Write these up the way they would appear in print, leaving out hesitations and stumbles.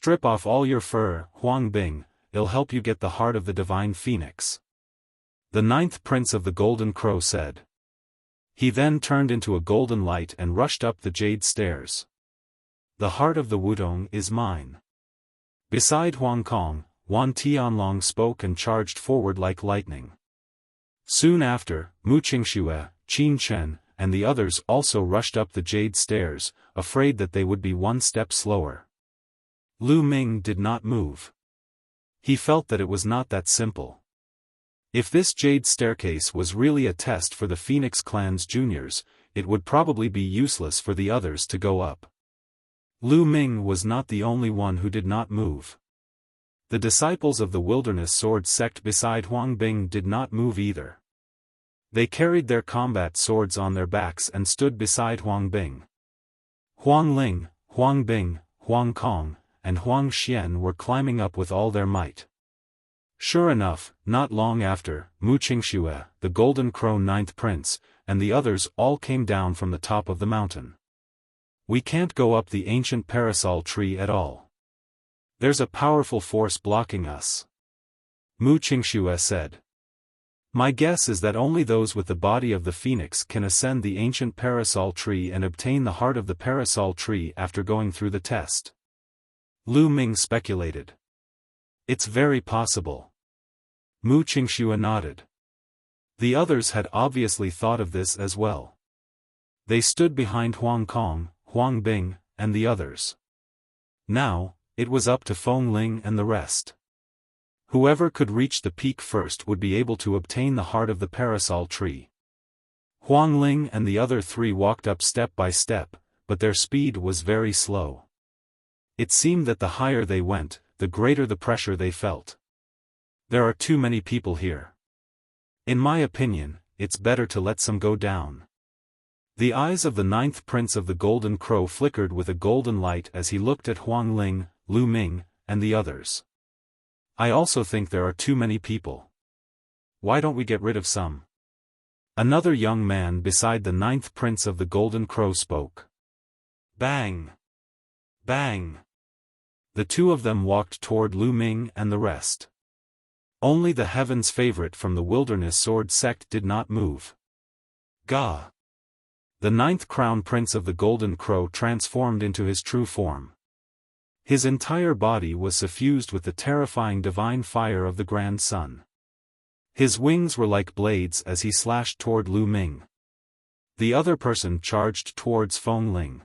strip off all your fur, Huang Bing, it'll help you get the heart of the divine phoenix. The ninth prince of the Golden Crow said. He then turned into a golden light and rushed up the jade stairs. The heart of the Wudong is mine. Beside Huang Kong, Wan Tianlong spoke and charged forward like lightning. Soon after, Mu Qingxue, Qin Chen, and the others also rushed up the jade stairs, afraid that they would be one step slower. Lu Ming did not move. He felt that it was not that simple. If this jade staircase was really a test for the Phoenix Clan's juniors, it would probably be useless for the others to go up. Lu Ming was not the only one who did not move. The disciples of the Wilderness Sword sect beside Huang Bing did not move either. They carried their combat swords on their backs and stood beside Huang Bing. Huang Ling, Huang Bing, Huang Kong, and Huang Xian were climbing up with all their might. Sure enough, not long after, Mu Qingxue, the Golden Crow ninth prince, and the others all came down from the top of the mountain. We can't go up the ancient parasol tree at all. There's a powerful force blocking us. Mu Qingxue said. My guess is that only those with the body of the phoenix can ascend the ancient parasol tree and obtain the heart of the parasol tree after going through the test. Lu Ming speculated. It's very possible. Mu Qingxue nodded. The others had obviously thought of this as well. They stood behind Huang Kong, Huang Bing, and the others. Now, it was up to Feng Ling and the rest. Whoever could reach the peak first would be able to obtain the heart of the parasol tree. Huang Ling and the other three walked up step by step, but their speed was very slow. It seemed that the higher they went, the greater the pressure they felt. There are too many people here. In my opinion, it's better to let some go down. The eyes of the ninth prince of the Golden Crow flickered with a golden light as he looked at Huang Ling, Lu Ming, and the others. I also think there are too many people. Why don't we get rid of some? Another young man beside the ninth prince of the Golden Crow spoke. Bang! Bang! The two of them walked toward Lu Ming and the rest. Only the Heaven's favorite from the Wilderness Sword sect did not move. Gah! The ninth crown prince of the Golden Crow transformed into his true form. His entire body was suffused with the terrifying divine fire of the Grand Sun. His wings were like blades as he slashed toward Lu Ming. The other person charged towards Feng Ling.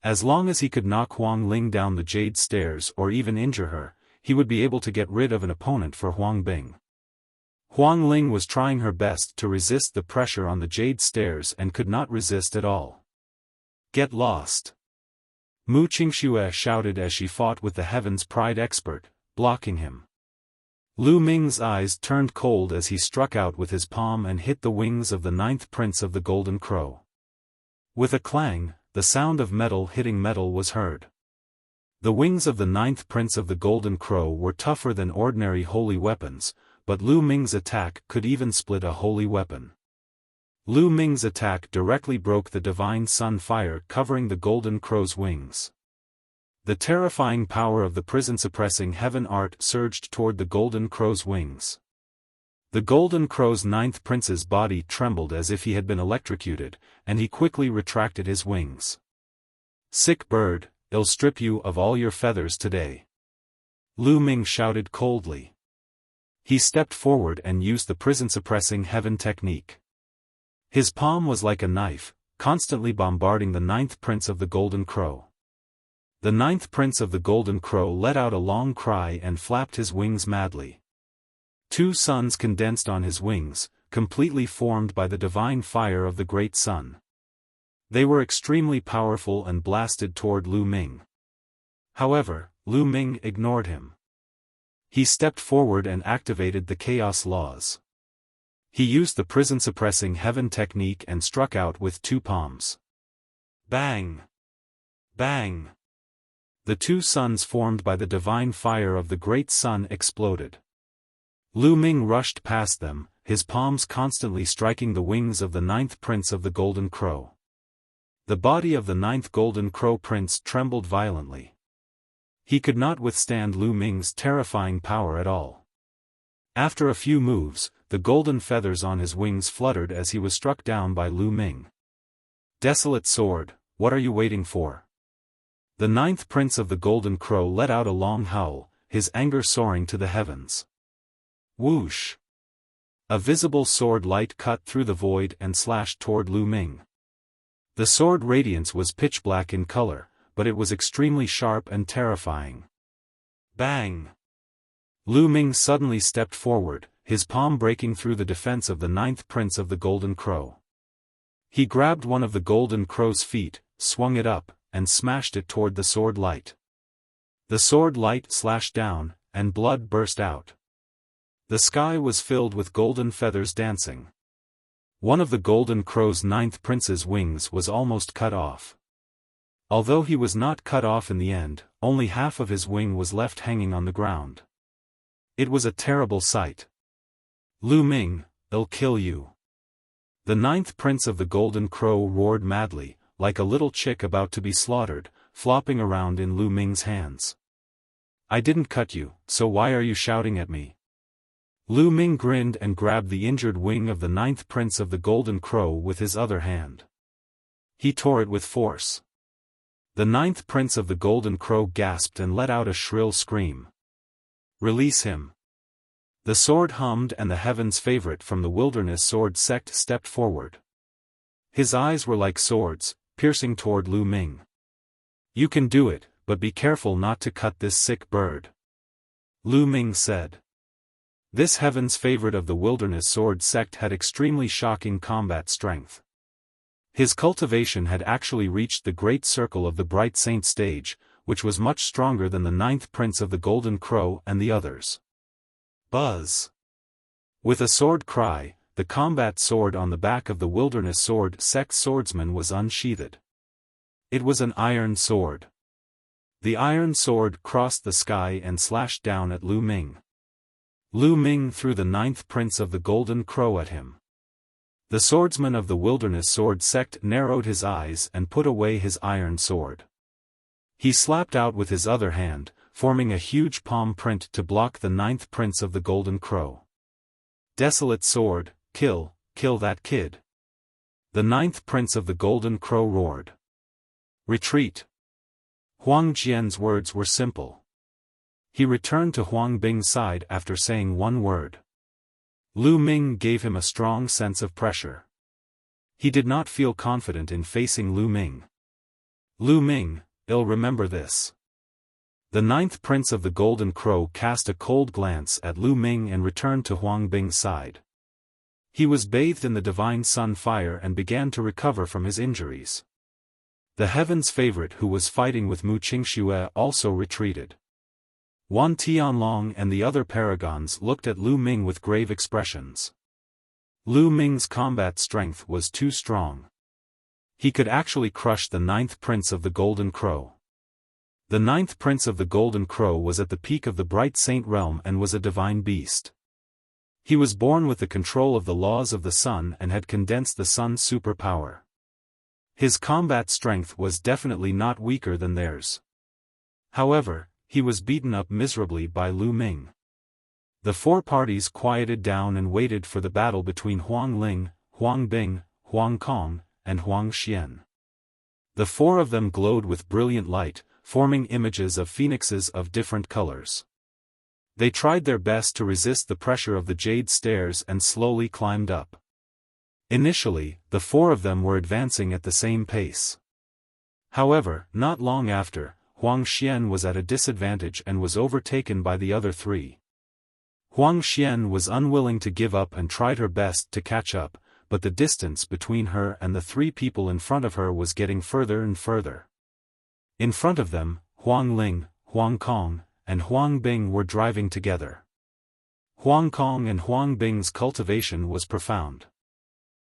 As long as he could knock Huang Ling down the jade stairs or even injure her, he would be able to get rid of an opponent for Huang Bing. Huang Ling was trying her best to resist the pressure on the jade stairs and could not resist at all. Get lost! Mu Qingxue shouted as she fought with the Heaven's Pride expert, blocking him. Lu Ming's eyes turned cold as he struck out with his palm and hit the wings of the ninth prince of the Golden Crow. With a clang, the sound of metal hitting metal was heard. The wings of the ninth prince of the Golden Crow were tougher than ordinary holy weapons, but Lu Ming's attack could even split a holy weapon. Lu Ming's attack directly broke the divine sun fire covering the Golden Crow's wings. The terrifying power of the prison-suppressing heaven art surged toward the Golden Crow's wings. The Golden Crow's ninth prince's body trembled as if he had been electrocuted, and he quickly retracted his wings. Sick bird, I'll strip you of all your feathers today. Lu Ming shouted coldly. He stepped forward and used the prison-suppressing heaven technique. His palm was like a knife, constantly bombarding the ninth prince of the Golden Crow. The ninth prince of the Golden Crow let out a long cry and flapped his wings madly. Two suns condensed on his wings, completely formed by the divine fire of the great sun. They were extremely powerful and blasted toward Lu Ming. However, Lu Ming ignored him. He stepped forward and activated the chaos laws. He used the prison-suppressing heaven technique and struck out with two palms. Bang! Bang! The two suns formed by the divine fire of the great sun exploded. Lu Ming rushed past them, his palms constantly striking the wings of the ninth prince of the Golden Crow. The body of the ninth Golden Crow prince trembled violently. He could not withstand Lu Ming's terrifying power at all. After a few moves, the golden feathers on his wings fluttered as he was struck down by Lu Ming. Desolate sword, what are you waiting for? The 9th prince of the Golden Crow let out a long howl, his anger soaring to the heavens. Whoosh! A visible sword light cut through the void and slashed toward Lu Ming. The sword radiance was pitch black in color, but it was extremely sharp and terrifying. Bang! Lu Ming suddenly stepped forward, his palm breaking through the defense of the 9th prince of the Golden Crow. He grabbed one of the Golden Crow's feet, swung it up, and smashed it toward the sword light. The sword light slashed down, and blood burst out. The sky was filled with golden feathers dancing. One of the Golden Crow's 9th prince's wings was almost cut off. Although he was not cut off in the end, only half of his wing was left hanging on the ground. It was a terrible sight. Lu Ming, I'll kill you. The 9th prince of the Golden Crow roared madly, like a little chick about to be slaughtered, flopping around in Lu Ming's hands. I didn't cut you, so why are you shouting at me? Lu Ming grinned and grabbed the injured wing of the 9th prince of the Golden Crow with his other hand. He tore it with force. The 9th prince of the Golden Crow gasped and let out a shrill scream. Release him. The sword hummed and the heaven's favorite from the wilderness sword sect stepped forward. His eyes were like swords, piercing toward Lu Ming. You can do it, but be careful not to cut this sick bird. Lu Ming said. This heaven's favorite of the wilderness sword sect had extremely shocking combat strength. His cultivation had actually reached the great circle of the bright saint stage, which was much stronger than the 9th prince of the Golden Crow and the others. Buzz! With a sword cry, the combat sword on the back of the wilderness sword sect swordsman was unsheathed. It was an iron sword. The iron sword crossed the sky and slashed down at Lu Ming. Lu Ming threw the 9th prince of the Golden Crow at him. The swordsman of the wilderness sword sect narrowed his eyes and put away his iron sword. He slapped out with his other hand, forming a huge palm print to block the 9th prince of the Golden Crow. Desolate sword, kill that kid. The 9th prince of the Golden Crow roared. Retreat. Huang Jian's words were simple. He returned to Huang Bing's side after saying one word. Lu Ming gave him a strong sense of pressure. He did not feel confident in facing Lu Ming. Lu Ming, I'll remember this. The 9th prince of the Golden Crow cast a cold glance at Lu Ming and returned to Huang Bing's side. He was bathed in the divine sun fire and began to recover from his injuries. The heaven's favorite who was fighting with Mu Qingxue also retreated. Wan Tianlong and the other paragons looked at Lu Ming with grave expressions. Lu Ming's combat strength was too strong. He could actually crush the 9th prince of the Golden Crow. The 9th prince of the Golden Crow was at the peak of the bright saint realm and was a divine beast. He was born with the control of the laws of the sun and had condensed the sun's superpower. His combat strength was definitely not weaker than theirs. However, he was beaten up miserably by Lu Ming. The four parties quieted down and waited for the battle between Huang Ling, Huang Bing, Huang Kong, and Huang Xian. The four of them glowed with brilliant light, forming images of phoenixes of different colors. They tried their best to resist the pressure of the jade stairs and slowly climbed up. Initially, the four of them were advancing at the same pace. However, not long after, Huang Xian was at a disadvantage and was overtaken by the other three. Huang Xian was unwilling to give up and tried her best to catch up, but the distance between her and the three people in front of her was getting further and further. In front of them, Huang Ling, Huang Kong, and Huang Bing were driving together. Huang Kong and Huang Bing's cultivation was profound.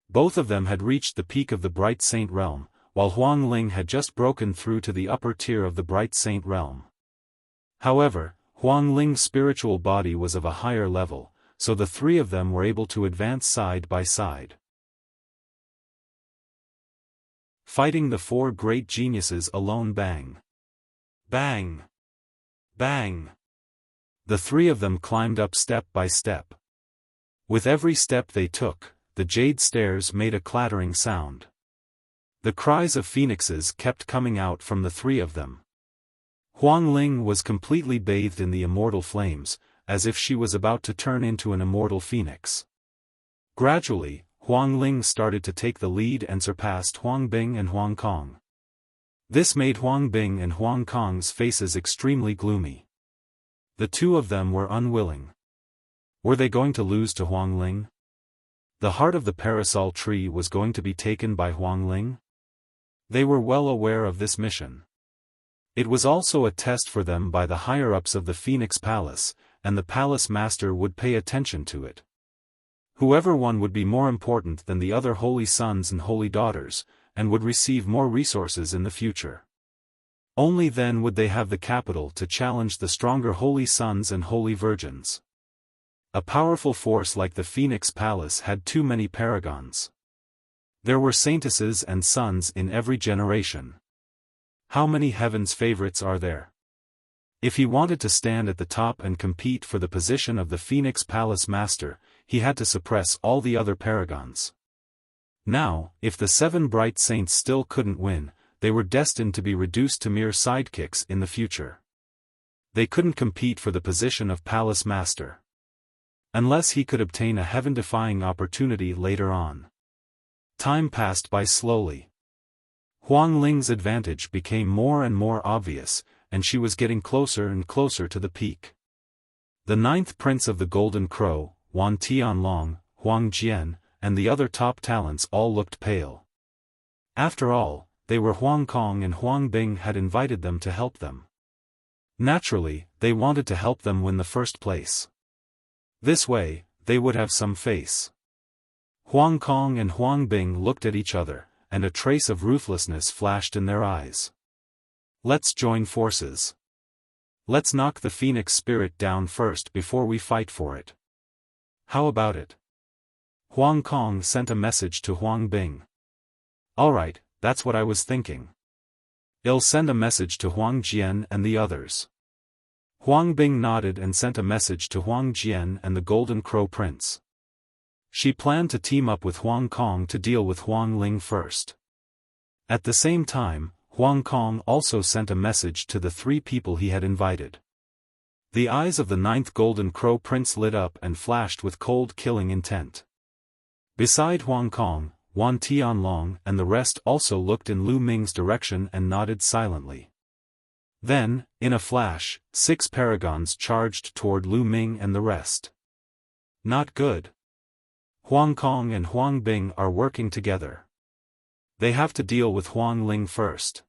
Both of them had reached the peak of the Bright Saint realm, while Huang Ling had just broken through to the upper tier of the Bright Saint realm. However, Huang Ling's spiritual body was of a higher level, so the three of them were able to advance side by side. Fighting the four great geniuses alone. Bang! Bang! Bang! The three of them climbed up step by step. With every step they took, the jade stairs made a clattering sound. The cries of phoenixes kept coming out from the three of them. Huang Ling was completely bathed in the immortal flames, as if she was about to turn into an immortal phoenix. Gradually, Huang Ling started to take the lead and surpassed Huang Bing and Huang Kong. This made Huang Bing and Huang Kong's faces extremely gloomy. The two of them were unwilling. Were they going to lose to Huang Ling? The heart of the parasol tree was going to be taken by Huang Ling? They were well aware of this mission. It was also a test for them by the higher-ups of the Phoenix Palace, and the palace master would pay attention to it. Whoever won would be more important than the other holy sons and holy daughters, and would receive more resources in the future. Only then would they have the capital to challenge the stronger holy sons and holy virgins. A powerful force like the Phoenix Palace had too many paragons. There were saintesses and sons in every generation. How many heaven's favorites are there? If he wanted to stand at the top and compete for the position of the Phoenix Palace Master, he had to suppress all the other paragons. Now, if the 7 bright saints still couldn't win, they were destined to be reduced to mere sidekicks in the future. They couldn't compete for the position of Palace Master. Unless he could obtain a heaven-defying opportunity later on. Time passed by slowly. Huang Ling's advantage became more and more obvious, and she was getting closer and closer to the peak. The 9th Prince of the Golden Crow, Wan Tianlong, Huang Jian, and the other top talents all looked pale. After all, they were Huang Kong and Huang Bing had invited them to help them. Naturally, they wanted to help them win the first place. This way, they would have some face. Huang Kong and Huang Bing looked at each other, and a trace of ruthlessness flashed in their eyes. Let's join forces. Let's knock the Phoenix spirit down first before we fight for it. How about it? Huang Kong sent a message to Huang Bing. Alright, that's what I was thinking. I'll send a message to Huang Jian and the others. Huang Bing nodded and sent a message to Huang Jian and the Golden Crow Prince. She planned to team up with Huang Kong to deal with Huang Ling first. At the same time, Huang Kong also sent a message to the 3 people he had invited. The eyes of the 9th Golden Crow Prince lit up and flashed with cold killing intent. Beside Huang Kong, Wan Tianlong and the rest also looked in Lu Ming's direction and nodded silently. Then, in a flash, 6 paragons charged toward Lu Ming and the rest. Not good. Huang Kong and Huang Bing are working together. They have to deal with Huang Ling first.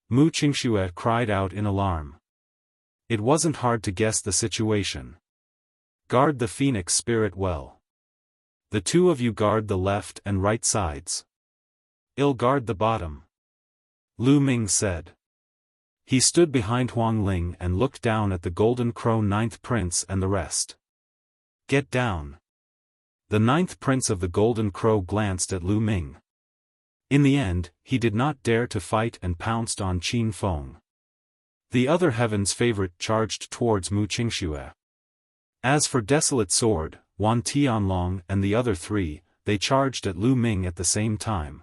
Mu Qingxue cried out in alarm. It wasn't hard to guess the situation. Guard the Phoenix spirit well. The 2 of you guard the left and right sides. I'll guard the bottom. Lu Ming said. He stood behind Huang Ling and looked down at the Golden Crow 9th Prince and the rest. Get down. The 9th Prince of the Golden Crow glanced at Lu Ming. In the end, he did not dare to fight and pounced on Qin Feng. The other heaven's favorite charged towards Mu Qingxue. As for Desolate Sword, Wan Tianlong and the other 3, they charged at Lu Ming at the same time.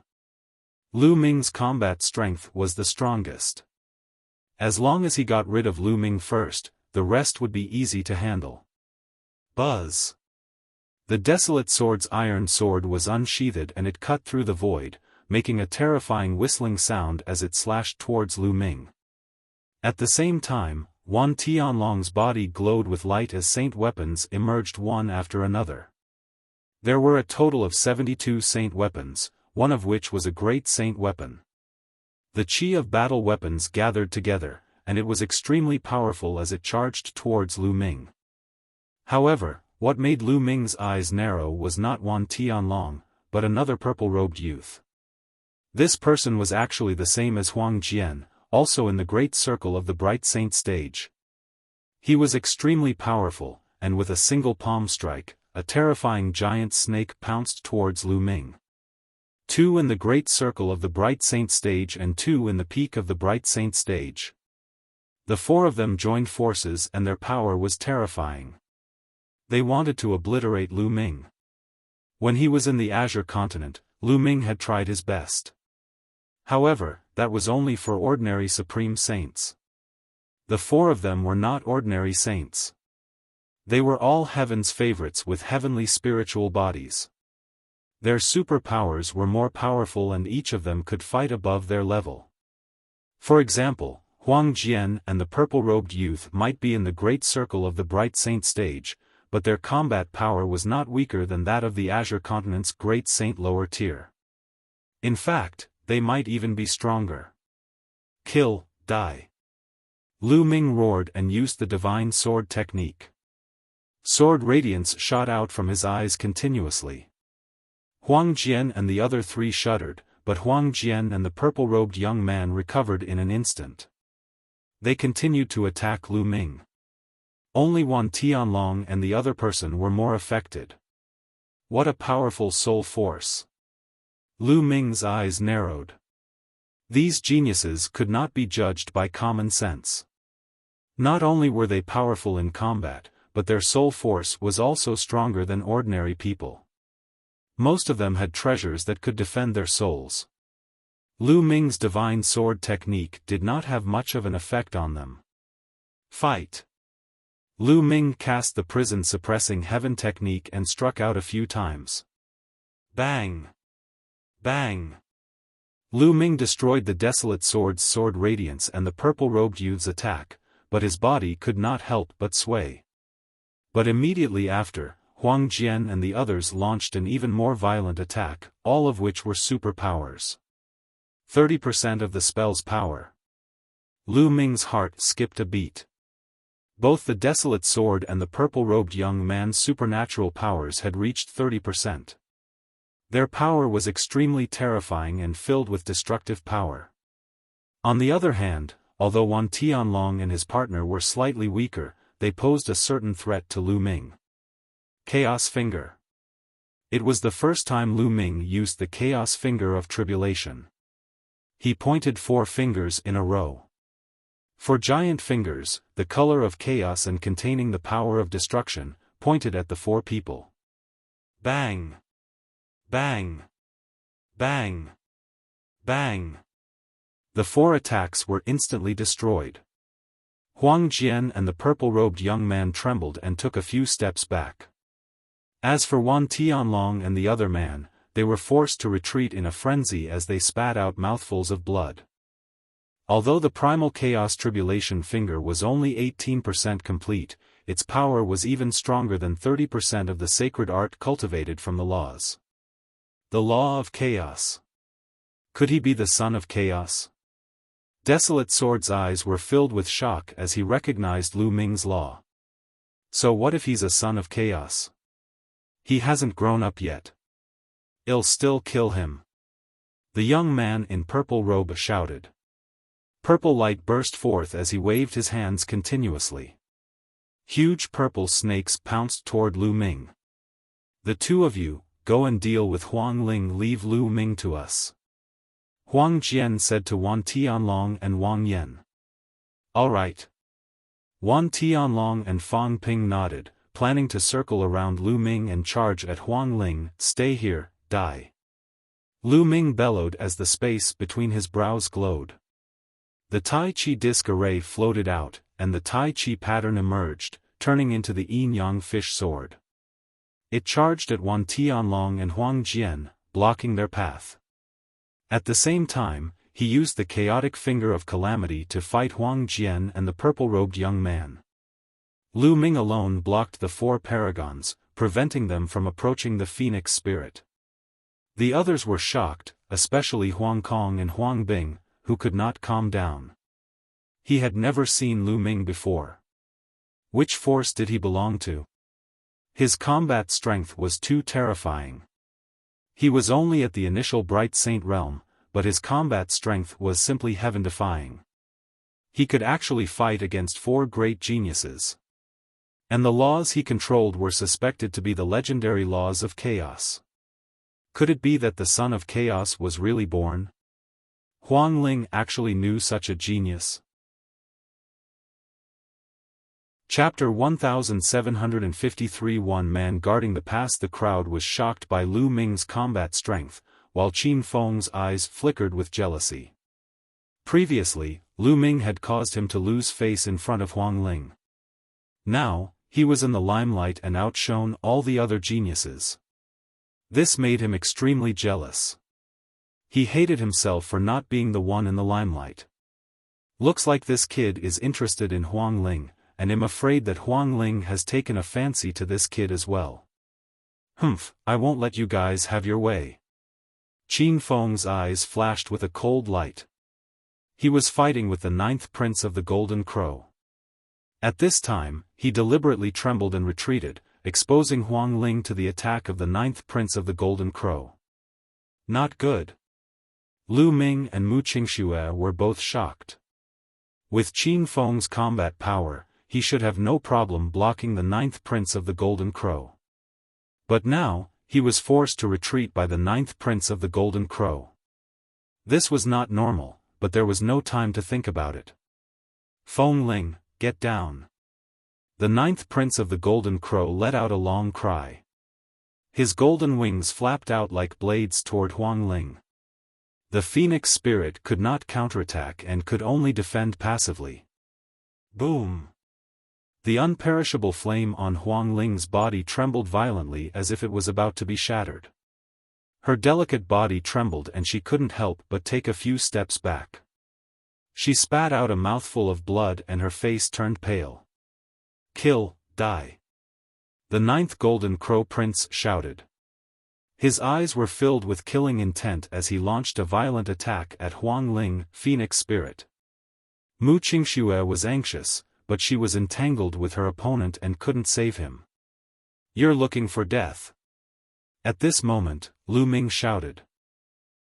Lu Ming's combat strength was the strongest. As long as he got rid of Lu Ming first, the rest would be easy to handle. Buzz! The Desolate Sword's iron sword was unsheathed and it cut through the void, making a terrifying whistling sound as it slashed towards Lu Ming. At the same time, Wan Tianlong's body glowed with light as saint weapons emerged one after another. There were a total of 72 saint weapons, one of which was a great saint weapon. The chi of battle weapons gathered together, and it was extremely powerful as it charged towards Lu Ming. However, what made Lu Ming's eyes narrow was not Wan Tianlong, but another purple-robed youth. This person was actually the same as Huang Jian, also in the great circle of the Bright Saint stage. He was extremely powerful, and with a single palm strike, a terrifying giant snake pounced towards Lu Ming. 2 in the great circle of the Bright Saint stage and 2 in the peak of the Bright Saint stage. The four of them joined forces and their power was terrifying. They wanted to obliterate Lu Ming. When he was in the Azure continent, Lu Ming had tried his best. However, that was only for ordinary supreme saints. The four of them were not ordinary saints. They were all heaven's favorites with heavenly spiritual bodies. Their superpowers were more powerful and each of them could fight above their level. For example, Huang Jian and the purple-robed youth might be in the great circle of the bright saint stage, but their combat power was not weaker than that of the Azure continent's great saint lower tier. In fact, they might even be stronger. Kill, die. Lu Ming roared and used the divine sword technique. Sword radiance shot out from his eyes continuously. Huang Jian and the other three shuddered, but Huang Jian and the purple-robed young man recovered in an instant. They continued to attack Lu Ming. Only Wan Tianlong and the other person were more affected. What a powerful soul force! Lu Ming's eyes narrowed. These geniuses could not be judged by common sense. Not only were they powerful in combat, but their soul force was also stronger than ordinary people. Most of them had treasures that could defend their souls. Lu Ming's divine sword technique did not have much of an effect on them. Fight! Lu Ming cast the prison-suppressing heaven technique and struck out a few times. Bang! Bang! Lu Ming destroyed the desolate sword's sword radiance and the purple-robed youth's attack, but his body could not help but sway. But immediately after, Huang Jian and the others launched an even more violent attack, all of which were superpowers. 30% of the spell's power. Lu Ming's heart skipped a beat. Both the desolate sword and the purple-robed young man's supernatural powers had reached 30%. Their power was extremely terrifying and filled with destructive power. On the other hand, although Wan Tianlong and his partner were slightly weaker, they posed a certain threat to Lu Ming. Chaos Finger. It was the first time Lu Ming used the Chaos Finger of Tribulation. He pointed 4 fingers in a row. 4 giant fingers, the color of chaos and containing the power of destruction, pointed at the 4 people. Bang! Bang! Bang! Bang! The 4 attacks were instantly destroyed. Huang Jian and the purple-robed young man trembled and took a few steps back. As for Wan Tianlong and the other man, they were forced to retreat in a frenzy as they spat out mouthfuls of blood. Although the primal chaos tribulation finger was only 18% complete, its power was even stronger than 30% of the sacred art cultivated from the laws. The law of chaos. Could he be the son of chaos? Desolate Sword's eyes were filled with shock as he recognized Lu Ming's law. So what if he's a son of chaos? He hasn't grown up yet. I'll still kill him. The young man in purple robe shouted. Purple light burst forth as he waved his hands continuously. Huge purple snakes pounced toward Lu Ming. The 2 of you, go and deal with Huang Ling, leave Lu Ming to us. Huang Jian said to Wan Tianlong and Wang Yan. All right. Wan Tianlong and Fang Ping nodded, planning to circle around Lu Ming and charge at Huang Ling. Stay here, die. Lu Ming bellowed as the space between his brows glowed. The Tai Chi disc array floated out, and the Tai Chi pattern emerged, turning into the yin-yang fish sword. It charged at Wan Tianlong and Huang Jian, blocking their path. At the same time, he used the chaotic finger of calamity to fight Huang Jian and the purple-robed young man. Lu Ming alone blocked the 4 paragons, preventing them from approaching the phoenix spirit. The others were shocked, especially Huang Kong and Huang Bing, who could not calm down. He had never seen Lu Ming before. Which force did he belong to? His combat strength was too terrifying. He was only at the initial Bright Saint realm, but his combat strength was simply heaven-defying. He could actually fight against 4 great geniuses. And the laws he controlled were suspected to be the legendary laws of chaos. Could it be that the son of chaos was really born? Huang Ling actually knew such a genius. Chapter 1753. One man guarding the pass. The crowd was shocked by Lu Ming's combat strength, while Qin Feng's eyes flickered with jealousy. Previously, Lu Ming had caused him to lose face in front of Huang Ling. Now, he was in the limelight and outshone all the other geniuses. This made him extremely jealous. He hated himself for not being the one in the limelight. Looks like this kid is interested in Huang Ling, and I'm afraid that Huang Ling has taken a fancy to this kid as well. Humph, I won't let you guys have your way. Qin Feng's eyes flashed with a cold light. He was fighting with the 9th Prince of the Golden Crow. At this time, he deliberately trembled and retreated, exposing Huang Ling to the attack of the 9th Prince of the Golden Crow. Not good. Lu Ming and Mu Qingxue were both shocked. With Qin Feng's combat power, he should have no problem blocking the 9th Prince of the Golden Crow. But now, he was forced to retreat by the 9th Prince of the Golden Crow. This was not normal, but there was no time to think about it. Feng Ling, get down. The 9th Prince of the Golden Crow let out a long cry. His golden wings flapped out like blades toward Huang Ling. The phoenix spirit could not counterattack and could only defend passively. Boom! The unperishable flame on Huang Ling's body trembled violently as if it was about to be shattered. Her delicate body trembled and she couldn't help but take a few steps back. She spat out a mouthful of blood and her face turned pale. Kill, die. The 9th Golden Crow Prince shouted. His eyes were filled with killing intent as he launched a violent attack at Huang Ling, Phoenix Spirit. Mu Qingxue was anxious, but she was entangled with her opponent and couldn't save him. You're looking for death. At this moment, Lu Ming shouted.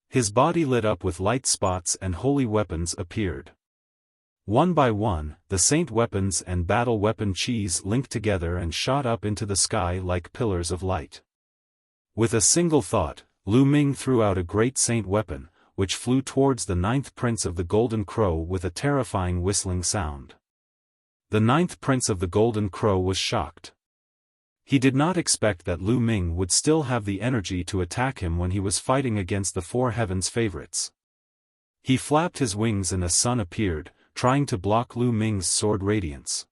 His body lit up with light spots and holy weapons appeared. One by one, the saint weapons and battle weapon qis linked together and shot up into the sky like pillars of light. With a single thought, Lu Ming threw out a great saint weapon, which flew towards the 9th Prince of the Golden Crow with a terrifying whistling sound. The 9th Prince of the Golden Crow was shocked. He did not expect that Lu Ming would still have the energy to attack him when he was fighting against the 4 heavens favorites. He flapped his wings and a sun appeared, trying to block Lu Ming's sword radiance.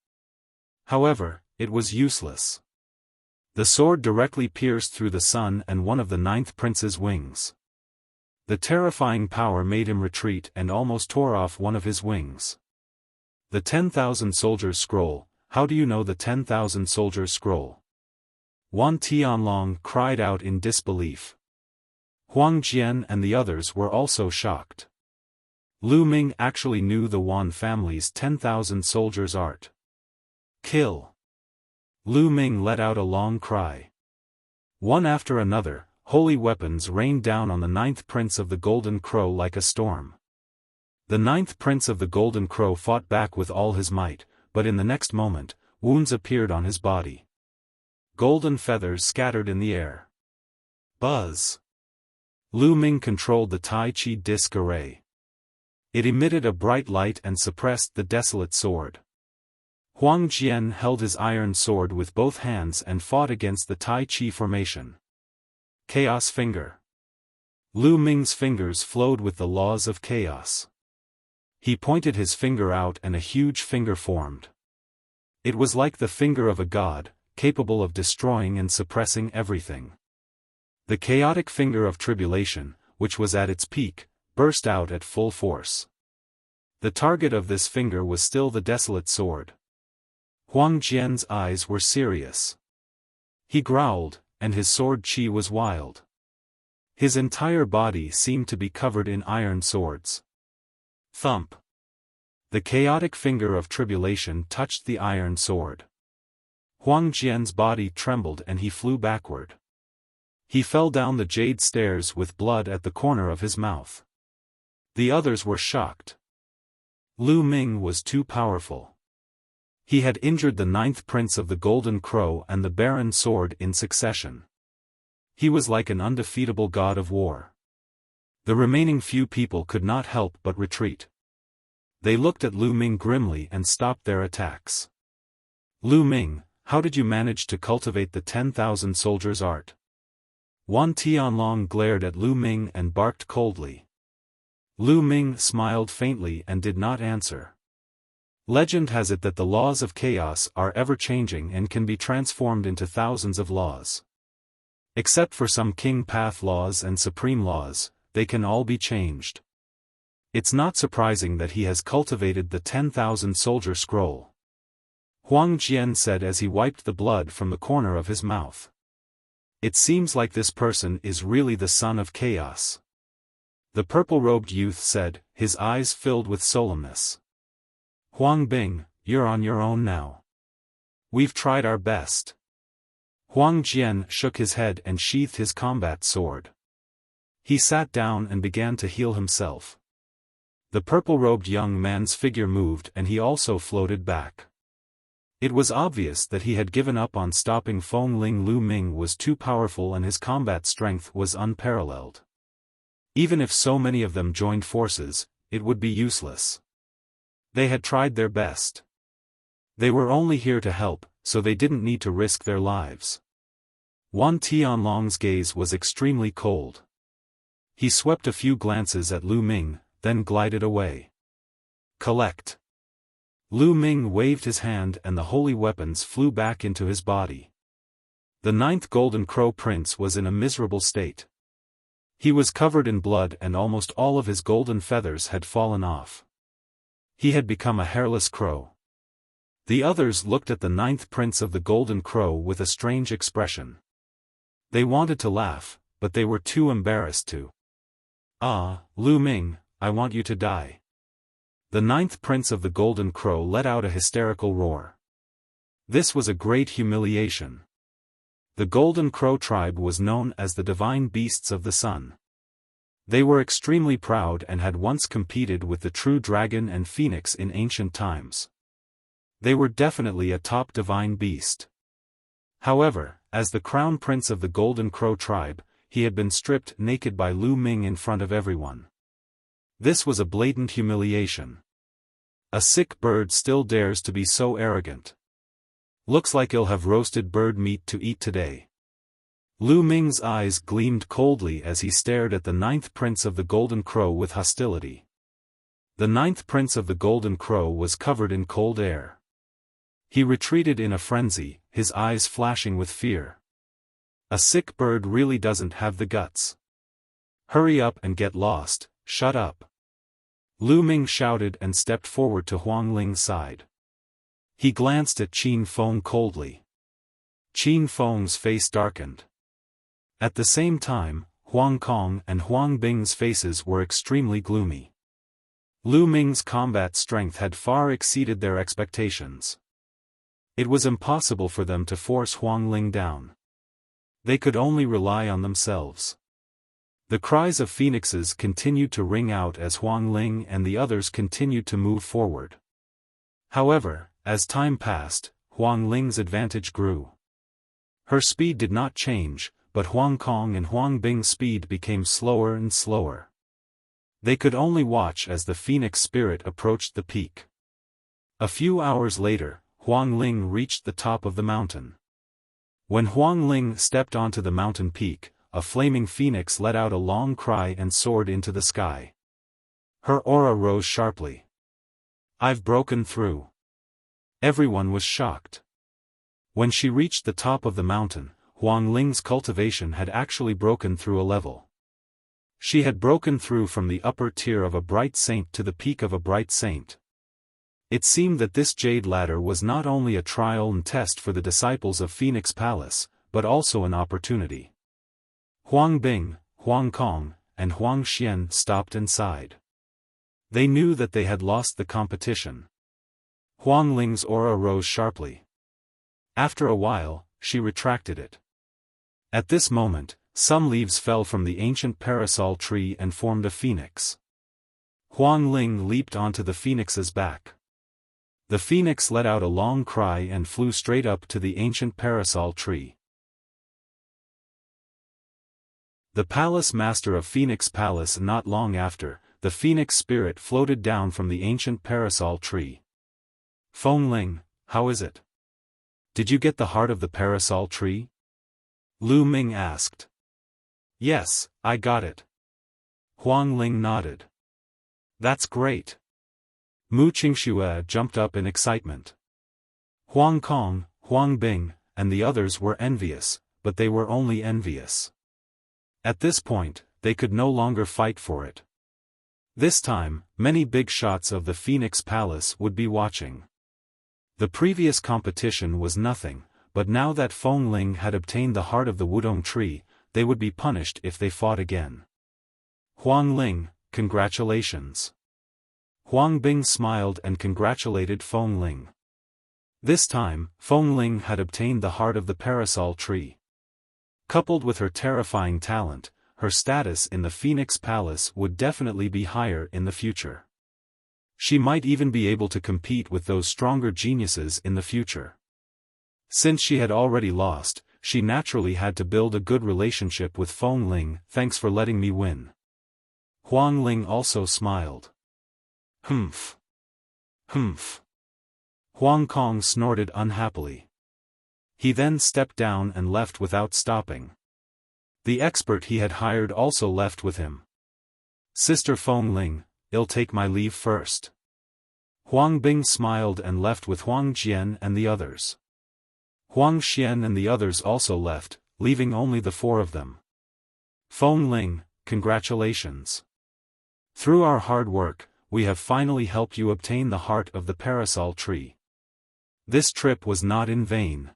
However, it was useless. The sword directly pierced through the sun and one of the 9th Prince's wings. The terrifying power made him retreat and almost tore off one of his wings. The 10,000 Soldiers Scroll. How do you know the 10,000 Soldiers Scroll? Wan Tianlong cried out in disbelief. Huang Jian and the others were also shocked. Lu Ming actually knew the Wan family's 10,000 soldiers art. Kill! Lu Ming let out a long cry. One after another, holy weapons rained down on the 9th Prince of the Golden Crow like a storm. The 9th Prince of the Golden Crow fought back with all his might, but in the next moment, wounds appeared on his body. Golden feathers scattered in the air. Buzz! Lu Ming controlled the Tai Chi disc array. It emitted a bright light and suppressed the desolate sword. Huang Jian held his iron sword with both hands and fought against the Tai Chi formation. Chaos Finger. Lu Ming's fingers flowed with the laws of chaos. He pointed his finger out and a huge finger formed. It was like the finger of a god, capable of destroying and suppressing everything. The chaotic finger of tribulation, which was at its peak, burst out at full force. The target of this finger was still the desolate sword. Huang Jian's eyes were serious. He growled, and his sword qi was wild. His entire body seemed to be covered in iron swords. Thump! The chaotic finger of tribulation touched the iron sword. Huang Jian's body trembled and he flew backward. He fell down the jade stairs with blood at the corner of his mouth. The others were shocked. Lu Ming was too powerful. He had injured the 9th Prince of the Golden Crow and the Barren Sword in succession. He was like an undefeatable god of war. The remaining few people could not help but retreat. They looked at Lu Ming grimly and stopped their attacks. Lu Ming, how did you manage to cultivate the 10,000 soldiers' art? Wan Tianlong glared at Lu Ming and barked coldly. Lu Ming smiled faintly and did not answer. Legend has it that the laws of chaos are ever-changing and can be transformed into thousands of laws. Except for some king path laws and supreme laws, they can all be changed. It's not surprising that he has cultivated the 10,000 soldier scroll. Huang Jian said as he wiped the blood from the corner of his mouth. It seems like this person is really the son of chaos. The purple-robed youth said, his eyes filled with solemnness. Huang Bing, you're on your own now. We've tried our best. Huang Jian shook his head and sheathed his combat sword. He sat down and began to heal himself. The purple-robed young man's figure moved and he also floated back. It was obvious that he had given up on stopping Feng Ling. Lu Ming was too powerful and his combat strength was unparalleled. Even if so many of them joined forces, it would be useless. They had tried their best. They were only here to help, so they didn't need to risk their lives. Wan Tianlong's gaze was extremely cold. He swept a few glances at Lu Ming, then glided away. Collect. Lu Ming waved his hand and the holy weapons flew back into his body. The 9th Golden Crow Prince was in a miserable state. He was covered in blood and almost all of his golden feathers had fallen off. He had become a hairless crow. The others looked at the 9th Prince of the Golden Crow with a strange expression. They wanted to laugh, but they were too embarrassed to. Ah, Lu Ming, I want you to die. The 9th Prince of the Golden Crow let out a hysterical roar. This was a great humiliation. The Golden Crow tribe was known as the divine beasts of the sun. They were extremely proud and had once competed with the true dragon and phoenix in ancient times. They were definitely a top divine beast. However, as the crown prince of the Golden Crow tribe, he had been stripped naked by Lu Ming in front of everyone. This was a blatant humiliation. A sick bird still dares to be so arrogant. Looks like he'll have roasted bird meat to eat today. Lu Ming's eyes gleamed coldly as he stared at the 9th Prince of the Golden Crow with hostility. The 9th Prince of the Golden Crow was covered in cold air. He retreated in a frenzy, his eyes flashing with fear. A sick bird really doesn't have the guts. Hurry up and get lost, shut up. Lu Ming shouted and stepped forward to Huang Ling's side. He glanced at Qin Feng coldly. Qin Feng's face darkened. At the same time, Huang Kong and Huang Bing's faces were extremely gloomy. Lu Ming's combat strength had far exceeded their expectations. It was impossible for them to force Huang Ling down. They could only rely on themselves. The cries of phoenixes continued to ring out as Huang Ling and the others continued to move forward. However, as time passed, Huang Ling's advantage grew. Her speed did not change, but Huang Kong and Huang Bing's speed became slower and slower. They could only watch as the phoenix spirit approached the peak. A few hours later, Huang Ling reached the top of the mountain. When Huang Ling stepped onto the mountain peak, a flaming phoenix let out a long cry and soared into the sky. Her aura rose sharply. I've broken through. Everyone was shocked. When she reached the top of the mountain, Huang Ling's cultivation had actually broken through a level. She had broken through from the upper tier of a bright saint to the peak of a bright saint. It seemed that this jade ladder was not only a trial and test for the disciples of Phoenix Palace, but also an opportunity. Huang Bing, Huang Kong, and Huang Xian stopped and sighed. They knew that they had lost the competition. Huang Ling's aura rose sharply. After a while, she retracted it. At this moment, some leaves fell from the ancient parasol tree and formed a phoenix. Huang Ling leaped onto the phoenix's back. The phoenix let out a long cry and flew straight up to the ancient parasol tree. The palace master of Phoenix Palace. Not long after, the phoenix spirit floated down from the ancient parasol tree. Feng Ling, how is it? Did you get the heart of the parasol tree? Lu Ming asked. Yes, I got it. Huang Ling nodded. That's great. Mu Qingxue jumped up in excitement. Huang Kong, Huang Bing, and the others were envious, but they were only envious. At this point, they could no longer fight for it. This time, many big shots of the Phoenix Palace would be watching. The previous competition was nothing, but now that Feng Ling had obtained the heart of the Wudong tree, they would be punished if they fought again. Huang Ling, congratulations. Huang Bing smiled and congratulated Feng Ling. This time, Feng Ling had obtained the heart of the parasol tree. Coupled with her terrifying talent, her status in the Phoenix Palace would definitely be higher in the future. She might even be able to compete with those stronger geniuses in the future. Since she had already lost, she naturally had to build a good relationship with Feng Ling. Thanks for letting me win. Huang Ling also smiled. Humph. Humph. Huang Kong snorted unhappily. He then stepped down and left without stopping. The expert he had hired also left with him. Sister Feng Ling, I'll take my leave first. Huang Bing smiled and left with Huang Jian and the others. Huang Xian and the others also left, leaving only the four of them. Feng Ling, congratulations. Through our hard work, we have finally helped you obtain the heart of the parasol tree. This trip was not in vain.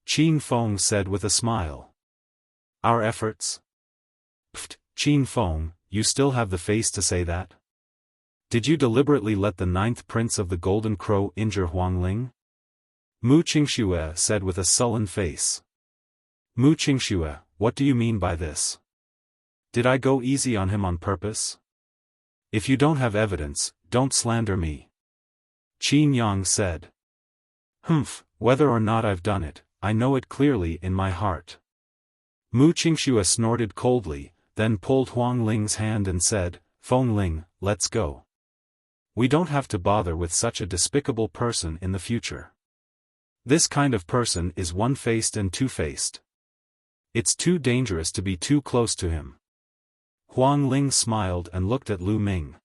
Qin Feng said with a smile. Our efforts? Pfft, Qin Feng, you still have the face to say that? Did you deliberately let the 9th prince of the Golden Crow injure Huang Ling? Mu Qingxue said with a sullen face. Mu Qingxue, what do you mean by this? Did I go easy on him on purpose? If you don't have evidence, don't slander me. Qin Yang said. Humph, whether or not I've done it, I know it clearly in my heart. Mu Qingxue snorted coldly, then pulled Huang Ling's hand and said, Feng Ling, let's go. We don't have to bother with such a despicable person in the future. This kind of person is one-faced and two-faced. It's too dangerous to be too close to him. Huang Ling smiled and looked at Lu Ming.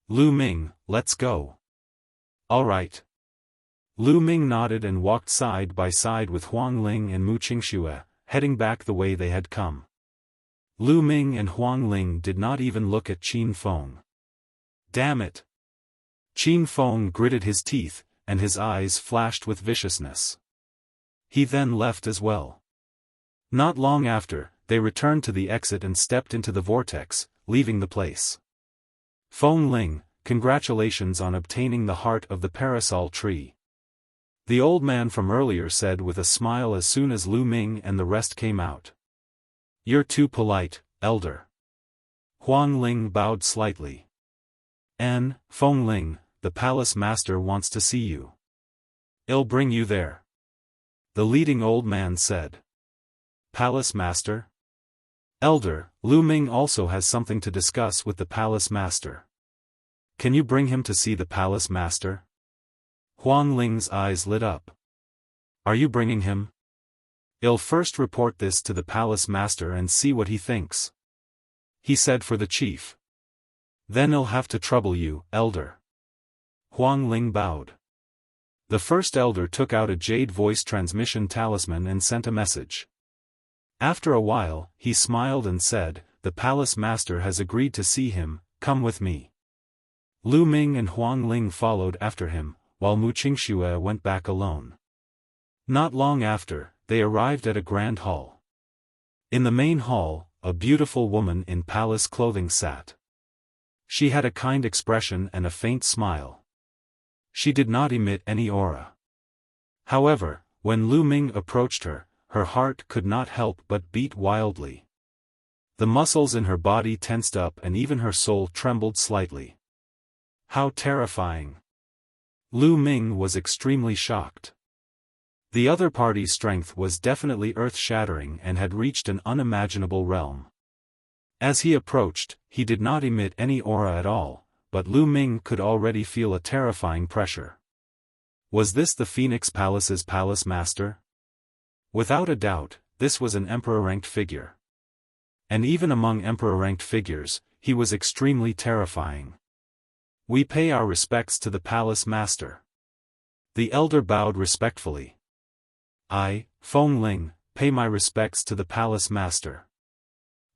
Lu Ming, let's go. All right. Lu Ming nodded and walked side by side with Huang Ling and Mu Qingxue, heading back the way they had come. Lu Ming and Huang Ling did not even look at Qin Feng. Damn it! Qin Feng gritted his teeth, and his eyes flashed with viciousness. He then left as well. Not long after, they returned to the exit and stepped into the vortex, leaving the place. Feng Ling, congratulations on obtaining the heart of the parasol tree. The old man from earlier said with a smile as soon as Lu Ming and the rest came out. You're too polite, elder. Huang Ling bowed slightly. Feng Ling, the palace master wants to see you. I'll bring you there. The leading old man said. Palace master? Elder, Lu Ming also has something to discuss with the palace master. Can you bring him to see the palace master? Huang Ling's eyes lit up. Are you bringing him? I'll first report this to the palace master and see what he thinks. He said for the chief. Then I'll have to trouble you, elder. Huang Ling bowed. The first elder took out a jade voice transmission talisman and sent a message. After a while, he smiled and said, the palace master has agreed to see him, come with me. Lu Ming and Huang Ling followed after him, while Mu Qingxue went back alone. Not long after, they arrived at a grand hall. In the main hall, a beautiful woman in palace clothing sat. She had a kind expression and a faint smile. She did not emit any aura. However, when Lu Ming approached her, her heart could not help but beat wildly. The muscles in her body tensed up and even her soul trembled slightly. How terrifying! Lu Ming was extremely shocked. The other party's strength was definitely earth-shattering and had reached an unimaginable realm. As he approached, he did not emit any aura at all, but Lu Ming could already feel a terrifying pressure. Was this the Phoenix Palace's palace master? Without a doubt, this was an emperor-ranked figure. And even among emperor-ranked figures, he was extremely terrifying. We pay our respects to the palace master. The elder bowed respectfully. I, Feng Ling, pay my respects to the palace master.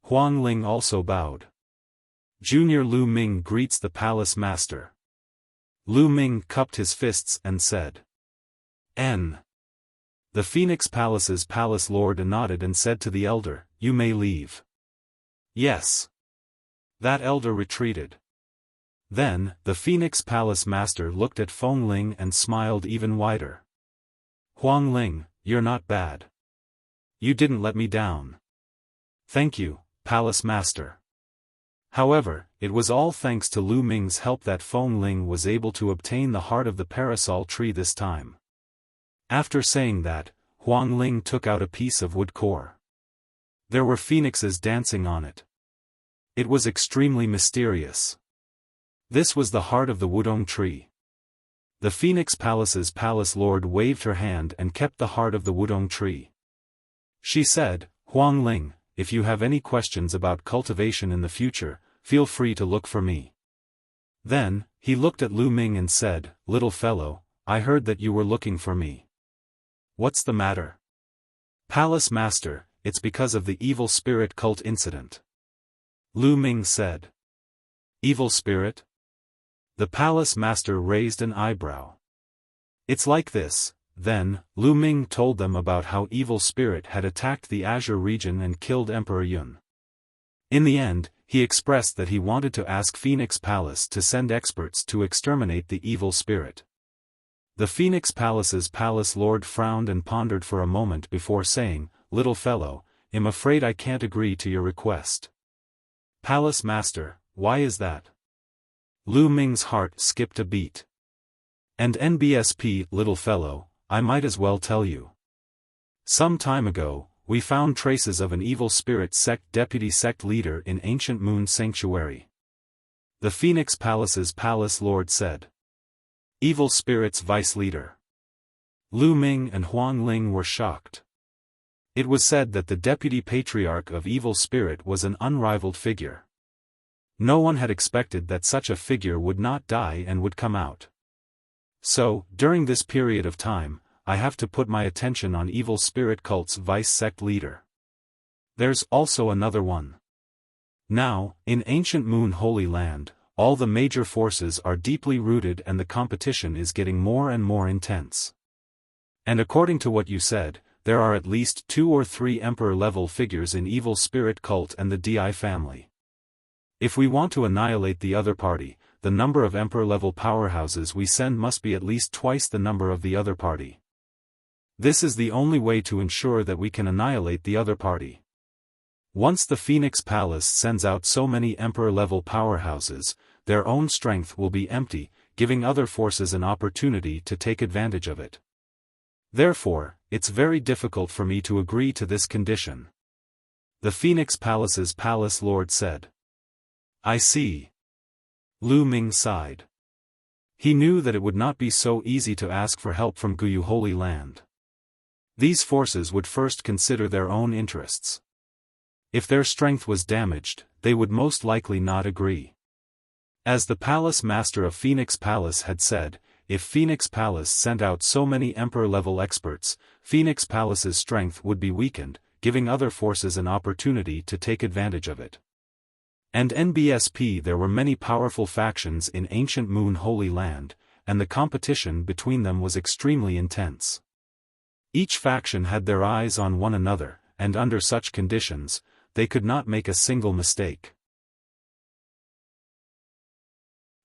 Huang Ling also bowed. Junior Lu Ming greets the palace master. Lu Ming cupped his fists and said, N. The Phoenix Palace's palace lord nodded and said to the elder, You may leave. Yes. That elder retreated. Then, the Phoenix Palace master looked at Feng Ling and smiled even wider. Huang Ling, you're not bad. You didn't let me down. Thank you, Palace Master. However, it was all thanks to Lu Ming's help that Feng Ling was able to obtain the heart of the parasol tree this time. After saying that, Huang Ling took out a piece of wood core. There were phoenixes dancing on it. It was extremely mysterious. This was the heart of the Wudong tree. The Phoenix Palace's palace lord waved her hand and kept the heart of the Wudong tree. She said, Huang Ling, if you have any questions about cultivation in the future, feel free to look for me. Then, he looked at Lu Ming and said, Little fellow, I heard that you were looking for me. What's the matter? Palace Master, it's because of the evil spirit cult incident. Lu Ming said. Evil spirit? The palace master raised an eyebrow. It's like this. Then, Lu Ming told them about how evil spirit had attacked the Azure region and killed Emperor Yun. In the end, he expressed that he wanted to ask Phoenix Palace to send experts to exterminate the evil spirit. The Phoenix Palace's palace lord frowned and pondered for a moment before saying, Little fellow, I'm afraid I can't agree to your request. Palace Master, why is that? Lu Ming's heart skipped a beat. And NBSP, little fellow, I might as well tell you. Some time ago, we found traces of an evil spirit sect deputy sect leader in Ancient Moon Sanctuary. The Phoenix Palace's palace lord said. Evil spirit's vice leader. Lu Ming and Huang Ling were shocked. It was said that the deputy patriarch of evil spirit was an unrivaled figure. No one had expected that such a figure would not die and would come out. So, during this period of time, I have to put my attention on evil spirit cult's vice sect leader. There's also another one. Now, in Ancient Moon Holy Land, all the major forces are deeply rooted and the competition is getting more and more intense. And according to what you said, there are at least 2 or 3 emperor-level figures in evil spirit cult and the DI family. If we want to annihilate the other party, the number of emperor-level powerhouses we send must be at least twice the number of the other party. This is the only way to ensure that we can annihilate the other party. Once the Phoenix Palace sends out so many emperor-level powerhouses, their own strength will be empty, giving other forces an opportunity to take advantage of it. Therefore, it's very difficult for me to agree to this condition. The Phoenix Palace's palace lord said. I see. Lu Ming sighed. He knew that it would not be so easy to ask for help from Guyu Holy Land. These forces would first consider their own interests. If their strength was damaged, they would most likely not agree. As the palace master of Phoenix Palace had said, if Phoenix Palace sent out so many emperor-level experts, Phoenix Palace's strength would be weakened, giving other forces an opportunity to take advantage of it. And NBSP, there were many powerful factions in Ancient Moon Holy Land, and the competition between them was extremely intense. Each faction had their eyes on one another, and under such conditions, they could not make a single mistake.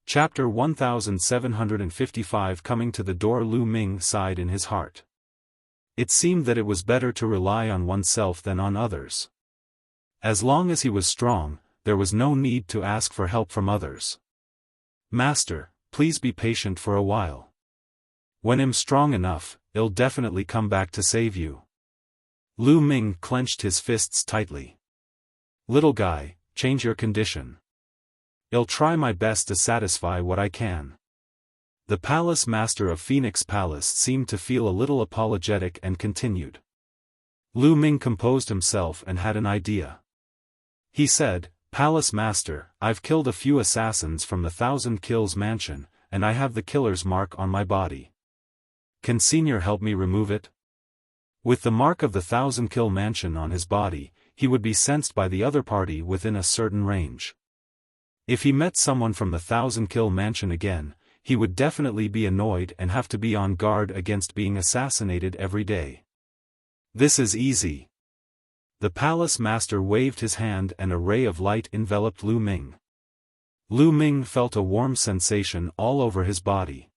Chapter 1755. Coming to the door, Lu Ming sighed in his heart. It seemed that it was better to rely on oneself than on others. As long as he was strong, there was no need to ask for help from others. Master, please be patient for a while. When I'm strong enough, I'll definitely come back to save you. Lu Ming clenched his fists tightly. Little guy, change your condition. I'll try my best to satisfy what I can. The palace master of Phoenix Palace seemed to feel a little apologetic and continued. Lu Ming composed himself and had an idea. He said, "Palace master, I've killed a few assassins from the 1,000 Kills mansion, and I have the killer's mark on my body. Can Senior help me remove it?" With the mark of the 1,000 Kill mansion on his body, he would be sensed by the other party within a certain range. If he met someone from the 1,000 Kill mansion again, he would definitely be annoyed and have to be on guard against being assassinated every day. "This is easy." The palace master waved his hand and a ray of light enveloped Lu Ming. Lu Ming felt a warm sensation all over his body.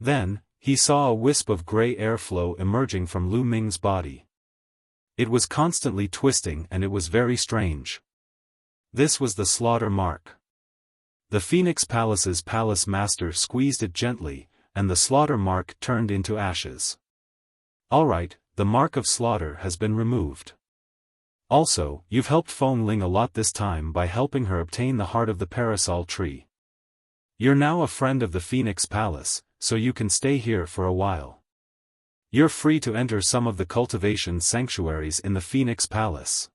Then, he saw a wisp of gray airflow emerging from Lu Ming's body. It was constantly twisting and it was very strange. This was the slaughter mark. The Phoenix Palace's palace master squeezed it gently, and the slaughter mark turned into ashes. "Alright, the mark of slaughter has been removed. Also, you've helped Feng Ling a lot this time by helping her obtain the heart of the parasol tree. You're now a friend of the Phoenix Palace, so you can stay here for a while. You're free to enter some of the cultivation sanctuaries in the Phoenix Palace."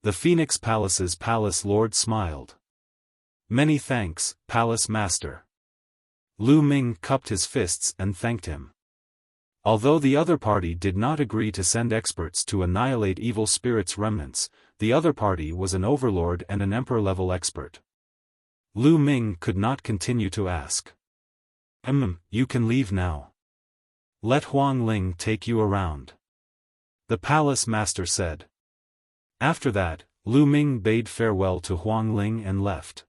The Phoenix Palace's palace lord smiled. "Many thanks, Palace Master." Lu Ming cupped his fists and thanked him. Although the other party did not agree to send experts to annihilate evil spirits' remnants, the other party was an overlord and an emperor-level expert. Lu Ming could not continue to ask. You can leave now. Let Huang Ling take you around," the palace master said. After that, Lu Ming bade farewell to Huang Ling and left.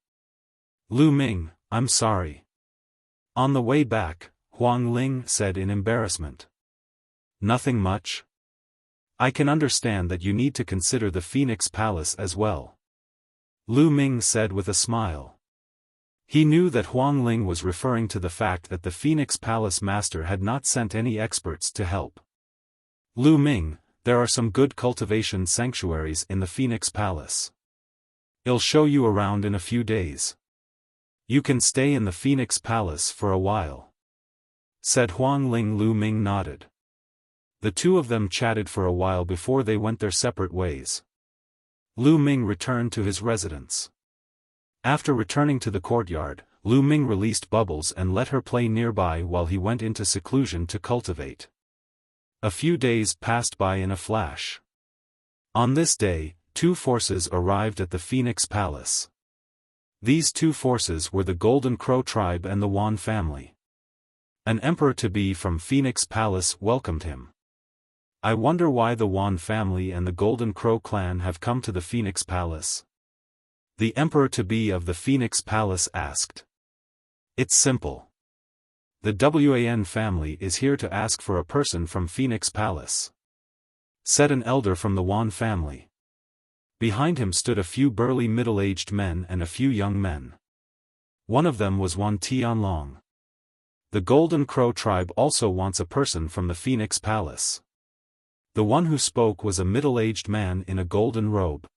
"Lu Ming, I'm sorry." On the way back, Huang Ling said in embarrassment. "Nothing much. I can understand that you need to consider the Phoenix Palace as well," Lu Ming said with a smile. He knew that Huang Ling was referring to the fact that the Phoenix Palace master had not sent any experts to help. "Lu Ming, there are some good cultivation sanctuaries in the Phoenix Palace. I'll show you around in a few days. You can stay in the Phoenix Palace for a while," said Huang Ling. Lu Ming nodded. The two of them chatted for a while before they went their separate ways. Lu Ming returned to his residence. After returning to the courtyard, Lu Ming released Bubbles and let her play nearby while he went into seclusion to cultivate. A few days passed by in a flash. On this day, two forces arrived at the Phoenix Palace. These two forces were the Golden Crow tribe and the Wan family. An emperor-to-be from Phoenix Palace welcomed him. "I wonder why the Wan family and the Golden Crow clan have come to the Phoenix Palace?" the emperor-to-be of the Phoenix Palace asked. "It's simple. The Wan family is here to ask for a person from Phoenix Palace," said an elder from the Wan family. Behind him stood a few burly middle-aged men and a few young men. One of them was Wan Tianlong. The Golden Crow tribe also wants a person from the Phoenix Palace. The one who spoke was a middle-aged man in a golden robe.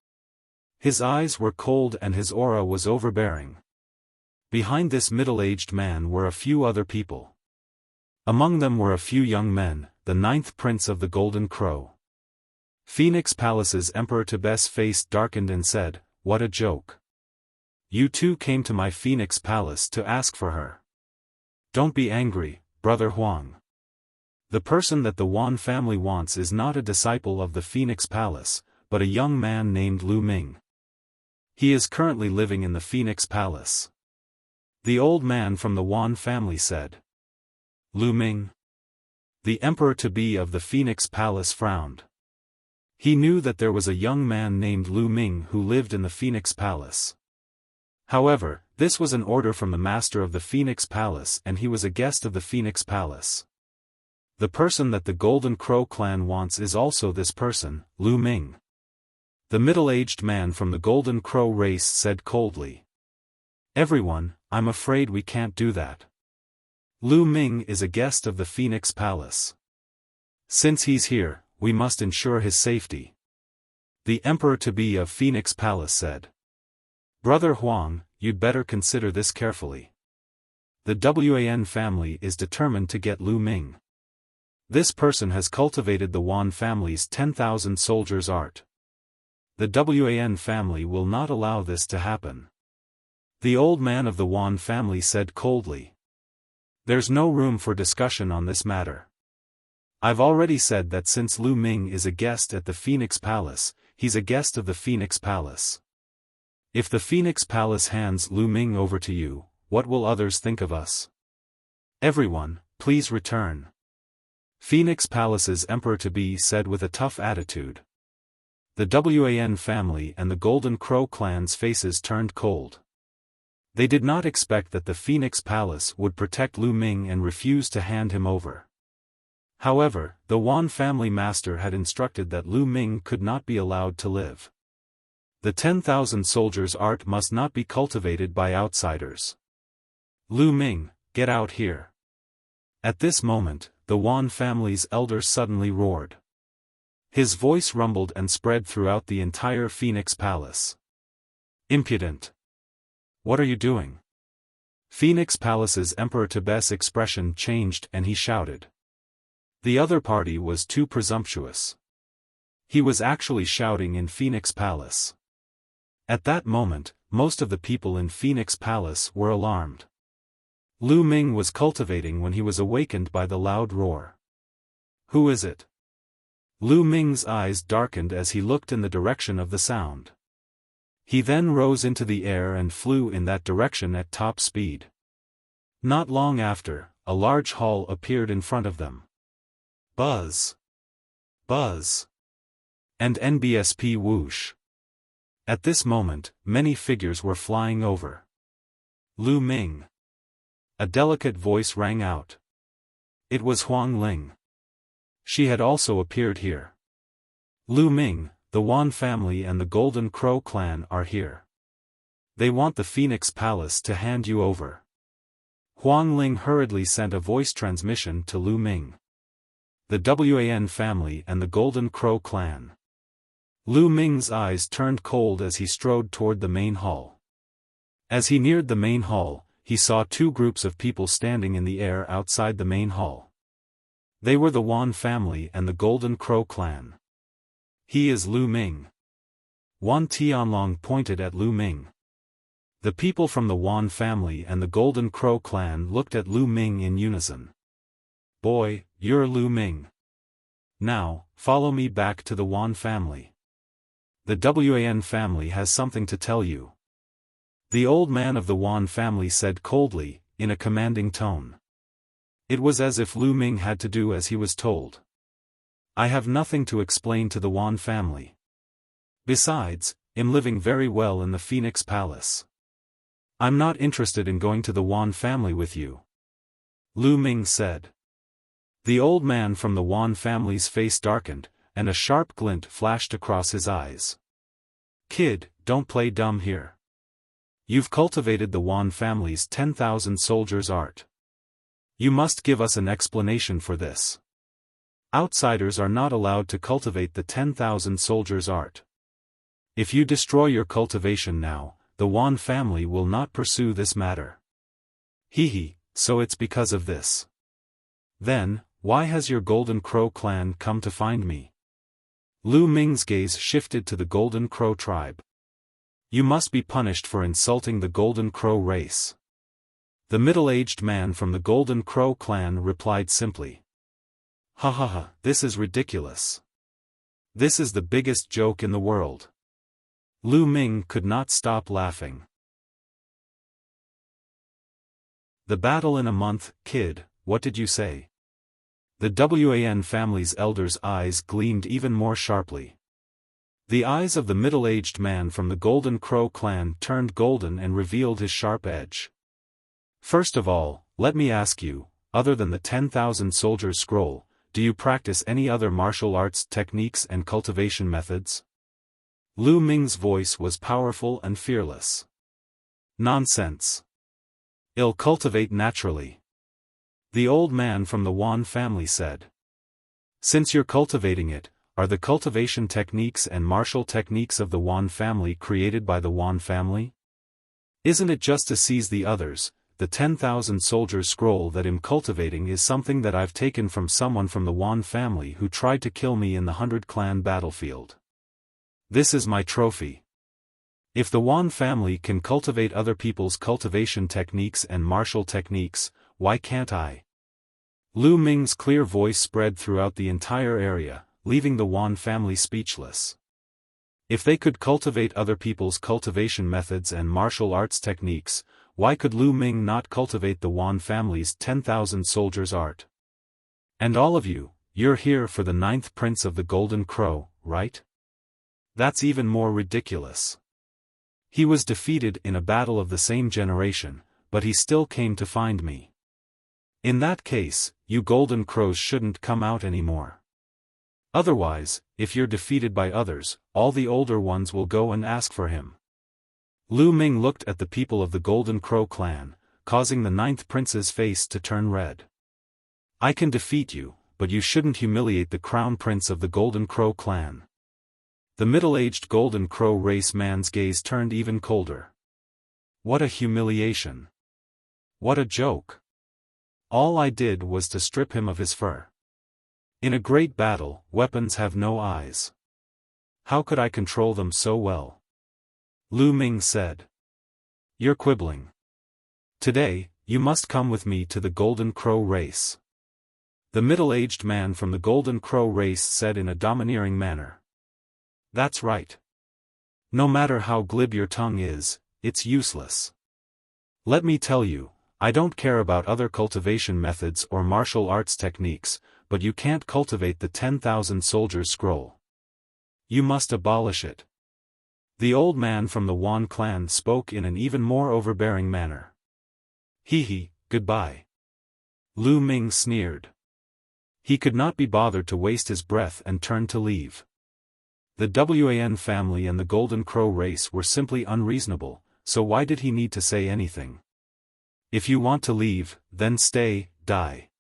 His eyes were cold and his aura was overbearing. Behind this middle-aged man were a few other people. Among them were a few young men, the 9th prince of the Golden Crow. Phoenix Palace's emperor-to-be's face darkened and said, "What a joke. You two came to my Phoenix Palace to ask for her. Don't be angry, Brother Huang. The person that the Wan family wants is not a disciple of the Phoenix Palace, but a young man named Lu Ming. He is currently living in the Phoenix Palace," the old man from the Wan family said. "Lu Ming?" The emperor-to-be of the Phoenix Palace frowned. He knew that there was a young man named Lu Ming who lived in the Phoenix Palace. However, this was an order from the master of the Phoenix Palace and he was a guest of the Phoenix Palace. The person that the Golden Crow clan wants is also this person, Lu Ming. The middle-aged man from the Golden Crow race said coldly. "Everyone, I'm afraid we can't do that. Lu Ming is a guest of the Phoenix Palace. Since he's here, we must ensure his safety," the emperor-to-be of Phoenix Palace said. "Brother Huang, you'd better consider this carefully. The Wan family is determined to get Lu Ming. This person has cultivated the Wan family's 10,000 soldiers art. The Wan family will not allow this to happen. The old man of the Wan family said coldly. There's no room for discussion on this matter. I've already said that since Lu Ming is a guest at the Phoenix Palace, he's a guest of the Phoenix Palace. If the Phoenix Palace hands Lu Ming over to you, what will others think of us? Everyone, please return. Phoenix Palace's emperor-to-be said with a tough attitude. The Wan family and the Golden Crow clan's faces turned cold. They did not expect that the Phoenix Palace would protect Lu Ming and refuse to hand him over. However, the Wan family master had instructed that Lu Ming could not be allowed to live. The 10,000 soldiers' art must not be cultivated by outsiders. Lu Ming, get out here. At this moment, the Wan family's elder suddenly roared. His voice rumbled and spread throughout the entire Phoenix Palace. Impudent! What are you doing? Phoenix Palace's emperor-to-be's expression changed and he shouted. The other party was too presumptuous. He was actually shouting in Phoenix Palace. At that moment, most of the people in Phoenix Palace were alarmed. Lu Ming was cultivating when he was awakened by the loud roar. Who is it? Lu Ming's eyes darkened as he looked in the direction of the sound. He then rose into the air and flew in that direction at top speed. Not long after, a large hall appeared in front of them. Buzz! Buzz! And NBSP whoosh! At this moment, many figures were flying over. Lu Ming! A delicate voice rang out. It was Huang Ling. She had also appeared here. Lu Ming, the Wan family and the Golden Crow clan are here. They want the Phoenix Palace to hand you over. Huang Ling hurriedly sent a voice transmission to Lu Ming. The Wan family and the Golden Crow clan. Lu Ming's eyes turned cold as he strode toward the main hall. As he neared the main hall, he saw two groups of people standing in the air outside the main hall. They were the Wan family and the Golden Crow clan. He is Lu Ming. Wan Tianlong pointed at Lu Ming. The people from the Wan family and the Golden Crow clan looked at Lu Ming in unison. Boy, you're Lu Ming. Now, follow me back to the Wan family. The Wan family has something to tell you. The old man of the Wan family said coldly, in a commanding tone. It was as if Lu Ming had to do as he was told. I have nothing to explain to the Wan family. Besides, I'm living very well in the Phoenix Palace. I'm not interested in going to the Wan family with you. Lu Ming said. The old man from the Wan family's face darkened, and a sharp glint flashed across his eyes. Kid, don't play dumb here. You've cultivated the Wan family's 10,000 soldiers' art. You must give us an explanation for this. Outsiders are not allowed to cultivate the 10,000 soldiers' art. If you destroy your cultivation now, the Wan family will not pursue this matter. Hee, so it's because of this. Then, why has your Golden Crow clan come to find me? Lu Ming's gaze shifted to the Golden Crow tribe. You must be punished for insulting the Golden Crow race. The middle-aged man from the Golden Crow clan replied simply. Ha ha ha, this is ridiculous. This is the biggest joke in the world. Lu Ming could not stop laughing. The battle in a month, kid, what did you say? The Wan family's elder's eyes gleamed even more sharply. The eyes of the middle-aged man from the Golden Crow clan turned golden and revealed his sharp edge. First of all, let me ask you, other than the 10,000 soldiers scroll, do you practice any other martial arts techniques and cultivation methods? Lu Ming's voice was powerful and fearless. Nonsense. I'll cultivate naturally. The old man from the Wan family said. Since you're cultivating it, are the cultivation techniques and martial techniques of the Wan family created by the Wan family? Isn't it just to seize the others, the 10,000 soldiers scroll that I'm cultivating is something that I've taken from someone from the Wan family who tried to kill me in the 100-clan battlefield. This is my trophy. If the Wan family can cultivate other people's cultivation techniques and martial techniques, why can't I? Lu Ming's clear voice spread throughout the entire area, leaving the Wan family speechless. If they could cultivate other people's cultivation methods and martial arts techniques, why could Lu Ming not cultivate the Wan family's 10,000 soldiers' art? And all of you, you're here for the 9th prince of the Golden Crow, right? That's even more ridiculous. He was defeated in a battle of the same generation, but he still came to find me. In that case, you Golden Crows shouldn't come out anymore. Otherwise, if you're defeated by others, all the older ones will go and ask for him. Lu Ming looked at the people of the Golden Crow clan, causing the 9th prince's face to turn red. I can defeat you, but you shouldn't humiliate the crown prince of the Golden Crow clan. The middle-aged Golden Crow race man's gaze turned even colder. What a humiliation. What a joke. All I did was to strip him of his fur. In a great battle, weapons have no eyes. How could I control them so well? Lu Ming said. You're quibbling. Today, you must come with me to the Golden Crow race. The middle-aged man from the Golden Crow race said in a domineering manner. That's right. No matter how glib your tongue is, it's useless. Let me tell you, I don't care about other cultivation methods or martial arts techniques, but you can't cultivate the 10,000 soldiers scroll. You must abolish it. The old man from the Wan clan spoke in an even more overbearing manner. Hee, goodbye. Lu Ming sneered. He could not be bothered to waste his breath and turned to leave. The Wan family and the Golden Crow race were simply unreasonable, so why did he need to say anything? If you want to leave, then stay, die.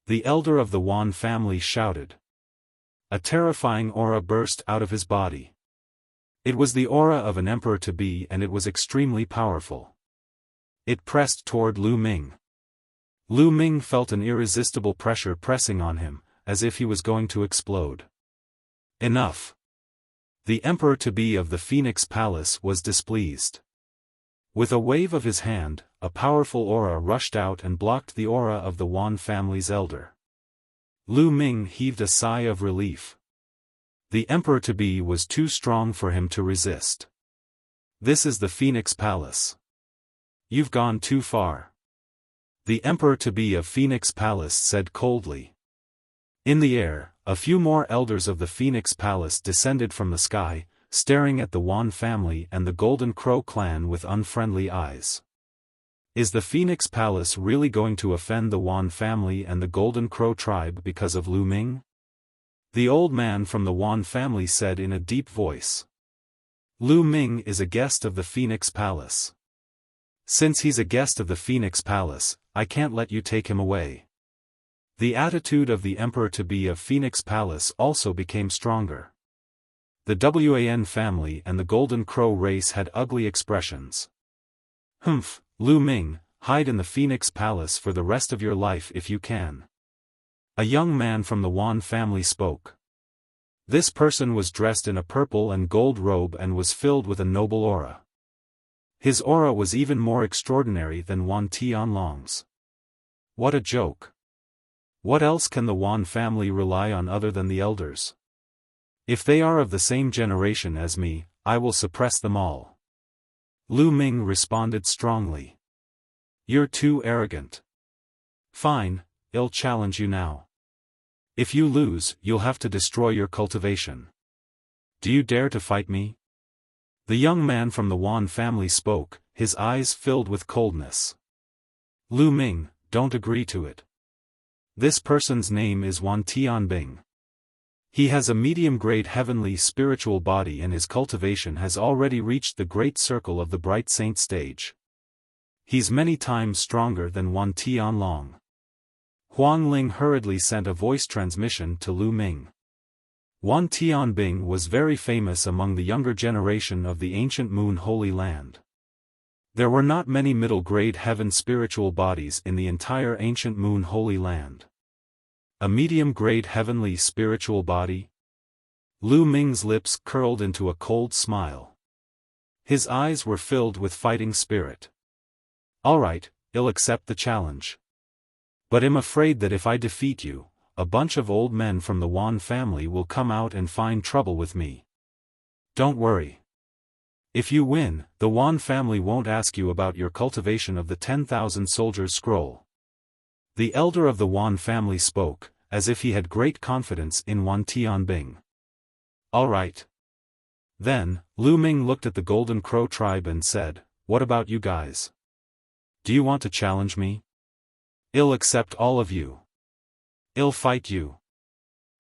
The elder of the Wan family shouted. A terrifying aura burst out of his body. It was the aura of an emperor-to-be and it was extremely powerful. It pressed toward Lu Ming. Lu Ming felt an irresistible pressure pressing on him, as if he was going to explode. Enough. The emperor-to-be of the Phoenix Palace was displeased. With a wave of his hand, a powerful aura rushed out and blocked the aura of the Wan family's elder. Lu Ming heaved a sigh of relief. The emperor-to-be was too strong for him to resist. This is the Phoenix Palace. You've gone too far. The emperor-to-be of Phoenix Palace said coldly. In the air, a few more elders of the Phoenix Palace descended from the sky, staring at the Wan family and the Golden Crow clan with unfriendly eyes. Is the Phoenix Palace really going to offend the Wan family and the Golden Crow tribe because of Lu Ming? The old man from the Wan family said in a deep voice. Lu Ming is a guest of the Phoenix Palace. Since he's a guest of the Phoenix Palace, I can't let you take him away. The attitude of the emperor-to-be of Phoenix Palace also became stronger. The Wan family and the Golden Crow race had ugly expressions. Humph, Lu Ming, hide in the Phoenix Palace for the rest of your life if you can. A young man from the Wan family spoke. This person was dressed in a purple and gold robe and was filled with a noble aura. His aura was even more extraordinary than Wan Tianlong's. What a joke. What else can the Wan family rely on other than the elders? If they are of the same generation as me, I will suppress them all. Lu Ming responded strongly. You're too arrogant. Fine, I'll challenge you now. If you lose, you'll have to destroy your cultivation. Do you dare to fight me? The young man from the Wan family spoke, his eyes filled with coldness. Lu Ming, don't agree to it. This person's name is Wan Tianbing. He has a medium-grade heavenly spiritual body and his cultivation has already reached the great circle of the bright saint stage. He's many times stronger than Wan Tianlong. Huang Ling hurriedly sent a voice transmission to Lu Ming. Wan Tianbing was very famous among the younger generation of the ancient Moon Holy Land. There were not many middle-grade heaven spiritual bodies in the entire ancient Moon Holy Land. A medium-grade heavenly spiritual body? Lu Ming's lips curled into a cold smile. His eyes were filled with fighting spirit. Alright, I'll accept the challenge. But I'm afraid that if I defeat you, a bunch of old men from the Wan family will come out and find trouble with me. Don't worry. If you win, the Wan family won't ask you about your cultivation of the 10,000 soldiers scroll. The elder of the Wan family spoke, as if he had great confidence in Wan Tianbing. Alright. Then, Lu Ming looked at the Golden Crow tribe and said, what about you guys? Do you want to challenge me? I'll accept all of you. I'll fight you.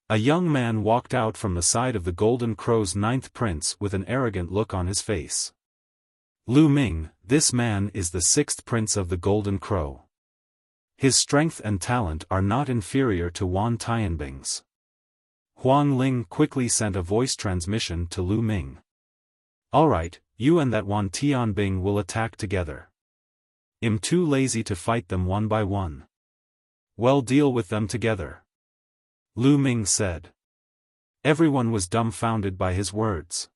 A young man walked out from the side of the Golden Crow's 9th prince with an arrogant look on his face. Lu Ming, this man is the 6th prince of the Golden Crow. His strength and talent are not inferior to Wan Tianbing's. Huang Ling quickly sent a voice transmission to Lu Ming. Alright, you and that Wan Tianbing will attack together. I'm too lazy to fight them one by one. Well, deal with them together. Lu Ming said. Everyone was dumbfounded by his words.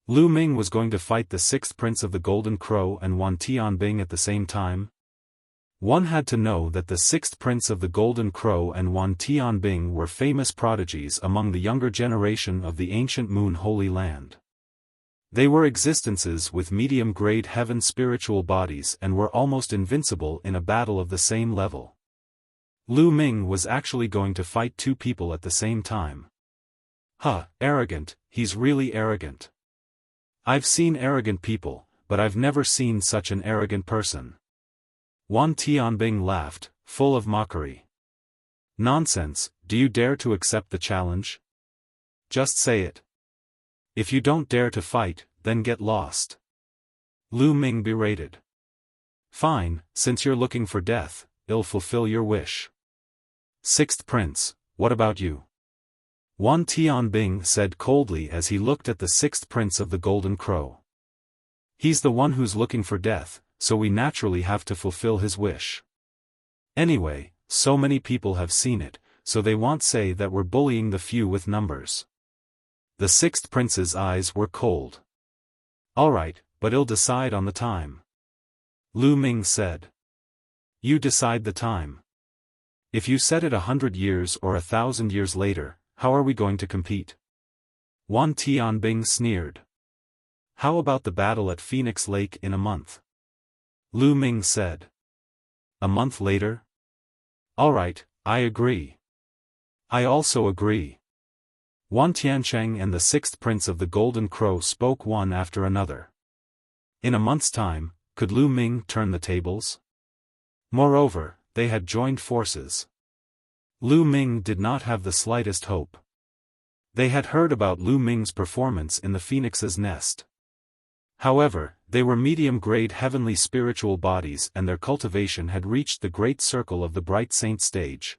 Lu Ming was going to fight the 6th prince of the Golden Crow and Wan Tianbing at the same time? One had to know that the 6th prince of the Golden Crow and Wan Tianbing were famous prodigies among the younger generation of the ancient Moon Holy Land. They were existences with medium-grade heaven spiritual bodies and were almost invincible in a battle of the same level. Lu Ming was actually going to fight two people at the same time. Huh, arrogant, he's really arrogant. I've seen arrogant people, but I've never seen such an arrogant person. Wan Tianbing laughed, full of mockery. Nonsense, do you dare to accept the challenge? Just say it. If you don't dare to fight, then get lost. Lu Ming berated. Fine, since you're looking for death, I'll fulfill your wish. 6th prince, what about you? Wan Tianbing said coldly as he looked at the 6th prince of the Golden Crow. He's the one who's looking for death, so we naturally have to fulfill his wish. Anyway, so many people have seen it, so they won't say that we're bullying the few with numbers. The 6th prince's eyes were cold. Alright, but I'll decide on the time. Lu Ming said. You decide the time. If you set it 100 years or 1,000 years later, how are we going to compete? Wan Tianbing sneered. How about the battle at Phoenix Lake in a month? Lu Ming said. A month later? Alright, I agree. I also agree. Wan Tiancheng and the 6th prince of the Golden Crow spoke one after another. In a month's time, could Lu Ming turn the tables? Moreover, they had joined forces. Lu Ming did not have the slightest hope. They had heard about Lu Ming's performance in the Phoenix's nest. However, they were medium-grade heavenly spiritual bodies and their cultivation had reached the great circle of the bright saint stage.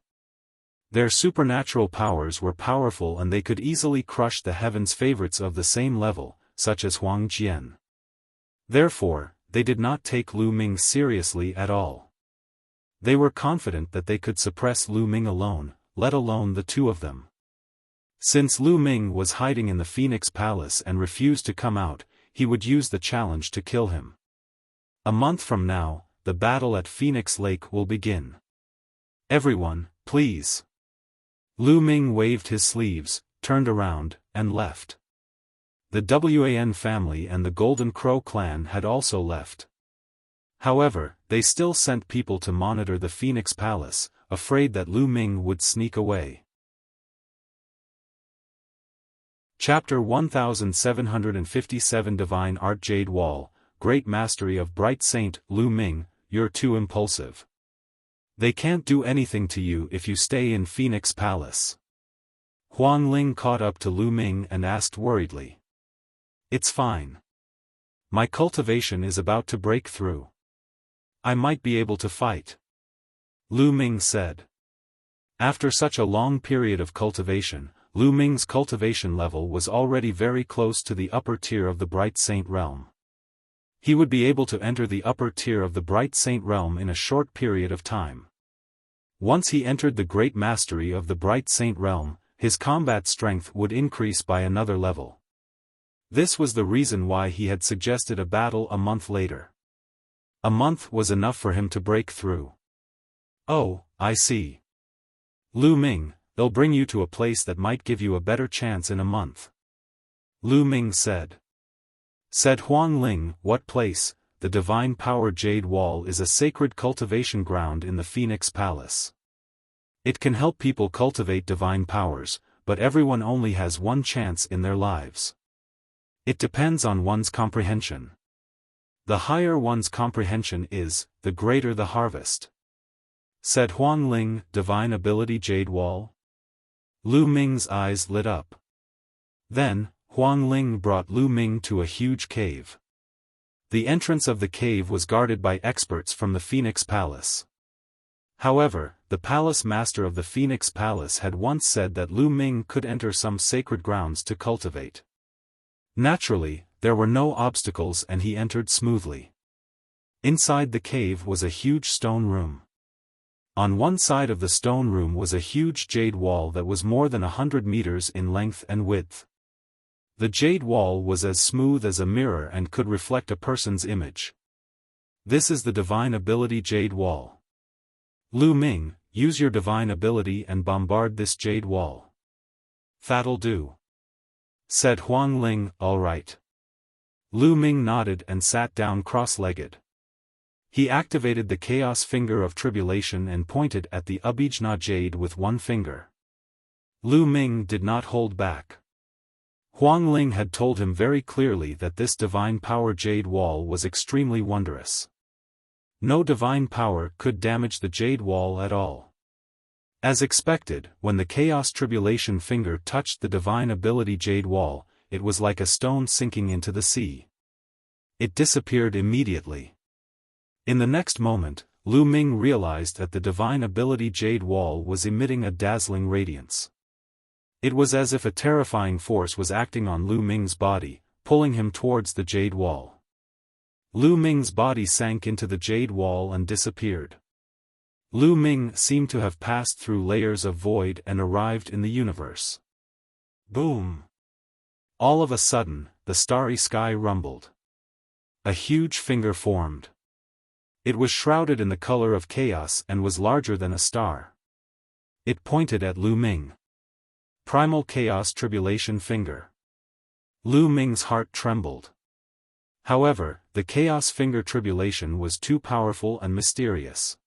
Their supernatural powers were powerful and they could easily crush the heavens' favorites of the same level, such as Huang Jian. Therefore, they did not take Lu Ming seriously at all. They were confident that they could suppress Lu Ming alone, let alone the two of them. Since Lu Ming was hiding in the Phoenix Palace and refused to come out, he would use the challenge to kill him. A month from now, the battle at Phoenix Lake will begin. Everyone, please. Lu Ming waved his sleeves, turned around, and left. The Wan family and the Golden Crow clan had also left. However, they still sent people to monitor the Phoenix Palace, afraid that Lu Ming would sneak away. Chapter 1757 Divine Art Jade Wall, Great Mastery of Bright Saint, Lu Ming, you're too impulsive. They can't do anything to you if you stay in Phoenix Palace. Huang Ling caught up to Lu Ming and asked worriedly. It's fine. My cultivation is about to break through. I might be able to fight. Lu Ming said. After such a long period of cultivation, Lu Ming's cultivation level was already very close to the upper tier of the Bright Saint realm. He would be able to enter the upper tier of the Bright Saint realm in a short period of time. Once he entered the great mastery of the Bright Saint realm, his combat strength would increase by another level. This was the reason why he had suggested a battle a month later. A month was enough for him to break through. Oh, I see. Lu Ming, they'll bring you to a place that might give you a better chance in a month. Lu Ming said. Said Huang Ling, what place? The Divine Power Jade Wall is a sacred cultivation ground in the Phoenix Palace. It can help people cultivate divine powers, but everyone only has one chance in their lives. It depends on one's comprehension. The higher one's comprehension is, the greater the harvest. Said Huang Ling, Divine Ability Jade Wall? Lu Ming's eyes lit up. Then, Huang Ling brought Lu Ming to a huge cave. The entrance of the cave was guarded by experts from the Phoenix Palace. However, the palace master of the Phoenix Palace had once said that Lu Ming could enter some sacred grounds to cultivate. Naturally, there were no obstacles and he entered smoothly. Inside the cave was a huge stone room. On one side of the stone room was a huge jade wall that was more than 100 meters in length and width. The jade wall was as smooth as a mirror and could reflect a person's image. This is the Divine Ability Jade Wall. Lu Ming, use your divine ability and bombard this jade wall. That'll do. Said Huang Ling, all right. Lu Ming nodded and sat down cross-legged. He activated the Chaos Finger of Tribulation and pointed at the Abhijna Jade with one finger. Lu Ming did not hold back. Huang Ling had told him very clearly that this divine power jade wall was extremely wondrous. No divine power could damage the jade wall at all. As expected, when the Chaos Tribulation Finger touched the divine ability jade wall, it was like a stone sinking into the sea. It disappeared immediately. In the next moment, Lu Ming realized that the divine ability jade wall was emitting a dazzling radiance. It was as if a terrifying force was acting on Lu Ming's body, pulling him towards the jade wall. Lu Ming's body sank into the jade wall and disappeared. Lu Ming seemed to have passed through layers of void and arrived in the universe. Boom! All of a sudden, the starry sky rumbled. A huge finger formed. It was shrouded in the color of chaos and was larger than a star. It pointed at Lu Ming. Primal Chaos Tribulation Finger. Lu Ming's heart trembled. However, the Chaos Finger Tribulation was too powerful and mysterious.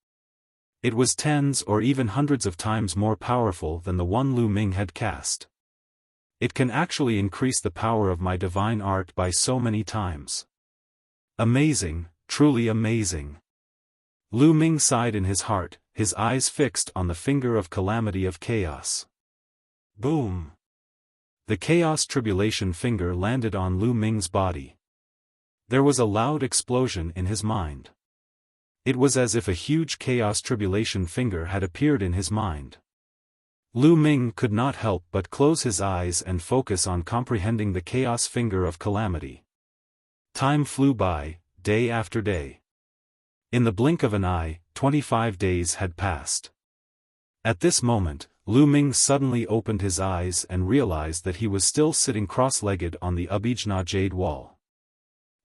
It was tens or even hundreds of times more powerful than the one Lu Ming had cast. It can actually increase the power of my divine art by so many times. Amazing, truly amazing. Lu Ming sighed in his heart, his eyes fixed on the finger of calamity of chaos. Boom! The Chaos Tribulation Finger landed on Lu Ming's body. There was a loud explosion in his mind. It was as if a huge Chaos Tribulation Finger had appeared in his mind. Lu Ming could not help but close his eyes and focus on comprehending the Chaos Finger of Calamity. Time flew by, day after day. In the blink of an eye, 25 days had passed. At this moment, Lu Ming suddenly opened his eyes and realized that he was still sitting cross-legged on the Abhijna Jade Wall.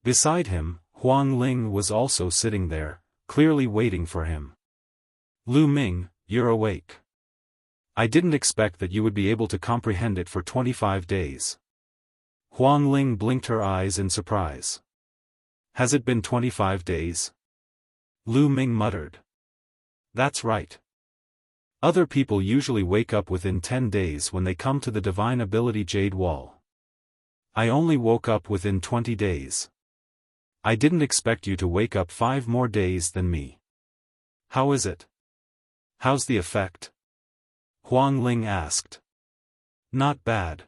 Beside him, Huang Ling was also sitting there, clearly waiting for him. Lu Ming, you're awake. I didn't expect that you would be able to comprehend it for 25 days. Huang Ling blinked her eyes in surprise. Has it been 25 days? Lu Ming muttered. That's right. Other people usually wake up within 10 days when they come to the Divine Ability Jade Wall. I only woke up within 20 days. I didn't expect you to wake up 5 more days than me. How is it? How's the effect? Huang Ling asked. Not bad.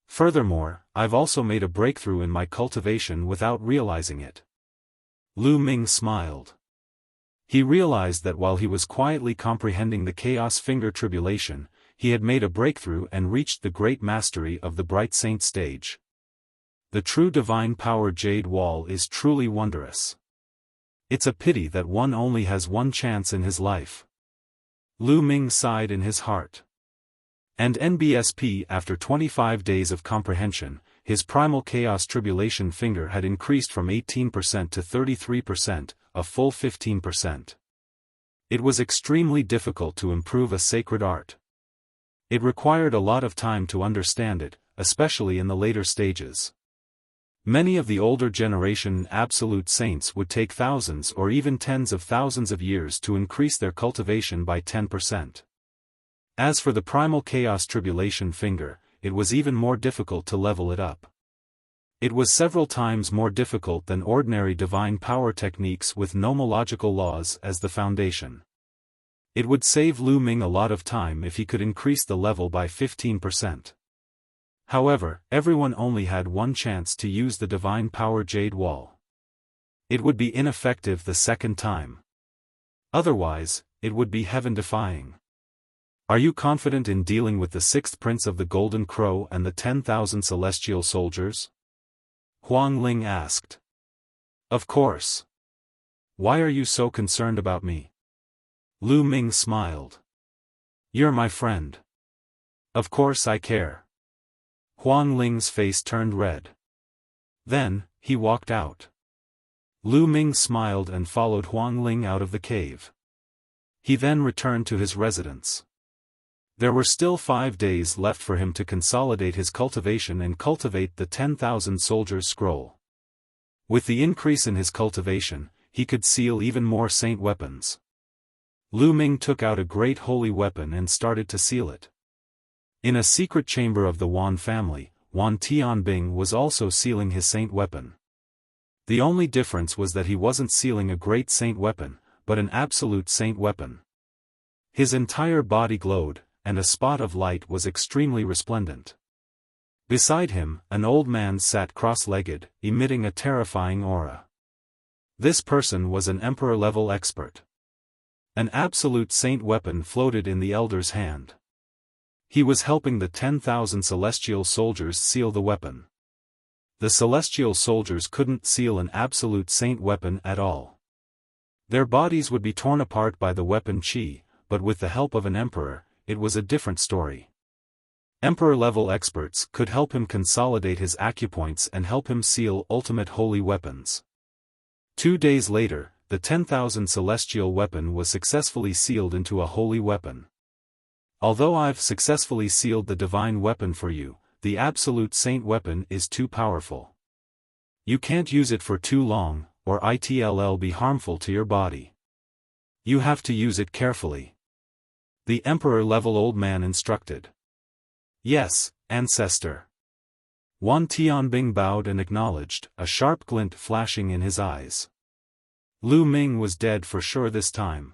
Furthermore, I've also made a breakthrough in my cultivation without realizing it. Lu Ming smiled. He realized that while he was quietly comprehending the Chaos Finger Tribulation, he had made a breakthrough and reached the great mastery of the Bright Saint stage. The true divine power jade wall is truly wondrous. It's a pity that one only has one chance in his life. Lu Ming sighed in his heart. And NBSP, after 25 days of comprehension, his primal chaos tribulation finger had increased from 18% to 33%, a full 15%. It was extremely difficult to improve a sacred art. It required a lot of time to understand it, especially in the later stages. Many of the older generation absolute saints would take thousands or even tens of thousands of years to increase their cultivation by 10%. As for the primal chaos tribulation finger, it was even more difficult to level it up. It was several times more difficult than ordinary divine power techniques with nomological laws as the foundation. It would save Lu Ming a lot of time if he could increase the level by 15%. However, everyone only had one chance to use the divine power jade wall. It would be ineffective the second time. Otherwise, it would be heaven-defying. Are you confident in dealing with the sixth prince of the Golden Crow and the 10,000 celestial soldiers? Huang Ling asked. Of course. Why are you so concerned about me? Lu Ming smiled. You're my friend. Of course I care. Huang Ling's face turned red. Then, he walked out. Lu Ming smiled and followed Huang Ling out of the cave. He then returned to his residence. There were still 5 days left for him to consolidate his cultivation and cultivate the 10,000 soldiers scroll. With the increase in his cultivation, he could seal even more saint weapons. Lu Ming took out a great holy weapon and started to seal it. In a secret chamber of the Wan family, Wan Tianbing was also sealing his saint weapon. The only difference was that he wasn't sealing a great saint weapon, but an absolute saint weapon. His entire body glowed, and a spot of light was extremely resplendent. Beside him, an old man sat cross-legged, emitting a terrifying aura. This person was an emperor-level expert. An absolute saint weapon floated in the elder's hand. He was helping the 10,000 celestial soldiers seal the weapon. The celestial soldiers couldn't seal an absolute saint weapon at all. Their bodies would be torn apart by the weapon chi, but with the help of an emperor, it was a different story. Emperor-level experts could help him consolidate his acupoints and help him seal ultimate holy weapons. 2 days later, the 10,000 celestial weapon was successfully sealed into a holy weapon. Although I've successfully sealed the divine weapon for you, the absolute saint weapon is too powerful. You can't use it for too long, or it'll be harmful to your body. You have to use it carefully. The emperor-level old man instructed. Yes, ancestor. Wan Tianbing bowed and acknowledged, a sharp glint flashing in his eyes. Lu Ming was dead for sure this time.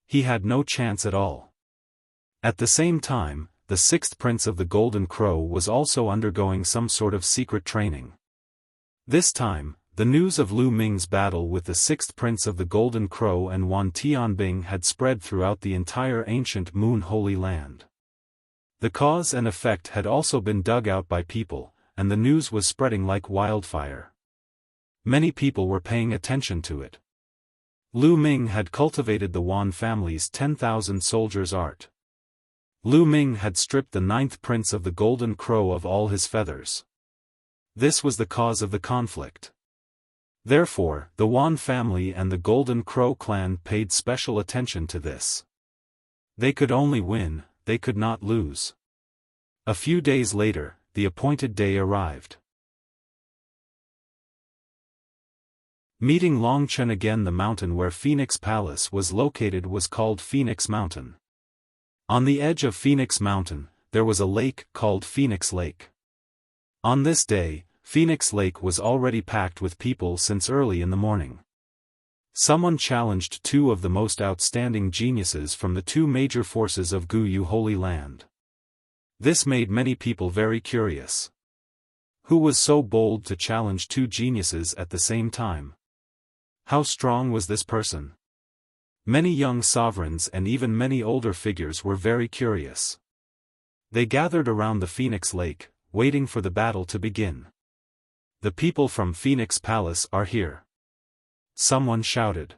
He had no chance at all. At the same time, the sixth prince of the Golden Crow was also undergoing some sort of secret training. This time, the news of Lu Ming's battle with the sixth prince of the Golden Crow and Wan Tianbing had spread throughout the entire ancient Moon Holy Land. The cause and effect had also been dug out by people, and the news was spreading like wildfire. Many people were paying attention to it. Lu Ming had cultivated the Wan family's 10,000 soldiers art. Lu Ming had stripped the 9th prince of the Golden Crow of all his feathers. This was the cause of the conflict. Therefore, the Wan family and the Golden Crow clan paid special attention to this. They could only win, they could not lose. A few days later, the appointed day arrived. Meeting Long Chen again. The mountain where Phoenix Palace was located was called Phoenix Mountain. On the edge of Phoenix Mountain, there was a lake called Phoenix Lake. On this day, Phoenix Lake was already packed with people since early in the morning. Someone challenged 2 of the most outstanding geniuses from the 2 major forces of Guyu Holy Land. This made many people very curious. Who was so bold to challenge 2 geniuses at the same time? How strong was this person? Many young sovereigns and even many older figures were very curious. They gathered around the Phoenix Lake, waiting for the battle to begin. The people from Phoenix Palace are here. Someone shouted.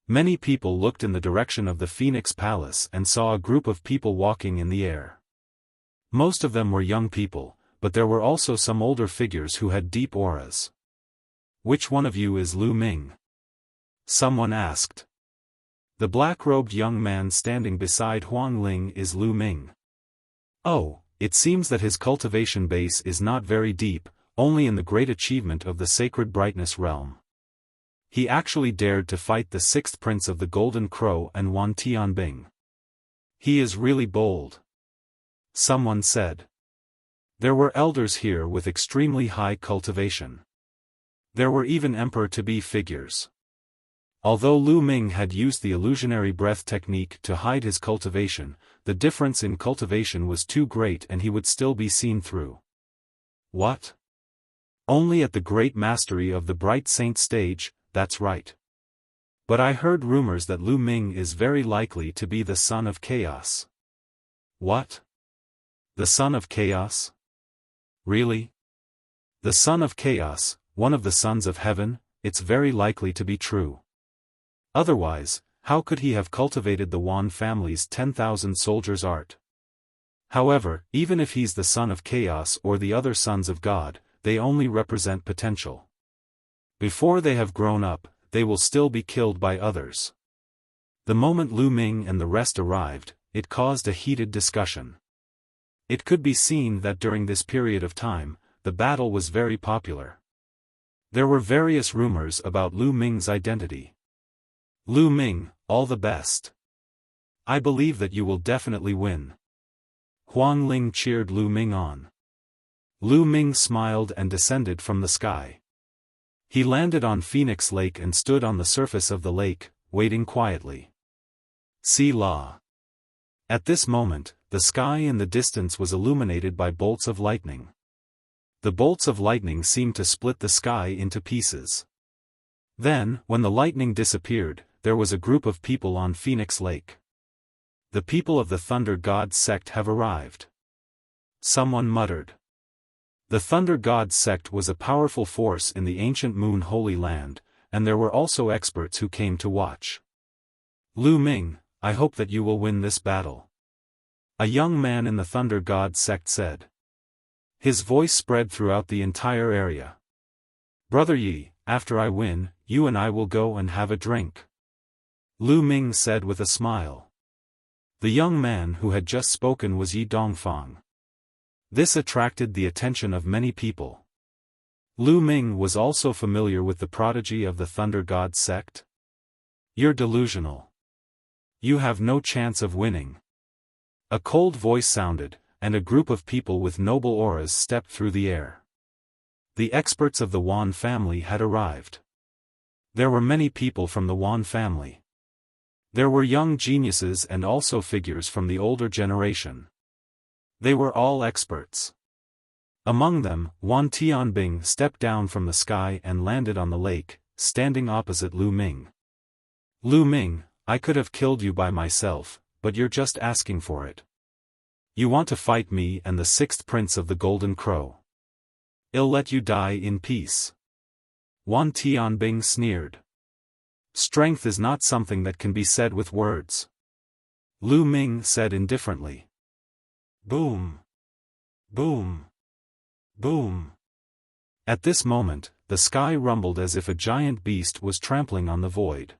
Many people looked in the direction of the Phoenix Palace and saw a group of people walking in the air. Most of them were young people, but there were also some older figures who had deep auras. Which one of you is Lu Ming? Someone asked. The black-robed young man standing beside Huang Ling is Lu Ming. Oh, it seems that his cultivation base is not very deep, only in the great achievement of the sacred brightness realm. He actually dared to fight the sixth prince of the Golden Crow and Wan Tianbing. He is really bold. Someone said. There were elders here with extremely high cultivation. There were even emperor-to-be figures. Although Lu Ming had used the illusionary breath technique to hide his cultivation, the difference in cultivation was too great and he would still be seen through. What? Only at the great mastery of the Bright Saint stage, that's right. But I heard rumors that Lu Ming is very likely to be the son of chaos. What? The son of chaos? Really? The son of chaos, one of the sons of heaven, it's very likely to be true. Otherwise, how could he have cultivated the Wan family's 10,000 soldiers' art? However, even if he's the son of chaos or the other sons of God, they only represent potential. Before they have grown up, they will still be killed by others. The moment Lu Ming and the rest arrived, it caused a heated discussion. It could be seen that during this period of time, the battle was very popular. There were various rumors about Lu Ming's identity. Lu Ming, all the best. I believe that you will definitely win. Huang Ling cheered Lu Ming on. Lu Ming smiled and descended from the sky. He landed on Phoenix Lake and stood on the surface of the lake, waiting quietly. See La. At this moment, the sky in the distance was illuminated by bolts of lightning. The bolts of lightning seemed to split the sky into pieces. Then, when the lightning disappeared, there was a group of people on Phoenix Lake. The people of the Thunder God sect have arrived. Someone muttered. The Thunder God sect was a powerful force in the ancient Moon Holy Land, and there were also experts who came to watch. Lu Ming, I hope that you will win this battle. A young man in the Thunder God sect said. His voice spread throughout the entire area. Brother Yi, after I win, you and I will go and have a drink. Lu Ming said with a smile. The young man who had just spoken was Yi Dongfang. This attracted the attention of many people. Lu Ming was also familiar with the prodigy of the Thunder God sect. You're delusional. You have no chance of winning. A cold voice sounded, and a group of people with noble auras stepped through the air. The experts of the Wan family had arrived. There were many people from the Wan family. There were young geniuses and also figures from the older generation. They were all experts. Among them, Wan Tianbing stepped down from the sky and landed on the lake, standing opposite Lu Ming. Lu Ming, I could have killed you by myself, but you're just asking for it. You want to fight me and the sixth prince of the Golden Crow. I'll let you die in peace. Wan Tianbing sneered. Strength is not something that can be said with words. Lu Ming said indifferently. Boom. Boom. Boom. At this moment, the sky rumbled as if a giant beast was trampling on the void.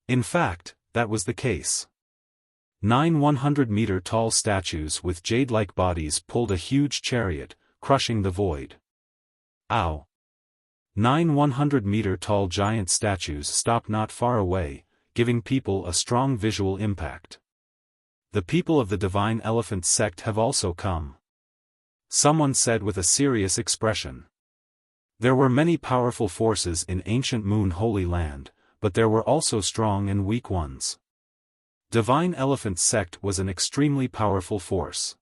In fact, that was the case. 9 100-meter-tall statues with jade-like bodies pulled a huge chariot, crushing the void. Ow! 9 100-meter-tall giant statues stopped not far away, giving people a strong visual impact. The people of the Divine Elephant sect have also come. Someone said with a serious expression. There were many powerful forces in ancient Moon Holy Land, but there were also strong and weak ones. Divine Elephant sect was an extremely powerful force.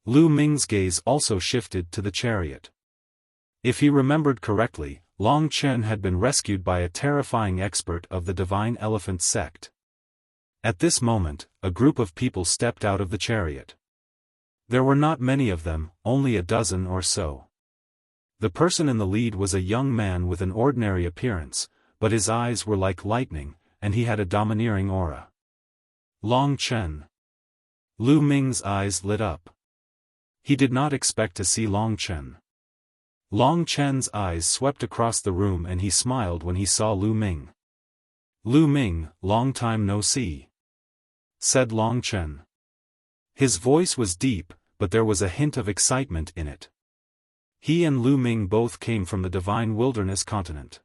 Lu Ming's gaze also shifted to the chariot. If he remembered correctly, Long Chen had been rescued by a terrifying expert of the Divine Elephant sect. At this moment, a group of people stepped out of the chariot. There were not many of them, only a dozen or so. The person in the lead was a young man with an ordinary appearance, but his eyes were like lightning, and he had a domineering aura. Long Chen. Lu Ming's eyes lit up. He did not expect to see Long Chen. Long Chen's eyes swept across the room and he smiled when he saw Lu Ming. "Lu Ming, long time no see," said Long Chen. His voice was deep, but there was a hint of excitement in it. He and Lu Ming both came from the divine wilderness continent.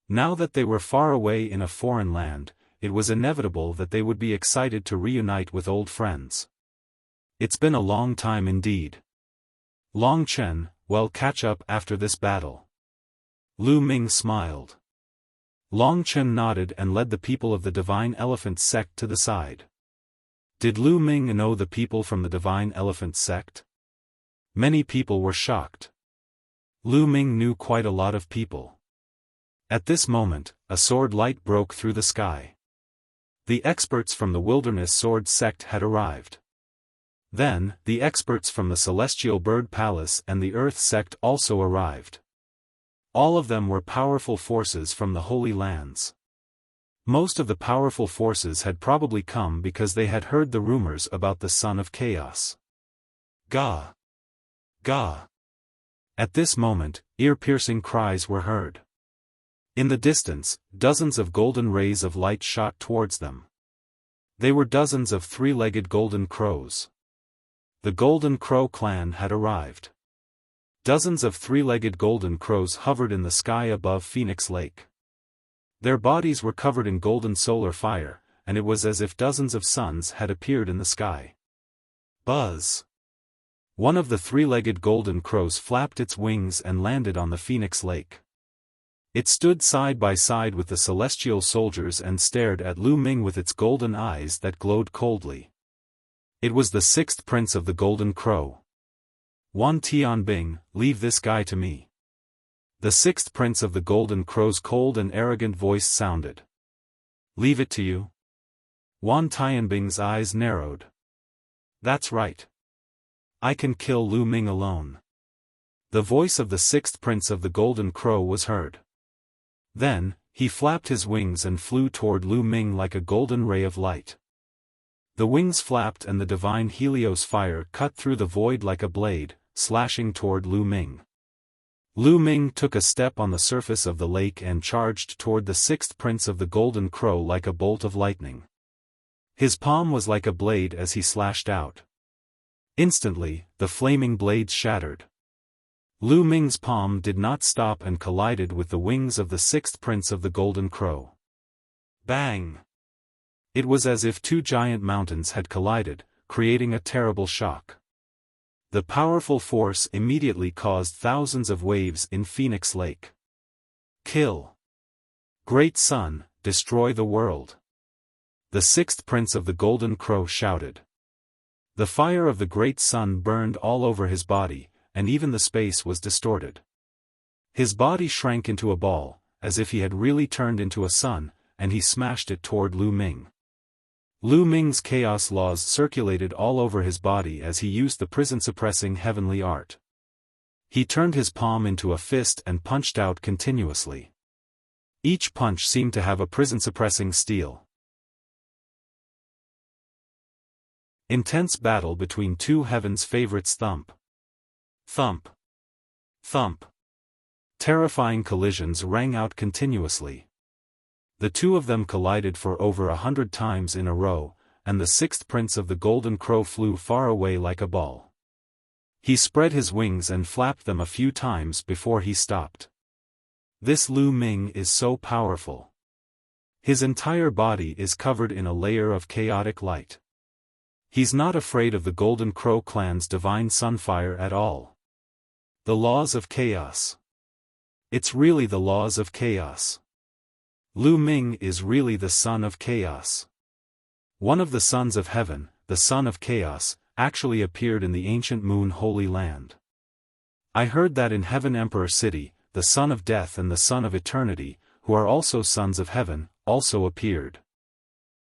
Now that they were far away in a foreign land, it was inevitable that they would be excited to reunite with old friends. "It's been a long time indeed. Long Chen, we'll catch up after this battle." Lu Ming smiled. Long Chen nodded and led the people of the Divine Elephant sect to the side. Did Lu Ming know the people from the Divine Elephant sect? Many people were shocked. Lu Ming knew quite a lot of people. At this moment, a sword light broke through the sky. The experts from the Wilderness Sword sect had arrived. Then, the experts from the Celestial Bird Palace and the Earth sect also arrived. All of them were powerful forces from the Holy Lands. Most of the powerful forces had probably come because they had heard the rumors about the Son of Chaos. Ga! Ga! At this moment, ear-piercing cries were heard. In the distance, dozens of golden rays of light shot towards them. They were dozens of three-legged golden crows. The Golden Crow clan had arrived. Dozens of three-legged golden crows hovered in the sky above Phoenix Lake. Their bodies were covered in golden solar fire, and it was as if dozens of suns had appeared in the sky. Buzz! One of the three-legged golden crows flapped its wings and landed on the Phoenix Lake. It stood side by side with the celestial soldiers and stared at Lu Ming with its golden eyes that glowed coldly. It was the sixth prince of the Golden Crow. "Wan Tianbing, leave this guy to me." The sixth prince of the Golden Crow's cold and arrogant voice sounded. "Leave it to you?" Wan Tianbing's eyes narrowed. "That's right. I can kill Lu Ming alone." The voice of the sixth prince of the Golden Crow was heard. Then, he flapped his wings and flew toward Lu Ming like a golden ray of light. The wings flapped and the divine Helios fire cut through the void like a blade, slashing toward Lu Ming. Lu Ming took a step on the surface of the lake and charged toward the sixth prince of the Golden Crow like a bolt of lightning. His palm was like a blade as he slashed out. Instantly, the flaming blades shattered. Lu Ming's palm did not stop and collided with the wings of the sixth prince of the Golden Crow. Bang! It was as if two giant mountains had collided, creating a terrible shock. The powerful force immediately caused thousands of waves in Phoenix Lake. Kill! Great Sun, destroy the world! The sixth prince of the Golden Crow shouted. The fire of the great sun burned all over his body, and even the space was distorted. His body shrank into a ball, as if he had really turned into a sun, and he smashed it toward Lu Ming. Lu Ming's chaos laws circulated all over his body as he used the prison-suppressing heavenly art. He turned his palm into a fist and punched out continuously. Each punch seemed to have a prison-suppressing steel. Intense battle between two heaven's favorites. Thump. Thump. Thump. Terrifying collisions rang out continuously. The two of them collided for over 100 times in a row, and the sixth prince of the Golden Crow flew far away like a ball. He spread his wings and flapped them a few times before he stopped. This Lu Ming is so powerful. His entire body is covered in a layer of chaotic light. He's not afraid of the Golden Crow clan's divine sunfire at all. The laws of chaos. It's really the laws of chaos. Lu Ming is really the son of chaos. One of the sons of heaven, the son of chaos, actually appeared in the ancient Moon Holy Land. I heard that in Heaven Emperor City, the son of death and the son of eternity, who are also sons of heaven, also appeared.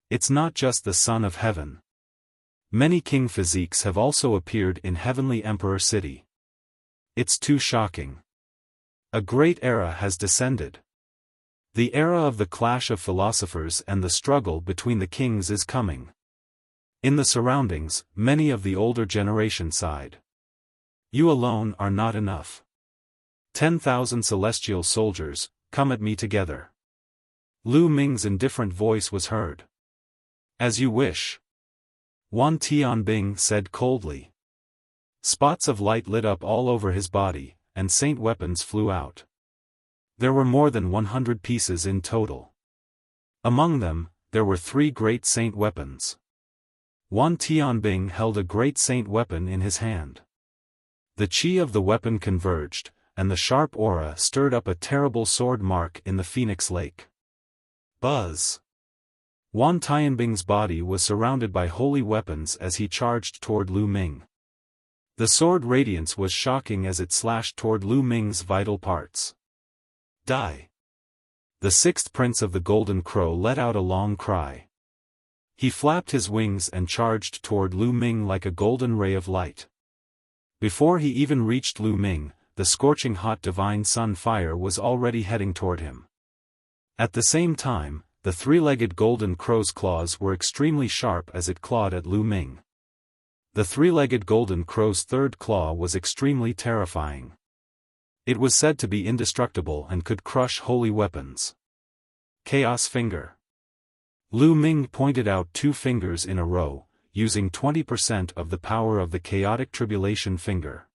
It's not just the son of heaven. Many king physiques have also appeared in Heavenly Emperor City. It's too shocking. A great era has descended. The era of the clash of philosophers and the struggle between the kings is coming. In the surroundings, many of the older generation sighed. You alone are not enough. 10,000 celestial soldiers, come at me together. Lu Ming's indifferent voice was heard. As you wish. Wan Tianbing said coldly. Spots of light lit up all over his body, and saint weapons flew out. There were more than 100 pieces in total. Among them, there were 3 great saint weapons. Wan Tianbing held a great saint weapon in his hand. The chi of the weapon converged, and the sharp aura stirred up a terrible sword mark in the Phoenix Lake. Buzz! Wan Tianbing's body was surrounded by holy weapons as he charged toward Lu Ming. The sword radiance was shocking as it slashed toward Lu Ming's vital parts. Die! The 6th prince of the Golden Crow let out a long cry. He flapped his wings and charged toward Lu Ming like a golden ray of light. Before he even reached Lu Ming, the scorching hot divine sun fire was already heading toward him. At the same time, the 3-legged Golden Crow's claws were extremely sharp as it clawed at Lu Ming. The 3-legged Golden Crow's 3rd claw was extremely terrifying. It was said to be indestructible and could crush holy weapons. Chaos Finger. Lu Ming pointed out 2 fingers in a row, using 20% of the power of the chaotic tribulation finger.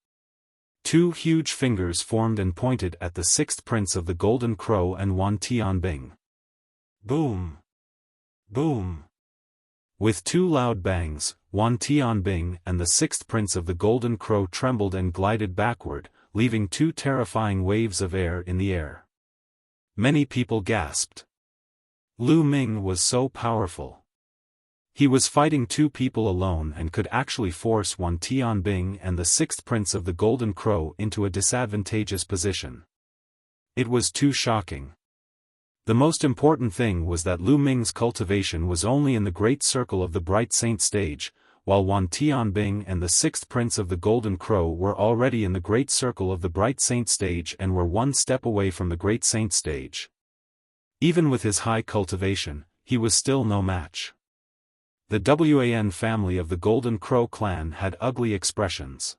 2 huge fingers formed and pointed at the 6th prince of the Golden Crow and Wan Tianbing. Boom! Boom! With 2 loud bangs, Wan Tianbing and the 6th prince of the Golden Crow trembled and glided backward, leaving 2 terrifying waves of air in the air. Many people gasped. Lu Ming was so powerful. He was fighting 2 people alone and could actually force Wan Tianbing and the 6th prince of the Golden Crow into a disadvantageous position. It was too shocking. The most important thing was that Lu Ming's cultivation was only in the great circle of the Bright Saint stage, while Wan Tianbing and the 6th prince of the Golden Crow were already in the great circle of the Bright Saint stage and were 1 step away from the Great Saint stage. Even with his high cultivation, he was still no match. The Wan family of the Golden Crow clan had ugly expressions.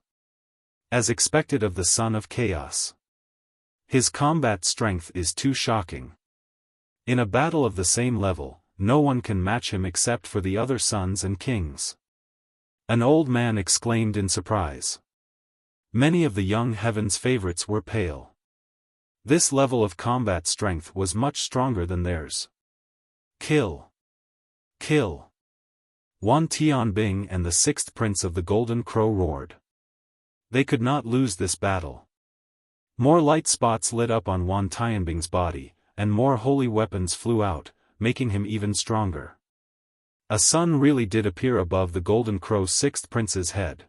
As expected of the Son of Chaos. His combat strength is too shocking. In a battle of the same level, no one can match him except for the other sons and kings. An old man exclaimed in surprise. Many of the young heaven's favorites were pale. This level of combat strength was much stronger than theirs. Kill! Kill! Wan Tianbing and the 6th prince of the Golden Crow roared. They could not lose this battle. More light spots lit up on Wan Tianbing's body, and more holy weapons flew out, making him even stronger. A sun really did appear above the Golden Crow's 6th prince's head.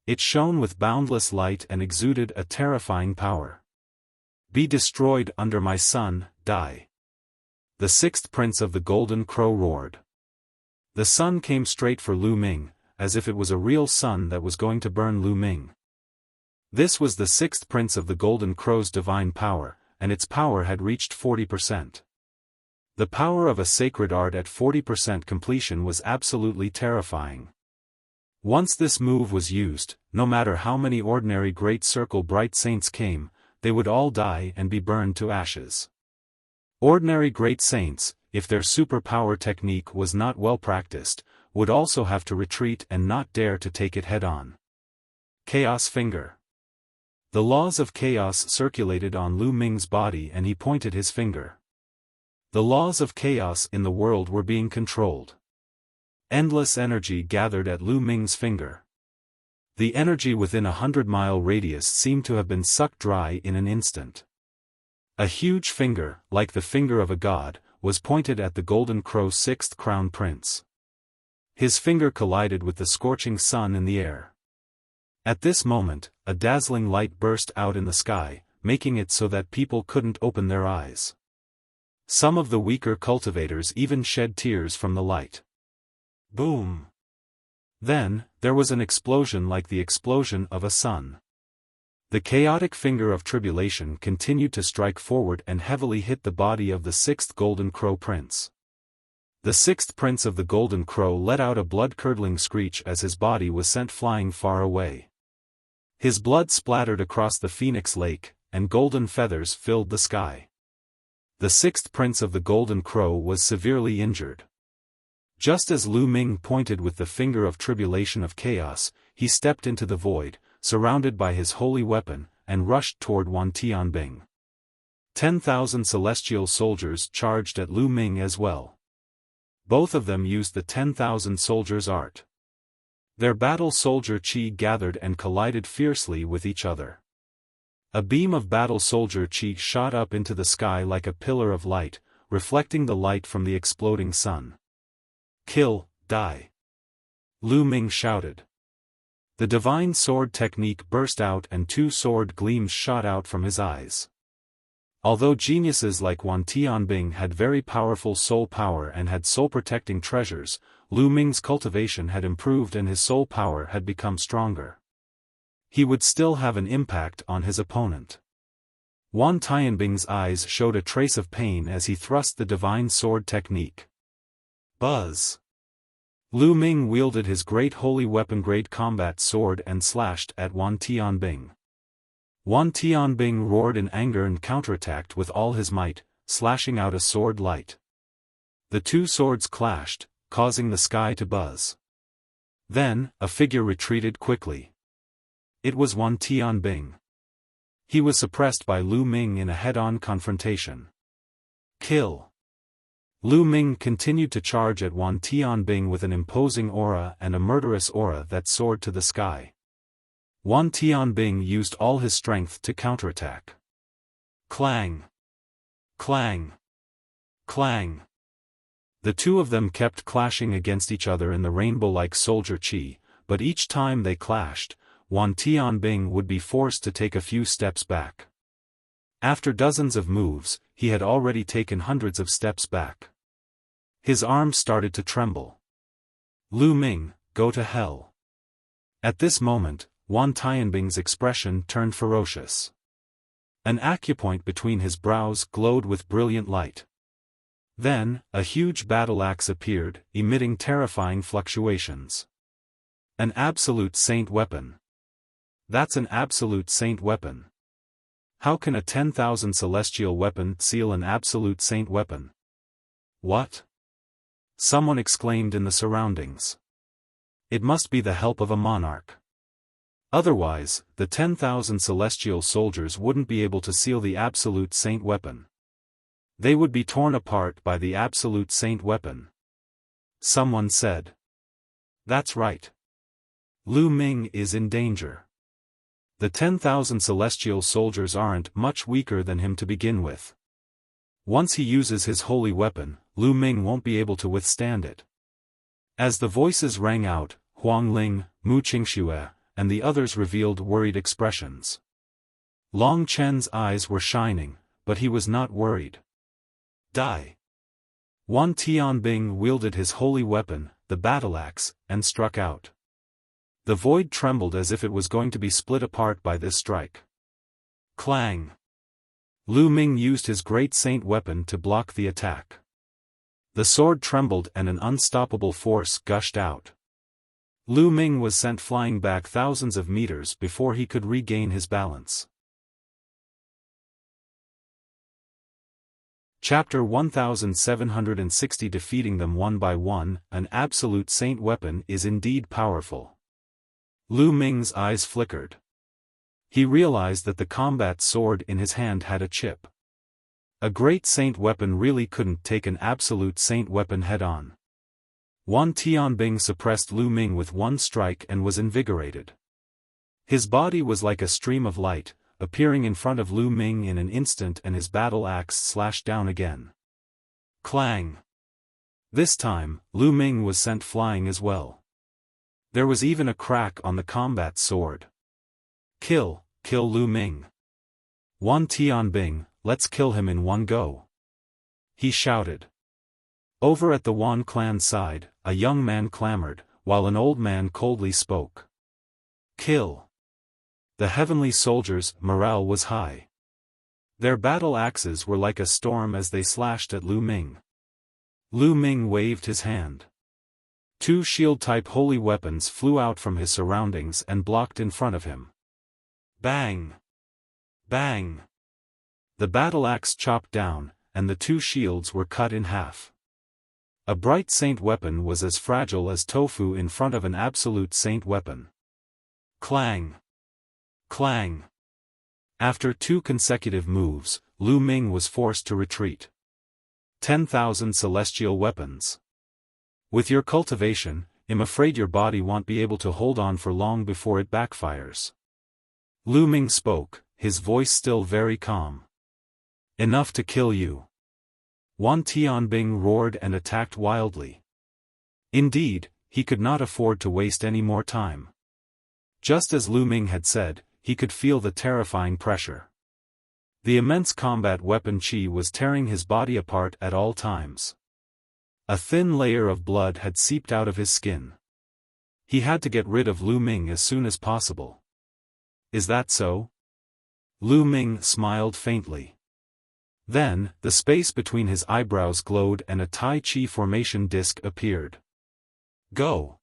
It shone with boundless light and exuded a terrifying power. Be destroyed under my sun, die! The 6th prince of the Golden Crow roared. The sun came straight for Lu Ming, as if it was a real sun that was going to burn Lu Ming. This was the 6th prince of the Golden Crow's divine power, and its power had reached 40%. The power of a sacred art at 40% completion was absolutely terrifying. Once this move was used, no matter how many ordinary Great Circle Bright Saints came, they would all die and be burned to ashes. Ordinary Great Saints, if their superpower technique was not well practiced, would also have to retreat and not dare to take it head-on. Chaos Finger. The laws of chaos circulated on Lu Ming's body and he pointed his finger. The laws of chaos in the world were being controlled. Endless energy gathered at Lu Ming's finger. The energy within a 100-mile radius seemed to have been sucked dry in an instant. A huge finger, like the finger of a god, was pointed at the Golden Crow's 6th crown prince. His finger collided with the scorching sun in the air. At this moment, a dazzling light burst out in the sky, making it so that people couldn't open their eyes. Some of the weaker cultivators even shed tears from the light. Boom! Then, there was an explosion like the explosion of a sun. The chaotic finger of tribulation continued to strike forward and heavily hit the body of the sixth Golden Crow Prince. The sixth Prince of the Golden Crow let out a blood-curdling screech as his body was sent flying far away. His blood splattered across the Phoenix Lake, and golden feathers filled the sky. The sixth Prince of the Golden Crow was severely injured. Just as Lu Ming pointed with the finger of tribulation of chaos, he stepped into the void, surrounded by his holy weapon, and rushed toward Wan Tianbing. 10,000 celestial soldiers charged at Lu Ming as well. Both of them used the 10,000 soldiers' art. Their battle soldier chi gathered and collided fiercely with each other. A beam of battle soldier chi shot up into the sky like a pillar of light, reflecting the light from the exploding sun. "Kill, die!" Lu Ming shouted. The divine sword technique burst out and two sword gleams shot out from his eyes. Although geniuses like Wan Tianbing had very powerful soul power and had soul-protecting treasures, Lu Ming's cultivation had improved and his soul power had become stronger. He would still have an impact on his opponent. Wan Tianbing's eyes showed a trace of pain as he thrust the divine sword technique. Buzz! Lu Ming wielded his great holy weapon-grade combat sword and slashed at Wan Tianbing. Wan Tianbing roared in anger and counterattacked with all his might, slashing out a sword light. The two swords clashed, causing the sky to buzz. Then, a figure retreated quickly. It was Wan Tianbing. He was suppressed by Lu Ming in a head-on confrontation. Kill! Lu Ming continued to charge at Wan Tianbing with an imposing aura and a murderous aura that soared to the sky. Wan Tianbing used all his strength to counterattack. Clang! Clang! Clang! The two of them kept clashing against each other in the rainbow-like soldier chi, but each time they clashed, Wan Tianbing would be forced to take a few steps back. After dozens of moves, he had already taken hundreds of steps back. His arms started to tremble. Lu Ming, go to hell. At this moment, Wan Tianbing's expression turned ferocious. An acupoint between his brows glowed with brilliant light. Then, a huge battle axe appeared, emitting terrifying fluctuations. An absolute saint weapon. That's an absolute saint weapon. How can a 10,000 celestial weapon seal an absolute saint weapon? What? Someone exclaimed in the surroundings. It must be the help of a monarch. Otherwise, the 10,000 celestial soldiers wouldn't be able to seal the absolute saint weapon. They would be torn apart by the absolute saint weapon. Someone said. That's right. Lu Ming is in danger. The 10,000 celestial soldiers aren't much weaker than him to begin with. Once he uses his holy weapon, Lu Ming won't be able to withstand it. As the voices rang out, Huang Ling, Mu Qingxue, and the others revealed worried expressions. Long Chen's eyes were shining, but he was not worried. Die! Wan Tianbing wielded his holy weapon, the battle axe, and struck out. The void trembled as if it was going to be split apart by this strike. Clang! Lu Ming used his great saint weapon to block the attack. The sword trembled and an unstoppable force gushed out. Lu Ming was sent flying back thousands of meters before he could regain his balance. Chapter 1760 Defeating them one by one, an absolute saint weapon is indeed powerful. Lu Ming's eyes flickered. He realized that the combat sword in his hand had a chip. A great saint weapon really couldn't take an absolute saint weapon head-on. Wan Tianbing suppressed Lu Ming with one strike and was invigorated. His body was like a stream of light, appearing in front of Lu Ming in an instant, and his battle axe slashed down again. Clang! This time, Lu Ming was sent flying as well. There was even a crack on the combat sword. Kill Lu Ming. Wan Tianbing, let's kill him in one go. He shouted. Over at the Wan clan side, a young man clamored, while an old man coldly spoke. Kill. The heavenly soldiers' morale was high. Their battle axes were like a storm as they slashed at Lu Ming. Lu Ming waved his hand. Two shield-type holy weapons flew out from his surroundings and blocked in front of him. Bang! Bang! The battle axe chopped down, and the two shields were cut in half. A bright saint weapon was as fragile as tofu in front of an absolute saint weapon. Clang! Clang! After 2 consecutive moves, Lu Ming was forced to retreat. 10,000 celestial weapons. With your cultivation, I'm afraid your body won't be able to hold on for long before it backfires. Lu Ming spoke, his voice still very calm. Enough to kill you. Wan Tianbing roared and attacked wildly. Indeed, he could not afford to waste any more time. Just as Lu Ming had said, he could feel the terrifying pressure. The immense combat weapon qi was tearing his body apart at all times. A thin layer of blood had seeped out of his skin. He had to get rid of Lu Ming as soon as possible. Is that so? Lu Ming smiled faintly. Then, the space between his eyebrows glowed and a Tai Chi formation disc appeared. Go!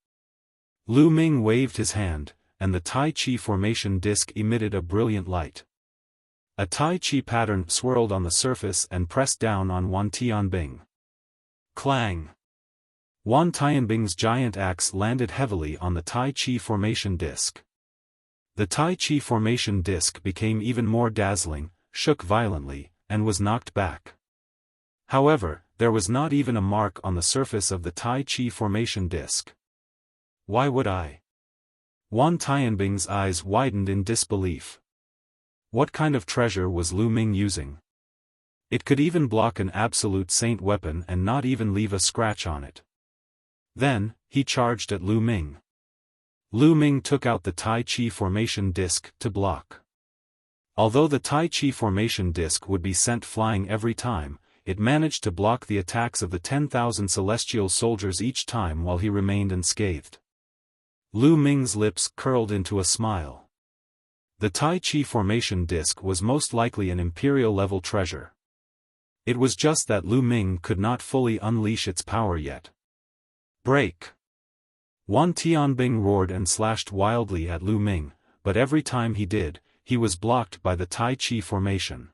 Lu Ming waved his hand, and the Tai Chi formation disc emitted a brilliant light. A Tai Chi pattern swirled on the surface and pressed down on Wan Tianbing. Clang! Wan Tianbing's giant axe landed heavily on the Tai Chi formation disc. The Tai Chi formation disc became even more dazzling, shook violently, and was knocked back. However, there was not even a mark on the surface of the Tai Chi formation disc. Why would I? Wan Tianbing's eyes widened in disbelief. What kind of treasure was Lu Ming using? It could even block an absolute saint weapon and not even leave a scratch on it. Then, he charged at Lu Ming. Lu Ming took out the Tai Chi formation disc to block. Although the Tai Chi formation disc would be sent flying every time, it managed to block the attacks of the 10,000 celestial soldiers each time while he remained unscathed. Lu Ming's lips curled into a smile. The Tai Chi formation disc was most likely an imperial-level treasure. It was just that Lu Ming could not fully unleash its power yet. Break! Wan Tianbing roared and slashed wildly at Lu Ming, but every time he did, he was blocked by the Tai Chi formation.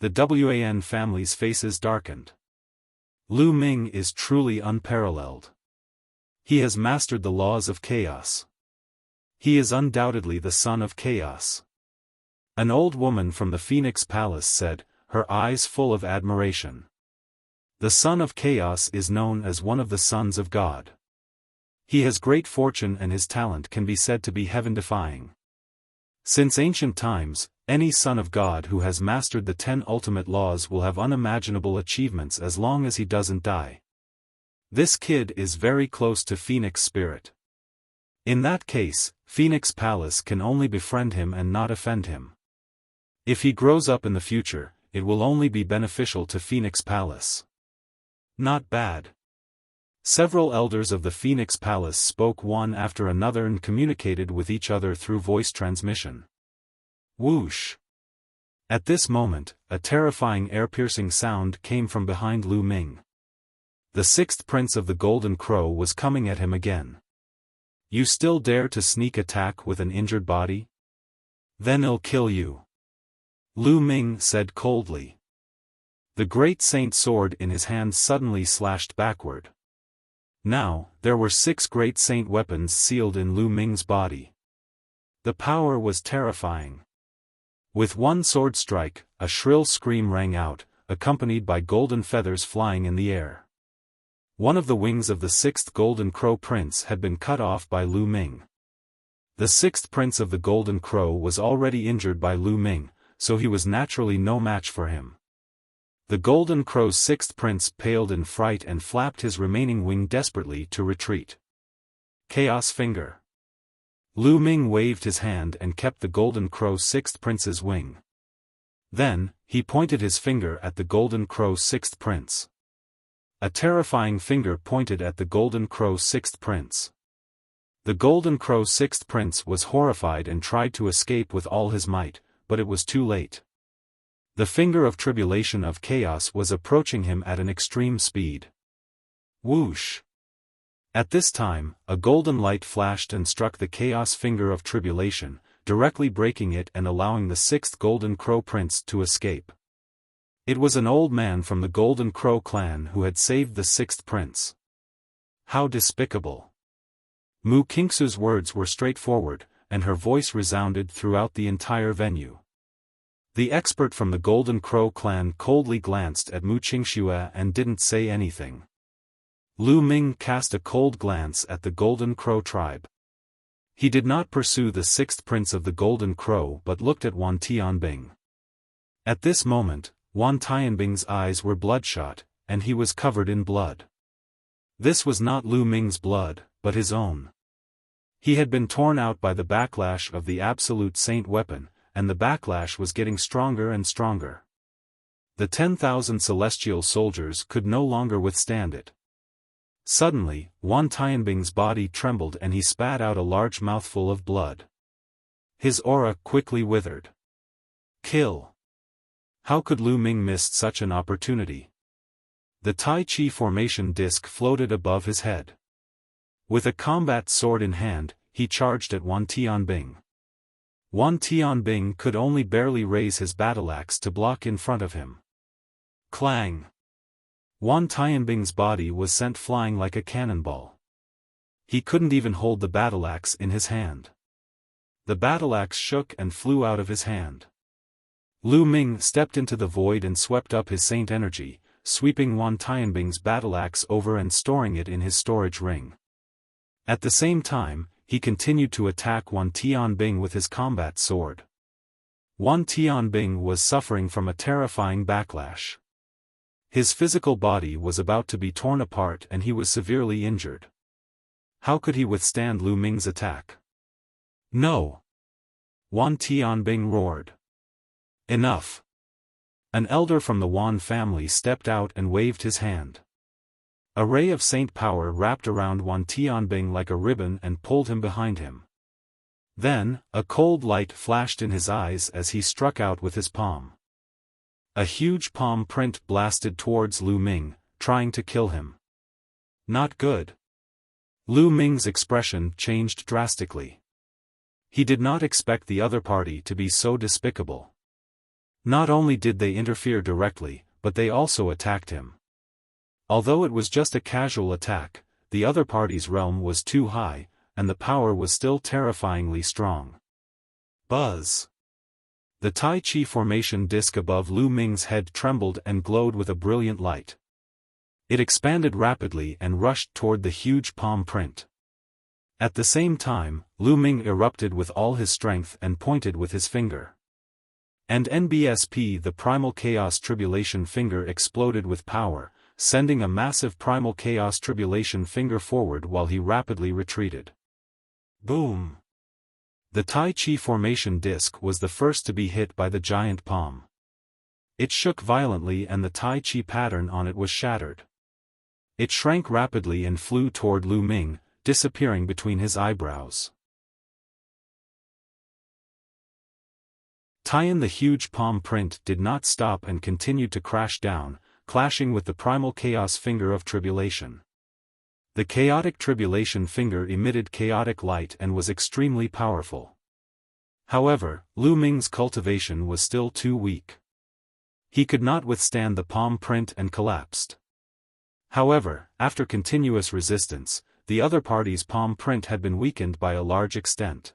The Wan family's faces darkened. Lu Ming is truly unparalleled. He has mastered the laws of chaos. He is undoubtedly the son of chaos. An old woman from the Phoenix Palace said, her eyes full of admiration. The son of chaos is known as one of the sons of God. He has great fortune and his talent can be said to be heaven-defying. Since ancient times, any son of God who has mastered the 10 ultimate laws will have unimaginable achievements as long as he doesn't die. This kid is very close to Phoenix Spirit. In that case, Phoenix Palace can only befriend him and not offend him. If he grows up in the future, it will only be beneficial to Phoenix Palace. Not bad. Several elders of the Phoenix Palace spoke one after another and communicated with each other through voice transmission. Whoosh! At this moment, a terrifying ear-piercing sound came from behind Lu Ming. The 6th Prince of the Golden Crow was coming at him again. You still dare to sneak attack with an injured body? Then I'll kill you. Lu Ming said coldly. The great saint sword in his hand suddenly slashed backward. Now, there were 6 great saint weapons sealed in Lu Ming's body. The power was terrifying. With one sword strike, a shrill scream rang out, accompanied by golden feathers flying in the air. One of the wings of the 6th Golden Crow Prince had been cut off by Lu Ming. The 6th Prince of the Golden Crow was already injured by Lu Ming, so he was naturally no match for him. The Golden Crow's 6th Prince paled in fright and flapped his remaining wing desperately to retreat. Chaos Finger. Lu Ming waved his hand and kept the Golden Crow's 6th Prince's wing. Then, he pointed his finger at the Golden Crow's 6th Prince. A terrifying finger pointed at the Golden Crow's 6th Prince. The Golden Crow sixth prince was horrified and tried to escape with all his might, but it was too late. The finger of tribulation of chaos was approaching him at an extreme speed. Whoosh! At this time, a golden light flashed and struck the chaos finger of tribulation, directly breaking it and allowing the sixth Golden Crow prince to escape. It was an old man from the Golden Crow clan who had saved the sixth prince. How despicable! Mu Qingsu's words were straightforward, and her voice resounded throughout the entire venue. The expert from the Golden Crow clan coldly glanced at Mu Qingxue and didn't say anything. Lu Ming cast a cold glance at the Golden Crow tribe. He did not pursue the sixth prince of the Golden Crow but looked at Wan Tianbing. At this moment, Wan Tianbing's eyes were bloodshot, and he was covered in blood. This was not Lu Ming's blood, but his own. He had been torn out by the backlash of the Absolute Saint weapon, and the backlash was getting stronger and stronger. The 10,000 celestial soldiers could no longer withstand it. Suddenly, Wan Tianbing's body trembled and he spat out a large mouthful of blood. His aura quickly withered. Kill! How could Lu Ming miss such an opportunity? The Tai Chi formation disc floated above his head. With a combat sword in hand, he charged at Wan Tianbing. Wan Tianbing could only barely raise his battle-axe to block in front of him. Clang! Wan Tianbing's body was sent flying like a cannonball. He couldn't even hold the battle-axe in his hand. The battle-axe shook and flew out of his hand. Lu Ming stepped into the void and swept up his saint energy, sweeping Wan Tianbing's battle-axe over and storing it in his storage ring. At the same time, he continued to attack Wan Tianbing with his combat sword. Wan Tianbing was suffering from a terrifying backlash. His physical body was about to be torn apart and he was severely injured. How could he withstand Lu Ming's attack? No! Wan Tianbing roared. Enough! An elder from the Wan family stepped out and waved his hand. A ray of saint power wrapped around Wan Tianbing like a ribbon and pulled him behind him. Then, a cold light flashed in his eyes as he struck out with his palm. A huge palm print blasted towards Lu Ming, trying to kill him. Not good. Lu Ming's expression changed drastically. He did not expect the other party to be so despicable. Not only did they interfere directly, but they also attacked him. Although it was just a casual attack, the other party's realm was too high, and the power was still terrifyingly strong. Buzz! The Tai Chi formation disc above Lu Ming's head trembled and glowed with a brilliant light. It expanded rapidly and rushed toward the huge palm print. At the same time, Lu Ming erupted with all his strength and pointed with his finger. And NBSP, the Primal Chaos Tribulation finger, exploded with power, sending a massive Primal Chaos Tribulation finger forward while he rapidly retreated. Boom! The Tai Chi formation disc was the first to be hit by the giant palm. It shook violently and the Tai Chi pattern on it was shattered. It shrank rapidly and flew toward Lu Ming, disappearing between his eyebrows. Tian, the huge palm print, did not stop and continued to crash down, clashing with the Primal Chaos finger of tribulation. The chaotic tribulation finger emitted chaotic light and was extremely powerful. However, Lu Ming's cultivation was still too weak. He could not withstand the palm print and collapsed. However, after continuous resistance, the other party's palm print had been weakened by a large extent.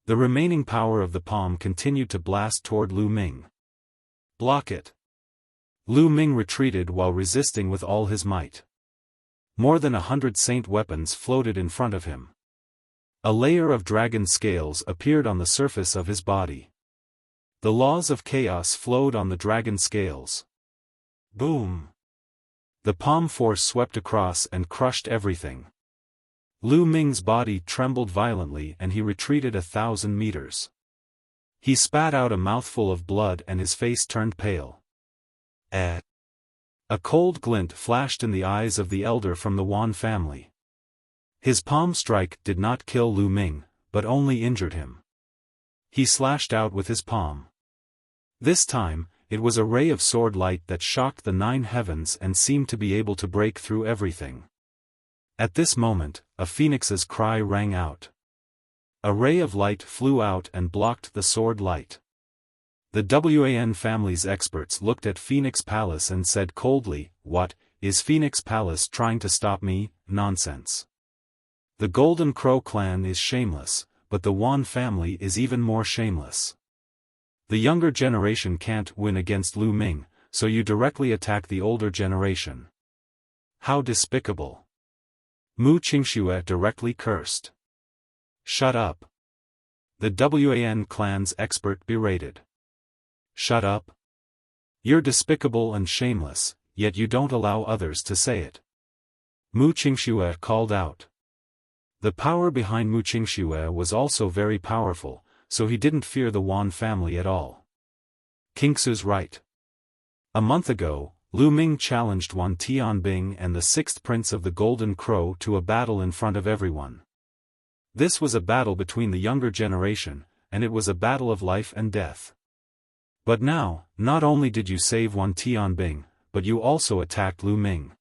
The remaining power of the palm continued to blast toward Lu Ming. Block it! Lu Ming retreated while resisting with all his might. More than 100 saint weapons floated in front of him. A layer of dragon scales appeared on the surface of his body. The laws of chaos flowed on the dragon scales. Boom! The palm force swept across and crushed everything. Lu Ming's body trembled violently and he retreated 1,000 meters. He spat out a mouthful of blood and his face turned pale. A cold glint flashed in the eyes of the elder from the Wan family. His palm strike did not kill Lu Ming, but only injured him. He slashed out with his palm. This time, it was a ray of sword light that shocked the 9 heavens and seemed to be able to break through everything. At this moment, a phoenix's cry rang out. A ray of light flew out and blocked the sword light. The Wan family's experts looked at Phoenix Palace and said coldly, "What, is Phoenix Palace trying to stop me? Nonsense. The Golden Crow clan is shameless, but the Wan family is even more shameless. The younger generation can't win against Lu Ming, so you directly attack the older generation. How despicable." Mu Qingxue directly cursed. "Shut up." The Wan clan's expert berated. "Shut up? You're despicable and shameless, yet you don't allow others to say it." Mu Qingxue called out. The power behind Mu Qingxue was also very powerful, so he didn't fear the Wan family at all. Kingsu's right. A month ago, Lu Ming challenged Wan Tianbing and the 6th Prince of the Golden Crow to a battle in front of everyone. This was a battle between the younger generation, and it was a battle of life and death. But now, not only did you save Wan Tianbing, but you also attacked Lu Ming.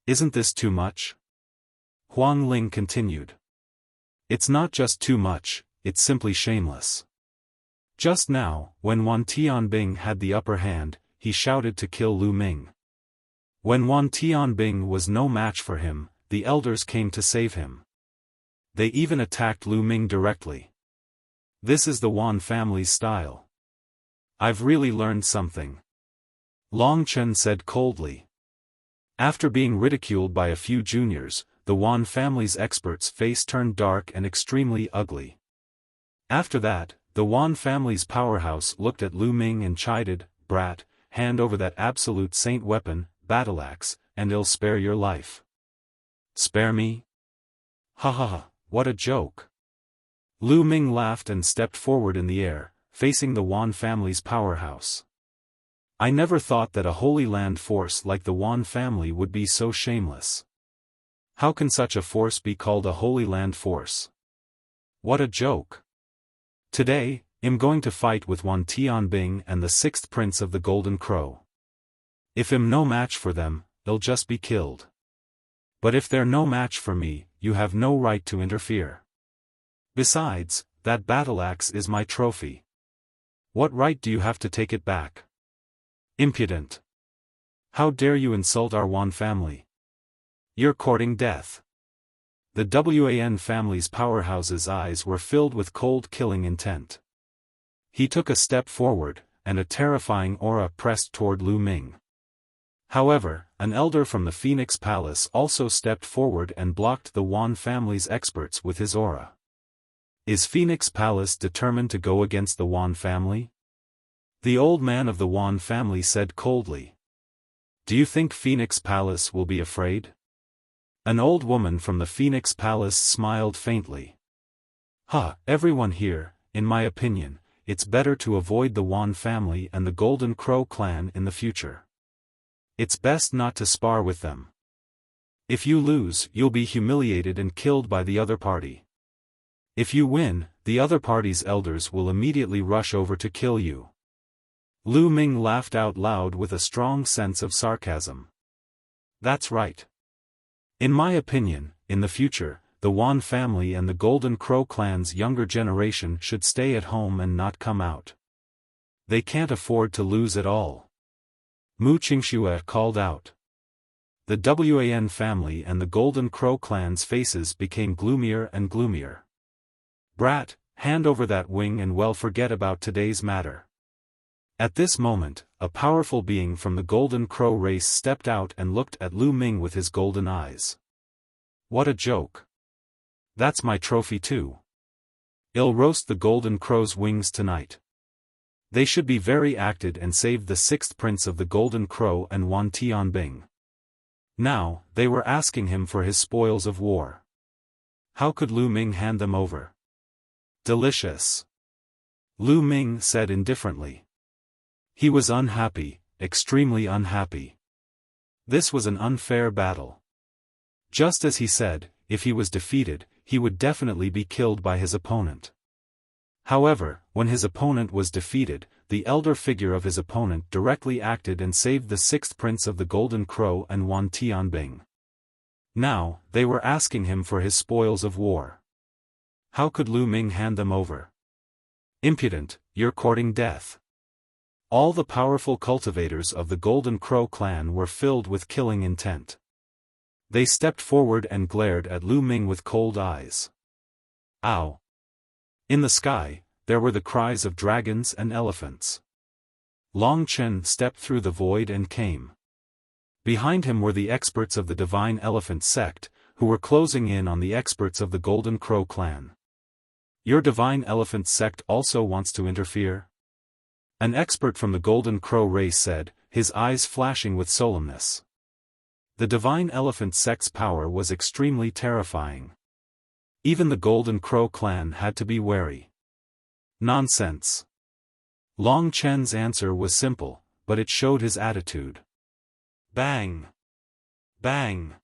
Isn't this too much? Huang Ling continued. It's not just too much, it's simply shameless. Just now, when Wan Tianbing had the upper hand, he shouted to kill Lu Ming. When Wan Tianbing was no match for him, the elders came to save him. They even attacked Lu Ming directly. This is the Wan family's style. I've really learned something. Long Chen said coldly. After being ridiculed by a few juniors, the Wan family's expert's face turned dark and extremely ugly. After that, the Wan family's powerhouse looked at Lu Ming and chided, "Brat, hand over that absolute saint weapon, battle-axe, and I'll spare your life." "Spare me? Ha ha ha, what a joke." Lu Ming laughed and stepped forward in the air, facing the Wan family's powerhouse. "I never thought that a Holy Land force like the Wan family would be so shameless. How can such a force be called a Holy Land force? What a joke. Today, I'm going to fight with Wan Tianbing and the 6th Prince of the Golden Crow. If I'm no match for them, they'll just be killed. But if they're no match for me, you have no right to interfere. Besides, that battle-axe is my trophy. What right do you have to take it back? Impudent. How dare you insult our Wan family? You're courting death." The Wan family's powerhouse's eyes were filled with cold killing intent. He took a step forward, and a terrifying aura pressed toward Lu Ming. However, an elder from the Phoenix Palace also stepped forward and blocked the Wan family's experts with his aura. Is Phoenix Palace determined to go against the Wan family? The old man of the Wan family said coldly. Do you think Phoenix Palace will be afraid? An old woman from the Phoenix Palace smiled faintly. Everyone here, in my opinion, it's better to avoid the Wan family and the Golden Crow clan in the future. It's best not to spar with them. If you lose, you'll be humiliated and killed by the other party. If you win, the other party's elders will immediately rush over to kill you. Lu Ming laughed out loud with a strong sense of sarcasm. That's right. In my opinion, in the future, the Wan family and the Golden Crow clan's younger generation should stay at home and not come out. They can't afford to lose at all. Mu Qingxue called out. The Wan family and the Golden Crow clan's faces became gloomier and gloomier. Brat, hand over that wing and well forget about today's matter. At this moment, a powerful being from the Golden Crow race stepped out and looked at Lu Ming with his golden eyes. What a joke. That's my trophy too. I'll roast the Golden Crow's wings tonight. They should be very acted and saved the 6th Prince of the Golden Crow and Wan Tianbing. Now, they were asking him for his spoils of war. How could Lu Ming hand them over? Delicious. Lu Ming said indifferently. He was unhappy, extremely unhappy. This was an unfair battle. Just as he said, if he was defeated, he would definitely be killed by his opponent. However, when his opponent was defeated, the elder figure of his opponent directly acted and saved the sixth prince of the Golden Crow and Wan Tianbing. Now, they were asking him for his spoils of war. How could Lu Ming hand them over? Impudent, you're courting death. All the powerful cultivators of the Golden Crow clan were filled with killing intent. They stepped forward and glared at Lu Ming with cold eyes. Ow! In the sky, there were the cries of dragons and elephants. Long Chen stepped through the void and came. Behind him were the experts of the Divine Elephant sect, who were closing in on the experts of the Golden Crow clan. Your Divine Elephant sect also wants to interfere? An expert from the Golden Crow race said, his eyes flashing with solemnness. The Divine Elephant sect's power was extremely terrifying. Even the Golden Crow clan had to be wary. Nonsense. Long Chen's answer was simple, but it showed his attitude. Bang! Bang!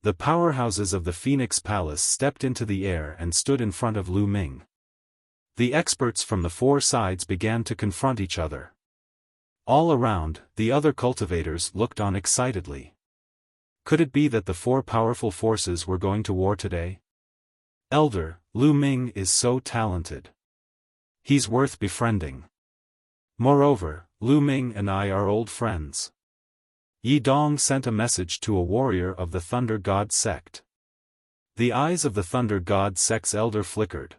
The powerhouses of the Phoenix Palace stepped into the air and stood in front of Lu Ming. The experts from the four sides began to confront each other. All around, the other cultivators looked on excitedly. Could it be that the four powerful forces were going to war today? Elder, Lu Ming is so talented. He's worth befriending. Moreover, Lu Ming and I are old friends. Yi Dong sent a message to a warrior of the Thunder God sect. The eyes of the Thunder God sect's elder flickered.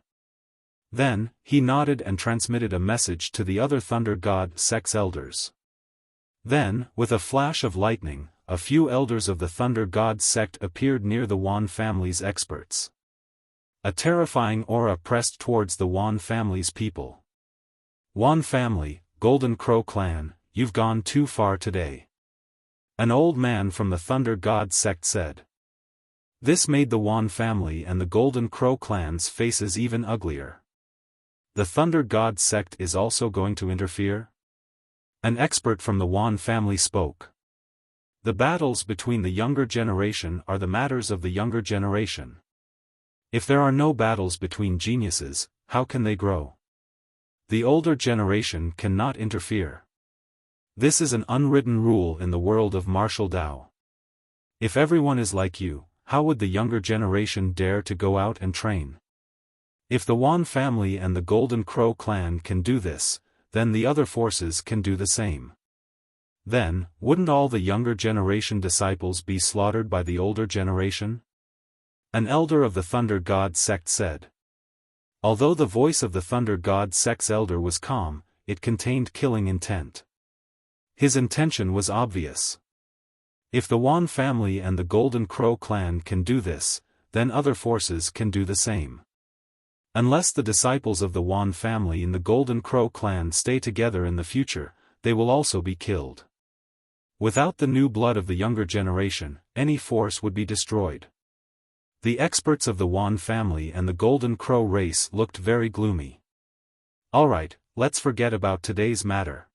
Then, he nodded and transmitted a message to the other Thunder God sect's elders. Then, with a flash of lightning, a few elders of the Thunder God sect appeared near the Wan family's experts. A terrifying aura pressed towards the Wan family's people. Wan family, Golden Crow clan, you've gone too far today. An old man from the Thunder God sect said. This made the Wan family and the Golden Crow clan's faces even uglier. The Thunder God sect is also going to interfere? An expert from the Wan family spoke. The battles between the younger generation are the matters of the younger generation. If there are no battles between geniuses, how can they grow? The older generation cannot interfere. This is an unwritten rule in the world of martial Dao. If everyone is like you, how would the younger generation dare to go out and train? If the Wan family and the Golden Crow clan can do this, then the other forces can do the same. Then, wouldn't all the younger generation disciples be slaughtered by the older generation? An elder of the Thunder God sect said. Although the voice of the Thunder God sect's elder was calm, it contained killing intent. His intention was obvious. If the Wan family and the Golden Crow clan can do this, then other forces can do the same. Unless the disciples of the Wan family and the Golden Crow clan stay together in the future, they will also be killed. Without the new blood of the younger generation, any force would be destroyed. The experts of the Wan family and the Golden Crow race looked very gloomy. Alright, let's forget about today's matter.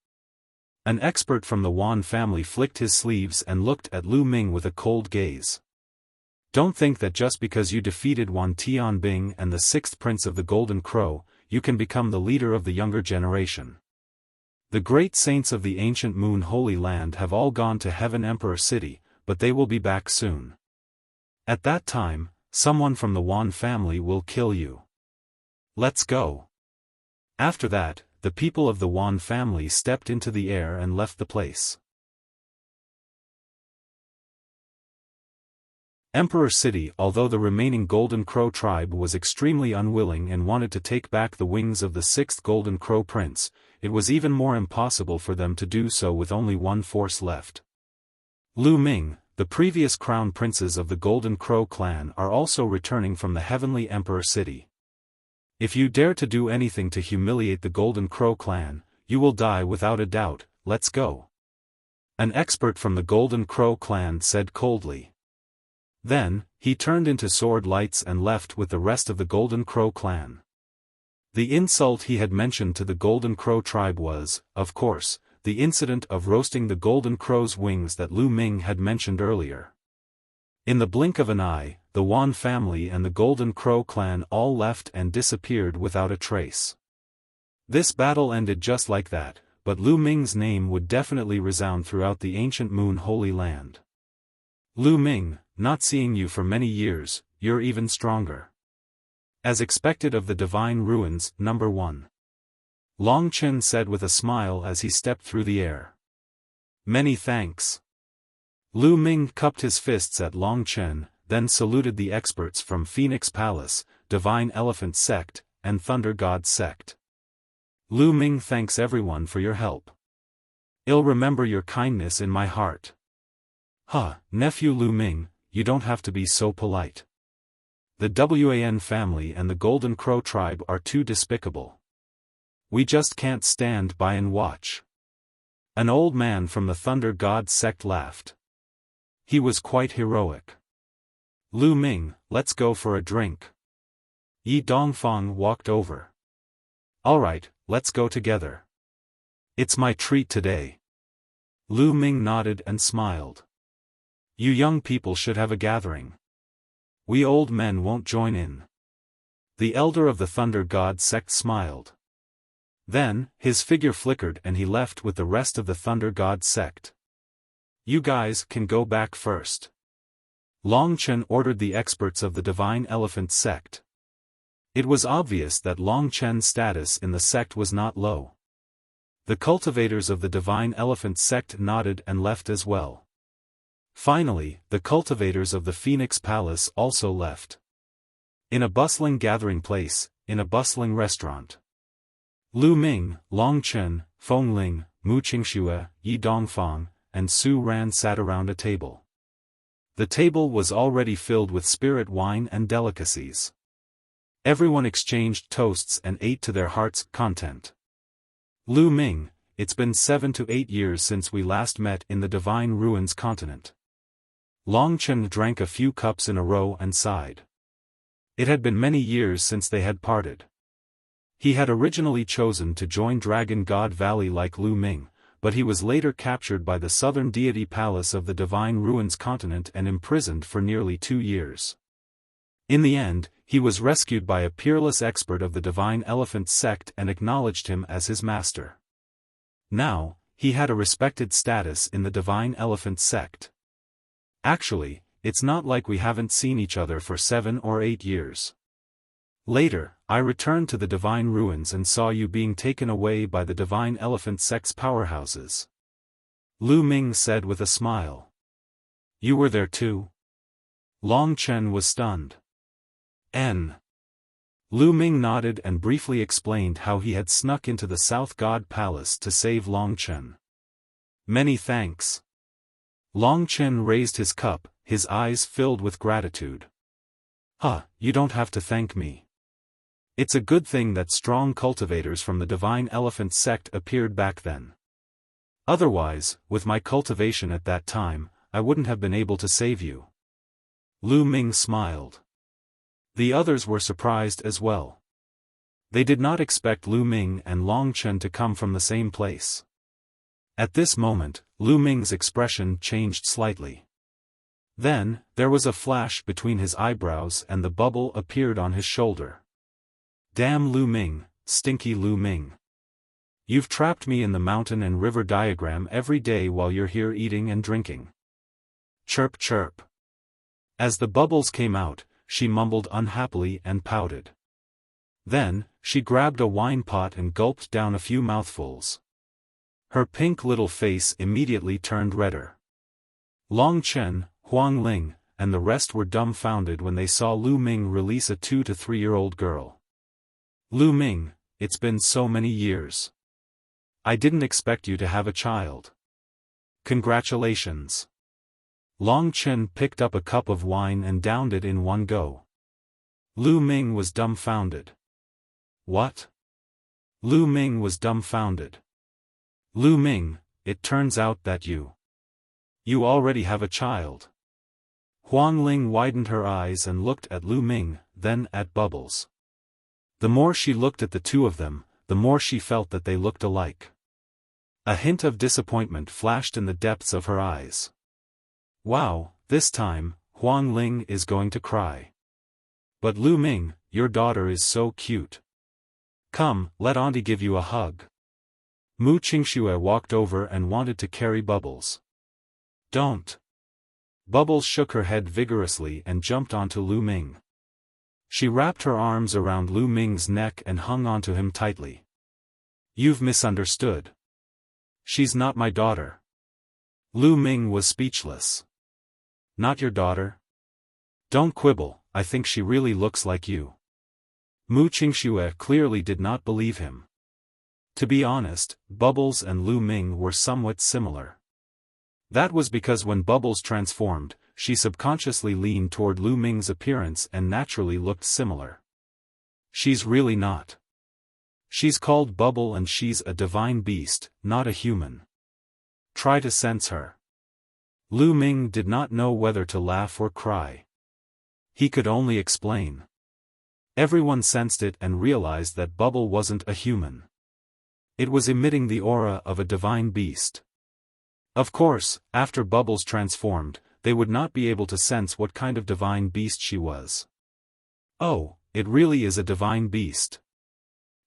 An expert from the Wan family flicked his sleeves and looked at Lu Ming with a cold gaze. Don't think that just because you defeated Wan Tianbing and the sixth prince of the Golden Crow, you can become the leader of the younger generation. The great saints of the ancient Moon Holy Land have all gone to Heaven Emperor City, but they will be back soon. At that time, someone from the Wan family will kill you. Let's go. After that, the people of the Wan family stepped into the air and left the place. Emperor City. Although the remaining Golden Crow tribe was extremely unwilling and wanted to take back the wings of the sixth Golden Crow prince, it was even more impossible for them to do so with only one force left. Lu Ming, the previous crown princes of the Golden Crow clan are also returning from the Heavenly Emperor City. If you dare to do anything to humiliate the Golden Crow clan, you will die without a doubt. Let's go. An expert from the Golden Crow clan said coldly. Then, he turned into sword lights and left with the rest of the Golden Crow clan. The insult he had mentioned to the Golden Crow tribe was, of course, the incident of roasting the Golden Crow's wings that Lu Ming had mentioned earlier. In the blink of an eye, the Wan family and the Golden Crow clan all left and disappeared without a trace. This battle ended just like that, but Lu Ming's name would definitely resound throughout the ancient Moon Holy Land. Lu Ming, not seeing you for many years, you're even stronger. As expected of the Divine Ruins, Number 1. Long Chen said with a smile as he stepped through the air. Many thanks. Lu Ming cupped his fists at Long Chen, then saluted the experts from Phoenix Palace, Divine Elephant Sect, and Thunder God Sect. Lu Ming thanks everyone for your help. I'll remember your kindness in my heart. Nephew Lu Ming, you don't have to be so polite. The Wan family and the Golden Crow tribe are too despicable. We just can't stand by and watch. An old man from the Thunder God Sect laughed. He was quite heroic. Lu Ming, let's go for a drink. Yi Dongfang walked over. Alright, let's go together. It's my treat today. Lu Ming nodded and smiled. You young people should have a gathering. We old men won't join in. The elder of the Thunder God Sect smiled. Then, his figure flickered and he left with the rest of the Thunder God Sect. You guys can go back first. Long Chen ordered the experts of the Divine Elephant Sect. It was obvious that Long Chen's status in the sect was not low. The cultivators of the Divine Elephant Sect nodded and left as well. Finally, the cultivators of the Phoenix Palace also left. In a bustling gathering place, in a bustling restaurant. Lu Ming, Long Chen, Feng Ling, Mu Qingxue, Yi Dongfang, and Su Ran sat around a table. The table was already filled with spirit wine and delicacies. Everyone exchanged toasts and ate to their heart's content. Lu Ming, it's been 7 to 8 years since we last met in the Divine Ruins continent. Long Chen drank a few cups in a row and sighed. It had been many years since they had parted. He had originally chosen to join Dragon God Valley like Lu Ming, but he was later captured by the southern deity palace of the Divine Ruins continent and imprisoned for nearly 2 years. In the end, he was rescued by a peerless expert of the Divine Elephant Sect and acknowledged him as his master. Now, he had a respected status in the Divine Elephant Sect. Actually, it's not like we haven't seen each other for 7 or 8 years. Later, I returned to the Divine Ruins and saw you being taken away by the Divine Elephant Sect's powerhouses. Lu Ming said with a smile. You were there too? Long Chen was stunned. Lu Ming nodded and briefly explained how he had snuck into the South God Palace to save Long Chen. Many thanks. Long Chen raised his cup, his eyes filled with gratitude. You don't have to thank me. It's a good thing that strong cultivators from the Divine Elephant Sect appeared back then. Otherwise, with my cultivation at that time, I wouldn't have been able to save you. Lu Ming smiled. The others were surprised as well. They did not expect Lu Ming and Long Chen to come from the same place. At this moment, Lu Ming's expression changed slightly. Then, there was a flash between his eyebrows and the bubble appeared on his shoulder. Damn Lu Ming, stinky Lu Ming. You've trapped me in the mountain and river diagram every day while you're here eating and drinking. Chirp chirp. As the bubbles came out, she mumbled unhappily and pouted. Then, she grabbed a wine pot and gulped down a few mouthfuls. Her pink little face immediately turned redder. Long Chen, Huang Ling, and the rest were dumbfounded when they saw Lu Ming release a 2 to 3-year-old girl. Lu Ming, it's been so many years. I didn't expect you to have a child. Congratulations. Long Chen picked up a cup of wine and downed it in one go. Lu Ming was dumbfounded. What? Lu Ming was dumbfounded. Lu Ming, it turns out that you already have a child. Huang Ling widened her eyes and looked at Lu Ming, then at Bubbles. The more she looked at the two of them, the more she felt that they looked alike. A hint of disappointment flashed in the depths of her eyes. Wow, this time, Huang Ling is going to cry. But Lu Ming, your daughter is so cute. Come, let auntie give you a hug. Mu Qingxue walked over and wanted to carry Bubbles. Don't. Bubbles shook her head vigorously and jumped onto Lu Ming. She wrapped her arms around Lu Ming's neck and hung onto him tightly. You've misunderstood. She's not my daughter. Lu Ming was speechless. Not your daughter? Don't quibble, I think she really looks like you. Mu Qingxue clearly did not believe him. To be honest, Bubbles and Lu Ming were somewhat similar. That was because when Bubbles transformed, she subconsciously leaned toward Lu Ming's appearance and naturally looked similar. She's really not. She's called Bubble and she's a divine beast, not a human. Try to sense her. Lu Ming did not know whether to laugh or cry. He could only explain. Everyone sensed it and realized that Bubble wasn't a human. It was emitting the aura of a divine beast. Of course, after Bubbles transformed, they would not be able to sense what kind of divine beast she was. Oh, it really is a divine beast.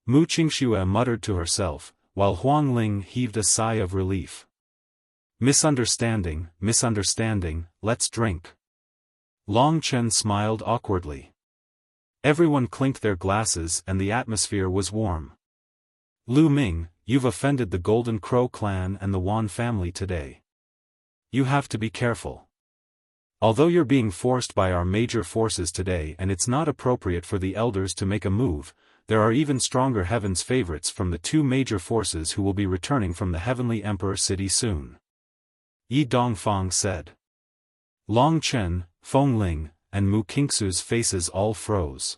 Mu Qingxue muttered to herself, while Huang Ling heaved a sigh of relief. Misunderstanding, let's drink. Long Chen smiled awkwardly. Everyone clinked their glasses and the atmosphere was warm. Lu Ming, you've offended the Golden Crow clan and the Wan family today. You have to be careful. Although you're being forced by our major forces today and it's not appropriate for the elders to make a move, there are even stronger heaven's favorites from the two major forces who will be returning from the Heavenly Emperor City soon. Yi Dongfang said. Long Chen, Feng Ling, and Mu Qingxue's faces all froze.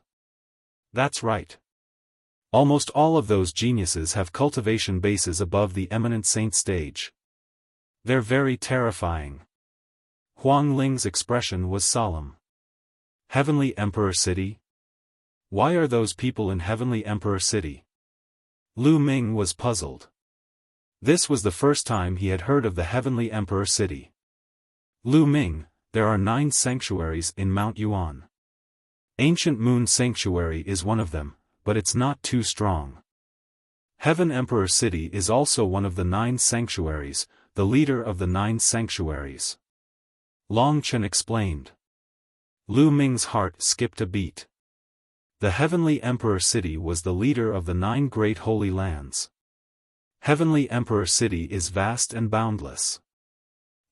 That's right. Almost all of those geniuses have cultivation bases above the eminent saint stage. They're very terrifying. Huang Ling's expression was solemn. Heavenly Emperor City? Why are those people in Heavenly Emperor City? Lu Ming was puzzled. This was the first time he had heard of the Heavenly Emperor City. Lu Ming, there are 9 sanctuaries in Mount Yuan. Ancient Moon Sanctuary is one of them, but it's not too strong. Heaven Emperor City is also one of the 9 sanctuaries, the leader of the 9 sanctuaries. Long Chen explained. Lu Ming's heart skipped a beat. The Heavenly Emperor City was the leader of the 9 great holy lands. Heavenly Emperor City is vast and boundless.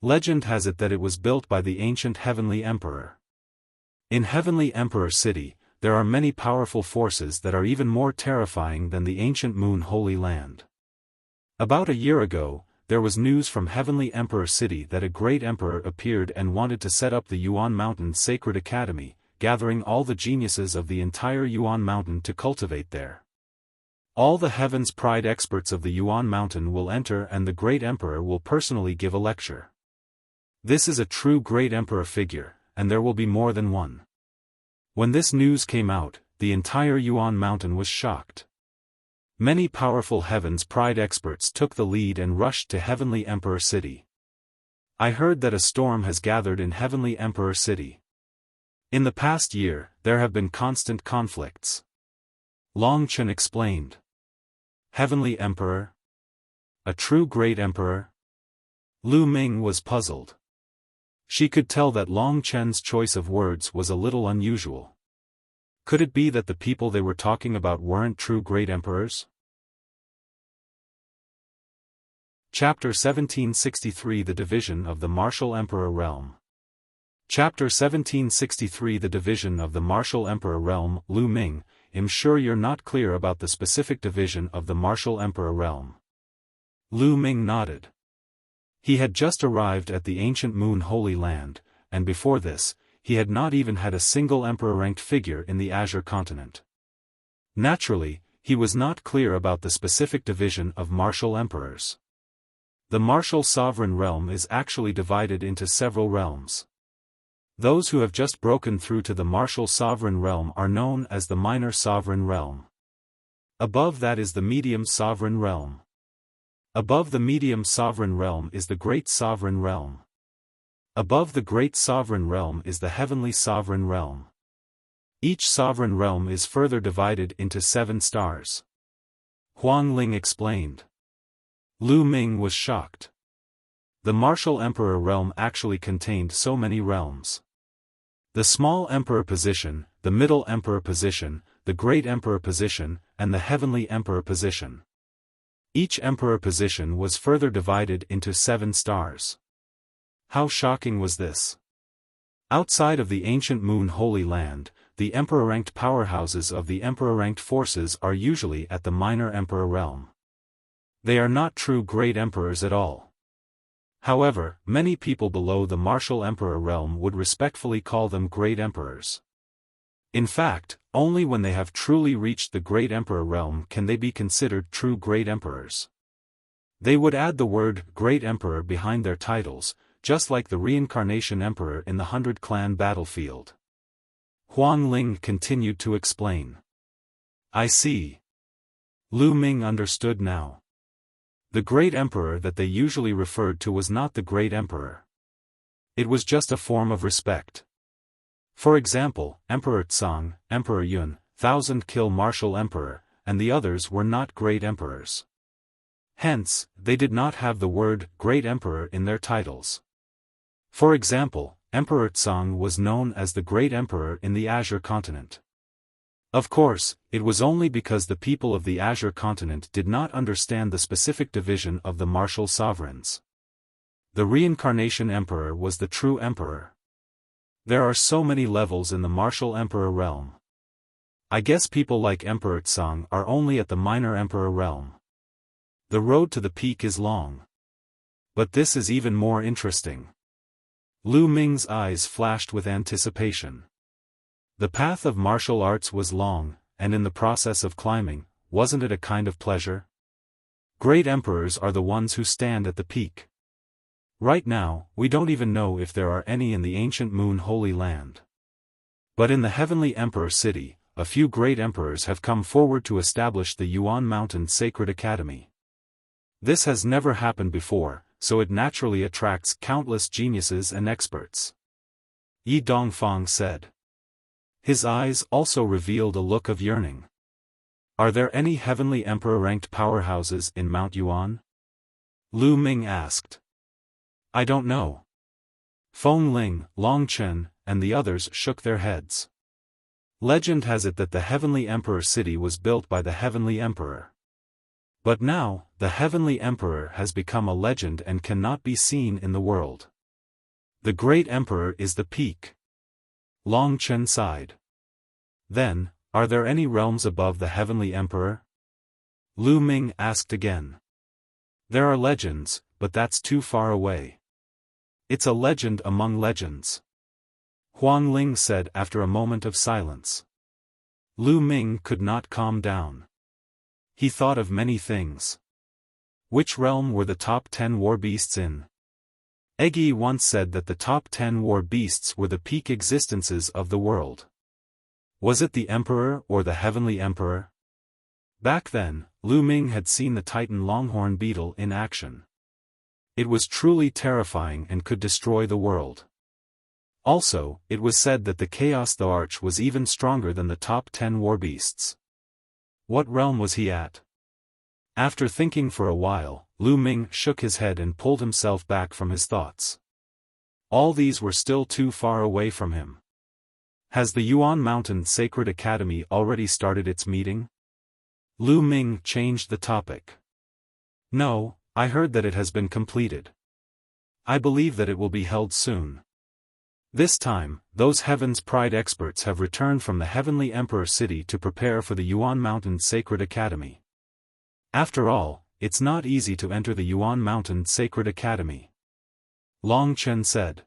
Legend has it that it was built by the ancient Heavenly Emperor. In Heavenly Emperor City, there are many powerful forces that are even more terrifying than the ancient Moon Holy Land. About a year ago, there was news from Heavenly Emperor City that a great emperor appeared and wanted to set up the Yuan Mountain Sacred Academy, gathering all the geniuses of the entire Yuan Mountain to cultivate there. All the Heaven's Pride experts of the Yuan Mountain will enter and the great emperor will personally give a lecture. This is a true great emperor figure, and there will be more than one. When this news came out, the entire Yuan Mountain was shocked. Many powerful Heaven's Pride experts took the lead and rushed to Heavenly Emperor City. I heard that a storm has gathered in Heavenly Emperor City. In the past year, there have been constant conflicts. Long Chen explained. Heavenly Emperor? A true great emperor? Lu Ming was puzzled. She could tell that Long Chen's choice of words was a little unusual. Could it be that the people they were talking about weren't true great emperors? Chapter 1763 The Division of the Martial Emperor Realm. Chapter 1763 The Division of the Martial Emperor Realm. Lu Ming, I'm sure you're not clear about the specific division of the Martial Emperor Realm. Lu Ming nodded. He had just arrived at the ancient Moon Holy Land, and before this, he had not even had a single emperor-ranked figure in the Azure continent. Naturally, he was not clear about the specific division of martial emperors. The martial sovereign realm is actually divided into several realms. Those who have just broken through to the martial sovereign realm are known as the minor sovereign realm. Above that is the medium sovereign realm. Above the medium sovereign realm is the great sovereign realm. Above the great sovereign realm is the heavenly sovereign realm. Each sovereign realm is further divided into 7 stars. Huang Ling explained. Lu Ming was shocked. The martial emperor realm actually contained so many realms. The small emperor position, the middle emperor position, the great emperor position, and the heavenly emperor position. Each emperor position was further divided into 7 stars. How shocking was this? Outside of the ancient Moon Holy Land, the emperor-ranked powerhouses of the emperor-ranked forces are usually at the minor emperor realm. They are not true great emperors at all. However, many people below the martial emperor realm would respectfully call them great emperors. In fact, only when they have truly reached the great emperor realm can they be considered true great emperors. They would add the word great emperor behind their titles, just like the reincarnation emperor in the 100 Clan battlefield. Huang Ling continued to explain. I see. Lu Ming understood now. The great emperor that they usually referred to was not the great emperor. It was just a form of respect. For example, Emperor Tsang, Emperor Yun, Thousand Kill Martial Emperor, and the others were not great emperors. Hence, they did not have the word great emperor in their titles. For example, Emperor Tsang was known as the Great Emperor in the Azure Continent. Of course, it was only because the people of the Azure Continent did not understand the specific division of the martial sovereigns. The Reincarnation Emperor was the true emperor. There are so many levels in the martial emperor realm. I guess people like Emperor Tsang are only at the minor emperor realm. The road to the peak is long. But this is even more interesting. Lu Ming's eyes flashed with anticipation. The path of martial arts was long, and in the process of climbing, wasn't it a kind of pleasure? Great emperors are the ones who stand at the peak. Right now, we don't even know if there are any in the ancient Moon Holy Land. But in the Heavenly Emperor City, a few great emperors have come forward to establish the Yuan Mountain Sacred Academy. This has never happened before, so it naturally attracts countless geniuses and experts. Yi Dongfang said. His eyes also revealed a look of yearning. Are there any heavenly emperor-ranked powerhouses in Mount Yuan? Lu Ming asked. I don't know. Feng Ling, Long Chen, and the others shook their heads. Legend has it that the Heavenly Emperor City was built by the Heavenly Emperor. But now, the Heavenly Emperor has become a legend and cannot be seen in the world. The Great Emperor is the peak. Long Chen sighed. Then, are there any realms above the Heavenly Emperor? Lu Ming asked again. There are legends, but that's too far away. It's a legend among legends. Huang Ling said after a moment of silence. Lu Ming could not calm down. He thought of many things. Which realm were the top 10 war beasts in? Eggy once said that the top 10 war beasts were the peak existences of the world. Was it the Emperor or the Heavenly Emperor? Back then, Lu Ming had seen the Titan Longhorn Beetle in action. It was truly terrifying and could destroy the world. Also, it was said that the Chaos the Arch was even stronger than the top 10 war beasts. What realm was he at? After thinking for a while, Lu Ming shook his head and pulled himself back from his thoughts. All these were still too far away from him. Has the Yuan Mountain Sacred Academy already started its meeting? Lu Ming changed the topic. No, I heard that it has been completed. I believe that it will be held soon. This time, those Heaven's Pride experts have returned from the Heavenly Emperor City to prepare for the Yuan Mountain Sacred Academy. After all, it's not easy to enter the Yuan Mountain Sacred Academy. Long Chen said.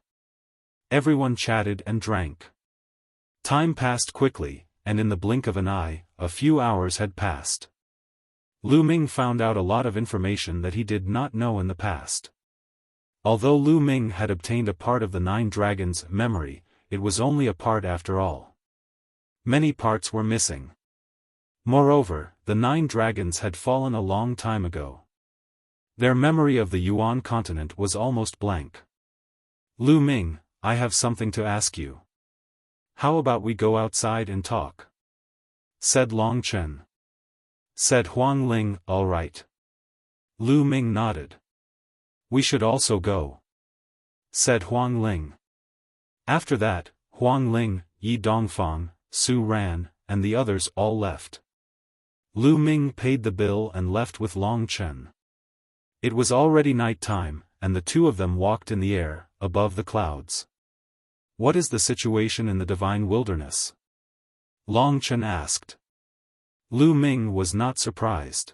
Everyone chatted and drank. Time passed quickly, and in the blink of an eye, a few hours had passed. Lu Ming found out a lot of information that he did not know in the past. Although Lu Ming had obtained a part of the 9 dragons' memory, it was only a part after all. Many parts were missing. Moreover, the 9 dragons had fallen a long time ago. Their memory of the Yuan continent was almost blank. Lu Ming, I have something to ask you. How about we go outside and talk? Said Long Chen. Said Huang Ling, all right. Lu Ming nodded. We should also go. Said Huang Ling. After that, Huang Ling, Yi Dongfang, Su Ran, and the others all left. Lu Ming paid the bill and left with Long Chen. It was already night time, and the two of them walked in the air, above the clouds. What is the situation in the divine wilderness? Long Chen asked. Lu Ming was not surprised.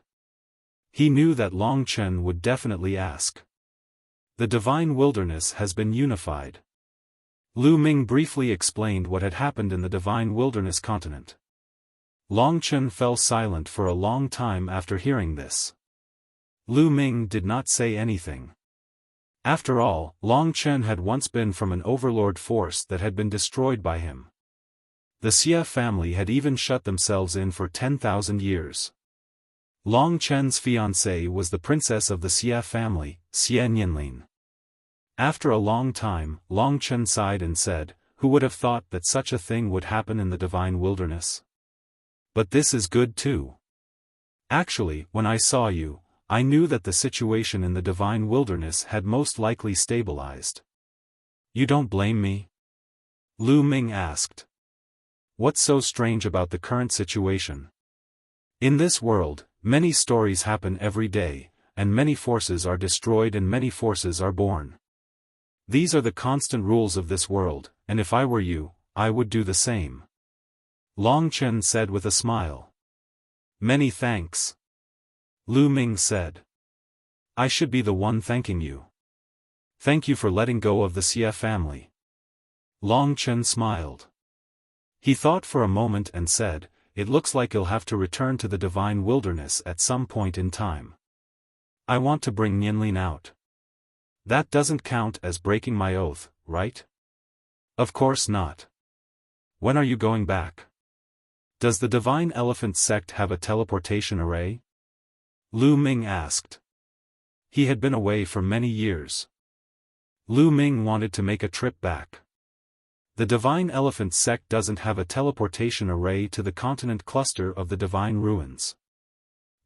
He knew that Long Chen would definitely ask. The divine wilderness has been unified. Lu Ming briefly explained what had happened in the divine wilderness continent. Long Chen fell silent for a long time after hearing this. Lu Ming did not say anything. After all, Long Chen had once been from an overlord force that had been destroyed by him. The Xia family had even shut themselves in for 10,000 years. Long Chen's fiancée was the princess of the Xia family, Xia Nianlin. After a long time, Long Chen sighed and said, who would have thought that such a thing would happen in the divine wilderness? But this is good too. Actually, when I saw you, I knew that the situation in the divine wilderness had most likely stabilized. You don't blame me? Lu Ming asked. What's so strange about the current situation? In this world, many stories happen every day, and many forces are destroyed and many forces are born. These are the constant rules of this world, and if I were you, I would do the same. Long Chen said with a smile. Many thanks. Lu Ming said. I should be the one thanking you. Thank you for letting go of the Xia family. Long Chen smiled. He thought for a moment and said, it looks like you'll have to return to the divine wilderness at some point in time. I want to bring Nianlin out. That doesn't count as breaking my oath, right? Of course not. When are you going back? Does the Divine Elephant sect have a teleportation array? Lu Ming asked. He had been away for many years. Lu Ming wanted to make a trip back. The Divine Elephant sect doesn't have a teleportation array to the continent cluster of the Divine Ruins.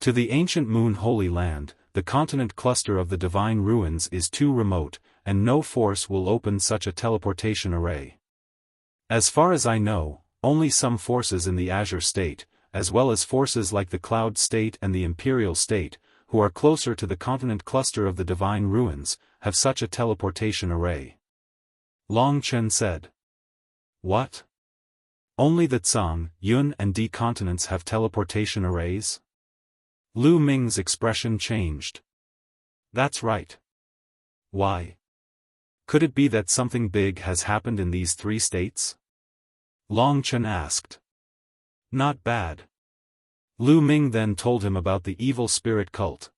To the ancient Moon Holy Land, the continent cluster of the Divine Ruins is too remote, and no force will open such a teleportation array. As far as I know, only some forces in the Azure State, as well as forces like the Cloud State and the Imperial State, who are closer to the continent cluster of the Divine Ruins, have such a teleportation array. Long Chen said. What? Only the Tsang, Yun and D continents have teleportation arrays? Lu Ming's expression changed. That's right. Why? Could it be that something big has happened in these three states? Long Chen asked. Not bad. Lu Ming then told him about the evil spirit cult.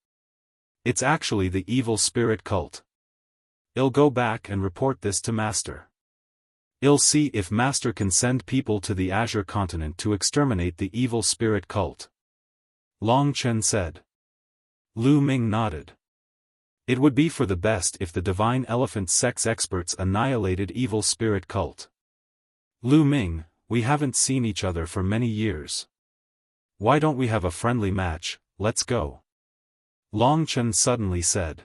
It's actually the evil spirit cult. I'll go back and report this to Master. I'll see if Master can send people to the Azure continent to exterminate the evil spirit cult. Long Chen said. Lu Ming nodded. It would be for the best if the Divine Elephant sect's experts annihilated evil spirit cult. Lu Ming, we haven't seen each other for many years. Why don't we have a friendly match? Let's go. Long Chen suddenly said.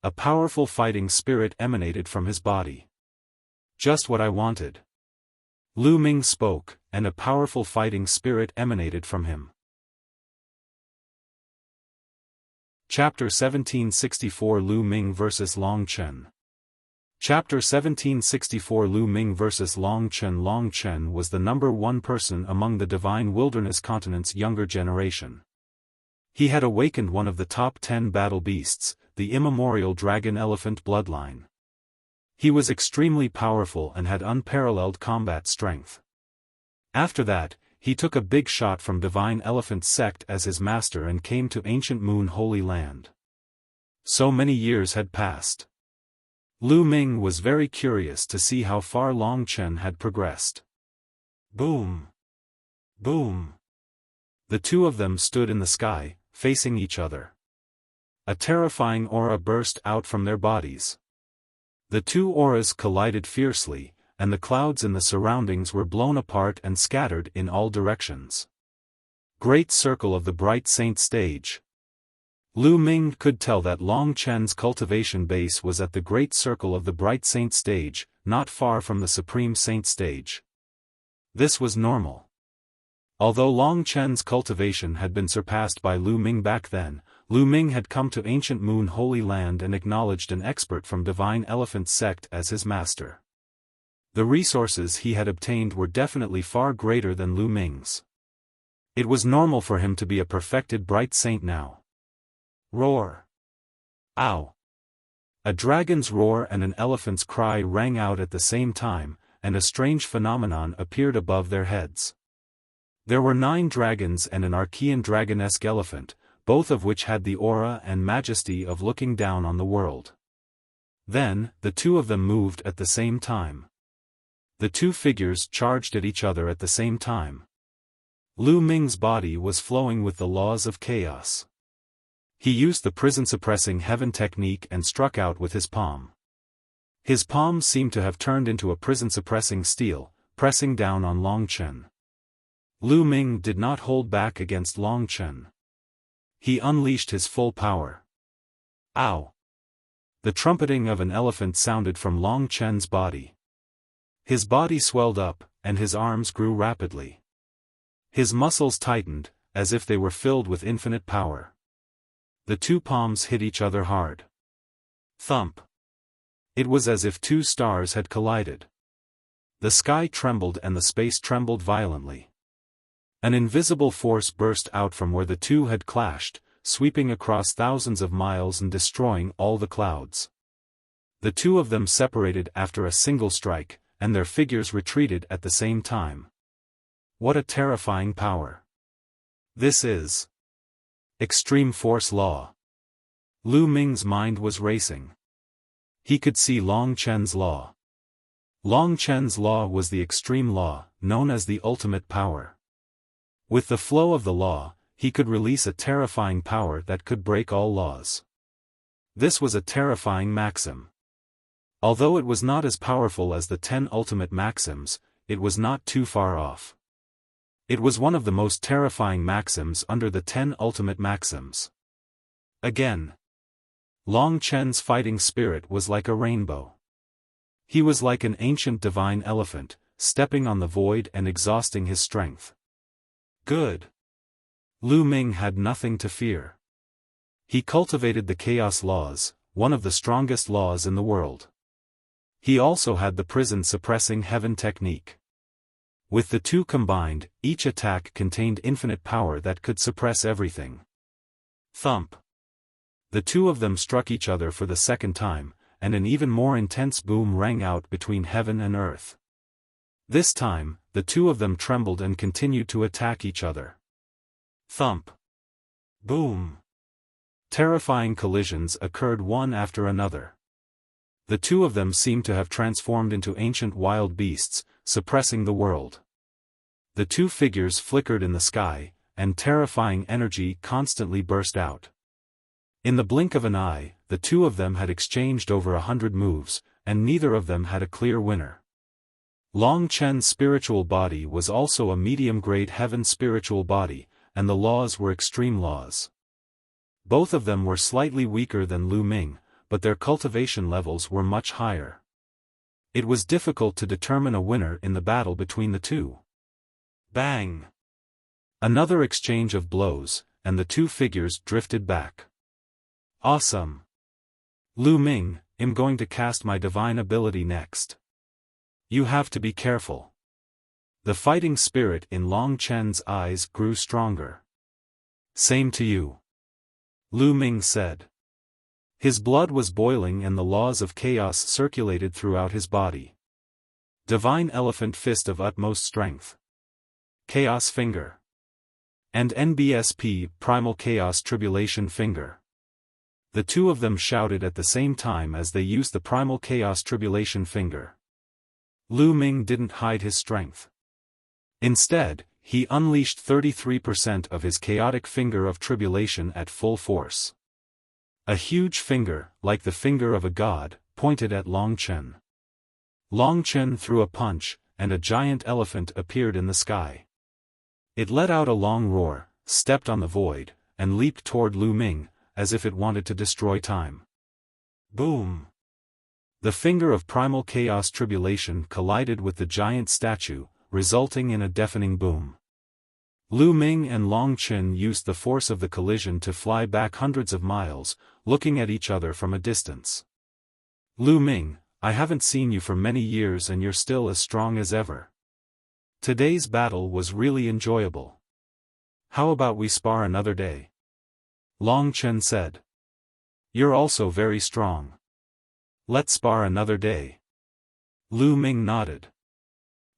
A powerful fighting spirit emanated from his body. Just what I wanted. Lu Ming spoke, and a powerful fighting spirit emanated from him. Chapter 1764 Lu Ming vs. Long Chen. Chapter 1764 Lu Ming vs. Long Chen. Long Chen was the #1 person among the Divine Wilderness continent's younger generation. He had awakened one of the top 10 battle beasts, the immemorial dragon elephant bloodline. He was extremely powerful and had unparalleled combat strength. After that, he took a big shot from Divine Elephant sect as his master and came to ancient Moon Holy Land. So many years had passed. Lu Ming was very curious to see how far Long Chen had progressed. Boom! Boom! The two of them stood in the sky, facing each other. A terrifying aura burst out from their bodies. The two auras collided fiercely, and the clouds in the surroundings were blown apart and scattered in all directions. Great circle of the bright saint stage. Lu Ming could tell that Long Chen's cultivation base was at the great circle of the bright saint stage, not far from the supreme saint stage. This was normal. Although Long Chen's cultivation had been surpassed by Lu Ming back then, Lu Ming had come to ancient Moon Holy Land and acknowledged an expert from Divine Elephant sect as his master. The resources he had obtained were definitely far greater than Lu Ming's. It was normal for him to be a perfected bright saint now. Roar! Ow! A dragon's roar and an elephant's cry rang out at the same time, and a strange phenomenon appeared above their heads. There were 9 dragons and an Archean dragon-esque elephant, both of which had the aura and majesty of looking down on the world. Then, the two of them moved at the same time. The two figures charged at each other at the same time. Lu Ming's body was flowing with the laws of chaos. He used the prison-suppressing heaven technique and struck out with his palm. His palm seemed to have turned into a prison-suppressing steel, pressing down on Long Chen. Lu Ming did not hold back against Long Chen. He unleashed his full power. Ow! The trumpeting of an elephant sounded from Long Chen's body. His body swelled up, and his arms grew rapidly. His muscles tightened, as if they were filled with infinite power. The two palms hit each other hard. Thump! It was as if two stars had collided. The sky trembled and the space trembled violently. An invisible force burst out from where the two had clashed, sweeping across thousands of miles and destroying all the clouds. The two of them separated after a single strike, and their figures retreated at the same time. What a terrifying power! This is extreme force law. Lu Ming's mind was racing. He could see Long Chen's law. Long Chen's law was the extreme law, known as the ultimate power. With the flow of the law, he could release a terrifying power that could break all laws. This was a terrifying maxim. Although it was not as powerful as the 10 ultimate maxims, it was not too far off. It was one of the most terrifying maxims under the 10 ultimate maxims. Again. Long Chen's fighting spirit was like a rainbow. He was like an ancient divine elephant, stepping on the void and exhausting his strength. Good. Lu Ming had nothing to fear. He cultivated the chaos laws, one of the strongest laws in the world. He also had the prison-suppressing heaven technique. With the two combined, each attack contained infinite power that could suppress everything. Thump. The two of them struck each other for the second time, and an even more intense boom rang out between heaven and earth. This time, the two of them trembled and continued to attack each other. Thump. Boom. Terrifying collisions occurred one after another. The two of them seemed to have transformed into ancient wild beasts, suppressing the world. The two figures flickered in the sky, and terrifying energy constantly burst out. In the blink of an eye, the two of them had exchanged over 100 moves, and neither of them had a clear winner. Long Chen's spiritual body was also a medium-grade heaven spiritual body, and the laws were extreme laws. Both of them were slightly weaker than Lu Ming, but their cultivation levels were much higher. It was difficult to determine a winner in the battle between the two. Bang! Another exchange of blows, and the two figures drifted back. Awesome! Lu Ming, I'm going to cast my divine ability next. You have to be careful. The fighting spirit in Long Chen's eyes grew stronger. Same to you. Lu Ming said. His blood was boiling and the laws of chaos circulated throughout his body. Divine Elephant Fist of utmost strength. Chaos Finger. And NBSP Primal Chaos Tribulation Finger. The two of them shouted at the same time as they used the Primal Chaos Tribulation Finger. Lu Ming didn't hide his strength. Instead, he unleashed 33% of his chaotic finger of tribulation at full force. A huge finger, like the finger of a god, pointed at Long Chen. Long Chen threw a punch, and a giant elephant appeared in the sky. It let out a long roar, stepped on the void, and leaped toward Lu Ming, as if it wanted to destroy time. Boom! The finger of primal chaos tribulation collided with the giant statue, resulting in a deafening boom. Lu Ming and Long Chen used the force of the collision to fly back hundreds of miles, looking at each other from a distance. Lu Ming, I haven't seen you for many years and you're still as strong as ever. Today's battle was really enjoyable. How about we spar another day? Long Chen said. You're also very strong. Let's spar another day. Lu Ming nodded.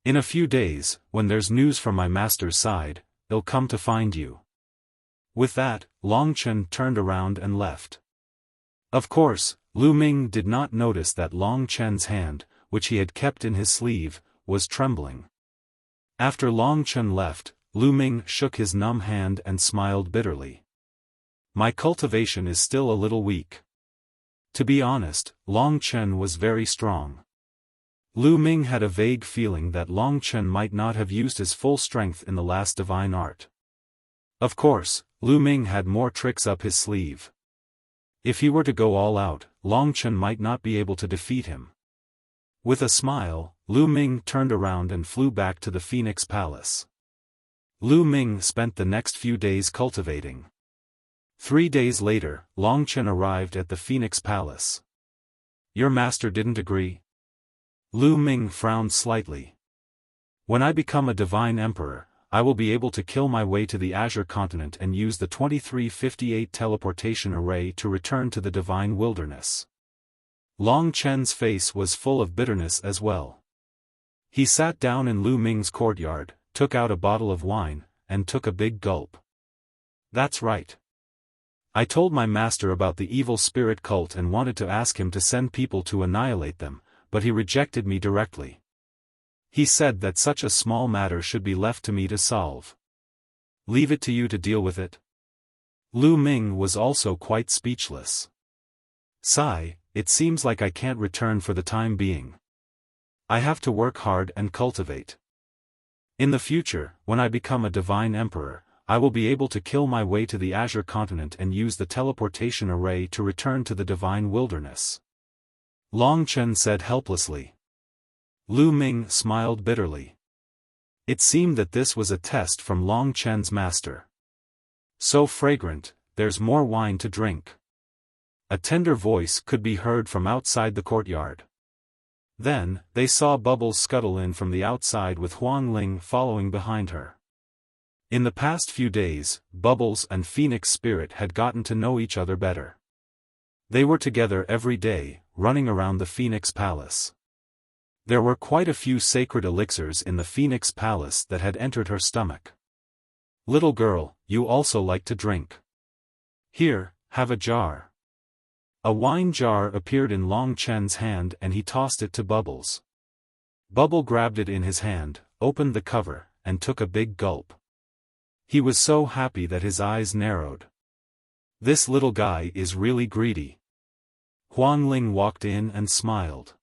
In a few days, when there's news from my master's side, he'll come to find you. With that, Long Chen turned around and left. Of course, Lu Ming did not notice that Long Chen's hand, which he had kept in his sleeve, was trembling. After Long Chen left, Lu Ming shook his numb hand and smiled bitterly. My cultivation is still a little weak. To be honest, Long Chen was very strong. Lu Ming had a vague feeling that Long Chen might not have used his full strength in the last divine art. Of course, Lu Ming had more tricks up his sleeve. If he were to go all out, Long Chen might not be able to defeat him. With a smile, Lu Ming turned around and flew back to the Phoenix Palace. Lu Ming spent the next few days cultivating. 3 days later, Long Chen arrived at the Phoenix Palace. Your master didn't agree? Lu Ming frowned slightly. When I become a divine emperor, I will be able to kill my way to the Azure continent and use the 2358 teleportation array to return to the divine wilderness. Long Chen's face was full of bitterness as well. He sat down in Lu Ming's courtyard, took out a bottle of wine, and took a big gulp. That's right. I told my master about the evil spirit cult and wanted to ask him to send people to annihilate them, but he rejected me directly. He said that such a small matter should be left to me to solve. Leave it to you to deal with it. Lu Ming was also quite speechless. Sigh, it seems like I can't return for the time being. I have to work hard and cultivate. In the future, when I become a divine emperor, I will be able to kill my way to the Azure continent and use the teleportation array to return to the divine wilderness. Long Chen said helplessly. Lu Ming smiled bitterly. It seemed that this was a test from Long Chen's master. So fragrant, there's more wine to drink. A tender voice could be heard from outside the courtyard. Then, they saw Bubbles scuttle in from the outside with Huang Ling following behind her. In the past few days, Bubbles and Phoenix Spirit had gotten to know each other better. They were together every day, running around the Phoenix Palace. There were quite a few sacred elixirs in the Phoenix Palace that had entered her stomach. Little girl, you also like to drink. Here, have a jar. A wine jar appeared in Long Chen's hand and he tossed it to Bubbles. Bubble grabbed it in his hand, opened the cover, and took a big gulp. He was so happy that his eyes narrowed. This little guy is really greedy. Huang Ling walked in and smiled.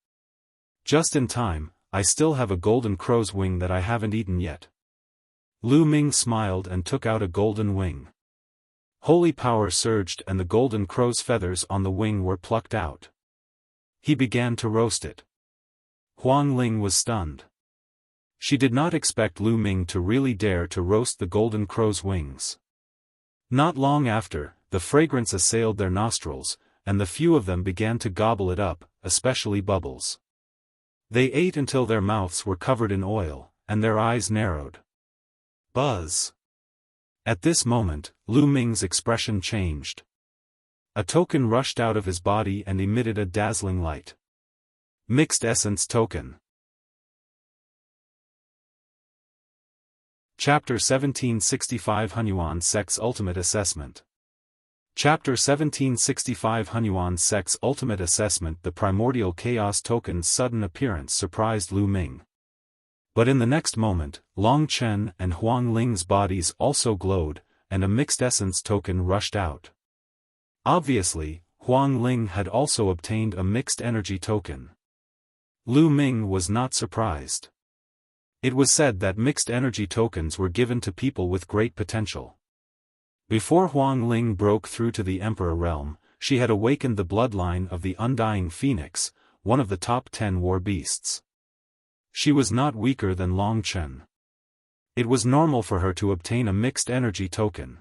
Just in time, I still have a golden crow's wing that I haven't eaten yet. Lu Ming smiled and took out a golden wing. Holy power surged and the golden crow's feathers on the wing were plucked out. He began to roast it. Huang Ling was stunned. She did not expect Lu Ming to really dare to roast the golden crow's wings. Not long after, the fragrance assailed their nostrils, and the few of them began to gobble it up, especially Bubbles. They ate until their mouths were covered in oil, and their eyes narrowed. Buzz! At this moment, Lu Ming's expression changed. A token rushed out of his body and emitted a dazzling light. Mixed Essence Token. Chapter 1765 Hunyuan Sect's Ultimate Assessment. Chapter 1765 Hunyuan Sect's Ultimate Assessment. The primordial chaos token's sudden appearance surprised Lu Ming. But in the next moment, Long Chen and Huang Ling's bodies also glowed, and a mixed essence token rushed out. Obviously, Huang Ling had also obtained a mixed energy token. Lu Ming was not surprised. It was said that mixed energy tokens were given to people with great potential. Before Huang Ling broke through to the Emperor realm, she had awakened the bloodline of the Undying Phoenix, one of the top 10 war beasts. She was not weaker than Long Chen. It was normal for her to obtain a mixed energy token.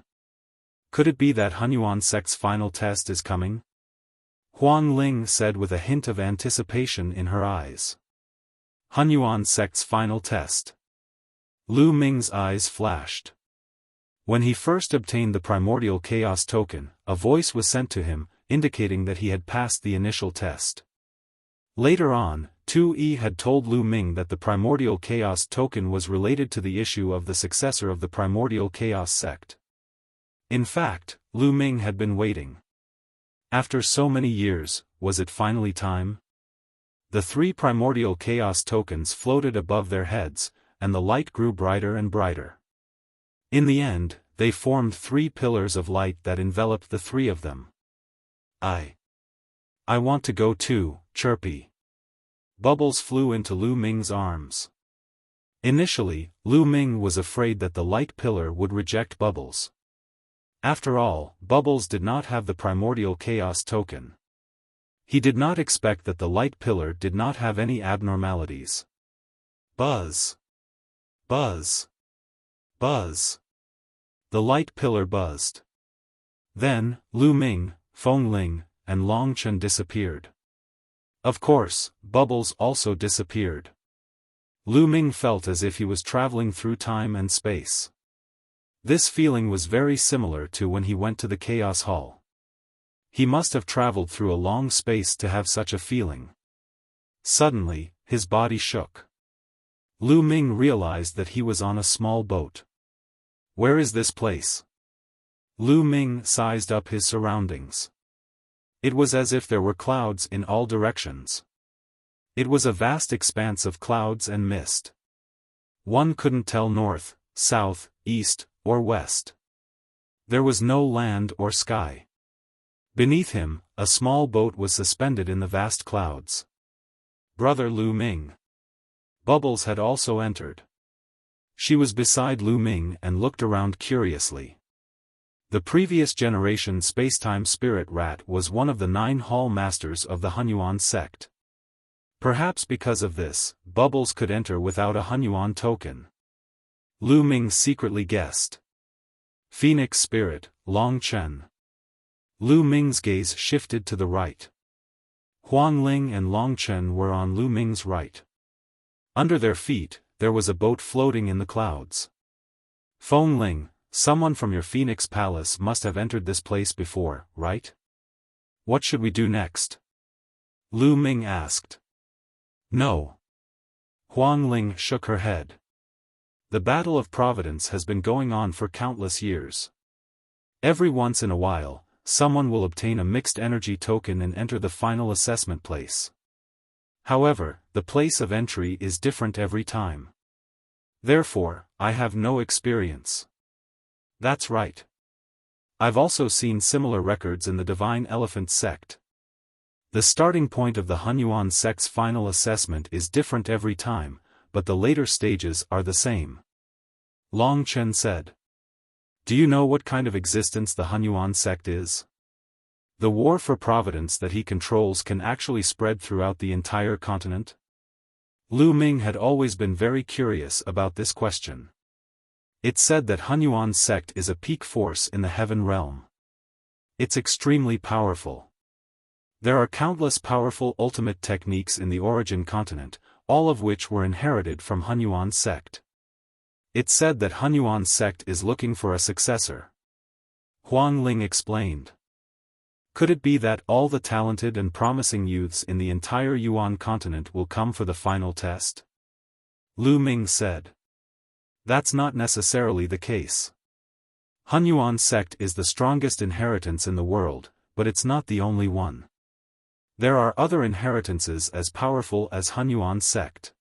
Could it be that Hunyuan sect's final test is coming? Huang Ling said with a hint of anticipation in her eyes. Hunyuan sect's final test. Lu Ming's eyes flashed. When he first obtained the primordial chaos token, a voice was sent to him, indicating that he had passed the initial test. Later on, Tu Yi had told Lu Ming that the primordial chaos token was related to the issue of the successor of the primordial chaos sect. In fact, Lu Ming had been waiting. After so many years, was it finally time? The 3 primordial chaos tokens floated above their heads, and the light grew brighter and brighter. In the end, they formed 3 pillars of light that enveloped the 3 of them. I want to go too, Chirpy. Bubbles flew into Lu Ming's arms. Initially, Lu Ming was afraid that the light pillar would reject Bubbles. After all, Bubbles did not have the primordial chaos token. He did not expect that the light pillar did not have any abnormalities. Buzz. Buzz. Buzz. The light pillar buzzed. Then, Lu Ming, Feng Ling, and Long Chen disappeared. Of course, Bubbles also disappeared. Lu Ming felt as if he was traveling through time and space. This feeling was very similar to when he went to the Chaos Hall. He must have traveled through a long space to have such a feeling. Suddenly, his body shook. Lu Ming realized that he was on a small boat. Where is this place? Lu Ming sized up his surroundings. It was as if there were clouds in all directions. It was a vast expanse of clouds and mist. One couldn't tell north, south, east, or west. There was no land or sky. Beneath him, a small boat was suspended in the vast clouds. Brother Lu Ming. Bubbles had also entered. She was beside Lu Ming and looked around curiously. The previous generation spacetime spirit rat was one of the 9 hall masters of the Hunyuan sect. Perhaps because of this, Bubbles could enter without a Hunyuan token. Lu Ming secretly guessed. Phoenix spirit, Long Chen. Lu Ming's gaze shifted to the right. Huang Ling and Long Chen were on Lu Ming's right. Under their feet, there was a boat floating in the clouds. Feng Ling, someone from your Phoenix Palace must have entered this place before, right? What should we do next? Lu Ming asked. No. Huang Ling shook her head. The Battle of Providence has been going on for countless years. Every once in a while, someone will obtain a mixed energy token and enter the final assessment place. However, the place of entry is different every time. Therefore, I have no experience. That's right. I've also seen similar records in the Divine Elephant sect. The starting point of the Hunyuan sect's final assessment is different every time, but the later stages are the same. Long Chen said. Do you know what kind of existence the Hunyuan sect is? The war for providence that he controls can actually spread throughout the entire continent? Lu Ming had always been very curious about this question. It's said that Hunyuan sect is a peak force in the heaven realm. It's extremely powerful. There are countless powerful ultimate techniques in the origin continent, all of which were inherited from Hunyuan sect. It's said that Hunyuan sect is looking for a successor. Huang Ling explained. Could it be that all the talented and promising youths in the entire Yuan continent will come for the final test? Lu Ming said. That's not necessarily the case. Hunyuan sect is the strongest inheritance in the world, but it's not the only one. There are other inheritances as powerful as Hunyuan sect.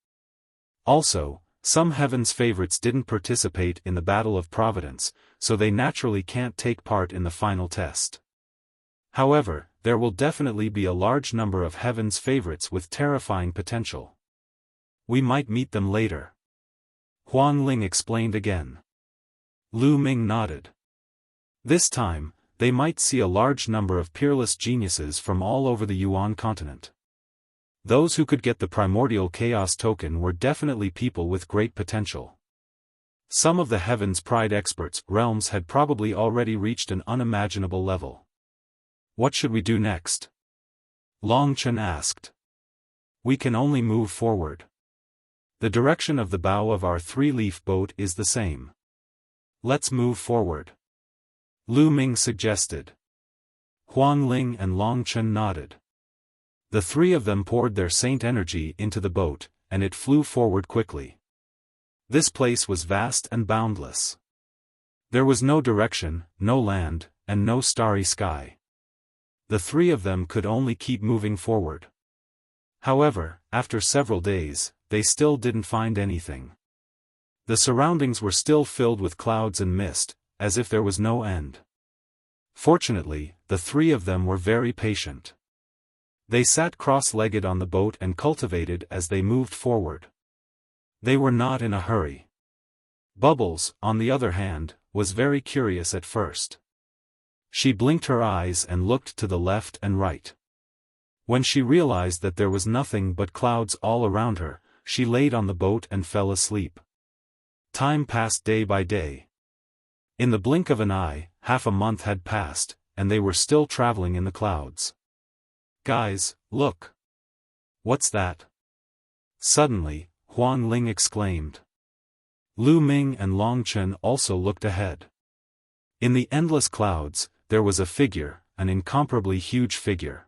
Also, some heaven's favorites didn't participate in the Battle of Providence, so they naturally can't take part in the final test. However, there will definitely be a large number of heaven's favorites with terrifying potential. We might meet them later. Huang Ling explained again. Lu Ming nodded. This time, they might see a large number of peerless geniuses from all over the Yuan continent. Those who could get the primordial chaos token were definitely people with great potential. Some of the Heaven's Pride experts' realms had probably already reached an unimaginable level. What should we do next? Long Chen asked. We can only move forward. The direction of the bow of our three-leaf boat is the same. Let's move forward. Lu Ming suggested. Huang Ling and Long Chen nodded. The three of them poured their saint energy into the boat, and it flew forward quickly. This place was vast and boundless. There was no direction, no land, and no starry sky. The three of them could only keep moving forward. However, after several days, they still didn't find anything. The surroundings were still filled with clouds and mist, as if there was no end. Fortunately, the three of them were very patient. They sat cross-legged on the boat and cultivated as they moved forward. They were not in a hurry. Bubbles, on the other hand, was very curious at first. She blinked her eyes and looked to the left and right. When she realized that there was nothing but clouds all around her, she laid on the boat and fell asleep. Time passed day by day. In the blink of an eye, half a month had passed, and they were still traveling in the clouds. Guys, look! What's that? Suddenly, Huang Ling exclaimed. Lu Ming and Long Chen also looked ahead. In the endless clouds, there was a figure, an incomparably huge figure.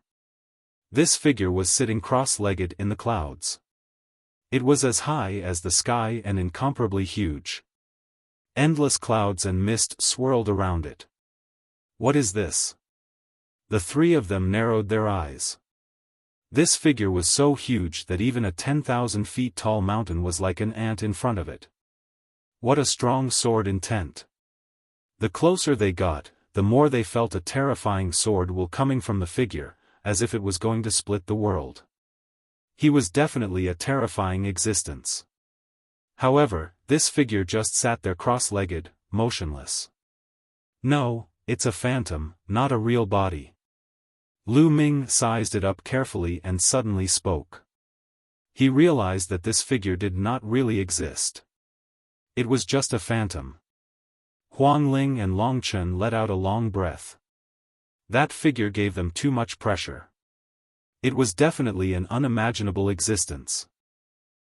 This figure was sitting cross-legged in the clouds. It was as high as the sky and incomparably huge. Endless clouds and mist swirled around it. What is this? The three of them narrowed their eyes. This figure was so huge that even a 10,000 feet tall mountain was like an ant in front of it. What a strong sword intent! The closer they got, the more they felt a terrifying sword will coming from the figure, as if it was going to split the world. He was definitely a terrifying existence. However, this figure just sat there cross-legged, motionless. No, it's a phantom, not a real body. Lu Ming sized it up carefully and suddenly spoke. He realized that this figure did not really exist. It was just a phantom. Huang Ling and Long Chen let out a long breath. That figure gave them too much pressure. It was definitely an unimaginable existence.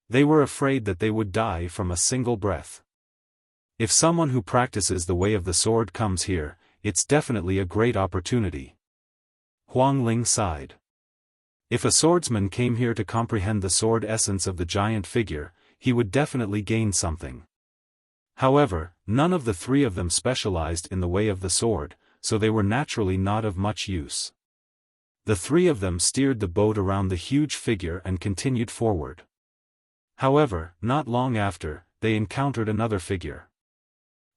They were afraid that they would die from a single breath. If someone who practices the way of the sword comes here, it's definitely a great opportunity. Huang Ling sighed. If a swordsman came here to comprehend the sword essence of the giant figure, he would definitely gain something. However, none of the three of them specialized in the way of the sword, so they were naturally not of much use. The three of them steered the boat around the huge figure and continued forward. However, not long after, they encountered another figure.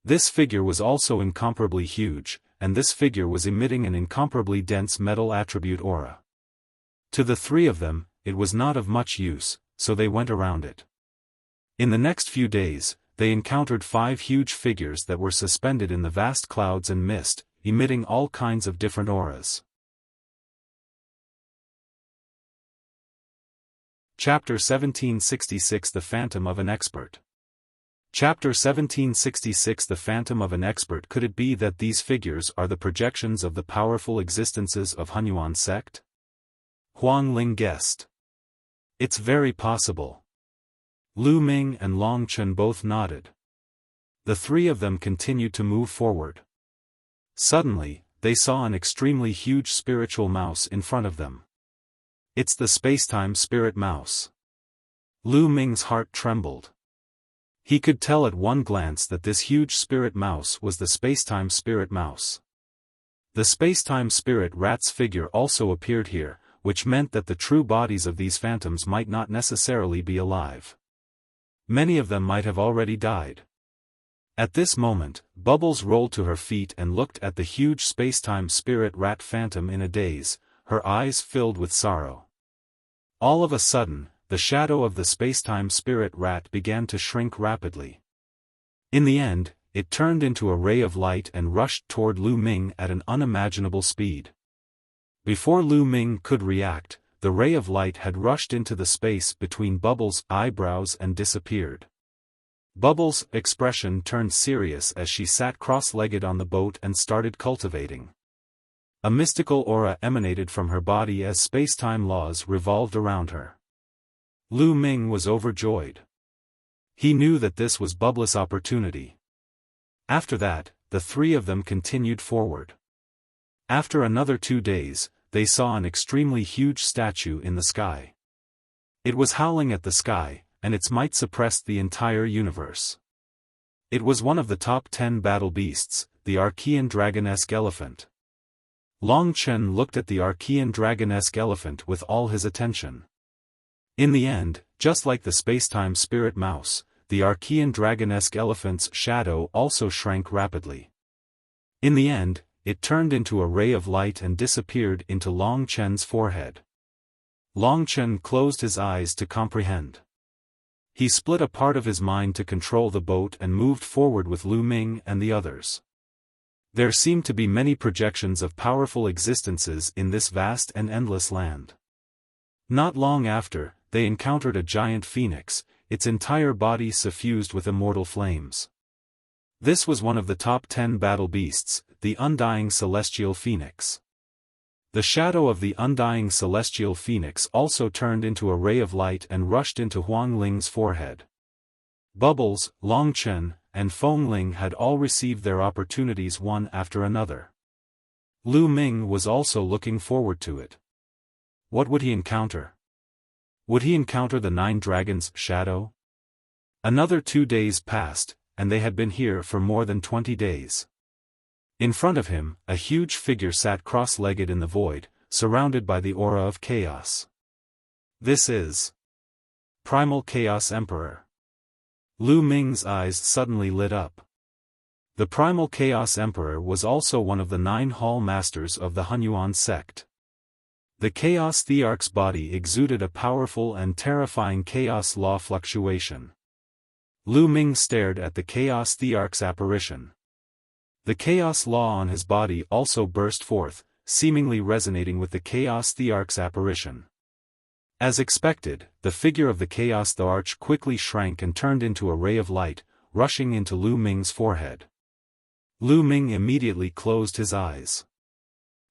This figure was also incomparably huge, and this figure was emitting an incomparably dense metal attribute aura. To the three of them, it was not of much use, so they went around it. In the next few days, they encountered 5 huge figures that were suspended in the vast clouds and mist, emitting all kinds of different auras. Chapter 1766 The Phantom of an Expert. Chapter 1766 The Phantom of an Expert. Could it be that these figures are the projections of the powerful existences of Hunyuan sect? Huang Ling guessed. It's very possible. Lu Ming and Long Chen both nodded. The three of them continued to move forward. Suddenly, they saw an extremely huge spiritual mouse in front of them. It's the spacetime spirit mouse. Lu Ming's heart trembled. He could tell at one glance that this huge spirit mouse was the spacetime spirit mouse. The spacetime spirit rat's figure also appeared here, which meant that the true bodies of these phantoms might not necessarily be alive. Many of them might have already died. At this moment, Bubbles rolled to her feet and looked at the huge spacetime spirit rat phantom in a daze, her eyes filled with sorrow. All of a sudden, the shadow of the spacetime spirit rat began to shrink rapidly. In the end, it turned into a ray of light and rushed toward Lu Ming at an unimaginable speed. Before Lu Ming could react, the ray of light had rushed into the space between Bubbles' eyebrows and disappeared. Bubbles' expression turned serious as she sat cross-legged on the boat and started cultivating. A mystical aura emanated from her body as space-time laws revolved around her. Lu Ming was overjoyed. He knew that this was Bubbles' opportunity. After that, the three of them continued forward. After another 2 days, they saw an extremely huge statue in the sky. It was howling at the sky, and its might suppressed the entire universe. It was one of the top 10 battle beasts, the Archean dragon-esque elephant. Long Chen looked at the Archean dragon-esque elephant with all his attention. In the end, just like the spacetime spirit mouse, the Archean dragon-esque elephant's shadow also shrank rapidly. In the end, it turned into a ray of light and disappeared into Long Chen's forehead. Long Chen closed his eyes to comprehend. He split a part of his mind to control the boat and moved forward with Lu Ming and the others. There seemed to be many projections of powerful existences in this vast and endless land. Not long after, they encountered a giant phoenix, its entire body suffused with immortal flames. This was one of the top 10 battle beasts, the undying celestial phoenix. The shadow of the undying celestial phoenix also turned into a ray of light and rushed into Huang Ling's forehead. Bubbles, Long Chen, and Feng Ling had all received their opportunities one after another. Lu Ming was also looking forward to it. What would he encounter? Would he encounter the 9 dragons' shadow? Another 2 days passed, and they had been here for more than 20 days. In front of him, a huge figure sat cross-legged in the void, surrounded by the aura of chaos. This is Primal Chaos Emperor. Lu Ming's eyes suddenly lit up. The Primal Chaos Emperor was also one of the 9 Hall Masters of the Hunyuan sect. The Chaos Thearch's body exuded a powerful and terrifying chaos law fluctuation. Lu Ming stared at the Chaos Thearch's apparition. The chaos law on his body also burst forth, seemingly resonating with the Chaos Thearch's apparition. As expected, the figure of the Chaos Thearch quickly shrank and turned into a ray of light, rushing into Lu Ming's forehead. Lu Ming immediately closed his eyes.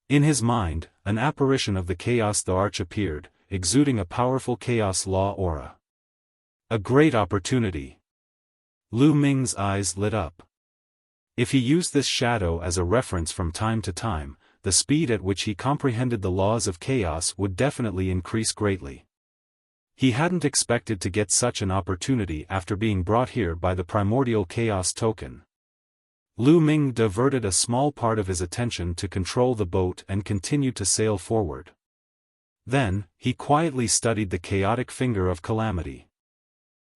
In his mind, an apparition of the Chaos Thearch appeared, exuding a powerful chaos law aura. A great opportunity. Lu Ming's eyes lit up. If he used this shadow as a reference from time to time, the speed at which he comprehended the laws of chaos would definitely increase greatly. He hadn't expected to get such an opportunity after being brought here by the primordial chaos token. Lu Ming diverted a small part of his attention to control the boat and continued to sail forward. Then, he quietly studied the chaotic finger of calamity.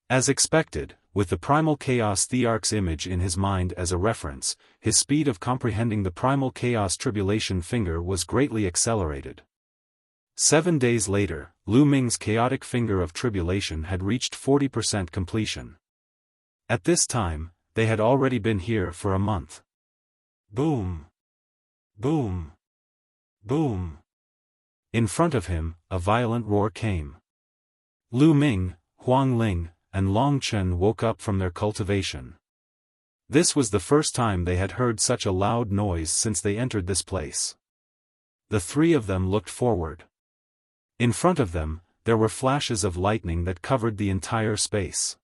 As expected, with the Primal Chaos Thearch's image in his mind as a reference, his speed of comprehending the Primal Chaos Tribulation finger was greatly accelerated. 7 days later, Lu Ming's chaotic finger of tribulation had reached 40% completion. At this time, they had already been here for a month. Boom! Boom! Boom! In front of him, a violent roar came. Lu Ming, Huang Ling, and Long Chen woke up from their cultivation. This was the first time they had heard such a loud noise since they entered this place. The 3 of them looked forward. In front of them, there were flashes of lightning that covered the entire space.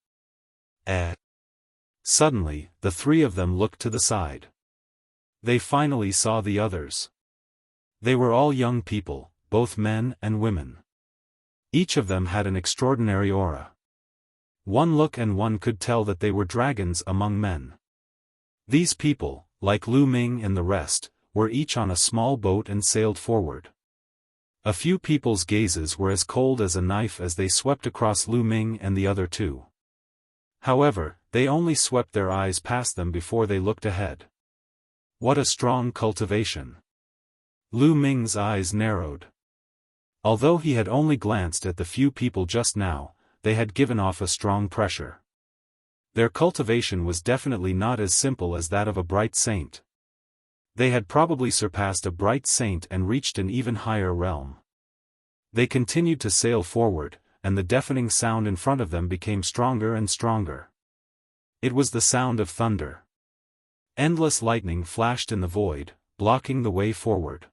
Suddenly, the 3 of them looked to the side. They finally saw the others. They were all young people, both men and women. Each of them had an extraordinary aura. One look and one could tell that they were dragons among men. These people, like Lu Ming and the rest, were each on a small boat and sailed forward. A few people's gazes were as cold as a knife as they swept across Lu Ming and the other 2. However, they only swept their eyes past them before they looked ahead. What a strong cultivation! Lu Ming's eyes narrowed. Although he had only glanced at the few people just now, they had given off a strong pressure. Their cultivation was definitely not as simple as that of a bright saint. They had probably surpassed a bright saint and reached an even higher realm. They continued to sail forward, and the deafening sound in front of them became stronger and stronger. It was the sound of thunder. Endless lightning flashed in the void, blocking the way forward.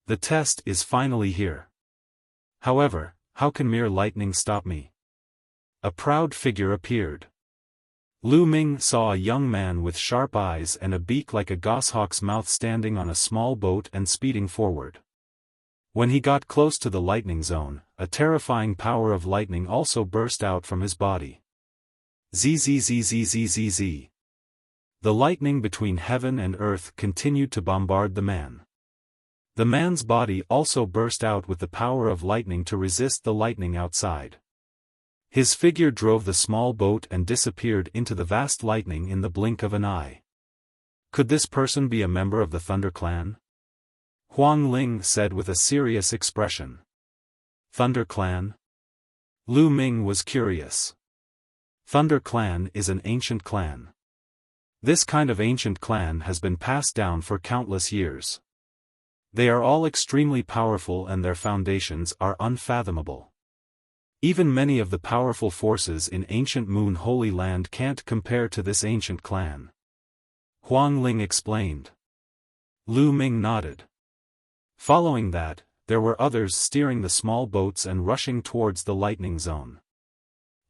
The test is finally here. However, how can mere lightning stop me? A proud figure appeared. Lu Ming saw a young man with sharp eyes and a beak like a goshawk's mouth standing on a small boat and speeding forward. When he got close to the lightning zone, a terrifying power of lightning also burst out from his body. Zzzzzzzzz. The lightning between heaven and earth continued to bombard the man. The man's body also burst out with the power of lightning to resist the lightning outside. His figure drove the small boat and disappeared into the vast lightning in the blink of an eye. Could this person be a member of the Thunder Clan? Huang Ling said with a serious expression. Thunder Clan? Lu Ming was curious. Thunder Clan is an ancient clan. This kind of ancient clan has been passed down for countless years. They are all extremely powerful and their foundations are unfathomable. Even many of the powerful forces in ancient Moon Holy Land can't compare to this ancient clan. Huang Ling explained. Lu Ming nodded. Following that, there were others steering the small boats and rushing towards the lightning zone.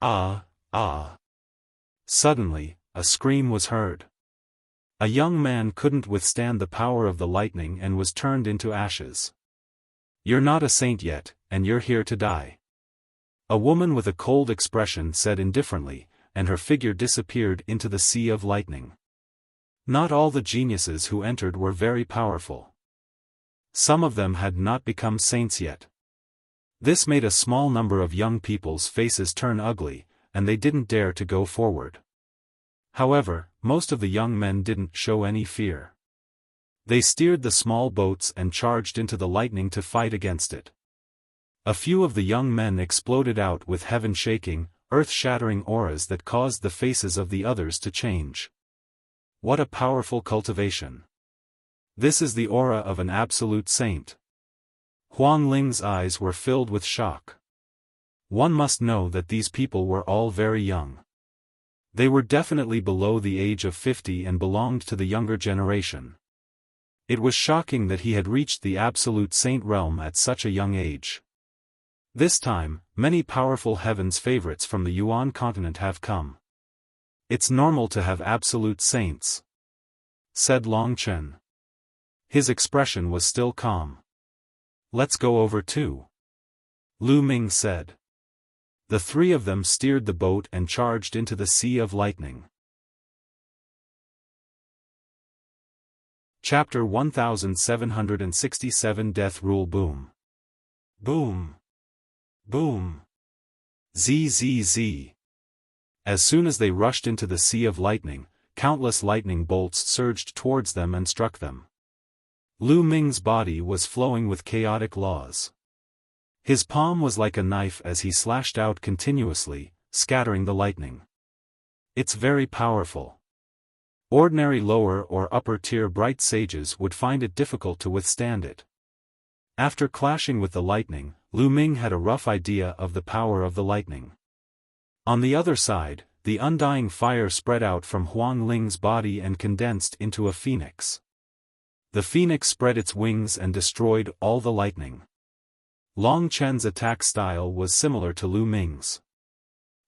Ah! Suddenly, a scream was heard. A young man couldn't withstand the power of the lightning and was turned into ashes. You're not a saint yet, and you're here to die. A woman with a cold expression said indifferently, and her figure disappeared into the sea of lightning. Not all the geniuses who entered were very powerful. Some of them had not become saints yet. This made a small number of young people's faces turn ugly, and they didn't dare to go forward. However, most of the young men didn't show any fear. They steered the small boats and charged into the lightning to fight against it. A few of the young men exploded out with heaven-shaking, earth-shattering auras that caused the faces of the others to change. What a powerful cultivation! This is the aura of an absolute saint. Huang Ling's eyes were filled with shock. One must know that these people were all very young. They were definitely below the age of 50 and belonged to the younger generation. It was shocking that he had reached the absolute saint realm at such a young age. This time, many powerful heaven's favorites from the Yuan continent have come. It's normal to have absolute saints, said Long Chen. His expression was still calm. Let's go over too, Lu Ming said. The three of them steered the boat and charged into the sea of lightning. Chapter 1767 Death Rule Boom. Boom. Boom. Zzz. As soon as they rushed into the sea of lightning, countless lightning bolts surged towards them and struck them. Lu Ming's body was flowing with chaotic laws. His palm was like a knife as he slashed out continuously, scattering the lightning. It's very powerful. Ordinary lower or upper tier bright sages would find it difficult to withstand it. After clashing with the lightning, Lu Ming had a rough idea of the power of the lightning. On the other side, the undying fire spread out from Huang Ling's body and condensed into a phoenix. The phoenix spread its wings and destroyed all the lightning. Long Chen's attack style was similar to Lu Ming's.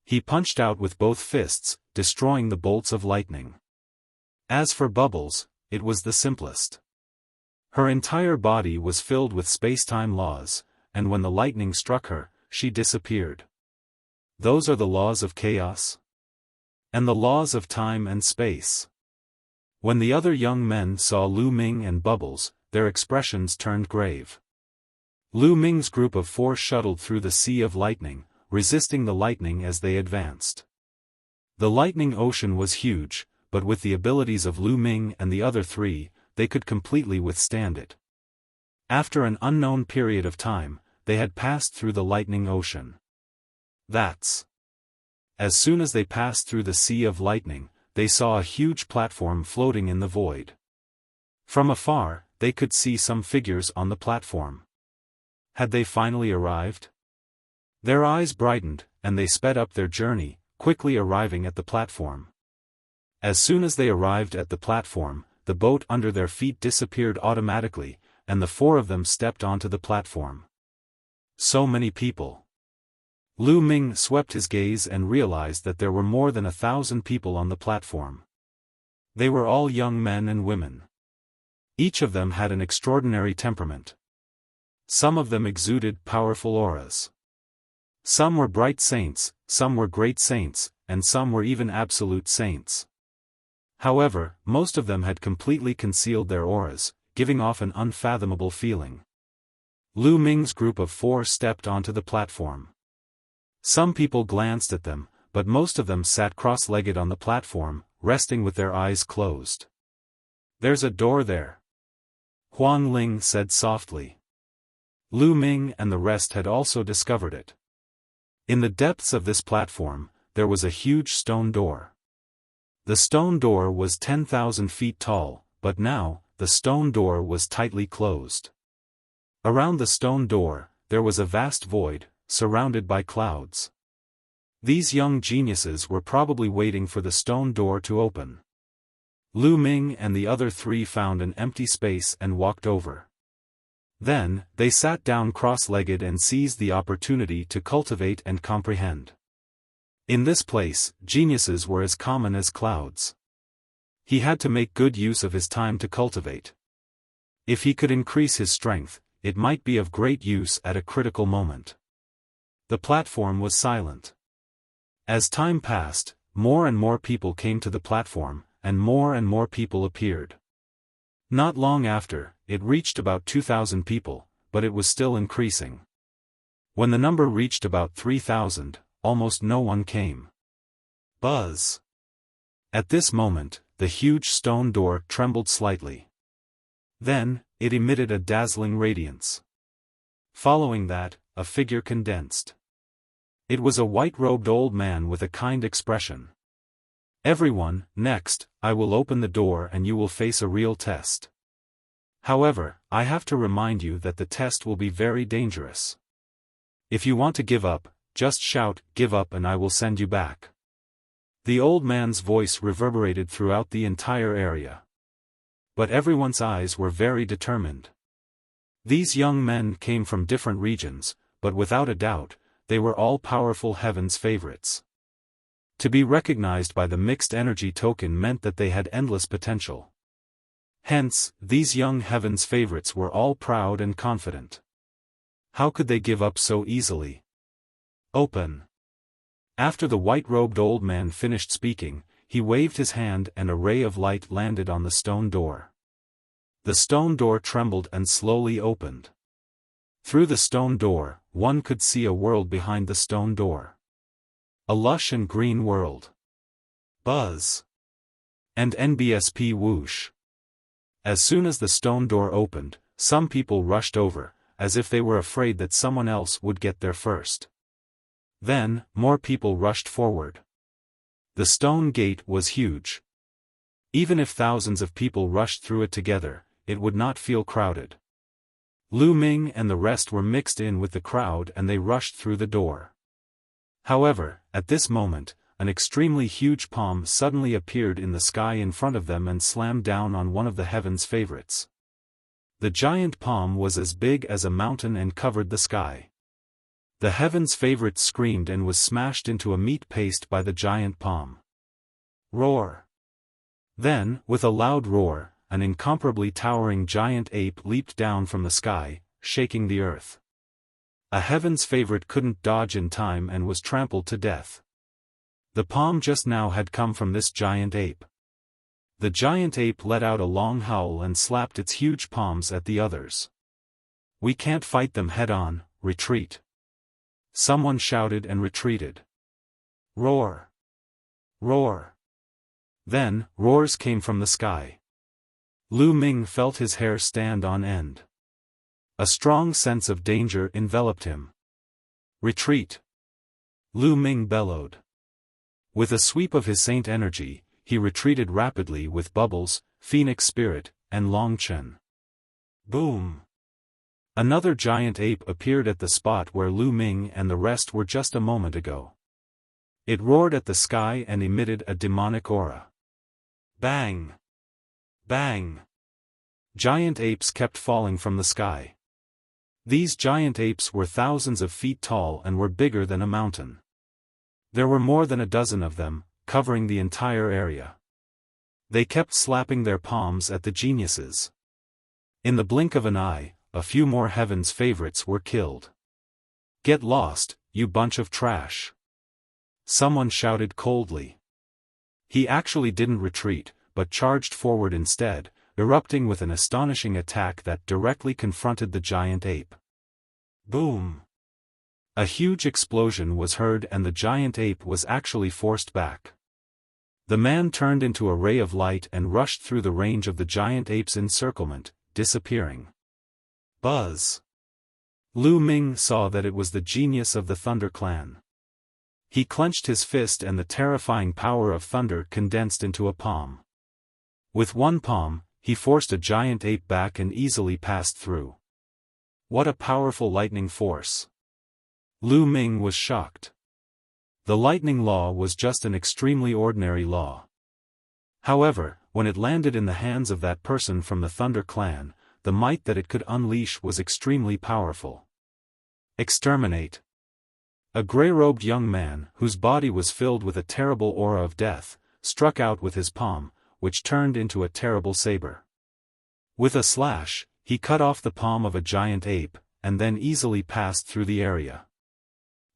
He punched out with both fists, destroying the bolts of lightning. As for Bubbles, it was the simplest. Her entire body was filled with space-time laws, and when the lightning struck her, she disappeared. Those are the laws of chaos? And the laws of time and space. When the other young men saw Lu Ming and Bubbles, their expressions turned grave. Lu Ming's group of four shuttled through the sea of lightning, resisting the lightning as they advanced. The lightning ocean was huge, but with the abilities of Lu Ming and the other three, they could completely withstand it. After an unknown period of time, they had passed through the lightning ocean. That's. As soon as they passed through the sea of lightning, they saw a huge platform floating in the void. From afar, they could see some figures on the platform. Had they finally arrived? Their eyes brightened, and they sped up their journey, quickly arriving at the platform. As soon as they arrived at the platform, the boat under their feet disappeared automatically, and the four of them stepped onto the platform. So many people. Lu Ming swept his gaze and realized that there were more than 1,000 people on the platform. They were all young men and women. Each of them had an extraordinary temperament. Some of them exuded powerful auras. Some were bright saints, some were great saints, and some were even absolute saints. However, most of them had completely concealed their auras, giving off an unfathomable feeling. Lu Ming's group of four stepped onto the platform. Some people glanced at them, but most of them sat cross-legged on the platform, resting with their eyes closed. "There's a door there," Huang Ling said softly. Lu Ming and the rest had also discovered it. In the depths of this platform, there was a huge stone door. The stone door was 10,000 feet tall, but now, the stone door was tightly closed. Around the stone door, there was a vast void, surrounded by clouds. These young geniuses were probably waiting for the stone door to open. Lu Ming and the other three found an empty space and walked over. Then, they sat down cross-legged and seized the opportunity to cultivate and comprehend. In this place, geniuses were as common as clouds. He had to make good use of his time to cultivate. If he could increase his strength, it might be of great use at a critical moment. The platform was silent. As time passed, more and more people came to the platform, and more people appeared. Not long after, it reached about 2,000 people, but it was still increasing. When the number reached about 3,000, almost no one came. Buzz! At this moment, the huge stone door trembled slightly. Then, it emitted a dazzling radiance. Following that, a figure condensed. It was a white-robed old man with a kind expression. "Everyone, next, I will open the door and you will face a real test. However, I have to remind you that the test will be very dangerous. If you want to give up, just shout, 'Give up,' and I will send you back." The old man's voice reverberated throughout the entire area. But everyone's eyes were very determined. These young men came from different regions, but without a doubt, they were all powerful heaven's favorites. To be recognized by the mixed energy token meant that they had endless potential. Hence, these young heaven's favorites were all proud and confident. How could they give up so easily? "Open." After the white-robed old man finished speaking, he waved his hand and a ray of light landed on the stone door. The stone door trembled and slowly opened. Through the stone door, one could see a world behind the stone door. A lush and green world. Buzz! And NBSP whoosh! As soon as the stone door opened, some people rushed over, as if they were afraid that someone else would get there first. Then, more people rushed forward. The stone gate was huge. Even if thousands of people rushed through it together, it would not feel crowded. Lu Ming and the rest were mixed in with the crowd and they rushed through the door. However, at this moment, an extremely huge palm suddenly appeared in the sky in front of them and slammed down on one of the heaven's favorites. The giant palm was as big as a mountain and covered the sky. The heaven's favorite screamed and was smashed into a meat paste by the giant palm. Roar! Then, with a loud roar, an incomparably towering giant ape leaped down from the sky, shaking the earth. A heaven's favorite couldn't dodge in time and was trampled to death. The palm just now had come from this giant ape. The giant ape let out a long howl and slapped its huge palms at the others. "We can't fight them head-on, retreat." Someone shouted and retreated. Roar! Roar! Then, roars came from the sky. Lu Ming felt his hair stand on end. A strong sense of danger enveloped him. Retreat! Lu Ming bellowed. With a sweep of his saint energy, he retreated rapidly with Bubbles, Phoenix Spirit, and Long Chen. Boom! Another giant ape appeared at the spot where Lu Ming and the rest were just a moment ago. It roared at the sky and emitted a demonic aura. Bang! Bang! Giant apes kept falling from the sky. These giant apes were thousands of feet tall and were bigger than a mountain. There were more than a dozen of them, covering the entire area. They kept slapping their palms at the geniuses. In the blink of an eye, a few more Heaven's favorites were killed. Get lost, you bunch of trash! Someone shouted coldly. He actually didn't retreat, but charged forward instead, erupting with an astonishing attack that directly confronted the giant ape. Boom! A huge explosion was heard and the giant ape was actually forced back. The man turned into a ray of light and rushed through the range of the giant ape's encirclement, disappearing. Buzz! Lu Ming saw that it was the genius of the Thunder Clan. He clenched his fist and the terrifying power of thunder condensed into a palm. With one palm, he forced a giant ape back and easily passed through. What a powerful lightning force! Lu Ming was shocked. The lightning law was just an extremely ordinary law. However, when it landed in the hands of that person from the Thunder Clan, the might that it could unleash was extremely powerful. Exterminate! A gray-robed young man, whose body was filled with a terrible aura of death, struck out with his palm, which turned into a terrible saber. With a slash, he cut off the palm of a giant ape, and then easily passed through the area.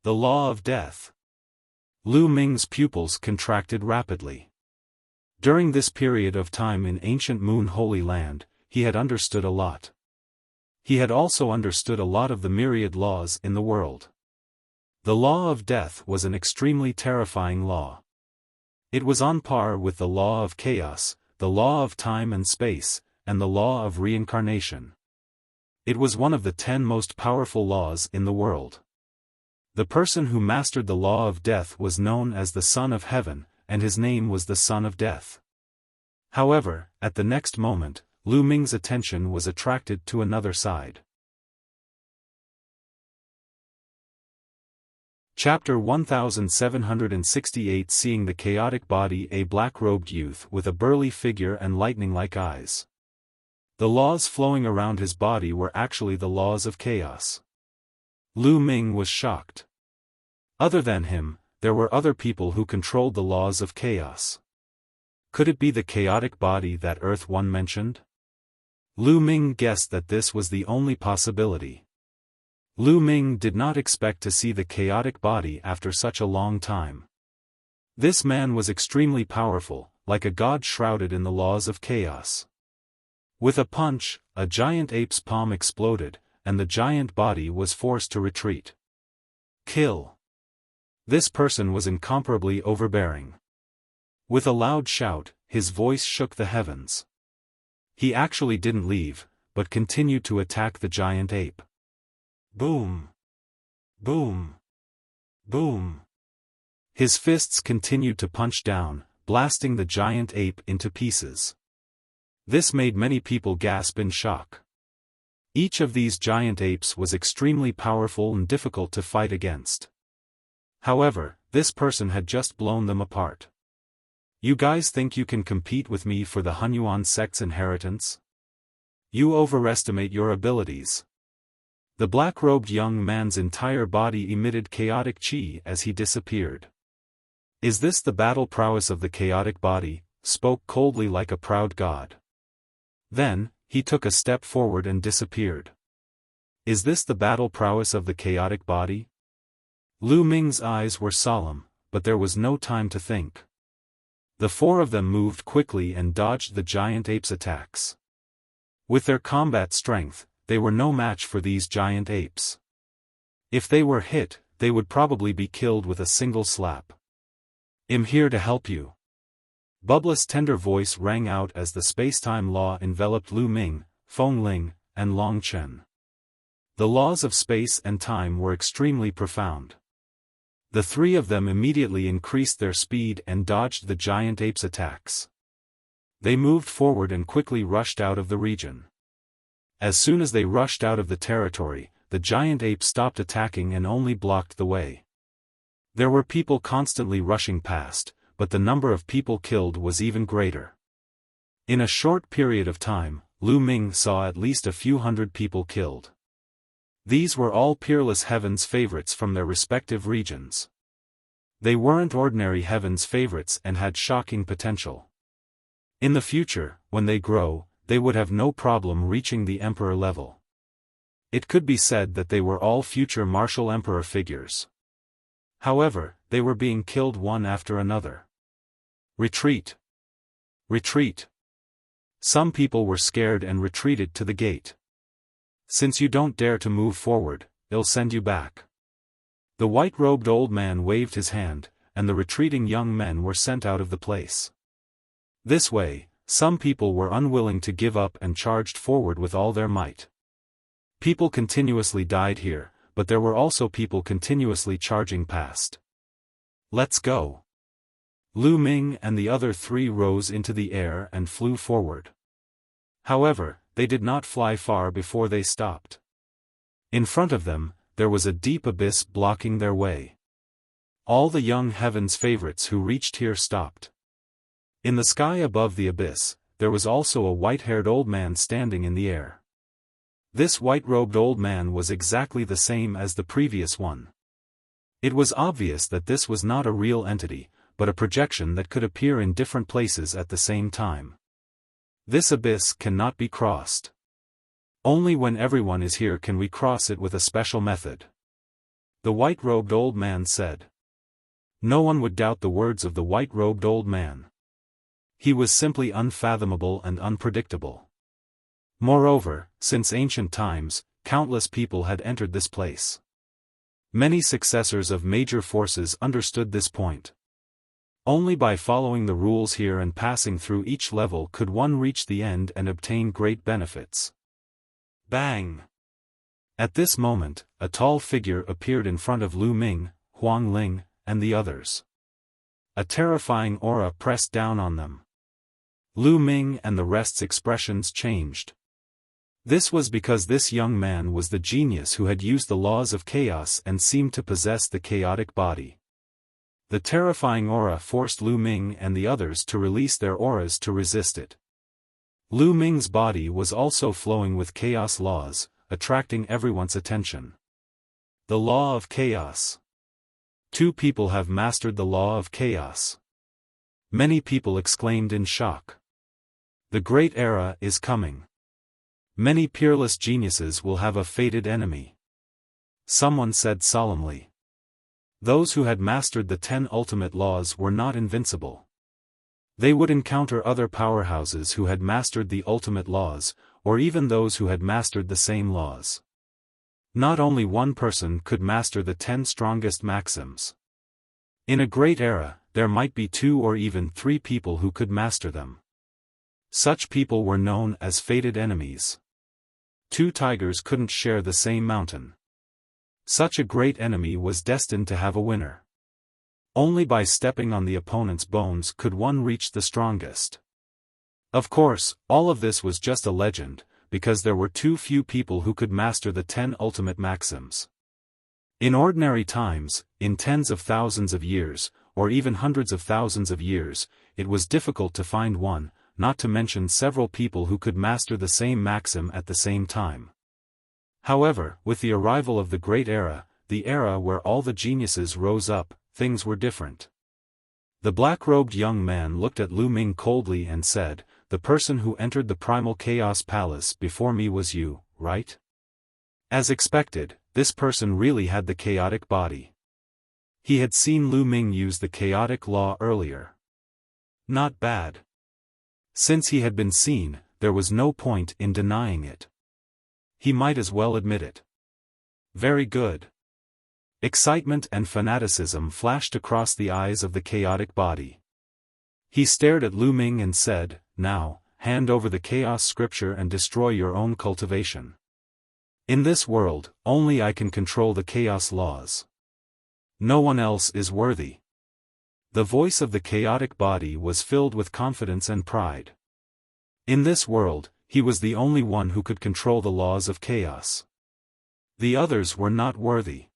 The law of death. Lu Ming's pupils contracted rapidly. During this period of time in ancient Moon Holy Land, he had understood a lot. He had also understood a lot of the myriad laws in the world. The law of death was an extremely terrifying law. It was on par with the law of chaos, the law of time and space, and the law of reincarnation. It was one of the 10 most powerful laws in the world. The person who mastered the law of death was known as the Son of Heaven, and his name was the Son of Death. However, at the next moment, Lu Ming's attention was attracted to another side. Chapter 1768 Seeing the chaotic body. A black-robed youth with a burly figure and lightning-like eyes. The laws flowing around his body were actually the laws of chaos. Lu Ming was shocked. Other than him, there were other people who controlled the laws of chaos. Could it be the chaotic body that Earth One mentioned? Lu Ming guessed that this was the only possibility. Lu Ming did not expect to see the chaotic body after such a long time. This man was extremely powerful, like a god shrouded in the laws of chaos. With a punch, a giant ape's palm exploded, and the giant body was forced to retreat. Kill! This person was incomparably overbearing. With a loud shout, his voice shook the heavens. He actually didn't leave, but continued to attack the giant ape. Boom! Boom! Boom! His fists continued to punch down, blasting the giant ape into pieces. This made many people gasp in shock. Each of these giant apes was extremely powerful and difficult to fight against. However, this person had just blown them apart. You guys think you can compete with me for the Hunyuan sect's inheritance? You overestimate your abilities. The black-robed young man's entire body emitted chaotic chi as he disappeared. Is this the battle prowess of the chaotic body? Spoke coldly like a proud god. Then, he took a step forward and disappeared. Is this the battle prowess of the chaotic body? Lu Ming's eyes were solemn, but there was no time to think. The 4 of them moved quickly and dodged the giant ape's attacks. With their combat strength, they were no match for these giant apes. If they were hit, they would probably be killed with a single slap. I'm here to help you. Bubbles' tender voice rang out as the space-time law enveloped Lu Ming, Feng Ling, and Long Chen. The laws of space and time were extremely profound. The three of them immediately increased their speed and dodged the giant ape's attacks. They moved forward and quickly rushed out of the region. As soon as they rushed out of the territory, the giant ape stopped attacking and only blocked the way. There were people constantly rushing past, but the number of people killed was even greater. In a short period of time, Ming saw at least a few hundred people killed. These were all peerless Heaven's favorites from their respective regions. They weren't ordinary Heaven's favorites and had shocking potential. In the future, when they grow, they would have no problem reaching the emperor level. It could be said that they were all future martial emperor figures. However, they were being killed one after another. Retreat! Retreat! Some people were scared and retreated to the gate. Since you don't dare to move forward, I'll send you back. The white-robed old man waved his hand, and the retreating young men were sent out of the place. This way, some people were unwilling to give up and charged forward with all their might. People continuously died here, but there were also people continuously charging past. Let's go! Ming and the other three rose into the air and flew forward. However, they did not fly far before they stopped. In front of them, there was a deep abyss blocking their way. All the young Heaven's favorites who reached here stopped. In the sky above the abyss, there was also a white-haired old man standing in the air. This white-robed old man was exactly the same as the previous one. It was obvious that this was not a real entity, but a projection that could appear in different places at the same time. This abyss cannot be crossed. Only when everyone is here can we cross it with a special method. The white-robed old man said. No one would doubt the words of the white-robed old man. He was simply unfathomable and unpredictable. Moreover, since ancient times, countless people had entered this place. Many successors of major forces understood this point. Only by following the rules here and passing through each level could one reach the end and obtain great benefits. Bang! At this moment, a tall figure appeared in front of Ming, Ling, and the others. A terrifying aura pressed down on them. Ming and the rest's expressions changed. This was because this young man was the genius who had used the laws of chaos and seemed to possess the chaotic body. The terrifying aura forced Ming and the others to release their auras to resist it. Ming's body was also flowing with chaos laws, attracting everyone's attention. The law of chaos. 2 people have mastered the law of chaos. Many people exclaimed in shock. The great era is coming. Many peerless geniuses will have a fated enemy. Someone said solemnly. Those who had mastered the 10 ultimate laws were not invincible. They would encounter other powerhouses who had mastered the ultimate laws, or even those who had mastered the same laws. Not only one person could master the 10 strongest maxims. In a great era, there might be 2 or even 3 people who could master them. Such people were known as fated enemies. 2 tigers couldn't share the same mountain. Such a great enemy was destined to have a winner. Only by stepping on the opponent's bones could one reach the strongest. Of course, all of this was just a legend, because there were too few people who could master the 10 ultimate maxims. In ordinary times, in tens of thousands of years, or even hundreds of thousands of years, it was difficult to find one, not to mention several people who could master the same maxim at the same time. However, with the arrival of the Great Era, the era where all the geniuses rose up, things were different. The black-robed young man looked at Ming coldly and said, "The person who entered the Primal Chaos Palace before me was you, right?" As expected, this person really had the chaotic body. He had seen Ming use the chaotic law earlier. Not bad. Since he had been seen, there was no point in denying it. He might as well admit it. Very good. Excitement and fanaticism flashed across the eyes of the chaotic body. He stared at Ming and said, "Now, hand over the chaos scripture and destroy your own cultivation." In this world, only I can control the chaos laws. No one else is worthy. The voice of the chaotic body was filled with confidence and pride. In this world, he was the only one who could control the laws of chaos. The others were not worthy.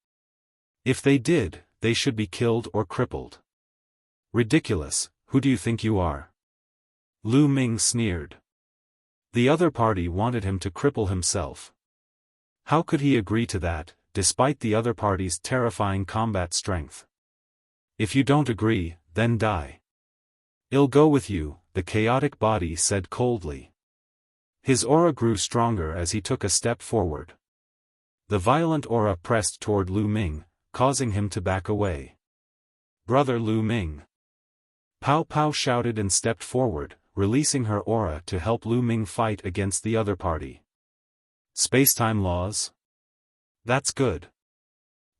If they did, they should be killed or crippled. Ridiculous, who do you think you are? Lu Ming sneered. The other party wanted him to cripple himself. How could he agree to that, despite the other party's terrifying combat strength? If you don't agree, then die. I'll go with you, the chaotic body said coldly. His aura grew stronger as he took a step forward. The violent aura pressed toward Lu Ming, causing him to back away. Brother Lu Ming. Pow Pow shouted and stepped forward, releasing her aura to help Lu Ming fight against the other party. Spacetime laws? That's good.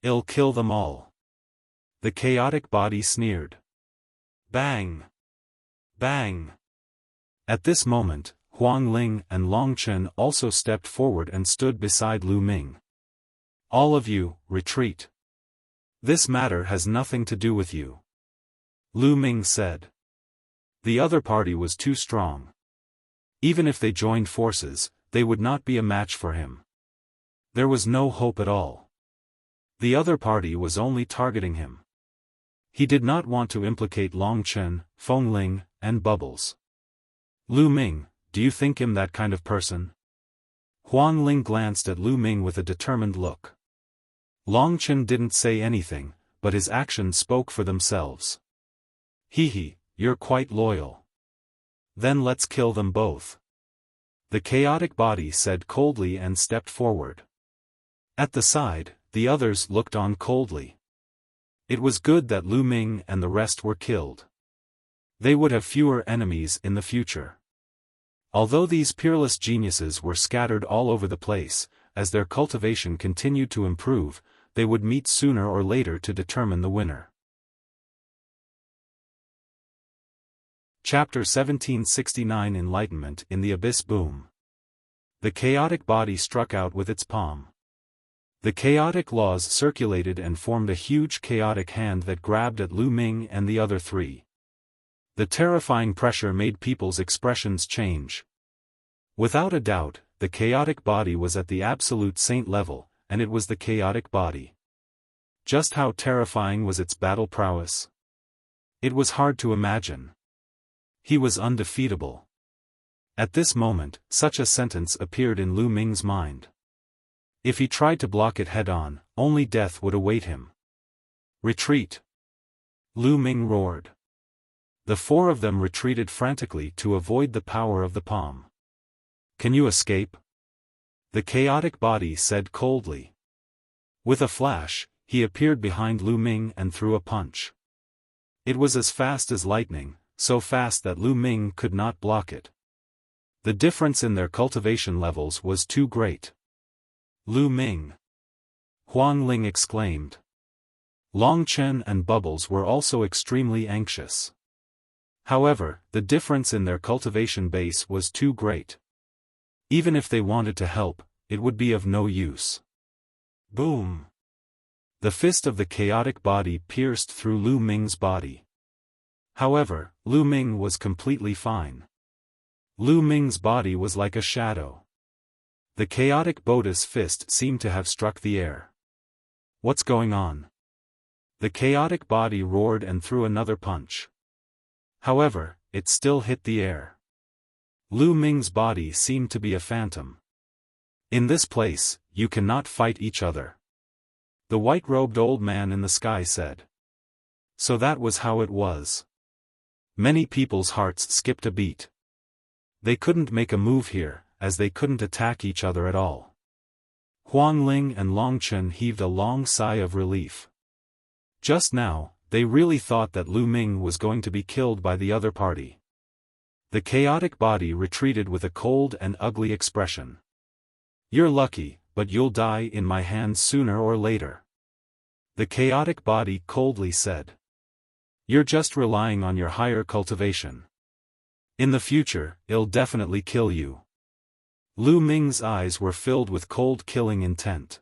I'll kill them all. The chaotic body sneered. Bang! Bang! At this moment, Huang Ling and Long Chen also stepped forward and stood beside Lu Ming. All of you, retreat. This matter has nothing to do with you. Lu Ming said. The other party was too strong. Even if they joined forces, they would not be a match for him. There was no hope at all. The other party was only targeting him. He did not want to implicate Long Chen, Feng Ling, and Bubbles. Lu Ming, do you think him that kind of person? Huang Ling glanced at Lu Ming with a determined look. Long Chen didn't say anything, but his actions spoke for themselves. Hee, you're quite loyal. Then let's kill them both. The chaotic body said coldly and stepped forward. At the side, the others looked on coldly. It was good that Lu Ming and the rest were killed. They would have fewer enemies in the future. Although these peerless geniuses were scattered all over the place, as their cultivation continued to improve, they would meet sooner or later to determine the winner. Chapter 1769 Enlightenment in the Abyss Boom. The chaotic body struck out with its palm. The chaotic laws circulated and formed a huge chaotic hand that grabbed at Lu Ming and the other three. The terrifying pressure made people's expressions change. Without a doubt, the chaotic body was at the absolute saint level, and it was the chaotic body. Just how terrifying was its battle prowess? It was hard to imagine. He was undefeatable. At this moment, such a sentence appeared in Lu Ming's mind. If he tried to block it head-on, only death would await him. Retreat! Lu Ming roared. The four of them retreated frantically to avoid the power of the palm. Can you escape? The chaotic body said coldly. With a flash, he appeared behind Lu Ming and threw a punch. It was as fast as lightning, so fast that Lu Ming could not block it. The difference in their cultivation levels was too great. Lu Ming! Huang Ling exclaimed. Long Chen and Bubbles were also extremely anxious. However, the difference in their cultivation base was too great. Even if they wanted to help, it would be of no use. Boom! The fist of the chaotic body pierced through Lu Ming's body. However, Lu Ming was completely fine. Lu Ming's body was like a shadow. The chaotic Boda's fist seemed to have struck the air. What's going on? The chaotic body roared and threw another punch. However, it still hit the air. Lu Ming's body seemed to be a phantom. In this place, you cannot fight each other. The white-robed old man in the sky said. So that was how it was. Many people's hearts skipped a beat. They couldn't make a move here, as they couldn't attack each other at all. Huang Ling and Long Chen heaved a long sigh of relief. Just now, they really thought that Lu Ming was going to be killed by the other party. The chaotic body retreated with a cold and ugly expression. You're lucky, but you'll die in my hands sooner or later. The chaotic body coldly said. You're just relying on your higher cultivation. In the future, I'll definitely kill you. Lu Ming's eyes were filled with cold killing intent.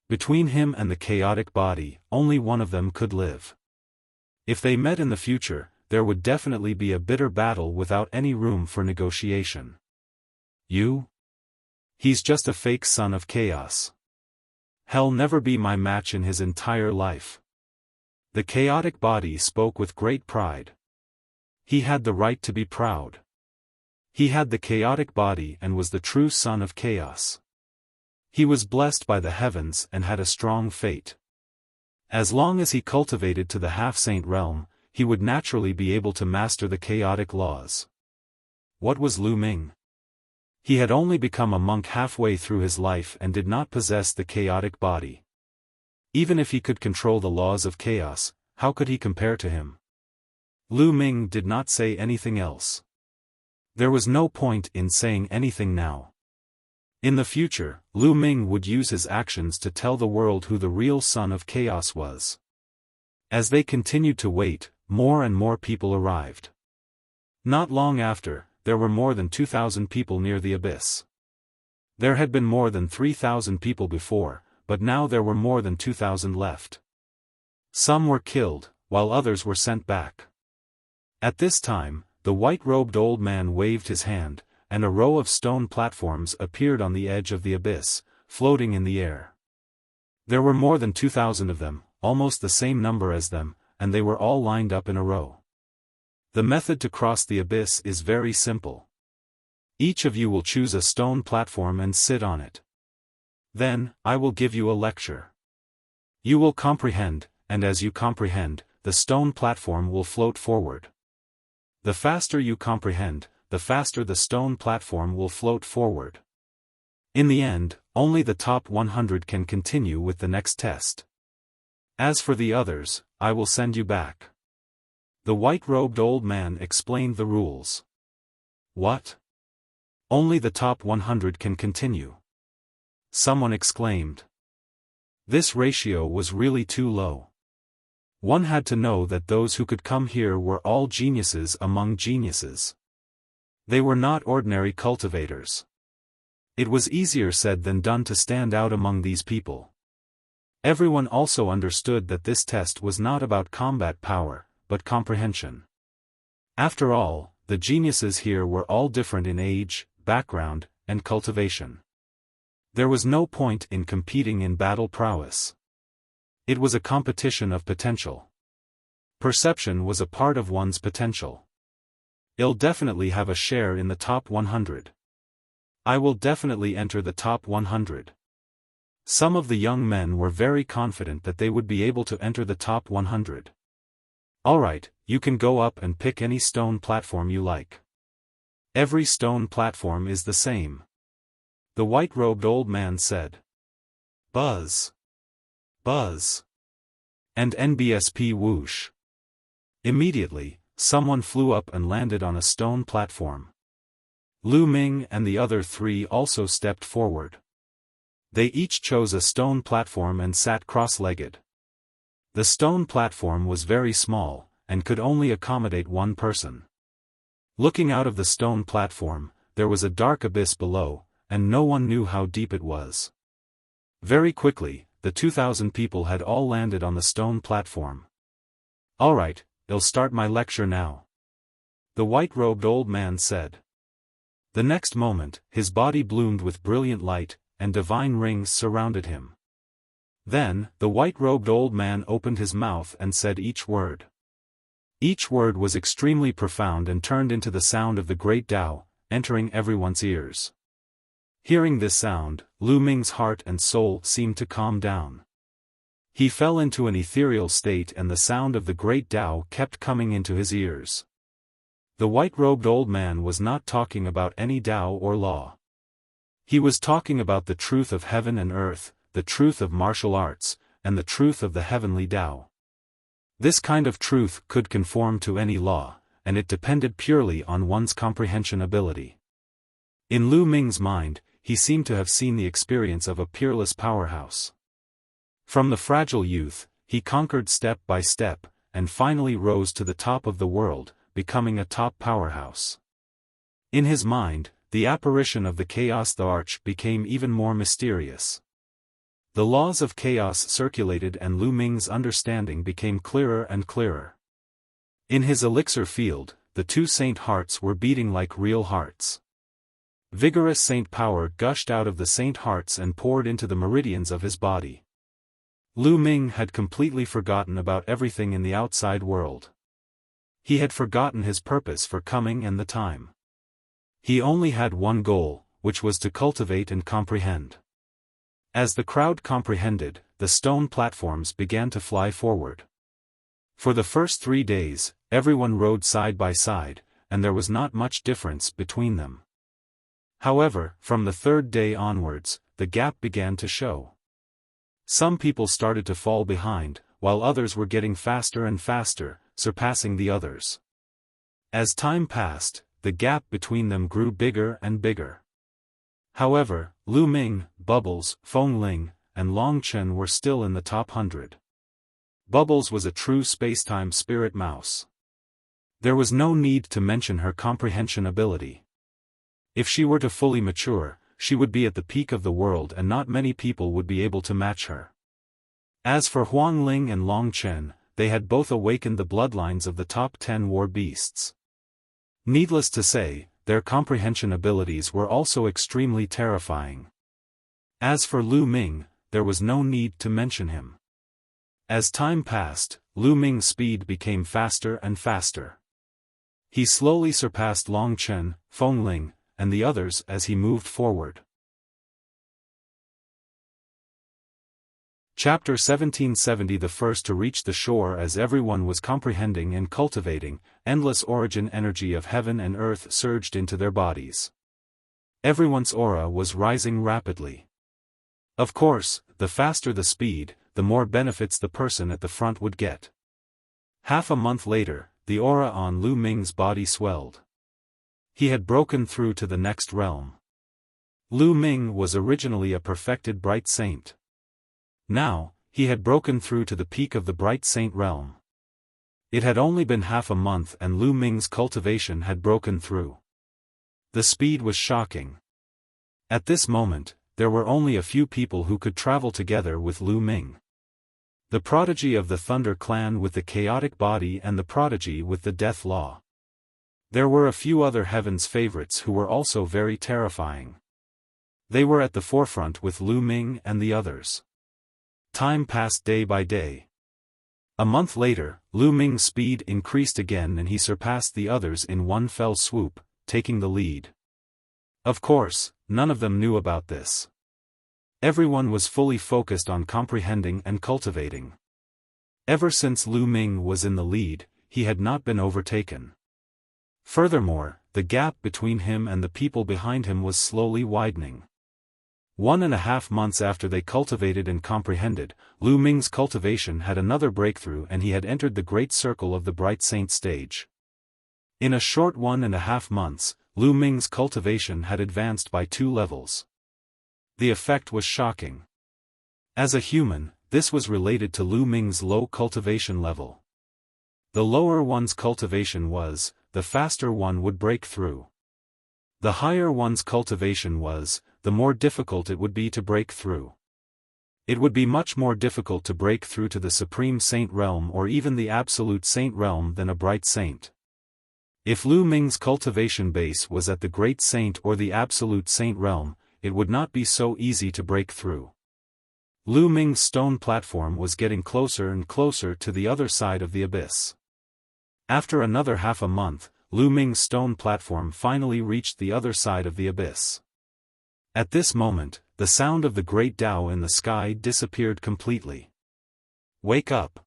Between him and the chaotic body, only one of them could live. If they met in the future, there would definitely be a bitter battle without any room for negotiation. You? He's just a fake son of chaos. He'll never be my match in his entire life. The chaotic body spoke with great pride. He had the right to be proud. He had the chaotic body and was the true son of chaos. He was blessed by the heavens and had a strong fate. As long as he cultivated to the half-saint realm, he would naturally be able to master the chaotic laws. What was Lu Ming? He had only become a monk halfway through his life and did not possess the chaotic body. Even if he could control the laws of chaos, how could he compare to him? Lu Ming did not say anything else. There was no point in saying anything now. In the future, Lu Ming would use his actions to tell the world who the real son of chaos was. As they continued to wait, more and more people arrived. Not long after, there were more than 2,000 people near the abyss. There had been more than 3,000 people before, but now there were more than 2,000 left. Some were killed, while others were sent back. At this time, the white-robed old man waved his hand, and a row of stone platforms appeared on the edge of the abyss, floating in the air. There were more than 2,000 of them, almost the same number as them, and they were all lined up in a row. The method to cross the abyss is very simple. Each of you will choose a stone platform and sit on it. Then, I will give you a lecture. You will comprehend, and as you comprehend, the stone platform will float forward. The faster you comprehend, the faster the stone platform will float forward. In the end, only the top 100 can continue with the next test. As for the others, I will send you back. The white-robed old man explained the rules. What? Only the top 100 can continue. Someone exclaimed. This ratio was really too low. One had to know that those who could come here were all geniuses among geniuses. They were not ordinary cultivators. It was easier said than done to stand out among these people. Everyone also understood that this test was not about combat power, but comprehension. After all, the geniuses here were all different in age, background, and cultivation. There was no point in competing in battle prowess. It was a competition of potential. Perception was a part of one's potential. I'll definitely have a share in the top 100. I will definitely enter the top 100. Some of the young men were very confident that they would be able to enter the top 100. Alright, you can go up and pick any stone platform you like. Every stone platform is the same. The white-robed old man said. Buzz. Buzz. And NBSP whoosh. Immediately, someone flew up and landed on a stone platform. Lu Ming and the other three also stepped forward. They each chose a stone platform and sat cross-legged. The stone platform was very small, and could only accommodate one person. Looking out of the stone platform, there was a dark abyss below, and no one knew how deep it was. Very quickly, the 2,000 people had all landed on the stone platform. Alright, I'll start my lecture now. The white-robed old man said. The next moment, his body bloomed with brilliant light, and divine rings surrounded him. Then, the white-robed old man opened his mouth and said each word. Each word was extremely profound and turned into the sound of the great Tao, entering everyone's ears. Hearing this sound, Lu Ming's heart and soul seemed to calm down. He fell into an ethereal state and the sound of the great Tao kept coming into his ears. The white-robed old man was not talking about any Tao or law. He was talking about the truth of heaven and earth, the truth of martial arts, and the truth of the heavenly Tao. This kind of truth could conform to any law, and it depended purely on one's comprehension ability. In Lu Ming's mind, he seemed to have seen the experience of a peerless powerhouse. From the fragile youth, he conquered step by step, and finally rose to the top of the world, becoming a top powerhouse. In his mind, the apparition of the chaos the arch became even more mysterious. The laws of chaos circulated and Lu Ming's understanding became clearer and clearer. In his elixir field, the two saint hearts were beating like real hearts. Vigorous saint power gushed out of the saint hearts and poured into the meridians of his body. Lu Ming had completely forgotten about everything in the outside world. He had forgotten his purpose for coming and the time. He only had one goal, which was to cultivate and comprehend. As the crowd comprehended, the stone platforms began to fly forward. For the first 3 days, everyone rode side by side, and there was not much difference between them. However, from the 3rd day onwards, the gap began to show. Some people started to fall behind, while others were getting faster and faster, surpassing the others. As time passed, the gap between them grew bigger and bigger. However, Lu Ming, Bubbles, Feng Ling, and Long Chen were still in the top 100. Bubbles was a true spacetime spirit mouse. There was no need to mention her comprehension ability. If she were to fully mature, she would be at the peak of the world and not many people would be able to match her. As for Huang Ling and Long Chen, they had both awakened the bloodlines of the top 10 war beasts. Needless to say, their comprehension abilities were also extremely terrifying. As for Lu Ming, there was no need to mention him. As time passed, Lu Ming's speed became faster and faster. He slowly surpassed Long Chen, Feng Ling, and the others as he moved forward. Chapter 1770. The first to reach the shore. As everyone was comprehending and cultivating, endless origin energy of heaven and earth surged into their bodies. Everyone's aura was rising rapidly. Of course, the faster the speed, the more benefits the person at the front would get. Half a month later, the aura on Lu Ming's body swelled. He had broken through to the next realm. Lu Ming was originally a perfected bright saint. Now, he had broken through to the peak of the bright saint realm. It had only been half a month and Lu Ming's cultivation had broken through. The speed was shocking. At this moment, there were only a few people who could travel together with Lu Ming. The prodigy of the Thunder Clan with the chaotic body and the prodigy with the death law. There were a few other heaven's favorites who were also very terrifying. They were at the forefront with Lu Ming and the others. Time passed day by day. A month later, Lu Ming's speed increased again and he surpassed the others in one fell swoop, taking the lead. Of course, none of them knew about this. Everyone was fully focused on comprehending and cultivating. Ever since Lu Ming was in the lead, he had not been overtaken. Furthermore, the gap between him and the people behind him was slowly widening. 1.5 months after they cultivated and comprehended, Lu Ming's cultivation had another breakthrough and he had entered the great circle of the Bright Saint stage. In a short 1.5 months, Lu Ming's cultivation had advanced by 2 levels. The effect was shocking. As a human, this was related to Lu Ming's low cultivation level. The lower one's cultivation was, the faster one would break through. The higher one's cultivation was, the more difficult it would be to break through. It would be much more difficult to break through to the Supreme Saint realm or even the Absolute Saint realm than a Bright Saint. If Lu Ming's cultivation base was at the Great Saint or the Absolute Saint realm, it would not be so easy to break through. Lu Ming's stone platform was getting closer and closer to the other side of the abyss. After another half a month, Lu Ming's stone platform finally reached the other side of the abyss. At this moment, the sound of the great Tao in the sky disappeared completely. Wake up!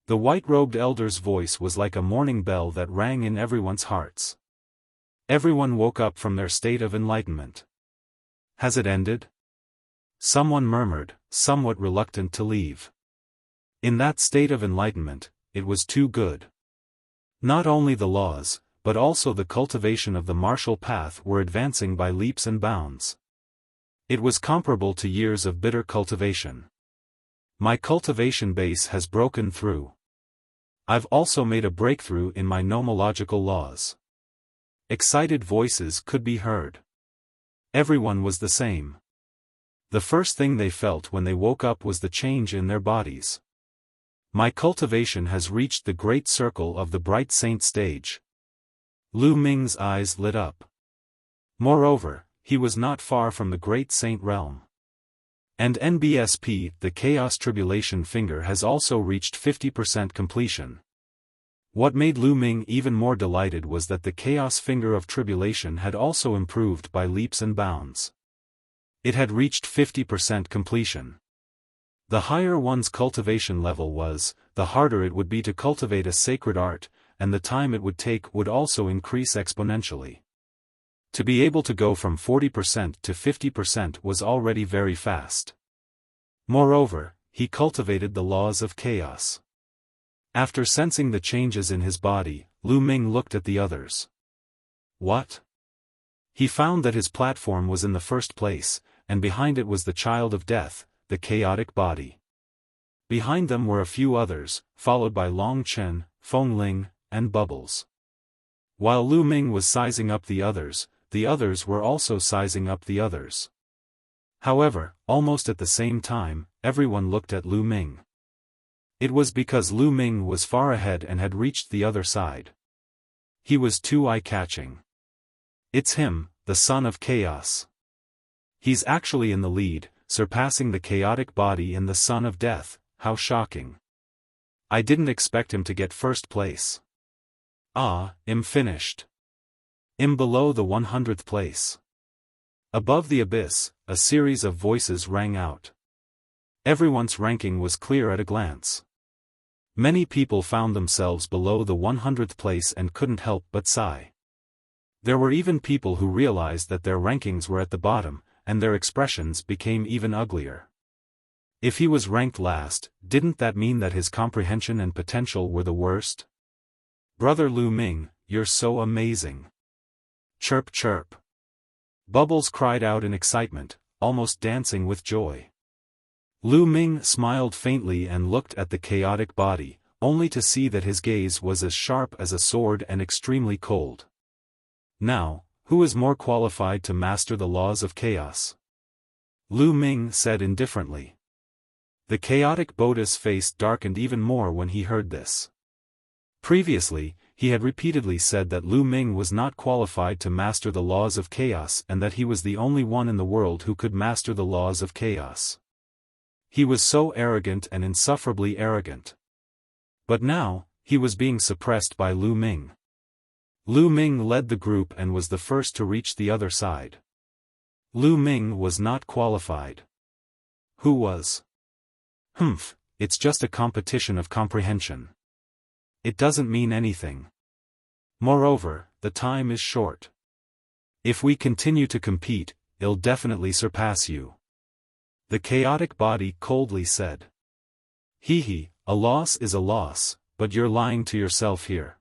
The white-robed elder's voice was like a morning bell that rang in everyone's hearts. Everyone woke up from their state of enlightenment. Has it ended? Someone murmured, somewhat reluctant to leave. In that state of enlightenment, it was too good. Not only the laws, but also the cultivation of the martial path were advancing by leaps and bounds. It was comparable to years of bitter cultivation. My cultivation base has broken through. I've also made a breakthrough in my nomological laws. Excited voices could be heard. Everyone was the same. The first thing they felt when they woke up was the change in their bodies. My cultivation has reached the great circle of the bright saint stage. Lu Ming's eyes lit up. Moreover, he was not far from the great saint realm. And NBSP, the Chaos Tribulation Finger, has also reached 50% completion. What made Lu Ming even more delighted was that the Chaos Finger of Tribulation had also improved by leaps and bounds. It had reached 50% completion. The higher one's cultivation level was, the harder it would be to cultivate a sacred art, and the time it would take would also increase exponentially. To be able to go from 40% to 50% was already very fast. Moreover, he cultivated the laws of chaos. After sensing the changes in his body, Lu Ming looked at the others. What? He found that his platform was in the first place, and behind it was the child of death, the chaotic body. Behind them were a few others, followed by Long Chen, Feng Ling, and Bubbles. While Lu Ming was sizing up the others were also sizing up the others. However, almost at the same time, everyone looked at Lu Ming. It was because Lu Ming was far ahead and had reached the other side. He was too eye-catching. It's him, the son of chaos. He's actually in the lead, surpassing the chaotic body and the son of death. How shocking. I didn't expect him to get first place. I'm finished. I'm below the 100th place. Above the abyss, a series of voices rang out. Everyone's ranking was clear at a glance. Many people found themselves below the 100th place and couldn't help but sigh. There were even people who realized that their rankings were at the bottom, and their expressions became even uglier. If he was ranked last, didn't that mean that his comprehension and potential were the worst? Brother Lu Ming, you're so amazing. Chirp chirp. Bubbles cried out in excitement, almost dancing with joy. Lu Ming smiled faintly and looked at the chaotic body, only to see that his gaze was as sharp as a sword and extremely cold. Now, who is more qualified to master the laws of chaos? Lu Ming said indifferently. The chaotic Buddha's face darkened even more when he heard this. Previously, he had repeatedly said that Lu Ming was not qualified to master the laws of chaos and that he was the only one in the world who could master the laws of chaos. He was so arrogant and insufferably arrogant. But now, he was being suppressed by Lu Ming. Lu Ming led the group and was the first to reach the other side. Lu Ming was not qualified. Who was? It's just a competition of comprehension. It doesn't mean anything. Moreover, the time is short. If we continue to compete, it'll definitely surpass you. The chaotic body coldly said. A loss is a loss, but you're lying to yourself here.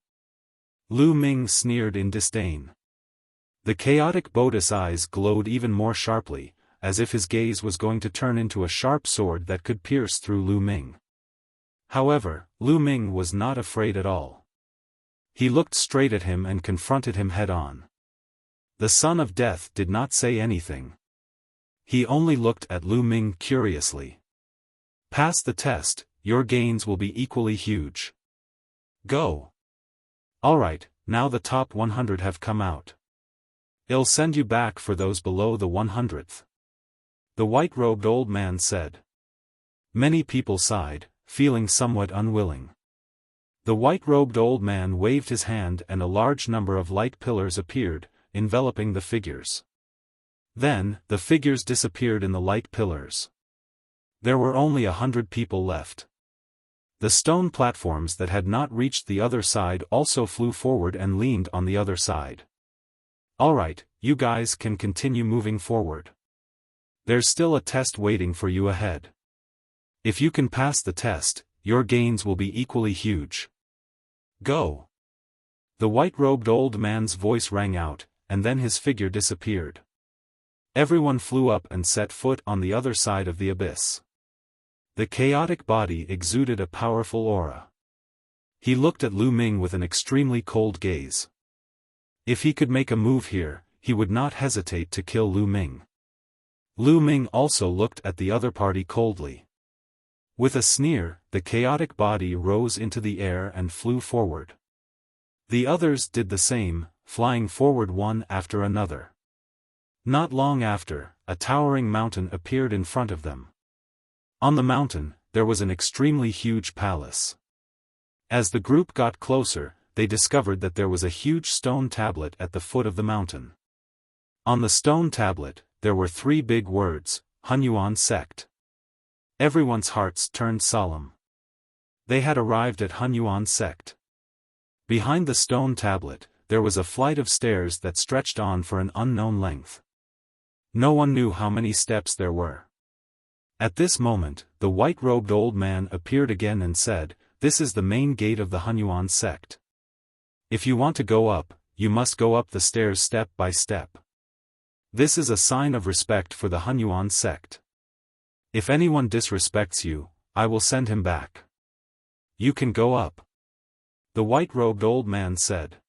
Lu Ming sneered in disdain. The chaotic Buddha's eyes glowed even more sharply, as if his gaze was going to turn into a sharp sword that could pierce through Lu Ming. However, Lu Ming was not afraid at all. He looked straight at him and confronted him head-on. The son of death did not say anything. He only looked at Lu Ming curiously. Pass the test, your gains will be equally huge. Go. Alright, now the top 100 have come out. I'll send you back for those below the 100th. The white-robed old man said. Many people sighed, feeling somewhat unwilling. The white-robed old man waved his hand and a large number of light pillars appeared, enveloping the figures. Then, the figures disappeared in the light pillars. There were only 100 people left. The stone platforms that had not reached the other side also flew forward and leaned on the other side. Alright, you guys can continue moving forward. There's still a test waiting for you ahead. If you can pass the test, your gains will be equally huge. Go. The white-robed old man's voice rang out, and then his figure disappeared. Everyone flew up and set foot on the other side of the abyss. The chaotic body exuded a powerful aura. He looked at Lu Ming with an extremely cold gaze. If he could make a move here, he would not hesitate to kill Lu Ming. Lu Ming also looked at the other party coldly. With a sneer, the chaotic body rose into the air and flew forward. The others did the same, flying forward one after another. Not long after, a towering mountain appeared in front of them. On the mountain, there was an extremely huge palace. As the group got closer, they discovered that there was a huge stone tablet at the foot of the mountain. On the stone tablet, there were 3 big words, Hunyuan sect. Everyone's hearts turned solemn. They had arrived at Hunyuan sect. Behind the stone tablet, there was a flight of stairs that stretched on for an unknown length. No one knew how many steps there were. At this moment, the white-robed old man appeared again and said, "This is the main gate of the Hunyuan sect. If you want to go up, you must go up the stairs step by step. This is a sign of respect for the Hunyuan sect. If anyone disrespects you, I will send him back. You can go up," the white-robed old man said.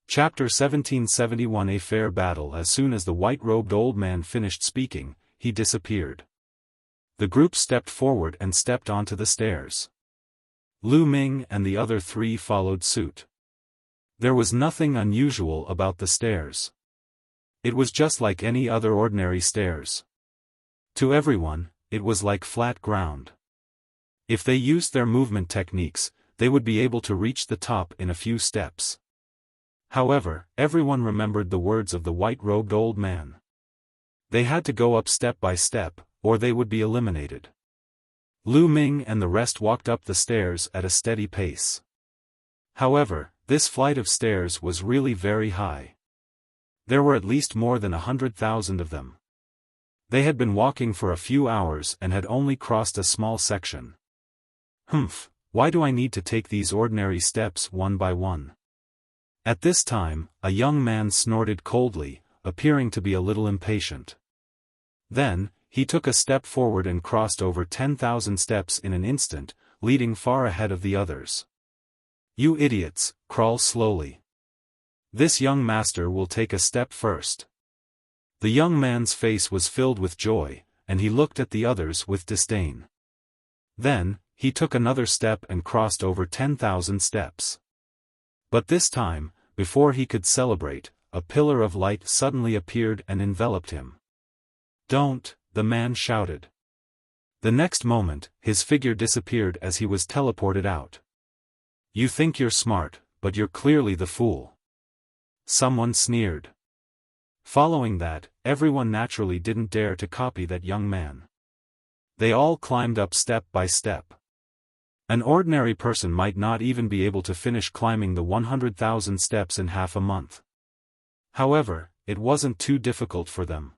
Chapter 1771. A fair battle. As soon as the white-robed old man finished speaking, he disappeared. The group stepped forward and stepped onto the stairs. Lu Ming and the other 3 followed suit. There was nothing unusual about the stairs. It was just like any other ordinary stairs. To everyone, it was like flat ground. If they used their movement techniques, they would be able to reach the top in a few steps. However, everyone remembered the words of the white-robed old man. They had to go up step by step, or they would be eliminated. Lu Ming and the rest walked up the stairs at a steady pace. However, this flight of stairs was really very high. There were at least more than 100,000 of them. They had been walking for a few hours and had only crossed a small section. Why do I need to take these ordinary steps one by one? At this time, a young man snorted coldly, appearing to be a little impatient. Then, he took a step forward and crossed over 10,000 steps in an instant, leading far ahead of the others. "You idiots, crawl slowly. This young master will take a step first." The young man's face was filled with joy, and he looked at the others with disdain. Then, he took another step and crossed over 10,000 steps. But this time, before he could celebrate, a pillar of light suddenly appeared and enveloped him. "Don't," the man shouted. The next moment, his figure disappeared as he was teleported out. "You think you're smart, but you're clearly the fool," someone sneered. Following that, everyone naturally didn't dare to copy that young man. They all climbed up step by step. An ordinary person might not even be able to finish climbing the 100,000 steps in half a month. However, it wasn't too difficult for them.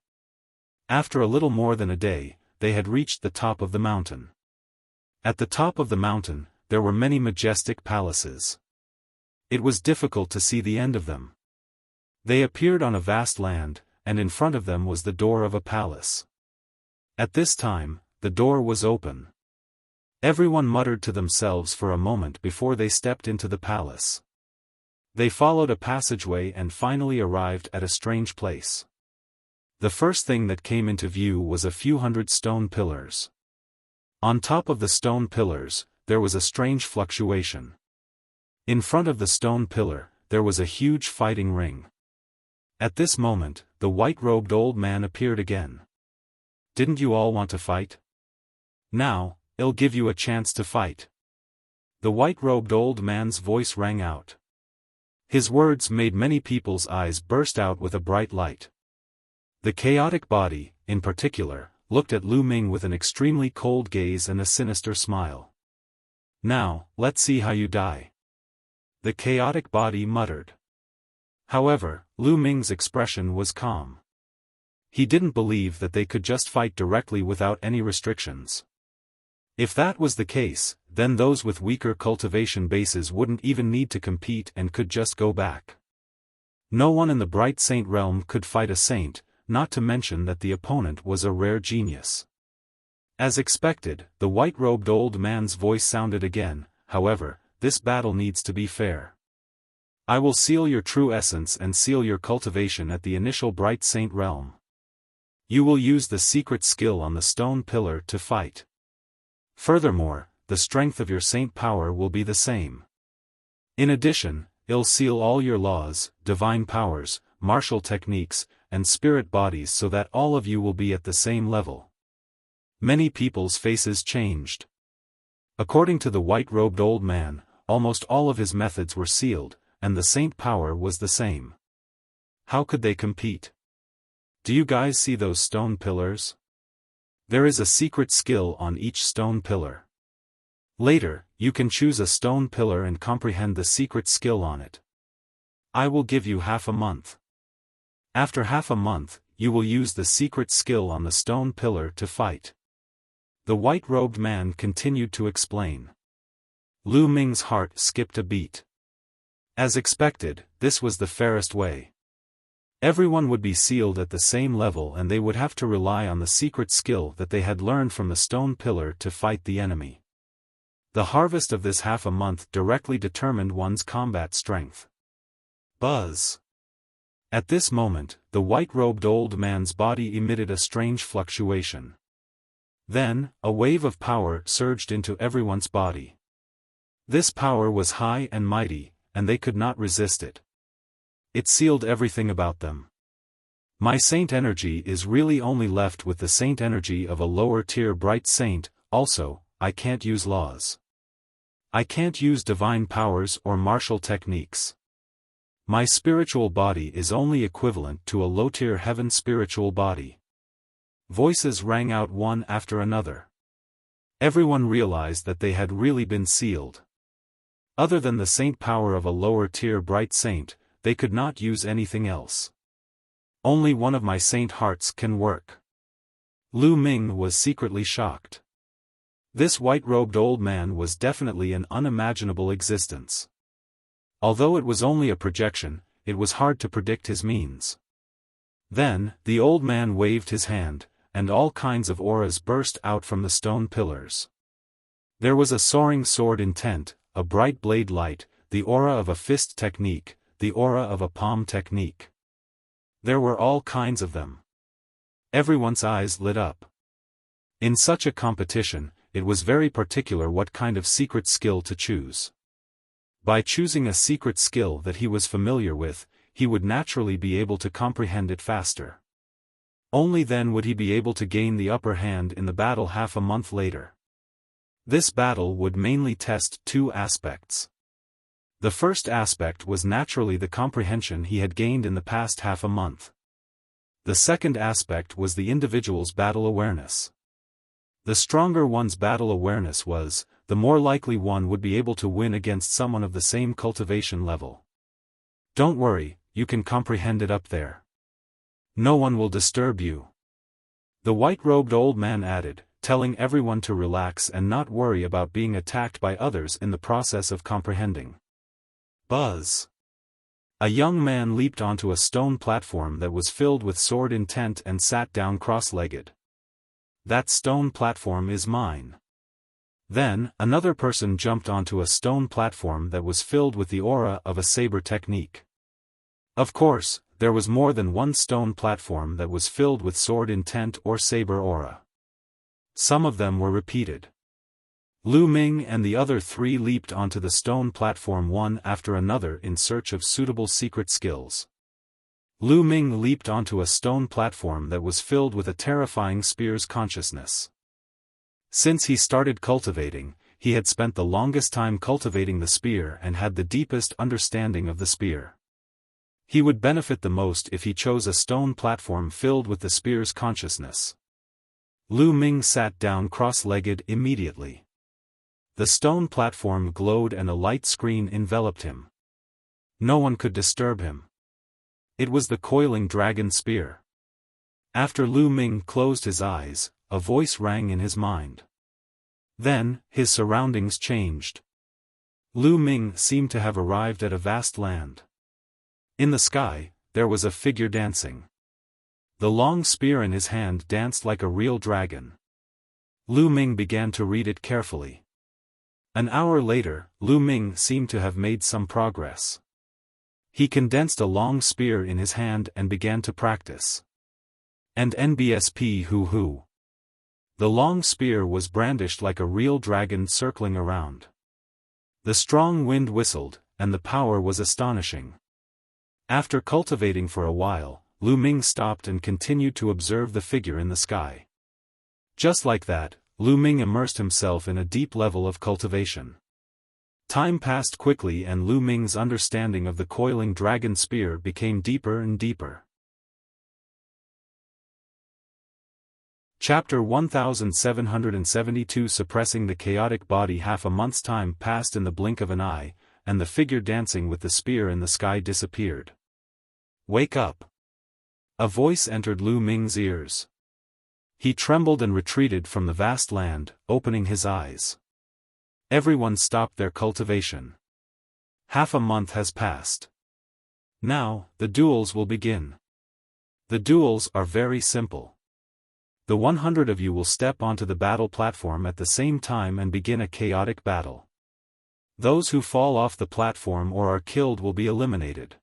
After a little more than a day, they had reached the top of the mountain. At the top of the mountain, there were many majestic palaces. It was difficult to see the end of them. They appeared on a vast land, and in front of them was the door of a palace. At this time, the door was open. Everyone muttered to themselves for a moment before they stepped into the palace. They followed a passageway and finally arrived at a strange place. The first thing that came into view was a few hundred stone pillars. On top of the stone pillars, there was a strange fluctuation. In front of the stone pillar, there was a huge fighting ring. At this moment, the white-robed old man appeared again. "Didn't you all want to fight? Now, I'll give you a chance to fight." The white-robed old man's voice rang out. His words made many people's eyes burst out with a bright light. The chaotic body, in particular, looked at Lu Ming with an extremely cold gaze and a sinister smile. "Now, let's see how you die," the chaotic body muttered. However, Lu Ming's expression was calm. He didn't believe that they could just fight directly without any restrictions. If that was the case, then those with weaker cultivation bases wouldn't even need to compete and could just go back. No one in the Bright Saint realm could fight a saint, not to mention that the opponent was a rare genius. As expected, the white-robed old man's voice sounded again, however, this battle needs to be fair. I will seal your true essence and seal your cultivation at the initial Bright Saint realm. You will use the secret skill on the stone pillar to fight. Furthermore, the strength of your saint power will be the same. In addition, I'll seal all your laws, divine powers, martial techniques, and spirit bodies so that all of you will be at the same level. Many people's faces changed. According to the white-robed old man, almost all of his methods were sealed, and the saint power was the same. How could they compete? Do you guys see those stone pillars? There is a secret skill on each stone pillar. Later, you can choose a stone pillar and comprehend the secret skill on it. I will give you half a month. After half a month, you will use the secret skill on the stone pillar to fight. The white-robed man continued to explain. Lu Ming's heart skipped a beat. As expected, this was the fairest way. Everyone would be sealed at the same level and they would have to rely on the secret skill that they had learned from the stone pillar to fight the enemy. The harvest of this half a month directly determined one's combat strength. Buzz. At this moment, the white-robed old man's body emitted a strange fluctuation. Then, a wave of power surged into everyone's body. This power was high and mighty, and they could not resist it. It sealed everything about them. My saint energy is really only left with the saint energy of a lower-tier bright saint. Also, I can't use laws. I can't use divine powers or martial techniques. My spiritual body is only equivalent to a low-tier heaven spiritual body. Voices rang out one after another. Everyone realized that they had really been sealed. Other than the saint power of a lower-tier bright saint, they could not use anything else. Only one of my saint hearts can work. Lu Ming was secretly shocked. This white-robed old man was definitely an unimaginable existence. Although it was only a projection, it was hard to predict his means. Then, the old man waved his hand, and all kinds of auras burst out from the stone pillars. There was a soaring sword intent, a bright blade light, the aura of a fist technique, the aura of a palm technique. There were all kinds of them. Everyone's eyes lit up. In such a competition, it was very particular what kind of secret skill to choose. By choosing a secret skill that he was familiar with, he would naturally be able to comprehend it faster. Only then would he be able to gain the upper hand in the battle half a month later. This battle would mainly test two aspects. The first aspect was naturally the comprehension he had gained in the past half a month. The second aspect was the individual's battle awareness. The stronger one's battle awareness was, the more likely one would be able to win against someone of the same cultivation level. Don't worry, you can comprehend it up there. No one will disturb you. The white-robed old man added, telling everyone to relax and not worry about being attacked by others in the process of comprehending. Buzz. A young man leaped onto a stone platform that was filled with sword intent and sat down cross-legged. That stone platform is mine. Then, another person jumped onto a stone platform that was filled with the aura of a saber technique. Of course, there was more than one stone platform that was filled with sword intent or saber aura. Some of them were repeated. Lu Ming and the other three leaped onto the stone platform one after another in search of suitable secret skills. Lu Ming leaped onto a stone platform that was filled with a terrifying spear's consciousness. Since he started cultivating, he had spent the longest time cultivating the spear and had the deepest understanding of the spear. He would benefit the most if he chose a stone platform filled with the spear's consciousness. Lu Ming sat down cross-legged immediately. The stone platform glowed and a light screen enveloped him. No one could disturb him. It was the coiling dragon spear. After Lu Ming closed his eyes, a voice rang in his mind. Then, his surroundings changed. Lu Ming seemed to have arrived at a vast land. In the sky, there was a figure dancing. The long spear in his hand danced like a real dragon. Lu Ming began to read it carefully. An hour later, Lu Ming seemed to have made some progress. He condensed a long spear in his hand and began to practice. And NBSP hoo. The long spear was brandished like a real dragon circling around. The strong wind whistled, and the power was astonishing. After cultivating for a while, Lu Ming stopped and continued to observe the figure in the sky. Just like that, Lu Ming immersed himself in a deep level of cultivation. Time passed quickly and Lu Ming's understanding of the coiling dragon spear became deeper and deeper. Chapter 1772 Suppressing the chaotic body. Half a month's time passed in the blink of an eye, and the figure dancing with the spear in the sky disappeared. "Wake up!" A voice entered Lu Ming's ears. He trembled and retreated from the vast land, opening his eyes. Everyone stopped their cultivation. Half a month has passed. Now, the duels will begin. The duels are very simple. The 100 of you will step onto the battle platform at the same time and begin a chaotic battle. Those who fall off the platform or are killed will be eliminated.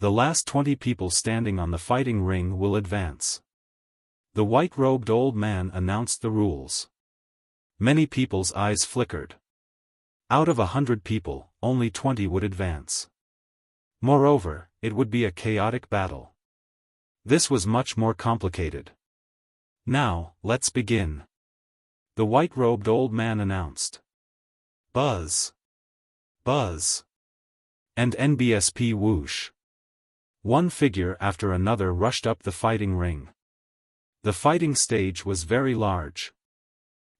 The last 20 people standing on the fighting ring will advance. The white-robed old man announced the rules. Many people's eyes flickered. Out of 100 people, only 20 would advance. Moreover, it would be a chaotic battle. This was much more complicated. "Now, let's begin," the white-robed old man announced. Buzz. Buzz. And NBSP whoosh. One figure after another rushed up the fighting ring. The fighting stage was very large.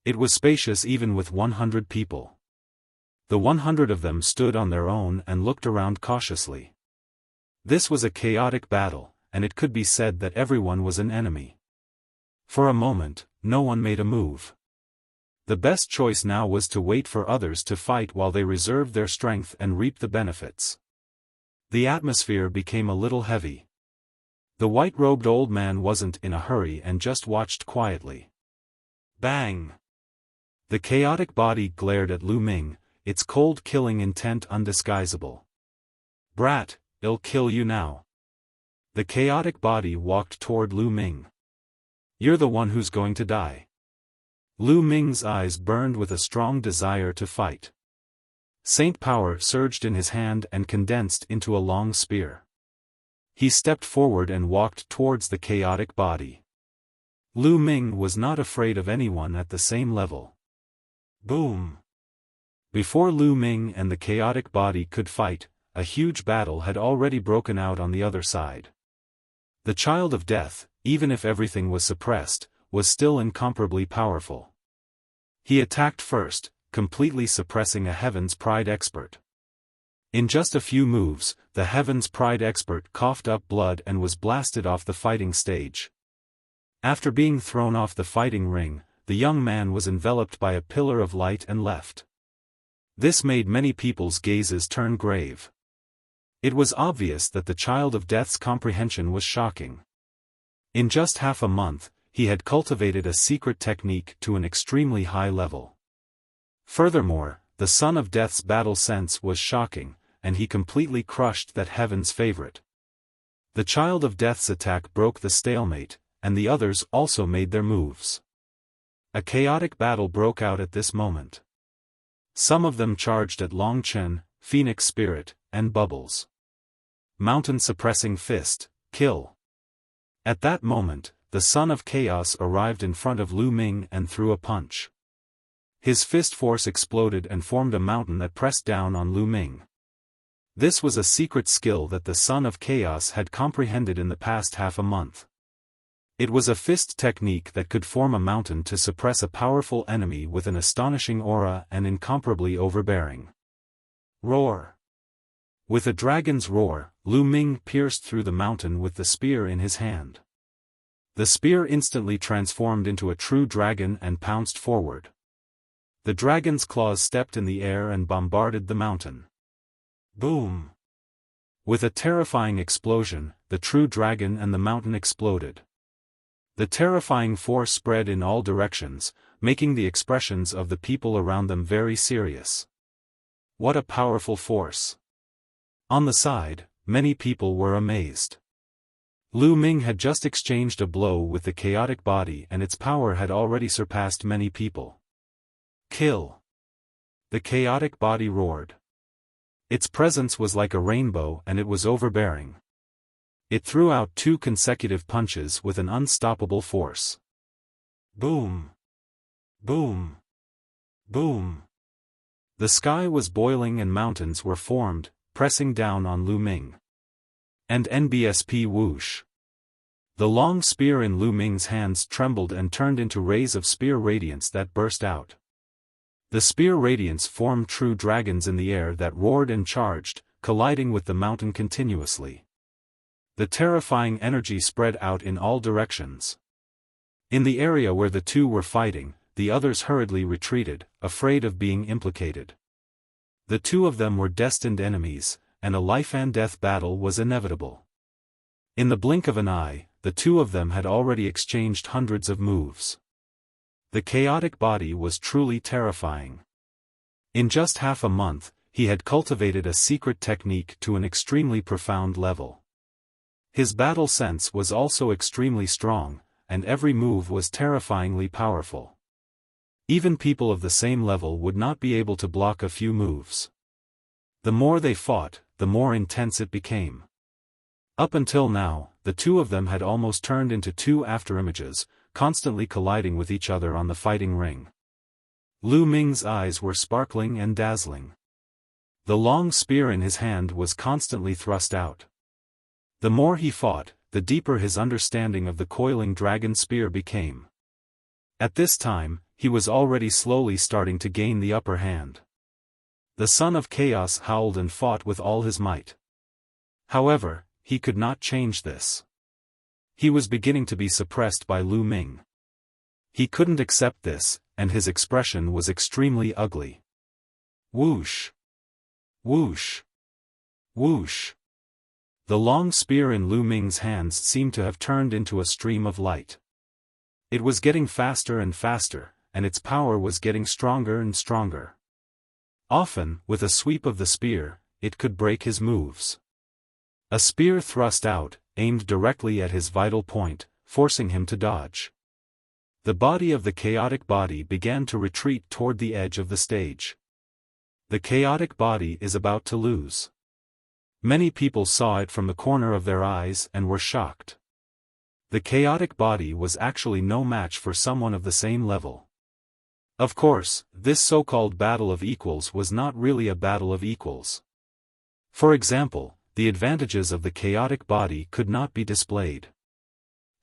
It was spacious even with 100 people. The 100 of them stood on their own and looked around cautiously. This was a chaotic battle, and it could be said that everyone was an enemy. For a moment, no one made a move. The best choice now was to wait for others to fight while they reserved their strength and reap the benefits. The atmosphere became a little heavy. The white-robed old man wasn't in a hurry and just watched quietly. Bang! The chaotic body glared at Lu Ming, its cold killing intent undisguisable. "Brat, I'll kill you now." The chaotic body walked toward Lu Ming. "You're the one who's going to die." Lu Ming's eyes burned with a strong desire to fight. Saint power surged in his hand and condensed into a long spear. He stepped forward and walked towards the chaotic body. Lu Ming was not afraid of anyone at the same level. Boom! Before Lu Ming and the chaotic body could fight, a huge battle had already broken out on the other side. The child of death, even if everything was suppressed, was still incomparably powerful. He attacked first, completely suppressing a Heaven's Pride expert. In just a few moves, the Heaven's Pride expert coughed up blood and was blasted off the fighting stage. After being thrown off the fighting ring, the young man was enveloped by a pillar of light and left. This made many people's gazes turn grave. It was obvious that the child of death's comprehension was shocking. In just half a month, he had cultivated a secret technique to an extremely high level. Furthermore, the son of death's battle sense was shocking, and he completely crushed that heaven's favorite. The child of death's attack broke the stalemate, and the others also made their moves. A chaotic battle broke out at this moment. Some of them charged at Long Chen, Phoenix Spirit, and Bubbles. Mountain suppressing fist, kill. At that moment, the son of chaos arrived in front of Lu Ming and threw a punch. His fist force exploded and formed a mountain that pressed down on Lu Ming. This was a secret skill that the son of chaos had comprehended in the past half a month. It was a fist technique that could form a mountain to suppress a powerful enemy with an astonishing aura and incomparably overbearing. Roar! With a dragon's roar, Lu Ming pierced through the mountain with the spear in his hand. The spear instantly transformed into a true dragon and pounced forward. The dragon's claws stepped in the air and bombarded the mountain. Boom! With a terrifying explosion, the true dragon and the mountain exploded. The terrifying force spread in all directions, making the expressions of the people around them very serious. What a powerful force! On the side, many people were amazed. Lu Ming had just exchanged a blow with the chaotic body and its power had already surpassed many people. Kill! The chaotic body roared. Its presence was like a rainbow and it was overbearing. It threw out 2 consecutive punches with an unstoppable force. Boom! Boom! Boom! The sky was boiling and mountains were formed, pressing down on Lu Ming. And NBSP whoosh! The long spear in Lu Ming's hands trembled and turned into rays of spear radiance that burst out. The spear radiance formed true dragons in the air that roared and charged, colliding with the mountain continuously. The terrifying energy spread out in all directions. In the area where the two were fighting, the others hurriedly retreated, afraid of being implicated. The two of them were destined enemies, and a life-and-death battle was inevitable. In the blink of an eye, the two of them had already exchanged hundreds of moves. The chaotic body was truly terrifying. In just half a month, he had cultivated a secret technique to an extremely profound level. His battle sense was also extremely strong, and every move was terrifyingly powerful. Even people of the same level would not be able to block a few moves. The more they fought, the more intense it became. Up until now, the two of them had almost turned into 2 afterimages, constantly colliding with each other on the fighting ring. Lu Ming's eyes were sparkling and dazzling. The long spear in his hand was constantly thrust out. The more he fought, the deeper his understanding of the coiling dragon spear became. At this time, he was already slowly starting to gain the upper hand. The son of chaos howled and fought with all his might. However, he could not change this. He was beginning to be suppressed by Lu Ming. He couldn't accept this, and his expression was extremely ugly. Whoosh! Whoosh! Whoosh! The long spear in Lu Ming's hands seemed to have turned into a stream of light. It was getting faster and faster, and its power was getting stronger and stronger. Often, with a sweep of the spear, it could break his moves. A spear thrust out, aimed directly at his vital point, forcing him to dodge. The body of the chaotic body began to retreat toward the edge of the stage. The chaotic body is about to lose. Many people saw it from the corner of their eyes and were shocked. The chaotic body was actually no match for someone of the same level. Of course, this so-called battle of equals was not really a battle of equals. For example, the advantages of the chaotic body could not be displayed.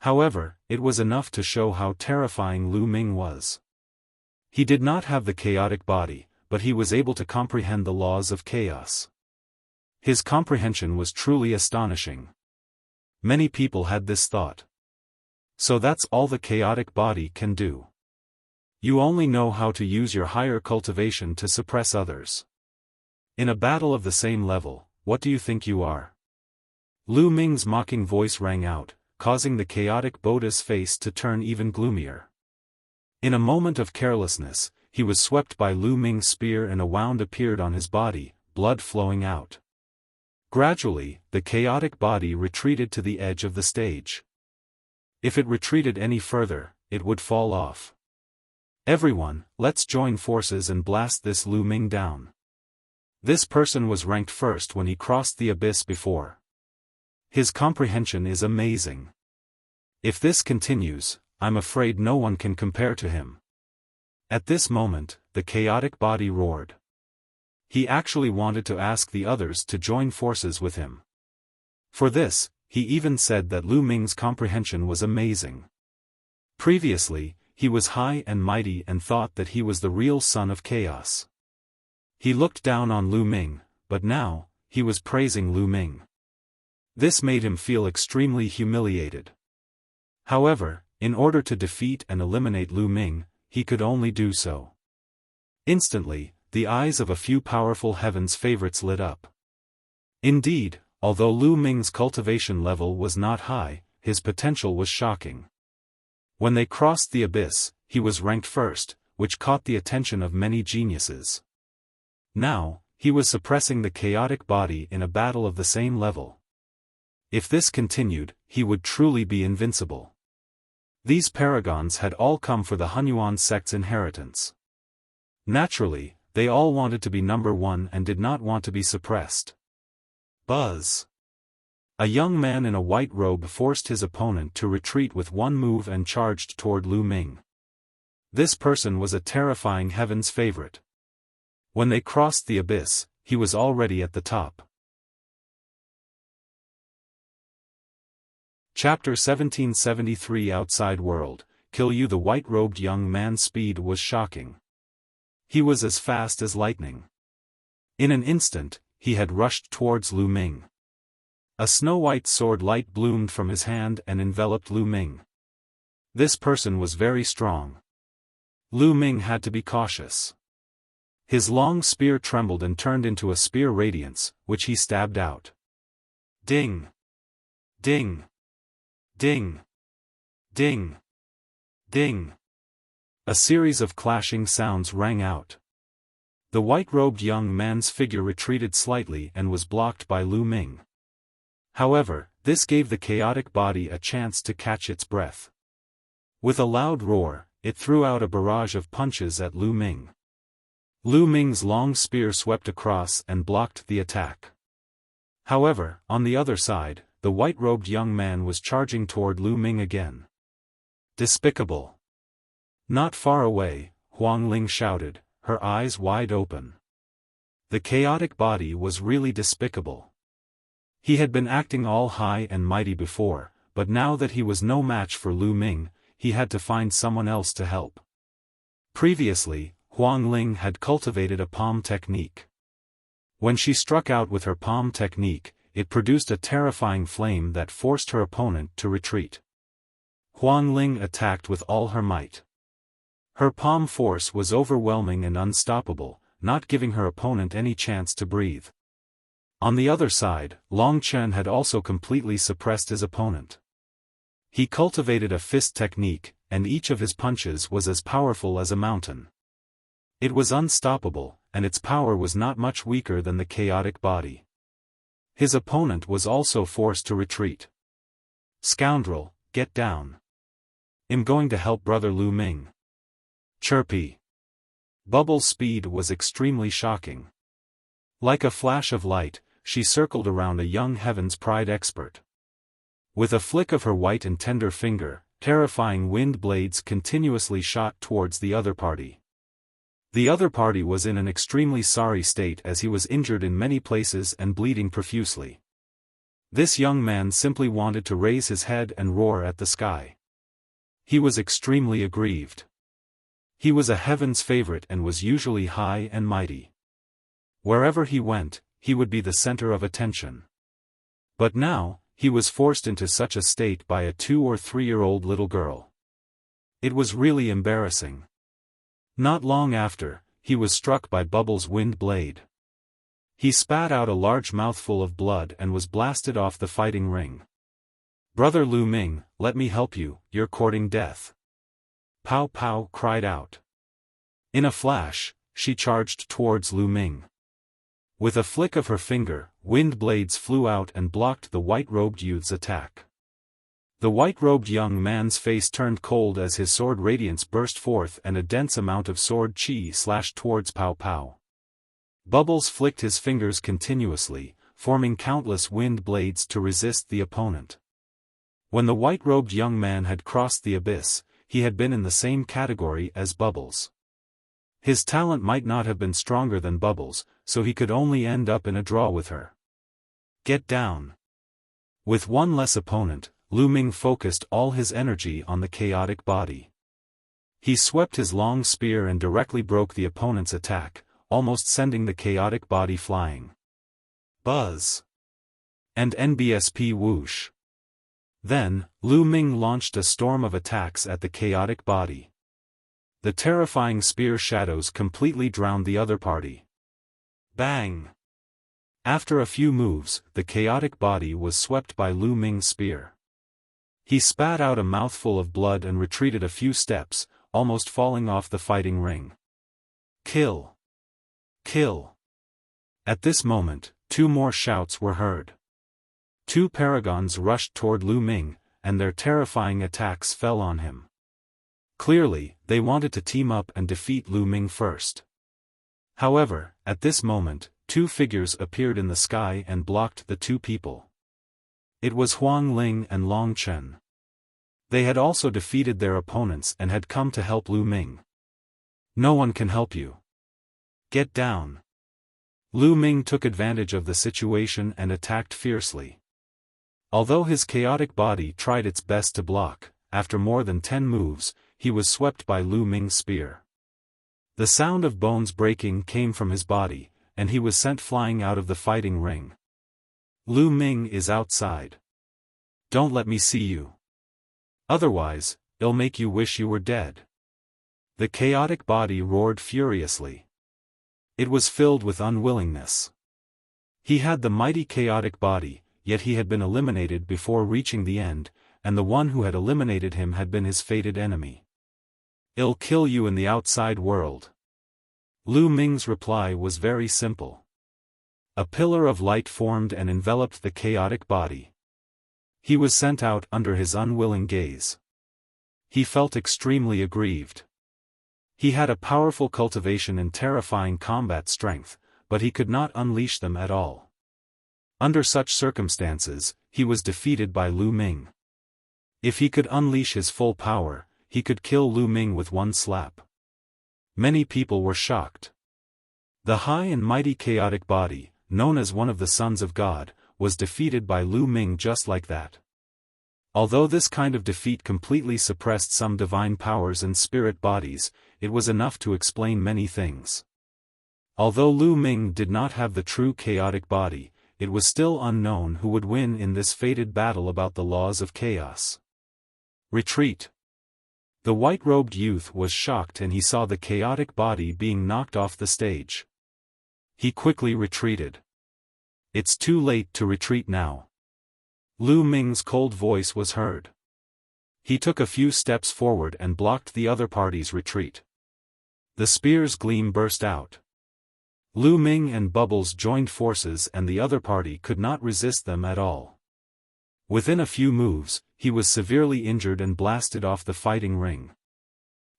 However, it was enough to show how terrifying Lu Ming was. He did not have the chaotic body, but he was able to comprehend the laws of chaos. His comprehension was truly astonishing. Many people had this thought. So that's all the chaotic body can do. You only know how to use your higher cultivation to suppress others. In a battle of the same level, what do you think you are? Lu Ming's mocking voice rang out, causing the chaotic Buddha's face to turn even gloomier. In a moment of carelessness, he was swept by Lu Ming's spear and a wound appeared on his body, blood flowing out. Gradually, the chaotic body retreated to the edge of the stage. If it retreated any further, it would fall off. Everyone, let's join forces and blast this Lu Ming down. This person was ranked first when he crossed the abyss before. His comprehension is amazing. If this continues, I'm afraid no one can compare to him. At this moment, the chaotic body roared. He actually wanted to ask the others to join forces with him. For this, he even said that Lu Ming's comprehension was amazing. Previously, he was high and mighty and thought that he was the real son of chaos. He looked down on Lu Ming, but now, he was praising Lu Ming. This made him feel extremely humiliated. However, in order to defeat and eliminate Lu Ming, he could only do so. Instantly, the eyes of a few powerful heaven's favorites lit up. Indeed, although Lu Ming's cultivation level was not high, his potential was shocking. When they crossed the abyss, he was ranked first, which caught the attention of many geniuses. Now, he was suppressing the chaotic body in a battle of the same level. If this continued, he would truly be invincible. These paragons had all come for the Hunyuan sect's inheritance. Naturally, they all wanted to be number one and did not want to be suppressed. Buzz. A young man in a white robe forced his opponent to retreat with one move and charged toward Lu Ming. This person was a terrifying heaven's favorite. When they crossed the abyss, he was already at the top. Chapter 1773 Outside World, Kill You. The white-robed young man's speed was shocking. He was as fast as lightning. In an instant, he had rushed towards Lu Ming. A snow-white sword light bloomed from his hand and enveloped Lu Ming. This person was very strong. Lu Ming had to be cautious. His long spear trembled and turned into a spear radiance, which he stabbed out. Ding! Ding! Ding! Ding! Ding! A series of clashing sounds rang out. The white-robed young man's figure retreated slightly and was blocked by Lu Ming. However, this gave the chaotic body a chance to catch its breath. With a loud roar, it threw out a barrage of punches at Lu Ming. Lu Ming's long spear swept across and blocked the attack. However, on the other side, the white-robed young man was charging toward Lu Ming again. Despicable! Not far away, Huang Ling shouted, her eyes wide open. The chaotic body was really despicable. He had been acting all high and mighty before, but now that he was no match for Lu Ming, he had to find someone else to help. Previously, Huang Ling had cultivated a palm technique. When she struck out with her palm technique, it produced a terrifying flame that forced her opponent to retreat. Huang Ling attacked with all her might. Her palm force was overwhelming and unstoppable, not giving her opponent any chance to breathe. On the other side, Chen had also completely suppressed his opponent. He cultivated a fist technique, and each of his punches was as powerful as a mountain. It was unstoppable, and its power was not much weaker than the chaotic body. His opponent was also forced to retreat. Scoundrel, get down. I'm going to help brother Lu Ming. Chirpy. Bubble's speed was extremely shocking. Like a flash of light, she circled around a young Heaven's Pride expert. With a flick of her white and tender finger, terrifying wind blades continuously shot towards the other party. The other party was in an extremely sorry state as he was injured in many places and bleeding profusely. This young man simply wanted to raise his head and roar at the sky. He was extremely aggrieved. He was a Heaven's favorite and was usually high and mighty. Wherever he went, he would be the center of attention. But now, he was forced into such a state by a 2- or 3-year-old little girl. It was really embarrassing. Not long after, he was struck by Bubble's wind blade. He spat out a large mouthful of blood and was blasted off the fighting ring. Brother Lu Ming, let me help you, you're courting death. Pow Pow cried out. In a flash, she charged towards Lu Ming. With a flick of her finger, wind blades flew out and blocked the white-robed youth's attack. The white-robed young man's face turned cold as his sword radiance burst forth and a dense amount of sword chi slashed towards Pow Pow. Bubbles flicked his fingers continuously, forming countless wind blades to resist the opponent. When the white-robed young man had crossed the abyss, he had been in the same category as Bubbles. His talent might not have been stronger than Bubbles, so he could only end up in a draw with her. Get down. With one less opponent, Lu Ming focused all his energy on the chaotic body. He swept his long spear and directly broke the opponent's attack, almost sending the chaotic body flying. Buzz. And NBSP whoosh. Then, Lu Ming launched a storm of attacks at the chaotic body. The terrifying spear shadows completely drowned the other party. Bang! After a few moves, the chaotic body was swept by Lu Ming's spear. He spat out a mouthful of blood and retreated a few steps, almost falling off the fighting ring. Kill! Kill! At this moment, 2 more shouts were heard. 2 paragons rushed toward Lu Ming, and their terrifying attacks fell on him. Clearly, they wanted to team up and defeat Lu Ming first. However, at this moment, 2 figures appeared in the sky and blocked the 2 people. It was Huang Ling and Long Chen. They had also defeated their opponents and had come to help Lu Ming. No one can help you. Get down. Lu Ming took advantage of the situation and attacked fiercely. Although his chaotic body tried its best to block, after more than 10 moves, he was swept by Lu Ming's spear. The sound of bones breaking came from his body, and he was sent flying out of the fighting ring. Lu Ming is outside. Don't let me see you. Otherwise, it'll make you wish you were dead. The chaotic body roared furiously. It was filled with unwillingness. He had the mighty chaotic body, yet he had been eliminated before reaching the end, and the one who had eliminated him had been his fated enemy. It'll kill you in the outside world. Lu Ming's reply was very simple. A pillar of light formed and enveloped the chaotic body. He was sent out under his unwilling gaze. He felt extremely aggrieved. He had a powerful cultivation and terrifying combat strength, but he could not unleash them at all. Under such circumstances, he was defeated by Lu Ming. If he could unleash his full power, he could kill Lu Ming with one slap. Many people were shocked. The high and mighty chaotic body, known as one of the sons of God, was defeated by Lu Ming just like that. Although this kind of defeat completely suppressed some divine powers and spirit bodies, it was enough to explain many things. Although Lu Ming did not have the true chaotic body, it was still unknown who would win in this fated battle about the laws of chaos. Retreat. The white-robed youth was shocked and he saw the chaotic body being knocked off the stage. He quickly retreated. It's too late to retreat now. Lu Ming's cold voice was heard. He took a few steps forward and blocked the other party's retreat. The spear's gleam burst out. Lu Ming and Bubbles joined forces and the other party could not resist them at all. Within a few moves, he was severely injured and blasted off the fighting ring.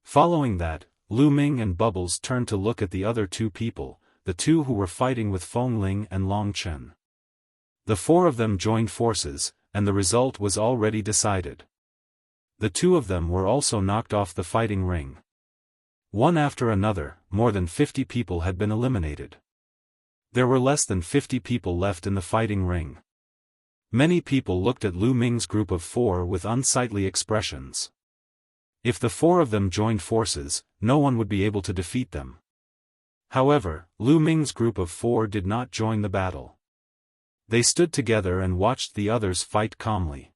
Following that, Lu Ming and Bubbles turned to look at the other 2 people, the 2 who were fighting with Feng Ling and Long Chen. The 4 of them joined forces, and the result was already decided. The 2 of them were also knocked off the fighting ring. One after another, more than 50 people had been eliminated. There were less than 50 people left in the fighting ring. Many people looked at Lu Ming's group of 4 with unsightly expressions. If the 4 of them joined forces, no one would be able to defeat them. However, Lu Ming's group of 4 did not join the battle. They stood together and watched the others fight calmly.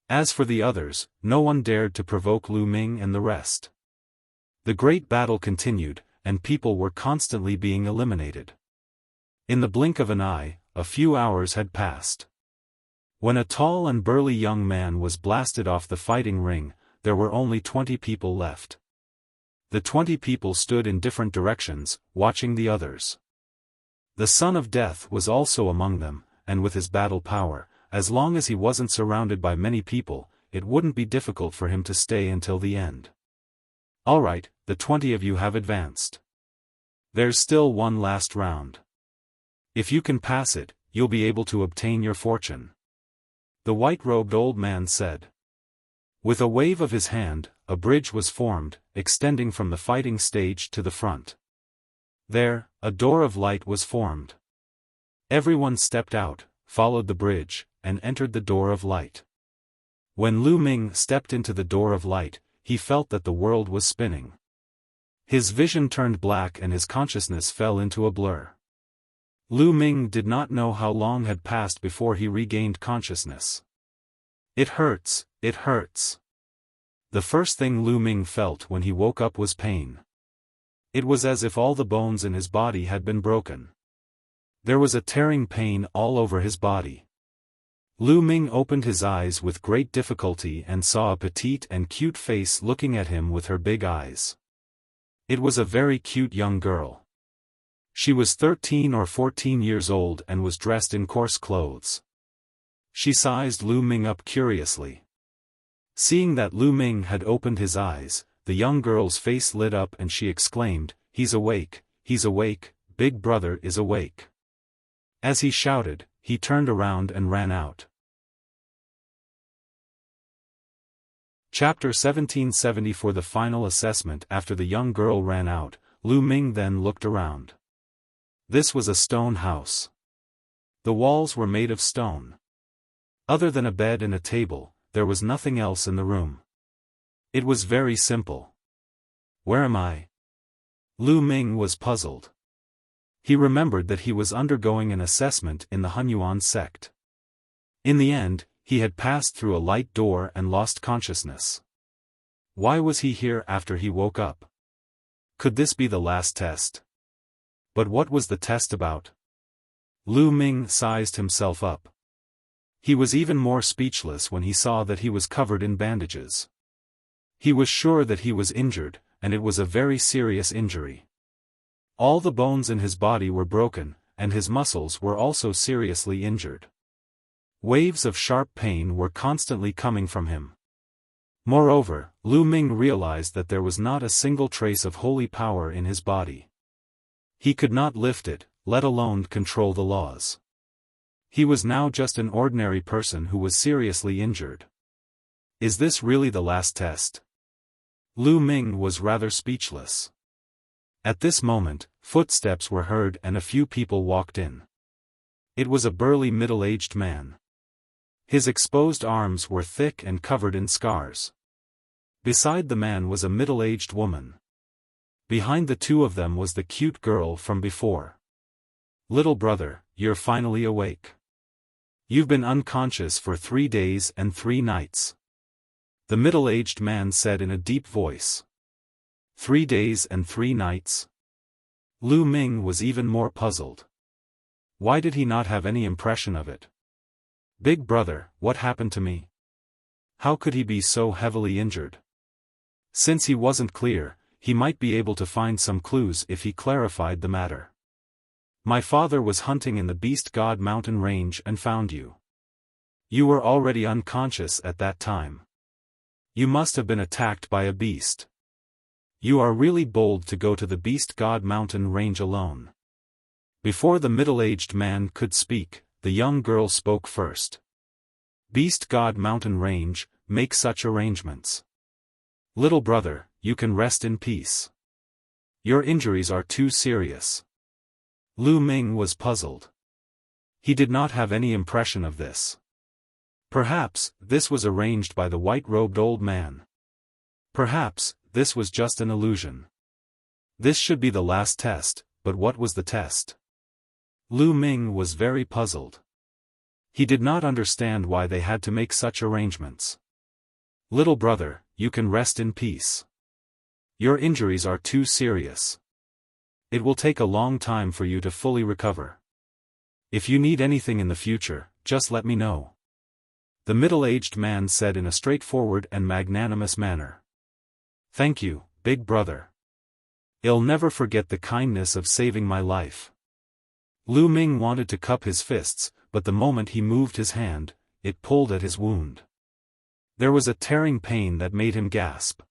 As for the others, no one dared to provoke Lu Ming and the rest. The great battle continued, and people were constantly being eliminated. In the blink of an eye, a few hours had passed. When a tall and burly young man was blasted off the fighting ring, there were only 20 people left. The 20 people stood in different directions, watching the others. The Son of Death was also among them, and with his battle power, as long as he wasn't surrounded by many people, it wouldn't be difficult for him to stay until the end. Alright, the 20 of you have advanced. There's still one last round. If you can pass it, you'll be able to obtain your fortune. The white-robed old man said. With a wave of his hand, a bridge was formed, extending from the fighting stage to the front. There, a door of light was formed. Everyone stepped out, followed the bridge, and entered the door of light. When Lu Ming stepped into the door of light, he felt that the world was spinning. His vision turned black and his consciousness fell into a blur. Lu Ming did not know how long had passed before he regained consciousness. It hurts, it hurts. The first thing Lu Ming felt when he woke up was pain. It was as if all the bones in his body had been broken. There was a tearing pain all over his body. Lu Ming opened his eyes with great difficulty and saw a petite and cute face looking at him with her big eyes. It was a very cute young girl. She was 13 or 14 years old and was dressed in coarse clothes. She sized Lu Ming up curiously. Seeing that Lu Ming had opened his eyes, the young girl's face lit up and she exclaimed, "He's awake, Big Brother is awake." As he shouted, he turned around and ran out. Chapter 1770. For the final assessment. After the young girl ran out, Lu Ming then looked around. This was a stone house. The walls were made of stone. Other than a bed and a table, there was nothing else in the room. It was very simple. Where am I? Lu Ming was puzzled. He remembered that he was undergoing an assessment in the Hunyuan sect. In the end, he had passed through a light door and lost consciousness. Why was he here after he woke up? Could this be the last test? But what was the test about? Lu Ming sized himself up. He was even more speechless when he saw that he was covered in bandages. He was sure that he was injured, and it was a very serious injury. All the bones in his body were broken, and his muscles were also seriously injured. Waves of sharp pain were constantly coming from him. Moreover, Lu Ming realized that there was not a single trace of holy power in his body. He could not lift it, let alone control the laws. He was now just an ordinary person who was seriously injured. Is this really the last test? Lu Ming was rather speechless. At this moment, footsteps were heard and a few people walked in. It was a burly middle-aged man. His exposed arms were thick and covered in scars. Beside the man was a middle-aged woman. Behind the two of them was the cute girl from before. "Little brother, you're finally awake. You've been unconscious for 3 days and 3 nights. The middle-aged man said in a deep voice. 3 days and 3 nights? Lu Ming was even more puzzled. Why did he not have any impression of it? Big brother, what happened to me? How could he be so heavily injured? Since he wasn't clear, he might be able to find some clues if he clarified the matter. My father was hunting in the Beast God mountain range and found you. You were already unconscious at that time. You must have been attacked by a beast. You are really bold to go to the Beast God mountain range alone." Before the middle-aged man could speak, the young girl spoke first. "Beast God mountain range, make such arrangements. Little brother, you can rest in peace. Your injuries are too serious." Lu Ming was puzzled. He did not have any impression of this. Perhaps, this was arranged by the white-robed old man. Perhaps, this was just an illusion. This should be the last test, but what was the test? Lu Ming was very puzzled. He did not understand why they had to make such arrangements. "Little brother, you can rest in peace. Your injuries are too serious. It will take a long time for you to fully recover. If you need anything in the future, just let me know," the middle-aged man said in a straightforward and magnanimous manner. "Thank you, big brother. I'll never forget the kindness of saving my life." Lu Ming wanted to cup his fists, but the moment he moved his hand, it pulled at his wound. There was a tearing pain that made him gasp.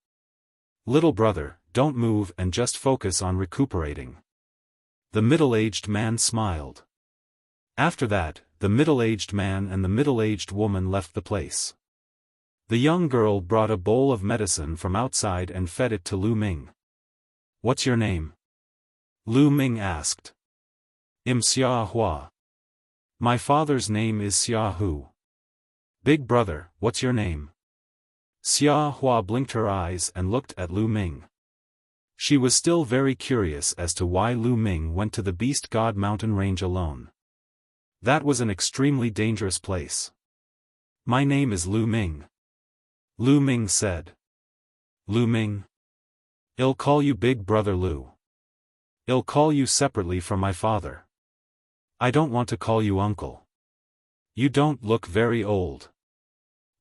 "Little brother, don't move and just focus on recuperating." The middle-aged man smiled. After that, the middle-aged man and the middle-aged woman left the place. The young girl brought a bowl of medicine from outside and fed it to Lu Ming. "What's your name?" Lu Ming asked. "I'm Xia Hua. My father's name is Xia Hu." "Big brother, what's your name?" Xia Hua blinked her eyes and looked at Lu Ming. She was still very curious as to why Lu Ming went to the Beast God mountain range alone. That was an extremely dangerous place. "My name is Lu Ming," Lu Ming said. "Lu Ming? I'll call you Big Brother Lu. I'll call you separately from my father. I don't want to call you uncle." You don't look very old.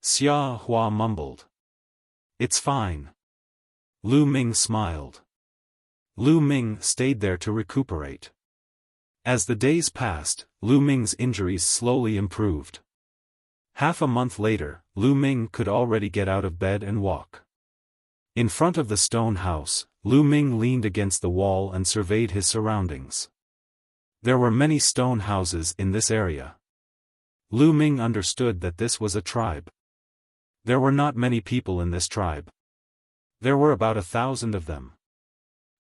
Xiaofan mumbled. It's fine. Lu Ming smiled. Lu Ming stayed there to recuperate. As the days passed, Lu Ming's injuries slowly improved. Half a month later, Lu Ming could already get out of bed and walk. In front of the stone house, Lu Ming leaned against the wall and surveyed his surroundings. There were many stone houses in this area. Lu Ming understood that this was a tribe. There were not many people in this tribe. There were about 1,000 of them.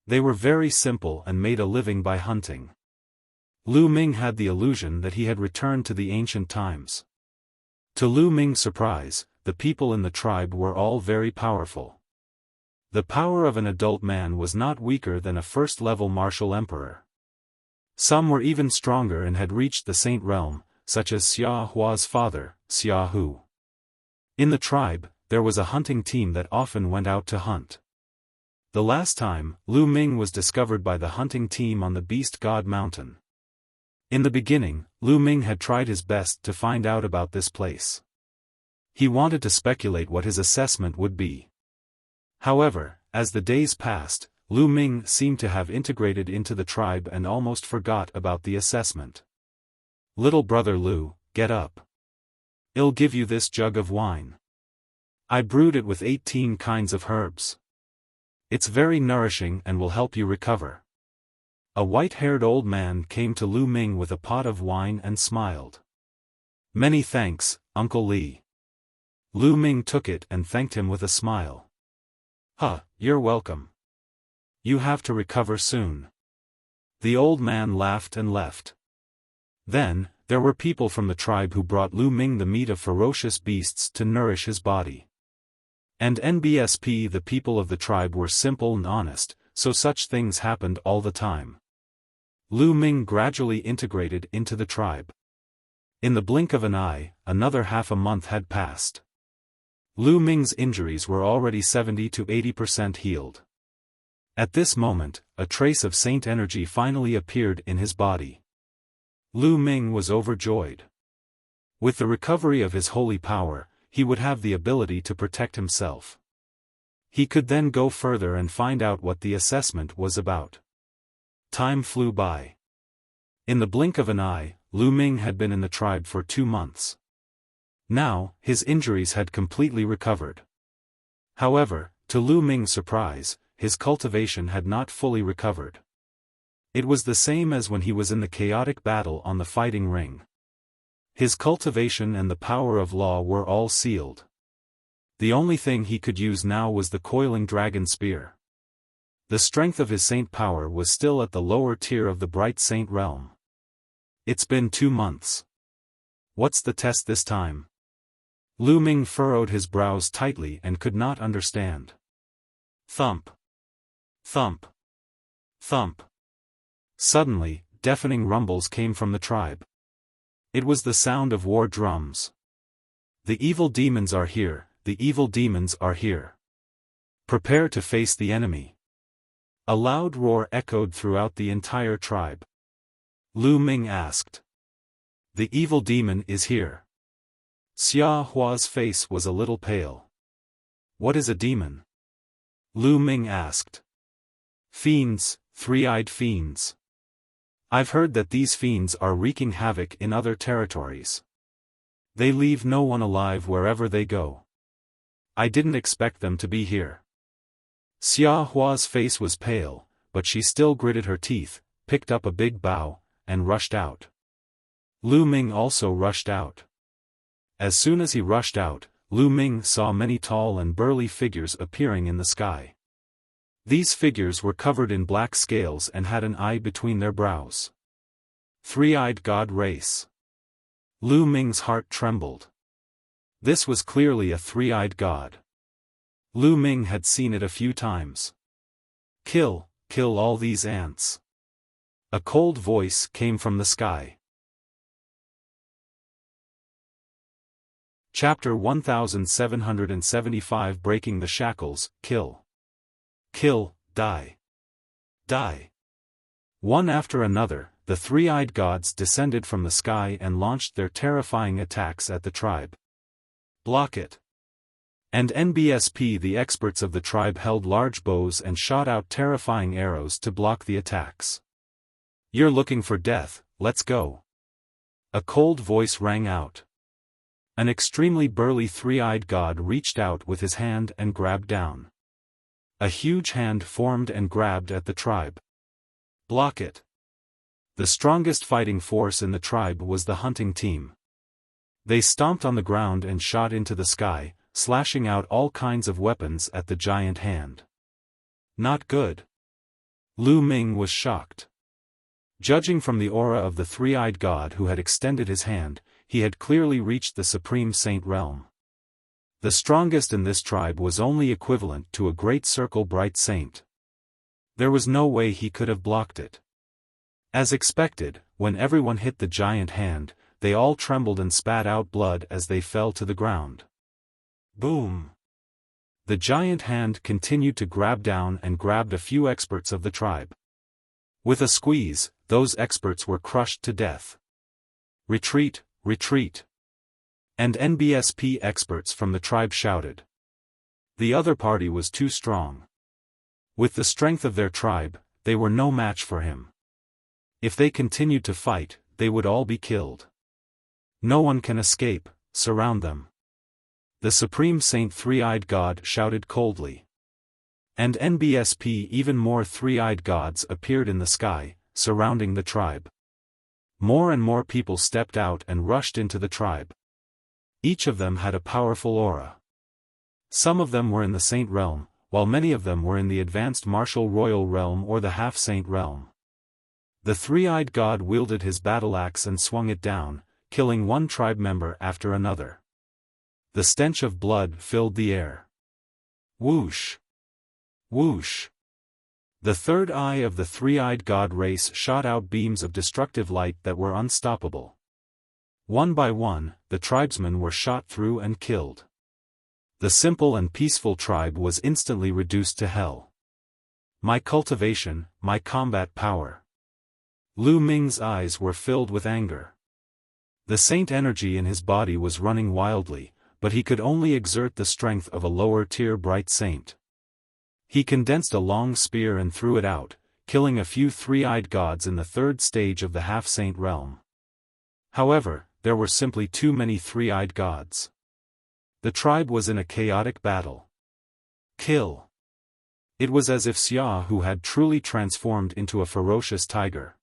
They were very simple and made a living by hunting. Lu Ming had the illusion that he had returned to the ancient times. To Lu Ming's surprise, the people in the tribe were all very powerful. The power of an adult man was not weaker than a first-level martial emperor. Some were even stronger and had reached the saint realm, such as Xiaohua's father, Xiaohu. In the tribe, there was a hunting team that often went out to hunt. The last time, Lu Ming was discovered by the hunting team on the Beast God Mountain. In the beginning, Lu Ming had tried his best to find out about this place. He wanted to speculate what his assessment would be. However, as the days passed, Lu Ming seemed to have integrated into the tribe and almost forgot about the assessment. Little brother Lu, get up. I'll give you this jug of wine. I brewed it with 18 kinds of herbs. It's very nourishing and will help you recover. A white-haired old man came to Lu Ming with a pot of wine and smiled. Many thanks, Uncle Li. Lu Ming took it and thanked him with a smile. You're welcome. You have to recover soon. The old man laughed and left. Then, there were people from the tribe who brought Lu Ming the meat of ferocious beasts to nourish his body. And NBSP, the people of the tribe were simple and honest, so such things happened all the time. Lu Ming gradually integrated into the tribe. In the blink of an eye, another half a month had passed. Lu Ming's injuries were already 70 to 80% healed. At this moment, a trace of saint energy finally appeared in his body. Lu Ming was overjoyed. With the recovery of his holy power, he would have the ability to protect himself. He could then go further and find out what the assessment was about. Time flew by. In the blink of an eye, Lu Ming had been in the tribe for 2 months. Now, his injuries had completely recovered. However, to Lu Ming's surprise, his cultivation had not fully recovered. It was the same as when he was in the chaotic battle on the fighting ring. His cultivation and the power of law were all sealed. The only thing he could use now was the coiling dragon spear. The strength of his saint power was still at the lower tier of the bright saint realm. It's been 2 months. What's the test this time? Lu Ming furrowed his brows tightly and could not understand. Thump. Thump. Thump. Suddenly, deafening rumbles came from the tribe. It was the sound of war drums. The evil demons are here, the evil demons are here. Prepare to face the enemy. A loud roar echoed throughout the entire tribe. Lu Ming asked. The evil demon is here. Xiaohua's face was a little pale. What is a demon? Lu Ming asked. Fiends, 3-eyed fiends. I've heard that these fiends are wreaking havoc in other territories. They leave no one alive wherever they go. I didn't expect them to be here. Xiaohua's face was pale, but she still gritted her teeth, picked up a big bough, and rushed out. Lu Ming also rushed out. As soon as he rushed out, Lu Ming saw many tall and burly figures appearing in the sky. These figures were covered in black scales and had an eye between their brows. 3-eyed god race. Lu Ming's heart trembled. This was clearly a 3-eyed god. Lu Ming had seen it a few times. Kill all these ants. A cold voice came from the sky. Chapter 1775 Breaking the Shackles, Kill, die. One after another, the three-eyed gods descended from the sky and launched their terrifying attacks at the tribe. Block it! And NBSP, the experts of the tribe, held large bows and shot out terrifying arrows to block the attacks. You're looking for death, let's go. A cold voice rang out. An extremely burly three-eyed god reached out with his hand and grabbed down. A huge hand formed and grabbed at the tribe. Block it! The strongest fighting force in the tribe was the hunting team. They stomped on the ground and shot into the sky, slashing out all kinds of weapons at the giant hand. Not good. Lu Ming was shocked. Judging from the aura of the three-eyed god who had extended his hand, he had clearly reached the Supreme Saint realm. The strongest in this tribe was only equivalent to a great circle bright saint. There was no way he could have blocked it. As expected, when everyone hit the giant hand, they all trembled and spat out blood as they fell to the ground. Boom! The giant hand continued to grab down and grabbed a few experts of the tribe. With a squeeze, those experts were crushed to death. Retreat, retreat! And NBSP experts from the tribe shouted. The other party was too strong. With the strength of their tribe, they were no match for him. If they continued to fight, they would all be killed. No one can escape, surround them. The Supreme Saint Three-Eyed God shouted coldly. And NBSP, even more three-eyed gods appeared in the sky, surrounding the tribe. More and more people stepped out and rushed into the tribe. Each of them had a powerful aura. Some of them were in the Saint realm, while many of them were in the advanced martial royal realm or the half-saint realm. The three-eyed god wielded his battle axe and swung it down, killing one tribe member after another. The stench of blood filled the air. Whoosh! Whoosh! The third eye of the three-eyed god race shot out beams of destructive light that were unstoppable. One by one, the tribesmen were shot through and killed. The simple and peaceful tribe was instantly reduced to hell. My cultivation, my combat power. Lu Ming's eyes were filled with anger. The saint energy in his body was running wildly, but he could only exert the strength of a lower-tier bright saint. He condensed a long spear and threw it out, killing a few three-eyed gods in the third stage of the half-saint realm. However, there were simply too many three-eyed gods. The tribe was in a chaotic battle. Kill! It was as if Xiaofan had truly transformed into a ferocious tiger.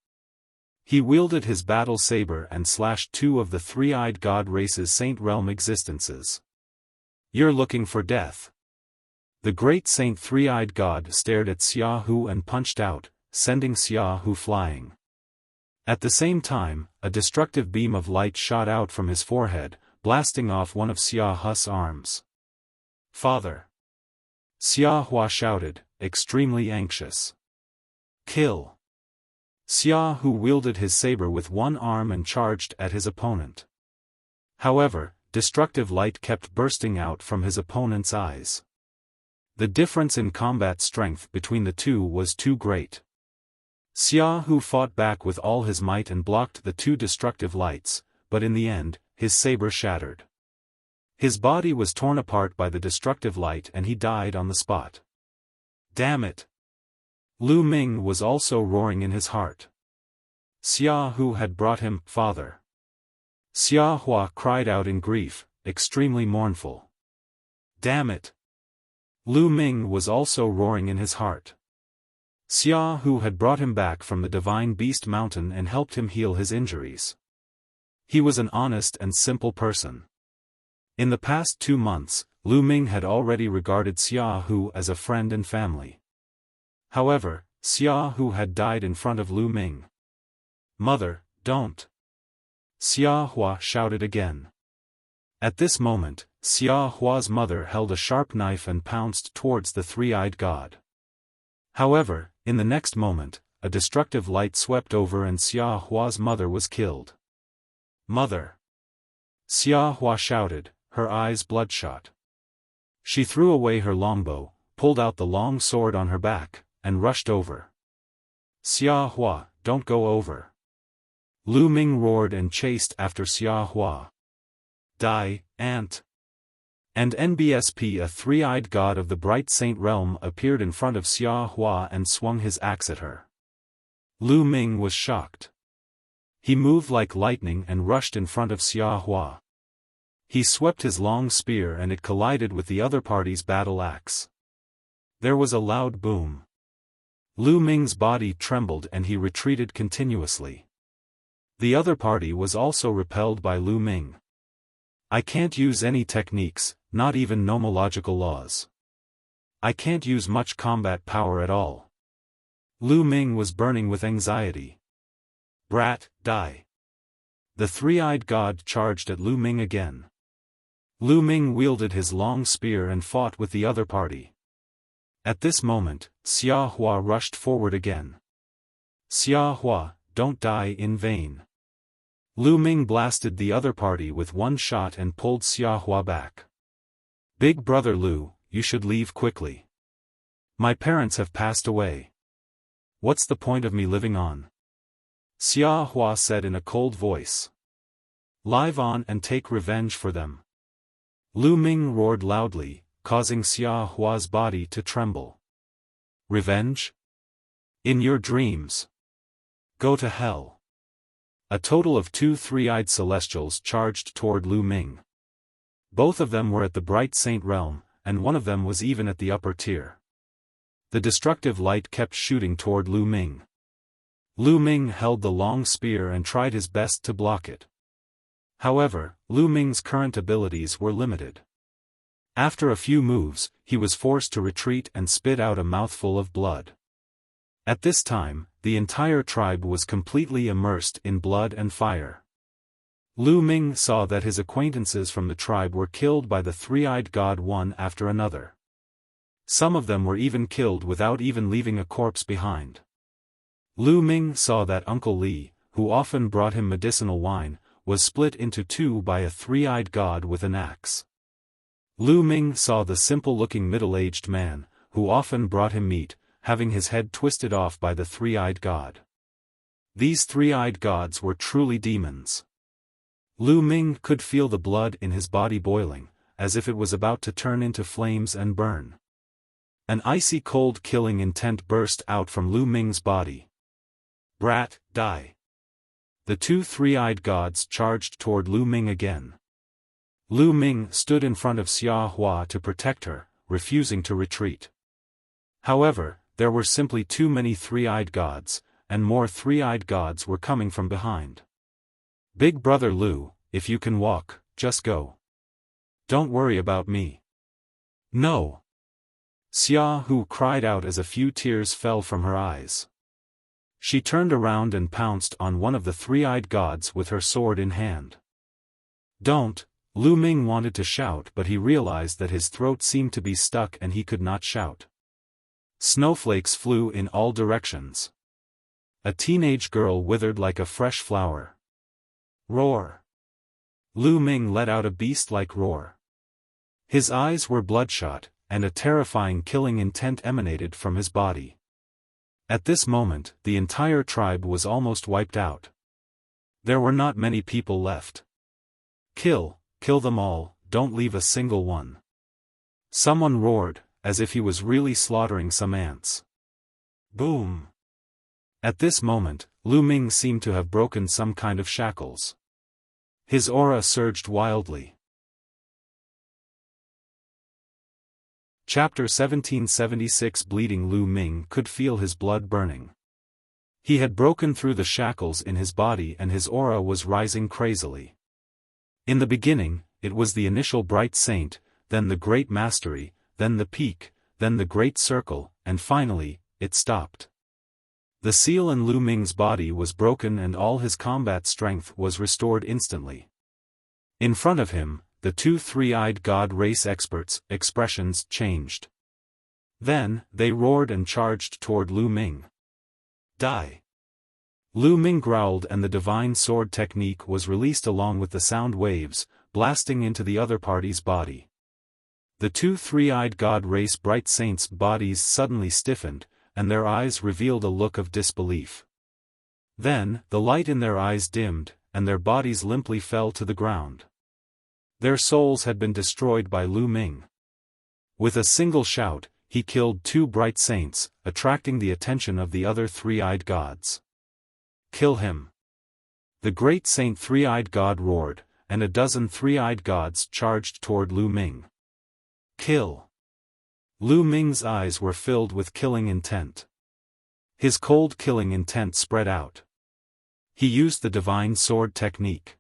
He wielded his battle saber and slashed two of the three-eyed god race's saint realm existences. You're looking for death. The great saint three-eyed god stared at Xiaofan and punched out, sending Xiaofan flying. At the same time, a destructive beam of light shot out from his forehead, blasting off one of Xiaofan's arms. Father! Xiaofan shouted, extremely anxious. Kill! Xiaofan wielded his saber with one arm and charged at his opponent. However, destructive light kept bursting out from his opponent's eyes. The difference in combat strength between the two was too great. Xiaofan fought back with all his might and blocked the two destructive lights, but in the end, his saber shattered. His body was torn apart by the destructive light and he died on the spot. Damn it! Lu Ming was also roaring in his heart. Xiaofan had brought him, father. Xiaofan cried out in grief, extremely mournful. Damn it! Lu Ming was also roaring in his heart. Xiaofan had brought him back from the Divine Beast Mountain and helped him heal his injuries. He was an honest and simple person. In the past 2 months, Lu Ming had already regarded Xiaofan as a friend and family. However, Xiaofan had died in front of Lu Ming. Mother, don't! Xiaofan shouted again. At this moment, Xiaofan's mother held a sharp knife and pounced towards the three-eyed god. However, in the next moment, a destructive light swept over and Xiaofan's mother was killed. Mother! Xiaofan shouted, her eyes bloodshot. She threw away her longbow, pulled out the long sword on her back, and rushed over. Xiaofan, don't go over. Lu Ming roared and chased after Xiahua. Die, ant! And NBSP, a three-eyed god of the bright saint realm, appeared in front of Xiahua and swung his axe at her. Lu Ming was shocked. He moved like lightning and rushed in front of Xiahua. He swept his long spear and it collided with the other party's battle axe. There was a loud boom. Lu Ming's body trembled and he retreated continuously. The other party was also repelled by Lu Ming. I can't use any techniques, not even nomological laws. I can't use much combat power at all. Lu Ming was burning with anxiety. Brat, die. The three-eyed god charged at Lu Ming again. Lu Ming wielded his long spear and fought with the other party. At this moment, Xiahua rushed forward again. Xiahua, don't die in vain. Lu Ming blasted the other party with one shot and pulled Xiahua back. Big brother Lu, you should leave quickly. My parents have passed away. What's the point of me living on? Xiahua said in a cold voice. Live on and take revenge for them. Lu Ming roared loudly, causing Xiahua's body to tremble. Revenge? In your dreams. Go to hell. A total of 2 three-eyed celestials charged toward Lu Ming. Both of them were at the bright saint realm, and one of them was even at the upper tier. The destructive light kept shooting toward Lu Ming. Lu Ming held the long spear and tried his best to block it. However, Lu Ming's current abilities were limited. After a few moves, he was forced to retreat and spit out a mouthful of blood. At this time, the entire tribe was completely immersed in blood and fire. Lu Ming saw that his acquaintances from the tribe were killed by the three-eyed god one after another. Some of them were even killed without even leaving a corpse behind. Lu Ming saw that Uncle Li, who often brought him medicinal wine, was split into 2 by a three-eyed god with an axe. Lu Ming saw the simple-looking middle-aged man, who often brought him meat, having his head twisted off by the three-eyed god. These three-eyed gods were truly demons. Lu Ming could feel the blood in his body boiling, as if it was about to turn into flames and burn. An icy cold killing intent burst out from Lu Ming's body. Brat, die. The 2 three-eyed gods charged toward Lu Ming again. Lu Ming stood in front of Xiahua to protect her, refusing to retreat. However, there were simply too many three-eyed gods, and more three-eyed gods were coming from behind. Big brother Lu, if you can walk, just go. Don't worry about me. No. Xiahu cried out as a few tears fell from her eyes. She turned around and pounced on one of the three-eyed gods with her sword in hand. Don't, Lu Ming wanted to shout but he realized that his throat seemed to be stuck and he could not shout. Snowflakes flew in all directions. A teenage girl withered like a fresh flower. Roar. Lu Ming let out a beast-like roar. His eyes were bloodshot, and a terrifying killing intent emanated from his body. At this moment, the entire tribe was almost wiped out. There were not many people left. Kill them all, don't leave a single one. Someone roared, as if he was really slaughtering some ants. Boom! At this moment, Lu Ming seemed to have broken some kind of shackles. His aura surged wildly. Chapter 1776. Bleeding Lu Ming could feel his blood burning. He had broken through the shackles in his body and his aura was rising crazily. In the beginning, it was the initial bright saint, then the great mastery, then the peak, then the great circle, and finally, it stopped. The seal in Lu Ming's body was broken and all his combat strength was restored instantly. In front of him, the 2 three-eyed god race experts' expressions changed. Then, they roared and charged toward Lu Ming. Die! Lu Ming growled and the divine sword technique was released along with the sound waves, blasting into the other party's body. The 2 three-eyed god race bright saints' bodies suddenly stiffened, and their eyes revealed a look of disbelief. Then, the light in their eyes dimmed, and their bodies limply fell to the ground. Their souls had been destroyed by Lu Ming. With a single shout, he killed 2 bright saints, attracting the attention of the other three-eyed gods. Kill him! The great saint three-eyed god roared, and a dozen three-eyed gods charged toward Lu Ming. Kill! Lu Ming's eyes were filled with killing intent. His cold killing intent spread out. He used the divine sword technique.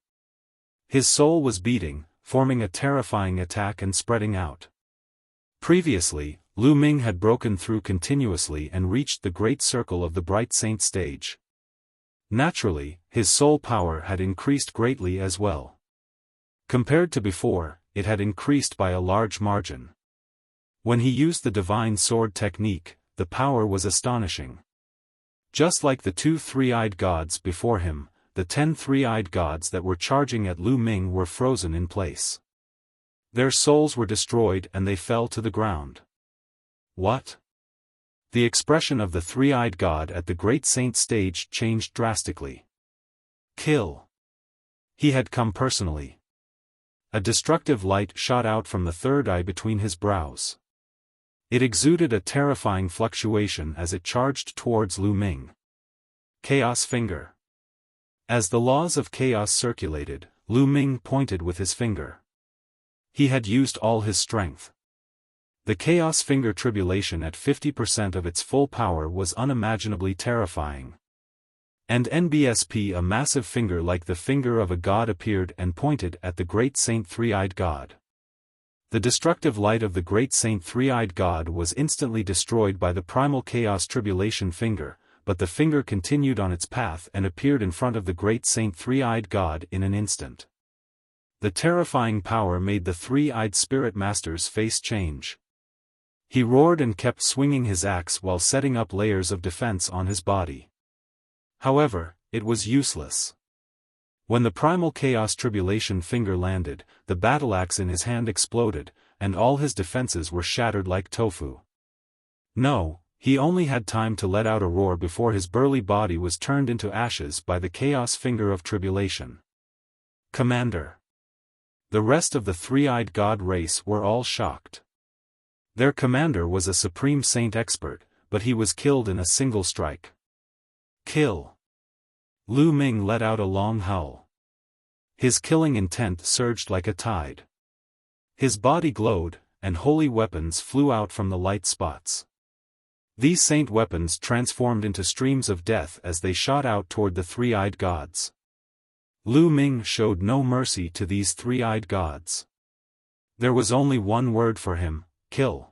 His soul was beating, forming a terrifying attack and spreading out. Previously, Lu Ming had broken through continuously and reached the great circle of the bright saint stage. Naturally, his soul power had increased greatly as well. Compared to before, it had increased by a large margin. When he used the divine sword technique, the power was astonishing. Just like the 2 three-eyed gods before him, the 10 three-eyed gods that were charging at Lu Ming were frozen in place. Their souls were destroyed and they fell to the ground. What? The expression of the three-eyed god at the great saint stage changed drastically. Kill! He had come personally. A destructive light shot out from the third eye between his brows. It exuded a terrifying fluctuation as it charged towards Lu Ming. Chaos finger. As the laws of chaos circulated, Lu Ming pointed with his finger. He had used all his strength. The chaos finger tribulation at 50% of its full power was unimaginably terrifying. And NBSP, a massive finger like the finger of a god, appeared and pointed at the great saint three-eyed god. The destructive light of the great saint three-eyed god was instantly destroyed by the primal chaos tribulation finger, but the finger continued on its path and appeared in front of the great saint three-eyed god in an instant. The terrifying power made the three-eyed spirit master's face change. He roared and kept swinging his axe while setting up layers of defense on his body. However, it was useless. When the primal chaos tribulation finger landed, the battle axe in his hand exploded, and all his defenses were shattered like tofu. No, he only had time to let out a roar before his burly body was turned into ashes by the chaos finger of tribulation. Commander! The rest of the three-eyed god race were all shocked. Their commander was a supreme saint expert, but he was killed in a single strike. Kill! Lu Ming let out a long howl. His killing intent surged like a tide. His body glowed, and holy weapons flew out from the light spots. These saint weapons transformed into streams of death as they shot out toward the three-eyed gods. Lu Ming showed no mercy to these three-eyed gods. There was only one word for him: kill.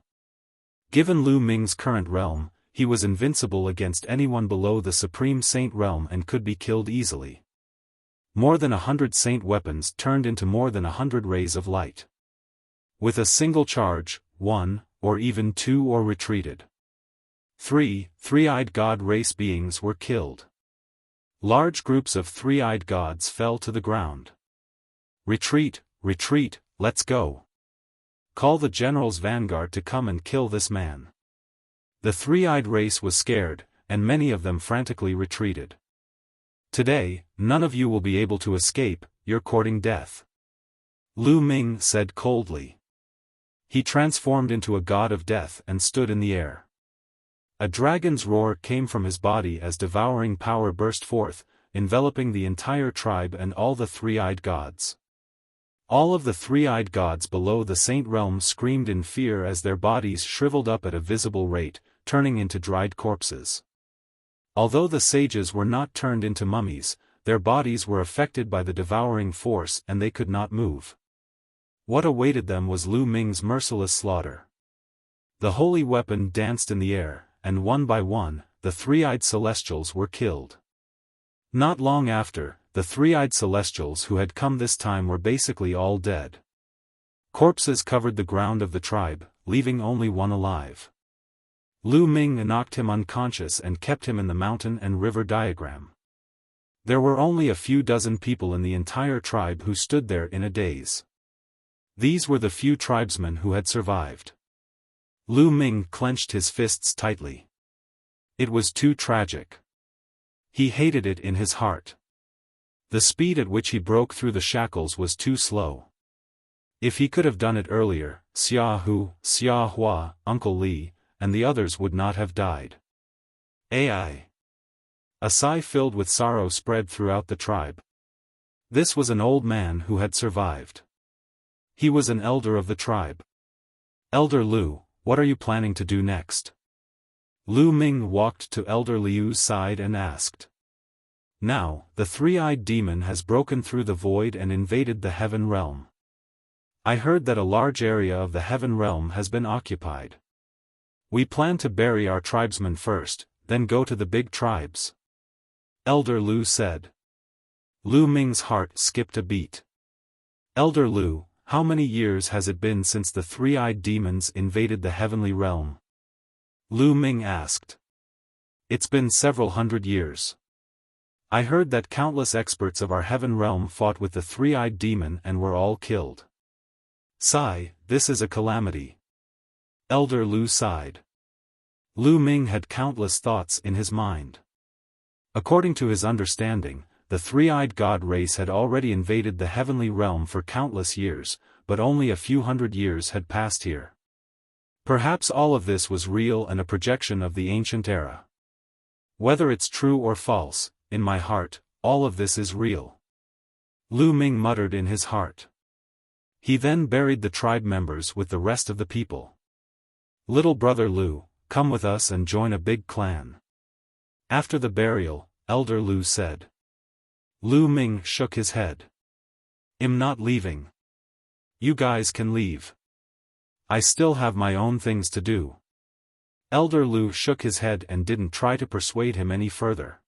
Given Lu Ming's current realm, he was invincible against anyone below the Supreme Saint realm and could be killed easily. More than 100 saint weapons turned into more than 100 rays of light. With a single charge, 1, or even 2 or retreated. 3 three-eyed god race beings were killed. Large groups of three-eyed gods fell to the ground. Retreat, retreat, let's go. Call the general's vanguard to come and kill this man. The three-eyed race was scared, and many of them frantically retreated. Today, none of you will be able to escape, you're courting death. Lu Ming said coldly. He transformed into a god of death and stood in the air. A dragon's roar came from his body as devouring power burst forth, enveloping the entire tribe and all the three-eyed gods. All of the three-eyed gods below the saint realm screamed in fear as their bodies shriveled up at a visible rate, turning into dried corpses. Although the sages were not turned into mummies, their bodies were affected by the devouring force and they could not move. What awaited them was Lu Ming's merciless slaughter. The holy weapon danced in the air, and one by one, the three-eyed celestials were killed. Not long after, the three-eyed celestials who had come this time were basically all dead. Corpses covered the ground of the tribe, leaving only one alive. Lu Ming knocked him unconscious and kept him in the mountain and river diagram. There were only a few dozen people in the entire tribe who stood there in a daze. These were the few tribesmen who had survived. Lu Ming clenched his fists tightly. It was too tragic. He hated it in his heart. The speed at which he broke through the shackles was too slow. If he could have done it earlier, Xia Hu, Xia Hua, Uncle Li, and the others would not have died. AI. A sigh filled with sorrow spread throughout the tribe. This was an old man who had survived. He was an elder of the tribe. Elder Lu, what are you planning to do next? Lu Ming walked to Elder Liu's side and asked. Now, the three-eyed demon has broken through the void and invaded the heaven realm. I heard that a large area of the heaven realm has been occupied. We plan to bury our tribesmen first, then go to the big tribes. Elder Lu said. Lu Ming's heart skipped a beat. Elder Lu, how many years has it been since the three-eyed demons invaded the heavenly realm? Lu Ming asked. It's been several hundred years. I heard that countless experts of our heaven realm fought with the three-eyed demon and were all killed. Sigh, this is a calamity. Elder Lu sighed. Lu Ming had countless thoughts in his mind. According to his understanding, the three-eyed god race had already invaded the heavenly realm for countless years, but only a few hundred years had passed here. Perhaps all of this was real and a projection of the ancient era. Whether it's true or false, in my heart, all of this is real. Lu Ming muttered in his heart. He then buried the tribe members with the rest of the people. Little brother Lu, come with us and join a big clan. After the burial, Elder Lu said. Lu Ming shook his head. I'm not leaving. You guys can leave. I still have my own things to do. Elder Lu shook his head and didn't try to persuade him any further.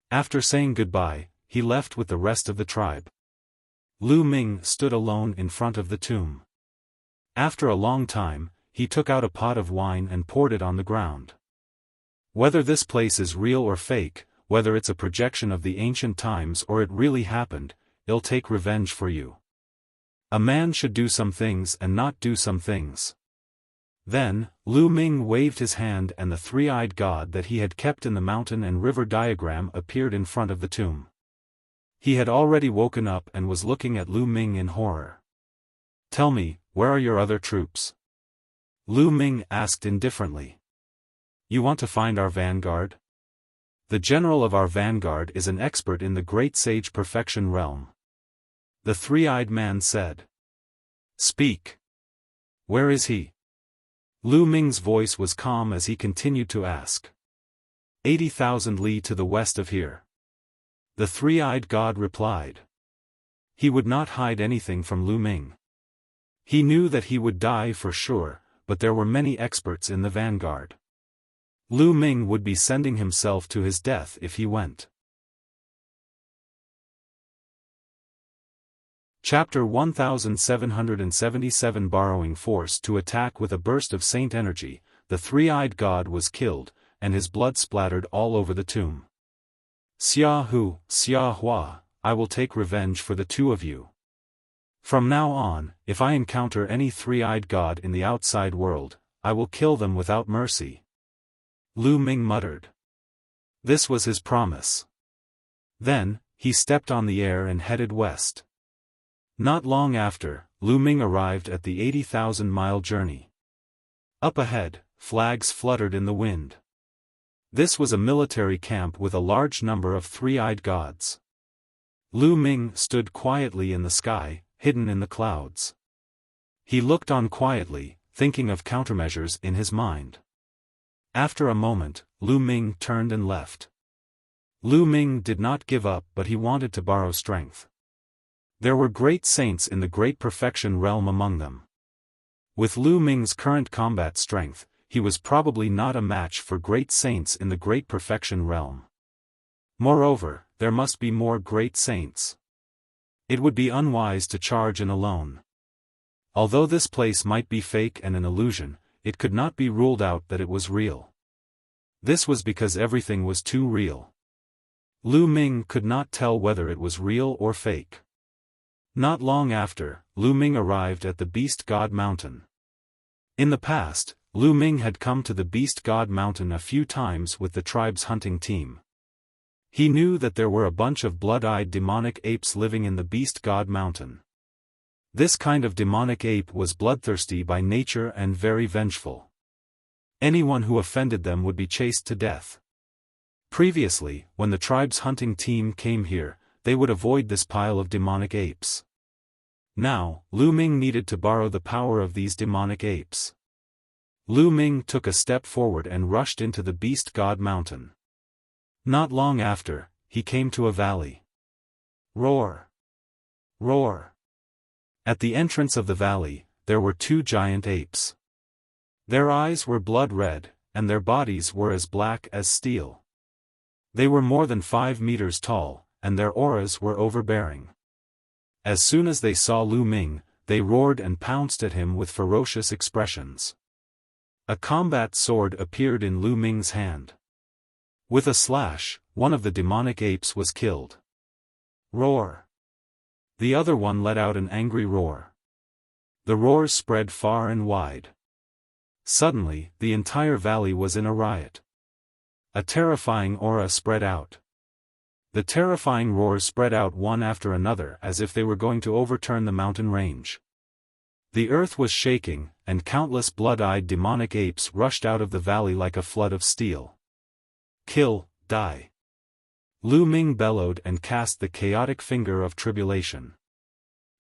After saying goodbye, he left with the rest of the tribe. Lu Ming stood alone in front of the tomb. After a long time, he took out a pot of wine and poured it on the ground. Whether this place is real or fake, whether it's a projection of the ancient times or it really happened, I'll take revenge for you. A man should do some things and not do some things. Then, Lu Ming waved his hand and the three-eyed god that he had kept in the mountain and river diagram appeared in front of the tomb. He had already woken up and was looking at Lu Ming in horror. Tell me, where are your other troops? Lu Ming asked indifferently. You want to find our vanguard? The general of our vanguard is an expert in the great sage perfection realm. The three-eyed man said. Speak. Where is he? Lu Ming's voice was calm as he continued to ask. 80,000 li to the west of here. The three-eyed god replied. He would not hide anything from Lu Ming. He knew that he would die for sure, but there were many experts in the vanguard. Lu Ming would be sending himself to his death if he went. Chapter 1777 Borrowing force to attack with a burst of saint energy, the three-eyed god was killed, and his blood splattered all over the tomb. Xia Hu, Xia Hua, I will take revenge for the two of you. From now on, if I encounter any three-eyed god in the outside world, I will kill them without mercy. Lu Ming muttered. This was his promise. Then, he stepped on the air and headed west. Not long after, Lu Ming arrived at the 80,000-mile journey. Up ahead, flags fluttered in the wind. This was a military camp with a large number of three-eyed gods. Lu Ming stood quietly in the sky, hidden in the clouds. He looked on quietly, thinking of countermeasures in his mind. After a moment, Lu Ming turned and left. Lu Ming did not give up, but he wanted to borrow strength. There were great saints in the great perfection realm among them. With Lu Ming's current combat strength, he was probably not a match for great saints in the great perfection realm. Moreover, there must be more great saints. It would be unwise to charge in alone. Although this place might be fake and an illusion, it could not be ruled out that it was real. This was because everything was too real. Lu Ming could not tell whether it was real or fake. Not long after, Lu Ming arrived at the Beast God Mountain. In the past, Lu Ming had come to the Beast God Mountain a few times with the tribe's hunting team. He knew that there were a bunch of blood-eyed demonic apes living in the Beast God Mountain. This kind of demonic ape was bloodthirsty by nature and very vengeful. Anyone who offended them would be chased to death. Previously, when the tribe's hunting team came here, they would avoid this pile of demonic apes. Now, Lu Ming needed to borrow the power of these demonic apes. Lu Ming took a step forward and rushed into the Beast God Mountain. Not long after, he came to a valley. Roar! Roar! At the entrance of the valley, there were two giant apes. Their eyes were blood red, and their bodies were as black as steel. They were more than 5 meters tall, and their auras were overbearing. As soon as they saw Lu Ming, they roared and pounced at him with ferocious expressions. A combat sword appeared in Lu Ming's hand. With a slash, one of the demonic apes was killed. Roar! The other one let out an angry roar. The roars spread far and wide. Suddenly, the entire valley was in a riot. A terrifying aura spread out. The terrifying roars spread out one after another as if they were going to overturn the mountain range. The earth was shaking, and countless blood-eyed demonic apes rushed out of the valley like a flood of steel. Kill, die! Lu Ming bellowed and cast the chaotic finger of tribulation.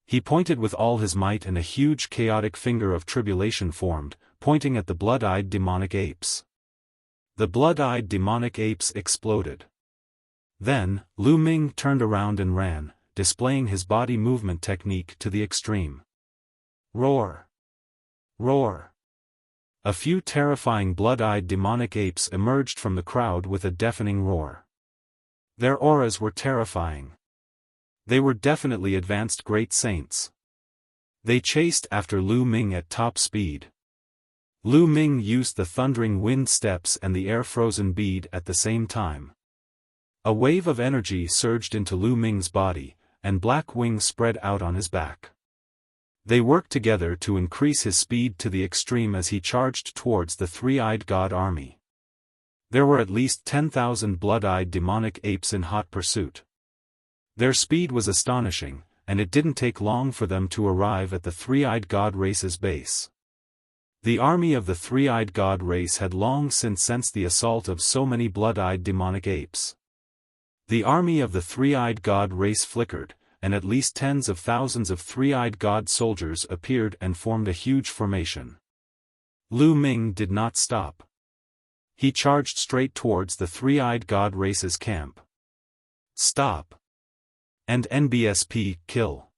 He pointed with all his might and a huge chaotic finger of tribulation formed, pointing at the blood-eyed demonic apes. The blood-eyed demonic apes exploded. Then, Lu Ming turned around and ran, displaying his body movement technique to the extreme. Roar! Roar! A few terrifying blood-eyed demonic apes emerged from the crowd with a deafening roar. Their auras were terrifying. They were definitely advanced great saints. They chased after Lu Ming at top speed. Lu Ming used the thundering wind steps and the air-frozen bead at the same time. A wave of energy surged into Lu Ming's body, and black wings spread out on his back. They worked together to increase his speed to the extreme as he charged towards the three-eyed god army. There were at least 10,000 blood-eyed demonic apes in hot pursuit. Their speed was astonishing, and it didn't take long for them to arrive at the three-eyed god race's base. The army of the three-eyed god race had long since sensed the assault of so many blood-eyed demonic apes. The army of the three-eyed god race flickered, and at least tens of thousands of three-eyed god soldiers appeared and formed a huge formation. Lu Ming did not stop. He charged straight towards the three-eyed god race's camp. Stop! And NBSP, kill!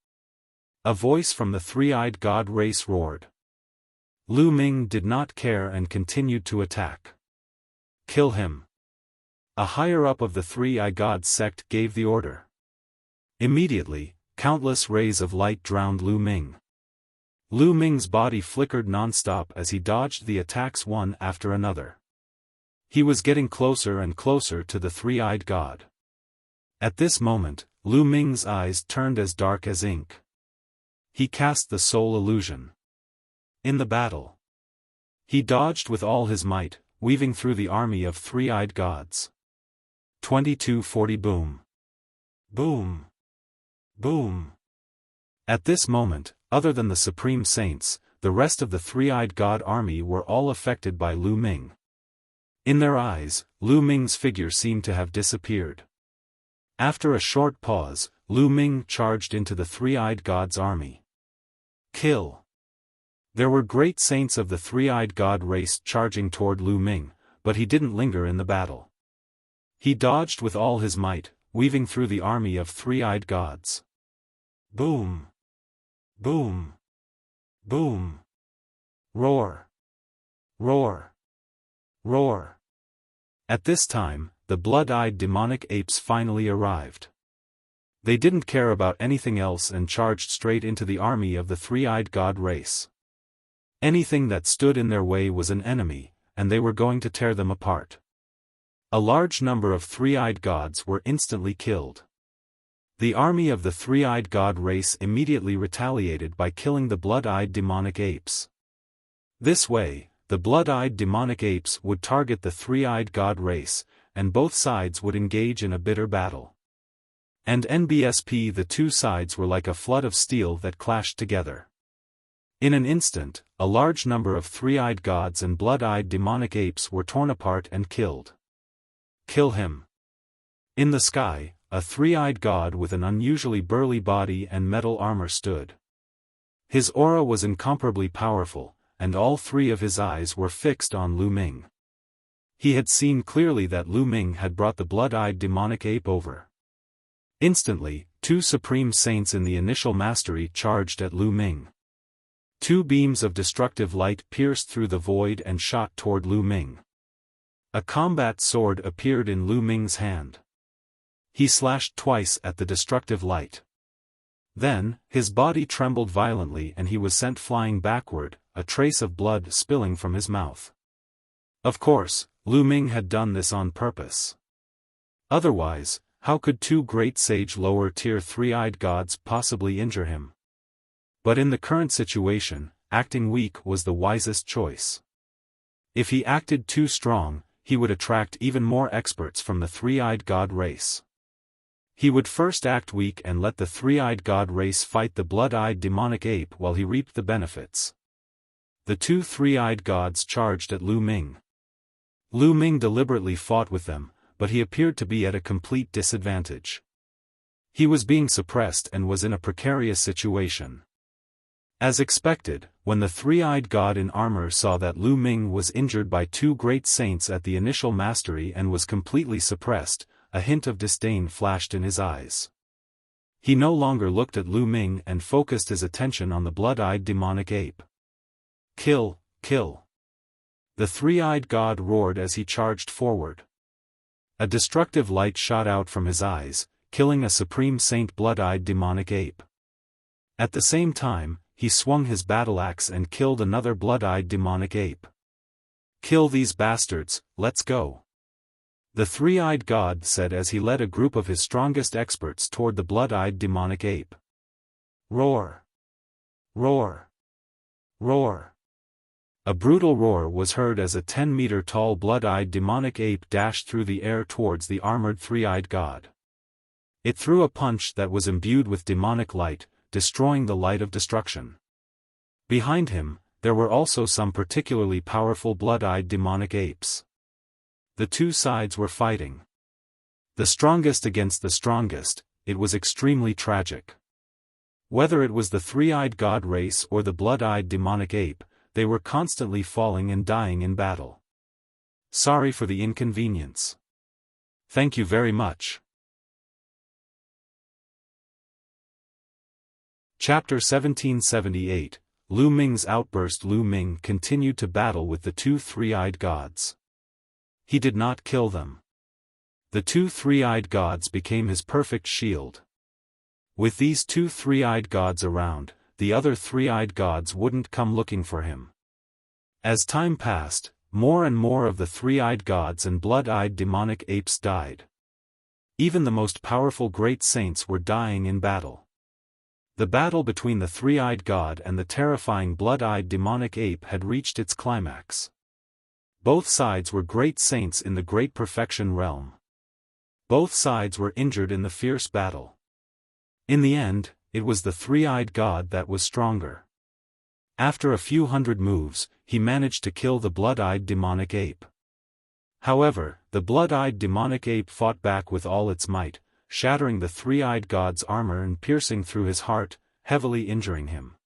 A voice from the three-eyed god race roared. Lu Ming did not care and continued to attack. Kill him! A higher-up of the three-eyed god sect gave the order. Immediately, countless rays of light drowned Lu Ming. Lu Ming's body flickered non-stop as he dodged the attacks one after another. He was getting closer and closer to the three-eyed god. At this moment, Lu Ming's eyes turned as dark as ink. He cast the soul illusion. In the battle, he dodged with all his might, weaving through the army of three-eyed gods. 2240 boom! Boom! Boom! At this moment, other than the Supreme Saints, the rest of the three-eyed god army were all affected by Lu Ming. In their eyes, Lu Ming's figure seemed to have disappeared. After a short pause, Lu Ming charged into the three-eyed god's army. Kill! There were great saints of the three-eyed god race charging toward Lu Ming, but he didn't linger in the battle. He dodged with all his might, weaving through the army of three-eyed gods. Boom! Boom! Boom! Roar! Roar! Roar! At this time, the blood-eyed demonic apes finally arrived. They didn't care about anything else and charged straight into the army of the three-eyed god race. Anything that stood in their way was an enemy, and they were going to tear them apart. A large number of three-eyed gods were instantly killed. The army of the three-eyed god race immediately retaliated by killing the blood-eyed demonic apes. This way, the blood-eyed demonic apes would target the three-eyed god race, and both sides would engage in a bitter battle. And NBSP, the two sides were like a flood of steel that clashed together. In an instant, a large number of three-eyed gods and blood-eyed demonic apes were torn apart and killed. Kill him. In the sky, a three-eyed god with an unusually burly body and metal armor stood. His aura was incomparably powerful, and all three of his eyes were fixed on Lu Ming. He had seen clearly that Lu Ming had brought the blood-eyed demonic ape over. Instantly, two supreme saints in the initial mastery charged at Lu Ming. Two beams of destructive light pierced through the void and shot toward Lu Ming. A combat sword appeared in Lu Ming's hand. He slashed twice at the destructive light. Then, his body trembled violently and he was sent flying backward, a trace of blood spilling from his mouth. Of course, Lu Ming had done this on purpose. Otherwise, how could two great sage lower-tier three-eyed gods possibly injure him? But in the current situation, acting weak was the wisest choice. If he acted too strong, he would attract even more experts from the three-eyed god race. He would first act weak and let the three-eyed god race fight the blood-eyed demonic ape while he reaped the benefits. The two three-eyed gods charged at Lu Ming. Lu Ming deliberately fought with them, but he appeared to be at a complete disadvantage. He was being suppressed and was in a precarious situation. As expected, when the three-eyed god in armor saw that Lu Ming was injured by two great saints at the initial mastery and was completely suppressed, a hint of disdain flashed in his eyes. He no longer looked at Lu Ming and focused his attention on the blood-eyed demonic ape. Kill, kill. The three-eyed god roared as he charged forward. A destructive light shot out from his eyes, killing a supreme saint blood-eyed demonic ape. At the same time, he swung his battle axe and killed another blood-eyed demonic ape. Kill these bastards, let's go. The three-eyed god said as he led a group of his strongest experts toward the blood-eyed demonic ape. Roar! Roar! Roar! A brutal roar was heard as a 10-meter-tall blood-eyed demonic ape dashed through the air towards the armored three-eyed god. It threw a punch that was imbued with demonic light, destroying the light of destruction. Behind him, there were also some particularly powerful blood-eyed demonic apes. The two sides were fighting. The strongest against the strongest, it was extremely tragic. Whether it was the three-eyed god race or the blood-eyed demonic ape, they were constantly falling and dying in battle. Sorry for the inconvenience. Thank you very much. Chapter 1778, Lu Ming's Outburst. Lu Ming continued to battle with the two three-eyed gods. He did not kill them. The two three-eyed gods became his perfect shield. With these two three-eyed gods around, the other three-eyed gods wouldn't come looking for him. As time passed, more and more of the three-eyed gods and blood-eyed demonic apes died. Even the most powerful great saints were dying in battle. The battle between the three-eyed god and the terrifying blood-eyed demonic ape had reached its climax. Both sides were great saints in the Great Perfection realm. Both sides were injured in the fierce battle. In the end, it was the three-eyed god that was stronger. After a few hundred moves, he managed to kill the blood-eyed demonic ape. However, the blood-eyed demonic ape fought back with all its might, shattering the three-eyed god's armor and piercing through his heart, heavily injuring him.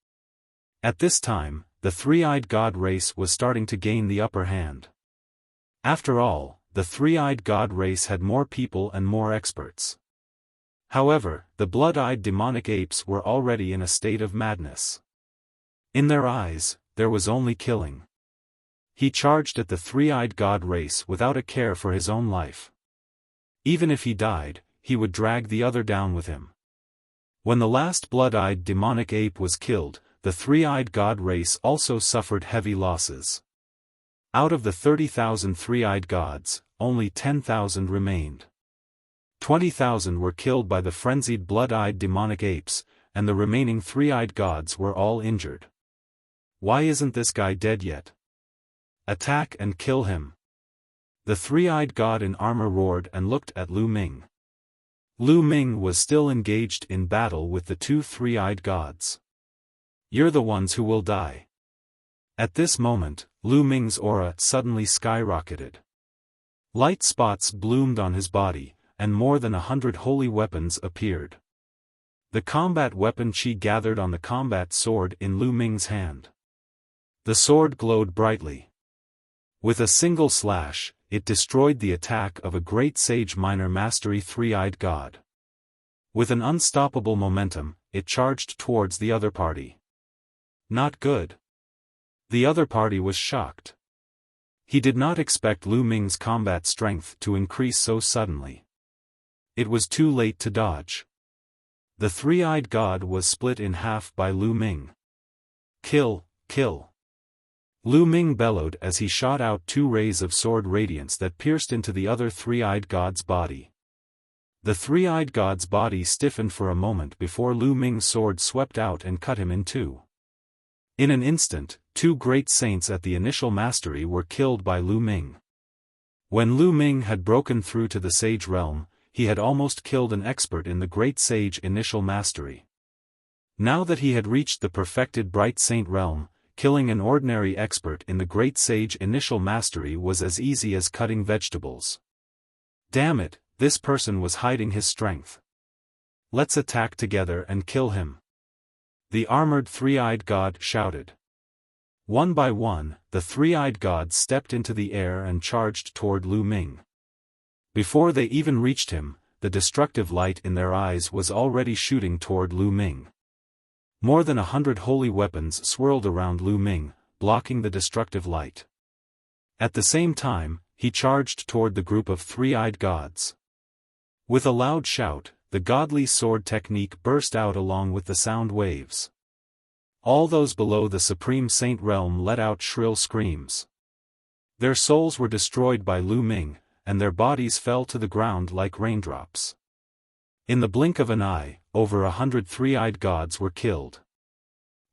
At this time, the three-eyed god race was starting to gain the upper hand. After all, the three-eyed god race had more people and more experts. However, the blood-eyed demonic apes were already in a state of madness. In their eyes, there was only killing. He charged at the three-eyed god race without a care for his own life. Even if he died, he would drag the other down with him. When the last blood-eyed demonic ape was killed, the three-eyed god race also suffered heavy losses. Out of the 30,000 three-eyed gods, only 10,000 remained. 20,000 were killed by the frenzied blood-eyed demonic apes, and the remaining three-eyed gods were all injured. Why isn't this guy dead yet? Attack and kill him. The three-eyed god in armor roared and looked at Lu Ming. Lu Ming was still engaged in battle with the two three-eyed gods. "You're the ones who will die." At this moment, Lu Ming's aura suddenly skyrocketed. Light spots bloomed on his body, and more than 100 holy weapons appeared. The combat weapon Qi gathered on the combat sword in Lu Ming's hand. The sword glowed brightly. With a single slash, it destroyed the attack of a great sage minor mastery three-eyed god. With an unstoppable momentum, it charged towards the other party. Not good. The other party was shocked. He did not expect Lu Ming's combat strength to increase so suddenly. It was too late to dodge. The three-eyed god was split in half by Lu Ming. "Kill, kill!" Lu Ming bellowed as he shot out two rays of sword radiance that pierced into the other three-eyed god's body. The three-eyed god's body stiffened for a moment before Lu Ming's sword swept out and cut him in two. In an instant, two great saints at the initial mastery were killed by Lu Ming. When Lu Ming had broken through to the sage realm, he had almost killed an expert in the great sage initial mastery. Now that he had reached the perfected bright saint realm, killing an ordinary expert in the great sage initial mastery was as easy as cutting vegetables. Damn it, this person was hiding his strength. Let's attack together and kill him. The armored three-eyed god shouted. One by one, the three-eyed gods stepped into the air and charged toward Lu Ming. Before they even reached him, the destructive light in their eyes was already shooting toward Lu Ming. More than 100 holy weapons swirled around Lu Ming, blocking the destructive light. At the same time, he charged toward the group of three-eyed gods. With a loud shout, the godly sword technique burst out along with the sound waves. All those below the Supreme Saint realm let out shrill screams. Their souls were destroyed by Lu Ming, and their bodies fell to the ground like raindrops. In the blink of an eye, over 100 three-eyed gods were killed.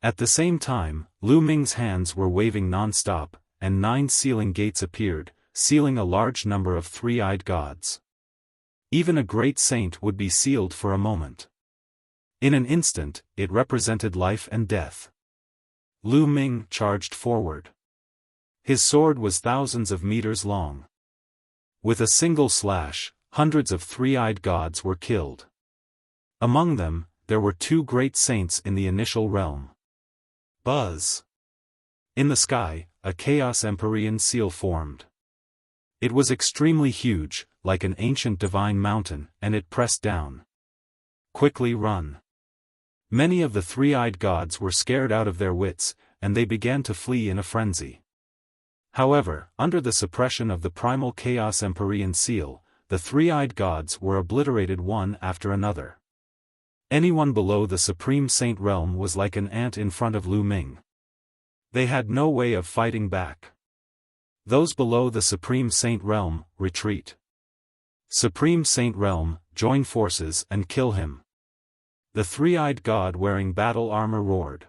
At the same time, Lu Ming's hands were waving non-stop, and 9 sealing gates appeared, sealing a large number of three-eyed gods. Even a great saint would be sealed for a moment. In an instant, it represented life and death. Lu Ming charged forward. His sword was thousands of meters long. With a single slash, hundreds of three-eyed gods were killed. Among them, there were 2 great saints in the initial realm. Buzz! In the sky, a Chaos Empyrean seal formed. It was extremely huge, like an ancient divine mountain, and it pressed down. Quickly run! Many of the three-eyed gods were scared out of their wits, and they began to flee in a frenzy. However, under the suppression of the primal Chaos Empyrean seal, the three-eyed gods were obliterated one after another. Anyone below the Supreme Saint realm was like an ant in front of Lu Ming. They had no way of fighting back. Those below the Supreme Saint realm, retreat. Supreme Saint realm, join forces and kill him. The three-eyed god wearing battle armor roared.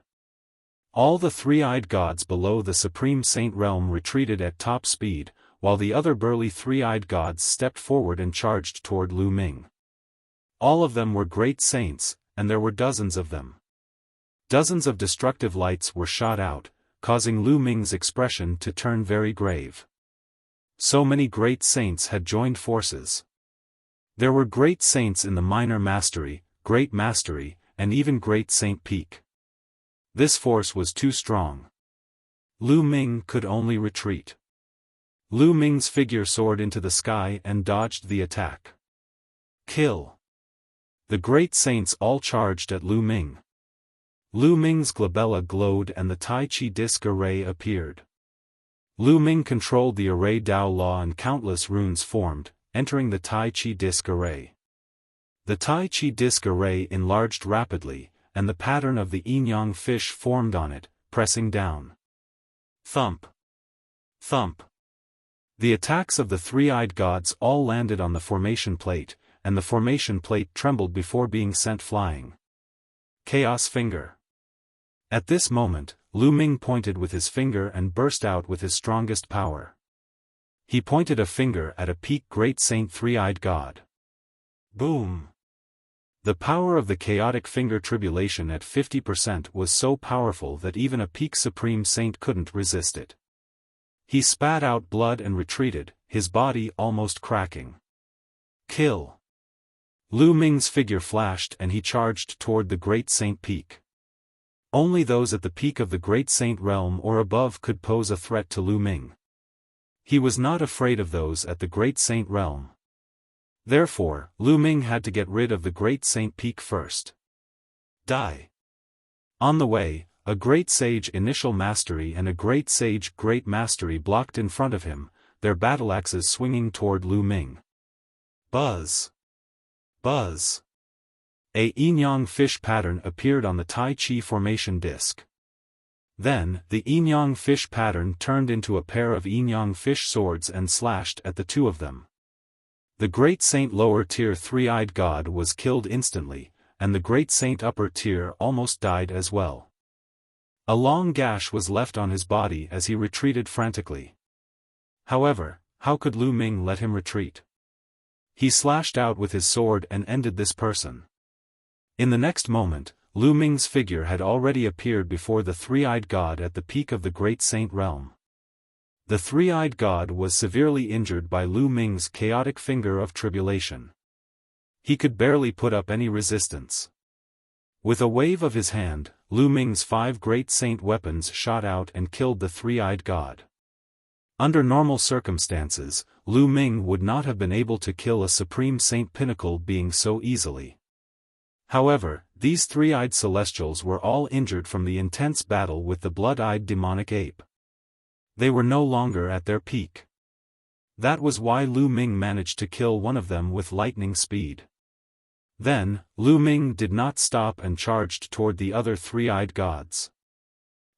All the three-eyed gods below the Supreme Saint realm retreated at top speed, while the other burly three-eyed gods stepped forward and charged toward Lu Ming. All of them were great saints, and there were dozens of them. Dozens of destructive lights were shot out, causing Lu Ming's expression to turn very grave. So many great saints had joined forces. There were great saints in the minor mastery, great mastery, and even great saint peak. This force was too strong. Lu Ming could only retreat. Lu Ming's figure soared into the sky and dodged the attack. Kill! The great saints all charged at Lu Ming. Lu Ming's glabella glowed and the Tai Chi disc array appeared. Lu Ming controlled the array Dao Law and countless runes formed, entering the Tai Chi disc array. The Tai Chi disc array enlarged rapidly, and the pattern of the yin-yang fish formed on it, pressing down. Thump! Thump! The attacks of the three-eyed gods all landed on the formation plate, and the formation plate trembled before being sent flying. Chaos Finger! At this moment, Lu Ming pointed with his finger and burst out with his strongest power. He pointed a finger at a peak great saint three-eyed god. Boom! The power of the chaotic finger tribulation at 50% was so powerful that even a peak supreme saint couldn't resist it. He spat out blood and retreated, his body almost cracking. Kill! Lu Ming's figure flashed and he charged toward the great saint peak. Only those at the peak of the great saint realm or above could pose a threat to Lu Ming. He was not afraid of those at the great saint realm. Therefore, Lu Ming had to get rid of the great saint peak first. Die! On the way, a great sage initial mastery and a great sage great mastery blocked in front of him, their battle-axes swinging toward Lu Ming. Buzz! Buzz! A yin-yang fish pattern appeared on the Tai Chi formation disc. Then, the yin-yang fish pattern turned into a pair of yin-yang fish swords and slashed at the two of them. The great saint lower tier three-eyed god was killed instantly, and the great saint upper tier almost died as well. A long gash was left on his body as he retreated frantically. However, how could Lu Ming let him retreat? He slashed out with his sword and ended this person. In the next moment, Lu Ming's figure had already appeared before the three-eyed god at the peak of the great saint realm. The three-eyed god was severely injured by Lu Ming's chaotic finger of tribulation. He could barely put up any resistance. With a wave of his hand, Lu Ming's 5 great saint weapons shot out and killed the three-eyed god. Under normal circumstances, Lu Ming would not have been able to kill a supreme saint pinnacle being so easily. However, these three-eyed celestials were all injured from the intense battle with the blood-eyed demonic ape. They were no longer at their peak. That was why Lu Ming managed to kill one of them with lightning speed. Then, Lu Ming did not stop and charged toward the other three-eyed gods.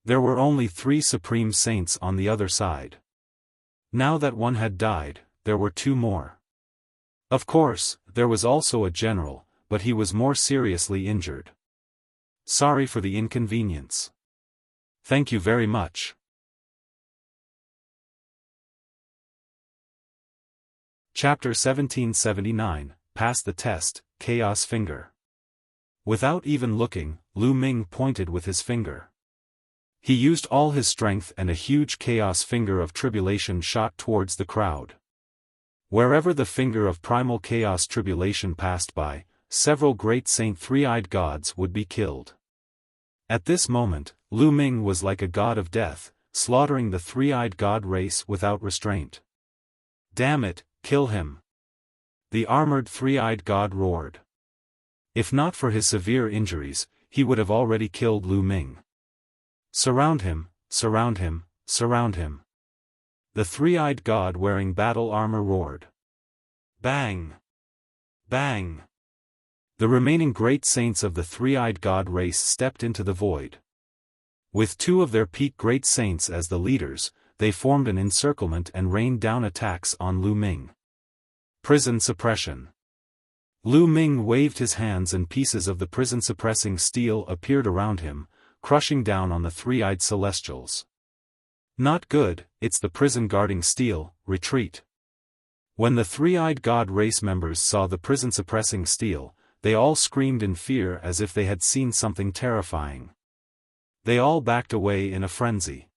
There were only 3 supreme saints on the other side. Now that one had died, there were 2 more. Of course, there was also a general, but he was more seriously injured. Sorry for the inconvenience. Thank you very much. Chapter 1779, Pass the Test, Chaos Finger. Without even looking, Lu Ming pointed with his finger. He used all his strength and a huge chaos finger of tribulation shot towards the crowd. Wherever the finger of primal chaos tribulation passed by, several great saint three-eyed gods would be killed. At this moment, Lu Ming was like a god of death, slaughtering the three-eyed god race without restraint. Damn it, kill him! The armored three-eyed god roared. If not for his severe injuries, he would have already killed Lu Ming. Surround him, surround him, surround him. The three-eyed god wearing battle armor roared. Bang! Bang! The remaining great saints of the three-eyed god race stepped into the void. With 2 of their peak great saints as the leaders, they formed an encirclement and rained down attacks on Lu Ming. Prison suppression. Lu Ming waved his hands and pieces of the prison-suppressing steel appeared around him, crushing down on the three-eyed celestials. Not good, it's the prison-guarding steel, retreat. When the three-eyed god race members saw the prison-suppressing steel, they all screamed in fear as if they had seen something terrifying. They all backed away in a frenzy.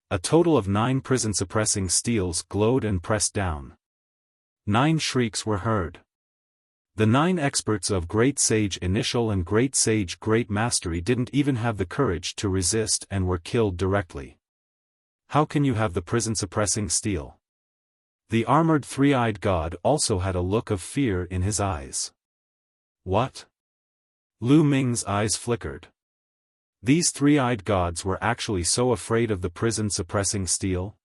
A total of 9 prison-suppressing steels glowed and pressed down. 9 shrieks were heard. The 9 experts of Great Sage Initial and Great Sage Great Mastery didn't even have the courage to resist and were killed directly. How can you have the prison-suppressing steel? The armored three-eyed god also had a look of fear in his eyes. What? Lu Ming's eyes flickered. These three-eyed gods were actually so afraid of the prison-suppressing steel?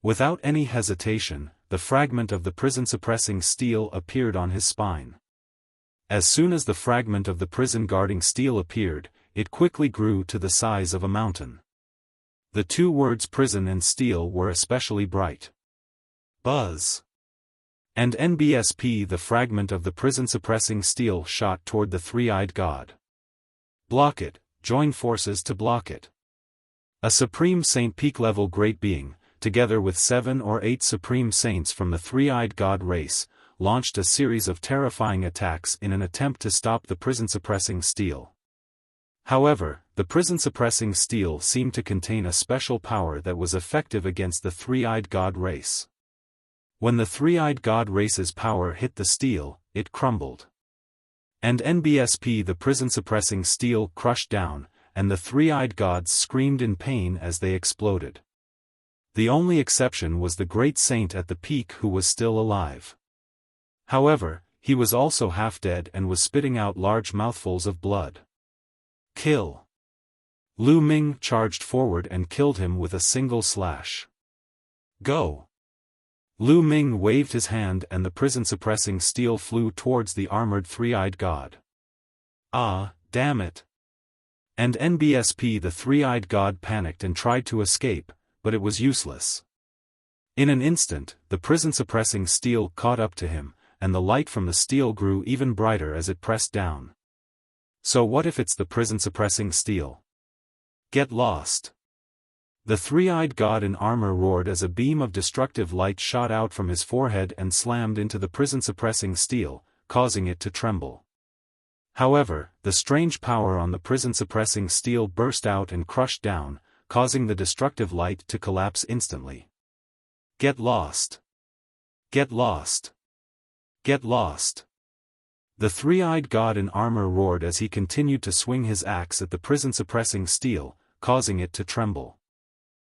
Without any hesitation, the fragment of the prison-suppressing steel appeared on his spine. As soon as the fragment of the prison-guarding steel appeared, it quickly grew to the size of a mountain. The 2 words prison and steel were especially bright. Buzz. And NBSP, the fragment of the prison-suppressing steel shot toward the three-eyed god. Block it, join forces to block it. A supreme Saint Peak-level great being, together with 7 or 8 supreme saints from the three-eyed god race, launched a series of terrifying attacks in an attempt to stop the prison-suppressing steel. However, the prison-suppressing steel seemed to contain a special power that was effective against the three-eyed god race. When the three-eyed god race's power hit the steel, it crumbled. And NBSP, the prison-suppressing steel, crushed down, and the three-eyed gods screamed in pain as they exploded. The only exception was the great saint at the peak, who was still alive. However, he was also half dead and was spitting out large mouthfuls of blood. Kill! Lu Ming charged forward and killed him with a single slash. Go! Lu Ming waved his hand and the prison-suppressing steel flew towards the armored three-eyed god. Ah, damn it! And NBSP, the three-eyed god, panicked and tried to escape, but it was useless. In an instant, the prison-suppressing steel caught up to him, and the light from the steel grew even brighter as it pressed down. So what if it's the prison-suppressing steel? Get lost! The three-eyed god in armor roared as a beam of destructive light shot out from his forehead and slammed into the prison-suppressing steel, causing it to tremble. However, the strange power on the prison-suppressing steel burst out and crushed down, causing the destructive light to collapse instantly. Get lost! Get lost! Get lost! The three-eyed god in armor roared as he continued to swing his axe at the prison-suppressing steel, causing it to tremble.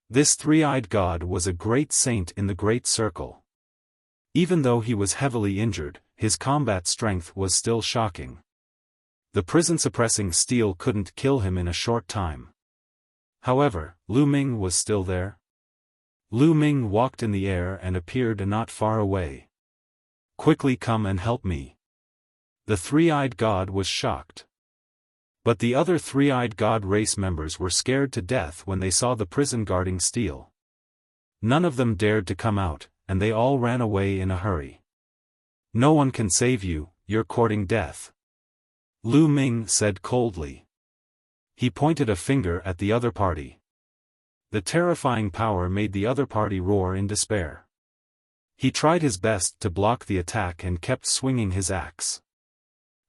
This three-eyed god was a great saint in the Great Circle. Even though he was heavily injured, his combat strength was still shocking. The prison-suppressing steel couldn't kill him in a short time. However, Lu Ming was still there. Lu Ming walked in the air and appeared not far away. Quickly come and help me. The three-eyed god was shocked. But the other three-eyed god race members were scared to death when they saw the prison guarding steel. None of them dared to come out, and they all ran away in a hurry. No one can save you, you're courting death. Lu Ming said coldly. He pointed a finger at the other party. The terrifying power made the other party roar in despair. He tried his best to block the attack and kept swinging his axe.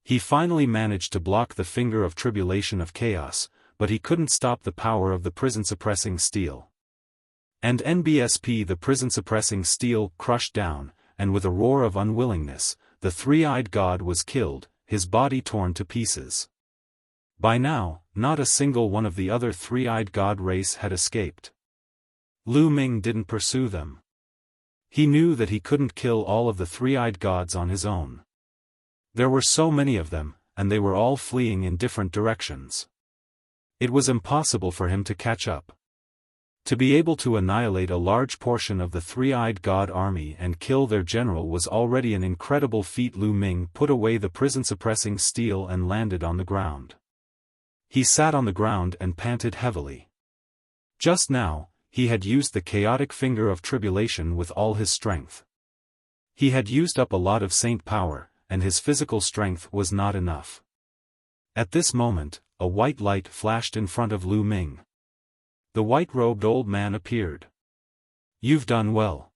He finally managed to block the finger of tribulation of chaos, but he couldn't stop the power of the prison-suppressing steel. And NBSP, the prison-suppressing steel, crushed down, and with a roar of unwillingness, the three-eyed god was killed, his body torn to pieces. By now, not a single one of the other three-eyed god race had escaped. Lu Ming didn't pursue them. He knew that he couldn't kill all of the three-eyed gods on his own. There were so many of them, and they were all fleeing in different directions. It was impossible for him to catch up. To be able to annihilate a large portion of the three-eyed god army and kill their general was already an incredible feat. Lu Ming put away the prison-suppressing steel and landed on the ground. He sat on the ground and panted heavily. Just now, he had used the chaotic finger of tribulation with all his strength. He had used up a lot of saint power, and his physical strength was not enough. At this moment, a white light flashed in front of Lu Ming. The white-robed old man appeared. You've done well.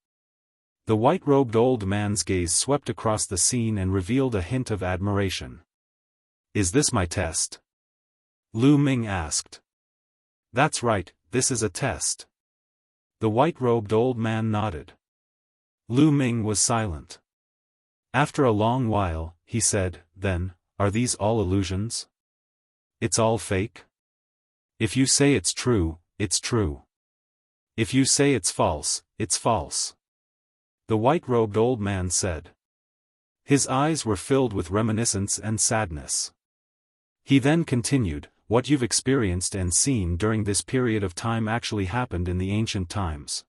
The white-robed old man's gaze swept across the scene and revealed a hint of admiration. Is this my test? Lu Ming asked. That's right, this is a test. The white-robed old man nodded. Lu Ming was silent. After a long while, he said, then, are these all illusions? It's all fake? If you say it's true, it's true. If you say it's false, it's false. The white-robed old man said. His eyes were filled with reminiscence and sadness. He then continued, what you've experienced and seen during this period of time actually happened in the ancient times.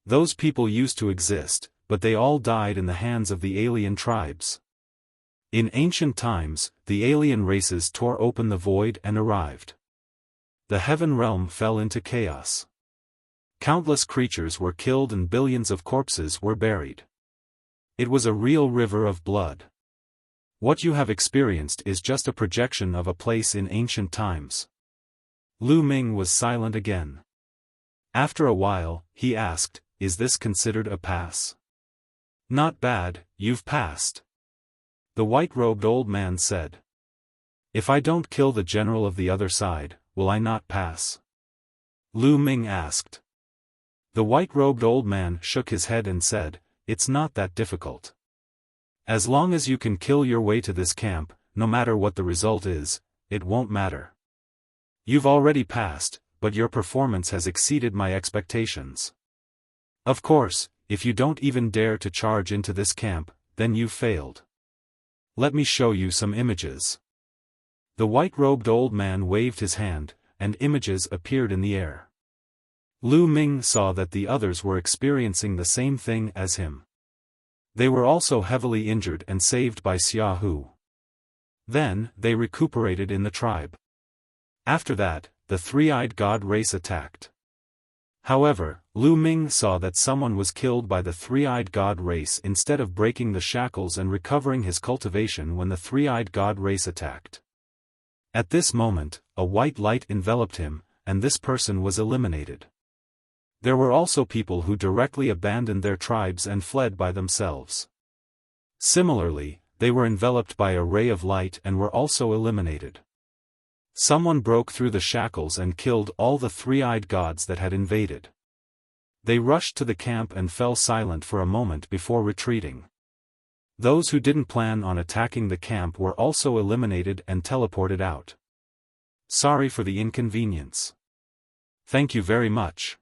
Those people used to exist, but they all died in the hands of the alien tribes. In ancient times, the alien races tore open the void and arrived. The heaven realm fell into chaos. Countless creatures were killed and billions of corpses were buried. It was a real river of blood. What you have experienced is just a projection of a place in ancient times. Lu Ming was silent again. After a while, he asked, "Is this considered a pass?" "Not bad, you've passed," the white-robed old man said. "If I don't kill the general of the other side, will I not pass?" Lu Ming asked. The white-robed old man shook his head and said, "It's not that difficult. As long as you can kill your way to this camp, no matter what the result is, it won't matter. You've already passed, but your performance has exceeded my expectations. Of course, if you don't even dare to charge into this camp, then you've failed. Let me show you some images." The white-robed old man waved his hand, and images appeared in the air. Lu Ming saw that the others were experiencing the same thing as him. They were also heavily injured and saved by Xiaofan. Then, they recuperated in the tribe. After that, the three-eyed god race attacked. However, Lu Ming saw that someone was killed by the three-eyed god race instead of breaking the shackles and recovering his cultivation when the three-eyed god race attacked. At this moment, a white light enveloped him, and this person was eliminated. There were also people who directly abandoned their tribes and fled by themselves. Similarly, they were enveloped by a ray of light and were also eliminated. Someone broke through the shackles and killed all the three-eyed gods that had invaded. They rushed to the camp and fell silent for a moment before retreating. Those who didn't plan on attacking the camp were also eliminated and teleported out. Sorry for the inconvenience. Thank you very much.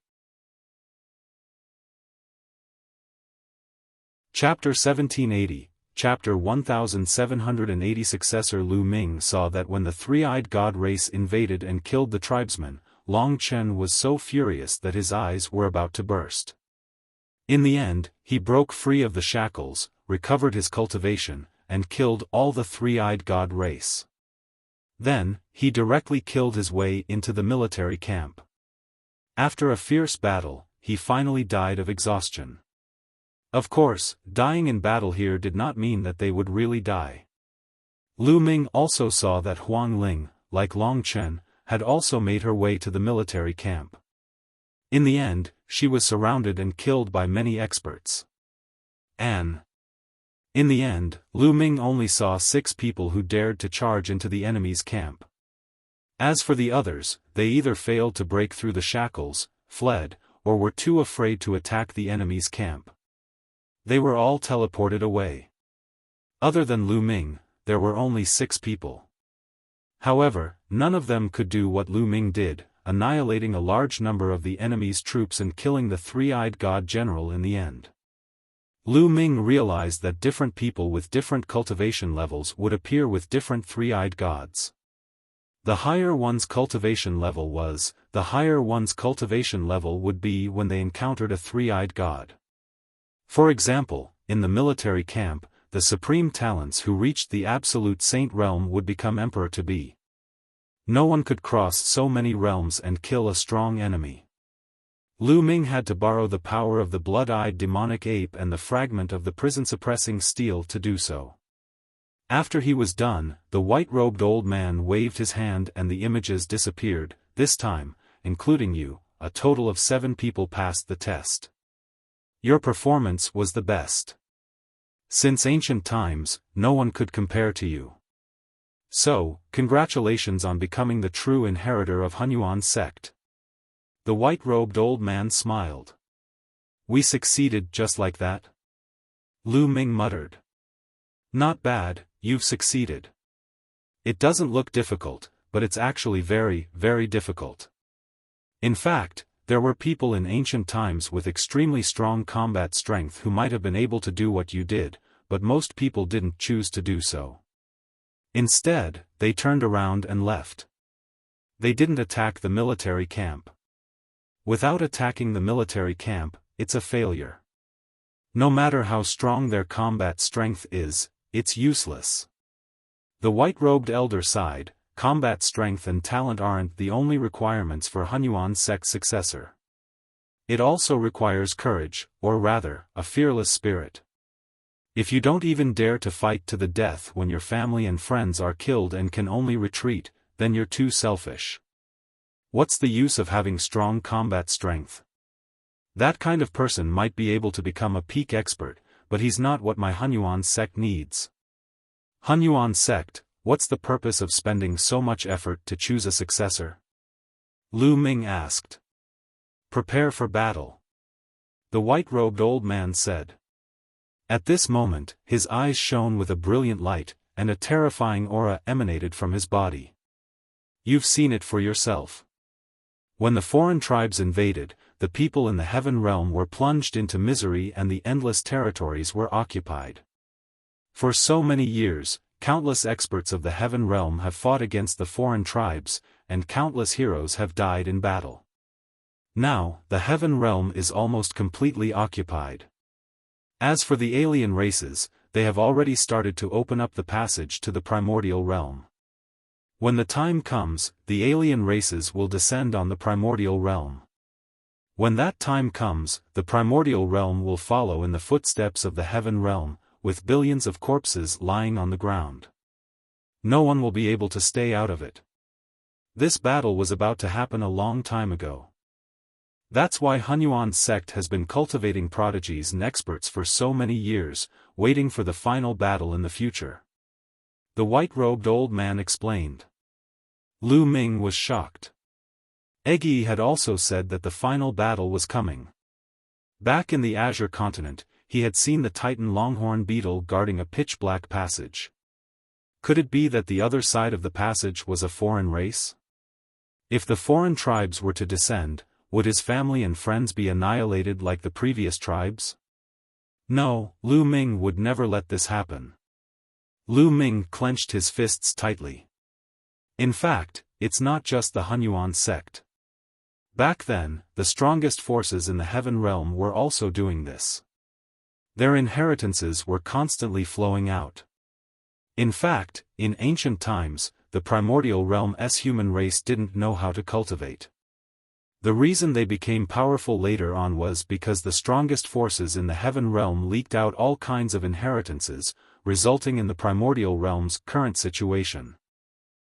Chapter 1780, Chapter 1780. Successor Lu Ming saw that when the three-eyed god race invaded and killed the tribesmen, Chen was so furious that his eyes were about to burst. In the end, he broke free of the shackles, recovered his cultivation, and killed all the three-eyed god race. Then, he directly killed his way into the military camp. After a fierce battle, he finally died of exhaustion. Of course, dying in battle here did not mean that they would really die. Lu Ming also saw that Huang Ling, like Chen, had also made her way to the military camp. In the end, she was surrounded and killed by many experts. In the end, Lu Ming only saw 6 people who dared to charge into the enemy's camp. As for the others, they either failed to break through the shackles, fled, or were too afraid to attack the enemy's camp. They were all teleported away. Other than Lu Ming, there were only 6 people. However, none of them could do what Lu Ming did, annihilating a large number of the enemy's troops and killing the three-eyed god general in the end. Lu Ming realized that different people with different cultivation levels would appear with different three-eyed gods. The higher one's cultivation level was, the higher one's cultivation level would be when they encountered a three-eyed god. For example, in the military camp, the supreme talents who reached the absolute saint realm would become emperor-to-be. No one could cross so many realms and kill a strong enemy. Lu Ming had to borrow the power of the blood-eyed demonic ape and the fragment of the prison-suppressing steel to do so. After he was done, the white-robed old man waved his hand and the images disappeared. This time, including you, a total of 7 people passed the test. Your performance was the best. Since ancient times, no one could compare to you. So, congratulations on becoming the true inheritor of Hunyuan sect. The white-robed old man smiled. We succeeded just like that? Lu Ming muttered. Not bad, you've succeeded. It doesn't look difficult, but it's actually very, very difficult. In fact, there were people in ancient times with extremely strong combat strength who might have been able to do what you did, but most people didn't choose to do so. Instead, they turned around and left. They didn't attack the military camp. Without attacking the military camp, it's a failure. No matter how strong their combat strength is, it's useless. The white-robed elder sighed. Combat strength and talent aren't the only requirements for Hunyuan sect's successor. It also requires courage, or rather, a fearless spirit. If you don't even dare to fight to the death when your family and friends are killed and can only retreat, then you're too selfish. What's the use of having strong combat strength? That kind of person might be able to become a peak expert, but he's not what my Hunyuan sect needs. Hunyuan sect, what's the purpose of spending so much effort to choose a successor? Lu Ming asked. Prepare for battle. The white-robed old man said. At this moment, his eyes shone with a brilliant light, and a terrifying aura emanated from his body. You've seen it for yourself. When the foreign tribes invaded, the people in the heaven realm were plunged into misery and the endless territories were occupied. For so many years, countless experts of the heaven realm have fought against the foreign tribes, and countless heroes have died in battle. Now, the heaven realm is almost completely occupied. As for the alien races, they have already started to open up the passage to the primordial realm. When the time comes, the alien races will descend on the primordial realm. When that time comes, the primordial realm will follow in the footsteps of the heaven realm, with billions of corpses lying on the ground. No one will be able to stay out of it. This battle was about to happen a long time ago. That's why Hunyuan sect has been cultivating prodigies and experts for so many years, waiting for the final battle in the future. The white-robed old man explained. Lu Ming was shocked. Egi had also said that the final battle was coming. Back in the Azure continent, he had seen the Titan longhorn beetle guarding a pitch-black passage. Could it be that the other side of the passage was a foreign race? If the foreign tribes were to descend, would his family and friends be annihilated like the previous tribes? No, Lu Ming would never let this happen. Lu Ming clenched his fists tightly. In fact, it's not just the Hunyuan sect. Back then, the strongest forces in the heaven realm were also doing this. Their inheritances were constantly flowing out. In fact, in ancient times, the primordial realm's human race didn't know how to cultivate. The reason they became powerful later on was because the strongest forces in the heaven realm leaked out all kinds of inheritances, resulting in the primordial realm's current situation.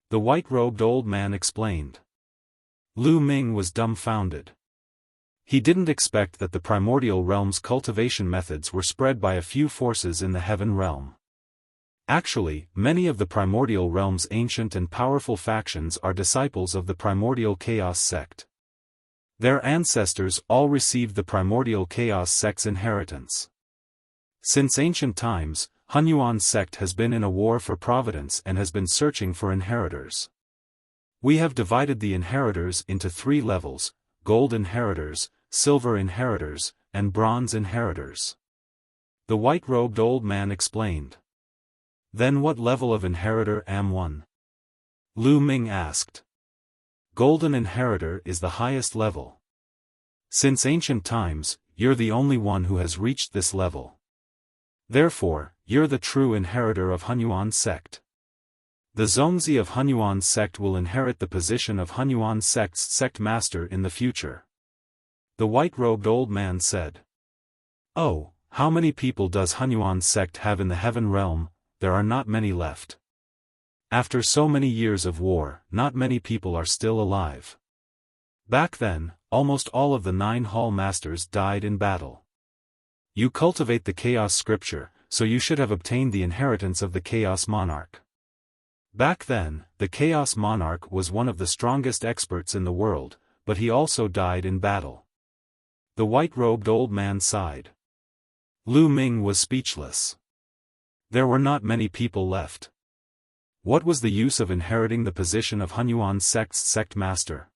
The white-robed old man explained. Lu Ming was dumbfounded. He didn't expect that the primordial realm's cultivation methods were spread by a few forces in the heaven realm. Actually, many of the primordial realm's ancient and powerful factions are disciples of the primordial chaos sect. Their ancestors all received the primordial chaos sect's inheritance. Since ancient times, Hunyuan sect has been in a war for providence and has been searching for inheritors. We have divided the inheritors into 3 levels: gold inheritors, silver inheritors, and bronze inheritors. The white-robed old man explained. Then what level of inheritor am one? Lu Ming asked. Golden inheritor is the highest level. Since ancient times, you're the only one who has reached this level. Therefore, you're the true inheritor of Hunyuan sect. The Zongzi of Hunyuan sect will inherit the position of Hunyuan sect's sect master in the future. The white-robed old man said. Oh, how many people does Hunyuan sect have in the heaven realm? There are not many left. After so many years of war, not many people are still alive. Back then, almost all of the 9 hall masters died in battle. You cultivate the chaos scripture, so you should have obtained the inheritance of the chaos monarch. Back then, the chaos monarch was one of the strongest experts in the world, but he also died in battle. The white-robed old man sighed. Lu Ming was speechless. There were not many people left. What was the use of inheriting the position of Hunyuan sect's sect master?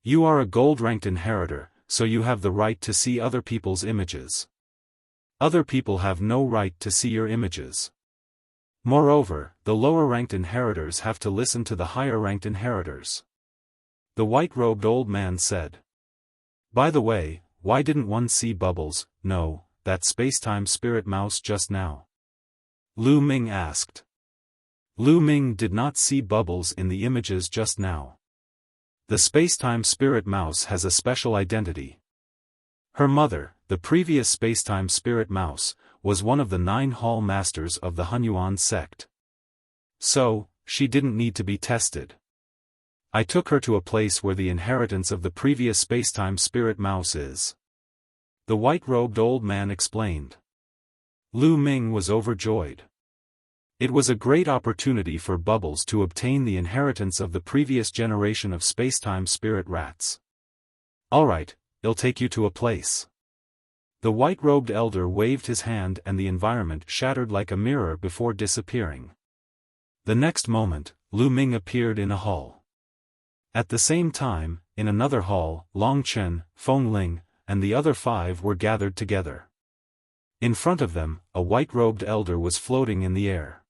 You are a gold-ranked inheritor, so you have the right to see other people's images. Other people have no right to see your images. Moreover, the lower-ranked inheritors have to listen to the higher-ranked inheritors. The white-robed old man said. By the way, why didn't one see Bubbles, no, that space-time spirit mouse just now? Lu Ming asked. Lu Ming did not see Bubbles in the images just now. The space-time spirit mouse has a special identity. Her mother, the previous space-time spirit mouse, was one of the 9 hall masters of the Hunyuan sect. So, she didn't need to be tested. I took her to a place where the inheritance of the previous spacetime spirit mouse is. The white-robed old man explained. Lu Ming was overjoyed. It was a great opportunity for Bubbles to obtain the inheritance of the previous generation of spacetime spirit rats. Alright, I'll take you to a place. The white-robed elder waved his hand and the environment shattered like a mirror before disappearing. The next moment, Lu Ming appeared in a hall. At the same time, in another hall, Long Chen, Feng Ling, and the other 5 were gathered together. In front of them, a white-robed elder was floating in the air.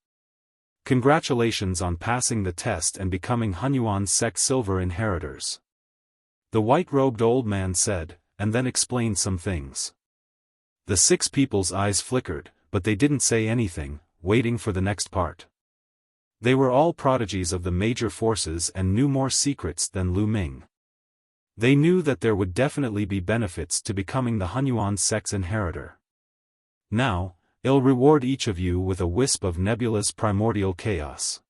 Congratulations on passing the test and becoming Hunyuan's sect silver inheritors. The white-robed old man said, and then explained some things. The 6 people's eyes flickered, but they didn't say anything, waiting for the next part. They were all prodigies of the major forces and knew more secrets than Lu Ming. They knew that there would definitely be benefits to becoming the Hunyuan sect's inheritor. Now, I'll reward each of you with a wisp of nebulous primordial chaos.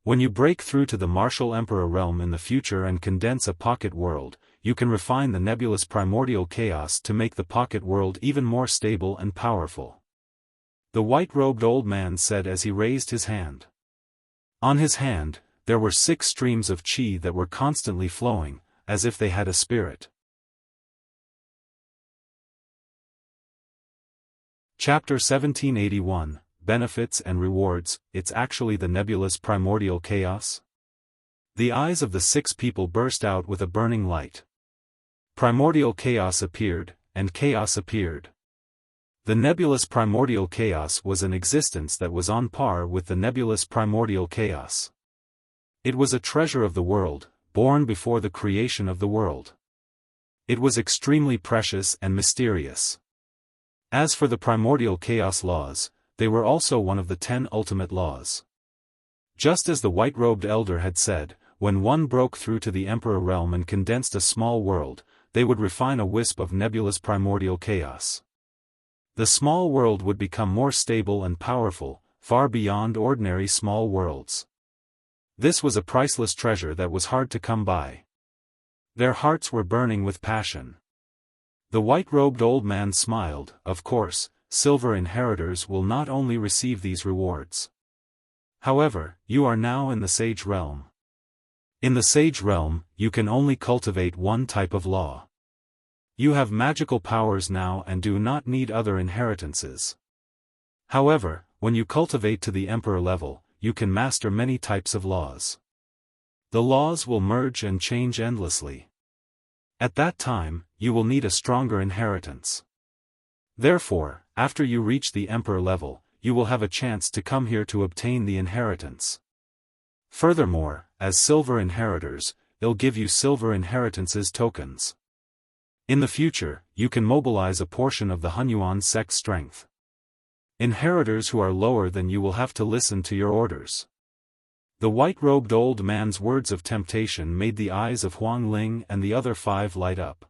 When you break through to the martial emperor realm in the future and condense a pocket world, you can refine the nebulous primordial chaos to make the pocket world even more stable and powerful. The white-robed old man said as he raised his hand. On his hand, there were 6 streams of qi that were constantly flowing, as if they had a spirit. Chapter 1781, Benefits and Rewards. It's actually the nebulous primordial chaos? The eyes of the 6 people burst out with a burning light. Primordial chaos appeared, and chaos appeared. The nebulous primordial chaos was an existence that was on par with the nebulous primordial chaos. It was a treasure of the world, born before the creation of the world. It was extremely precious and mysterious. As for the primordial chaos laws, they were also one of the 10 ultimate laws. Just as the white-robed elder had said, when one broke through to the emperor realm and condensed a small world, they would refine a wisp of nebulous primordial chaos. The small world would become more stable and powerful, far beyond ordinary small worlds. This was a priceless treasure that was hard to come by. Their hearts were burning with passion. The white-robed old man smiled. Of course, silver inheritors will not only receive these rewards. However, you are now in the sage realm. In the sage realm, you can only cultivate one type of law. You have magical powers now and do not need other inheritances. However, when you cultivate to the emperor level, you can master many types of laws. The laws will merge and change endlessly. At that time, you will need a stronger inheritance. Therefore, after you reach the emperor level, you will have a chance to come here to obtain the inheritance. Furthermore, as silver inheritors, they'll give you silver inheritances tokens. In the future, you can mobilize a portion of the Hunyuan sect strength. Inheritors who are lower than you will have to listen to your orders. The white-robed old man's words of temptation made the eyes of Huang Ling and the other 5 light up.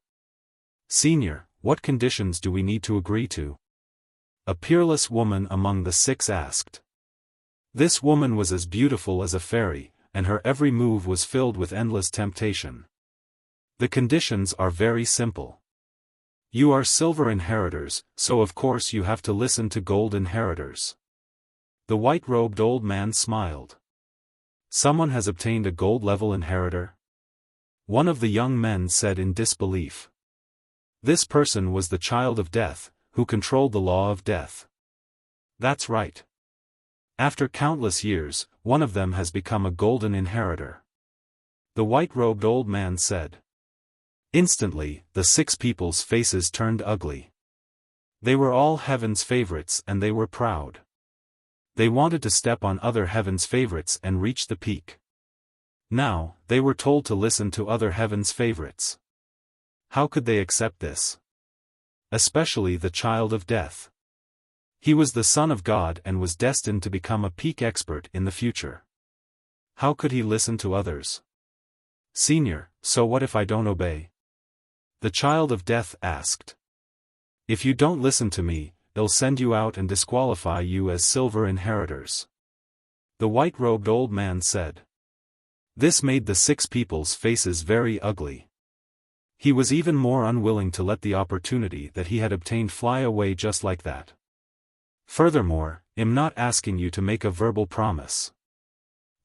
Senior, what conditions do we need to agree to? A peerless woman among the 6 asked. This woman was as beautiful as a fairy, and her every move was filled with endless temptation. The conditions are very simple. You are silver inheritors, so of course you have to listen to gold inheritors. The white-robed old man smiled. Someone has obtained a gold-level inheritor? One of the young men said in disbelief. This person was the child of death, who controlled the law of death. That's right. After countless years, one of them has become a golden inheritor. The white-robed old man said. Instantly, the 6 people's faces turned ugly. They were all heaven's favorites and they were proud. They wanted to step on other heaven's favorites and reach the peak. Now, they were told to listen to other heaven's favorites. How could they accept this? Especially the child of death. He was the son of God and was destined to become a peak expert in the future. How could he listen to others? Senior, so what if I don't obey? The child of death asked. If you don't listen to me, they'll send you out and disqualify you as silver inheritors. The white-robed old man said. This made the six people's faces very ugly. He was even more unwilling to let the opportunity that he had obtained fly away just like that. Furthermore, I'm not asking you to make a verbal promise.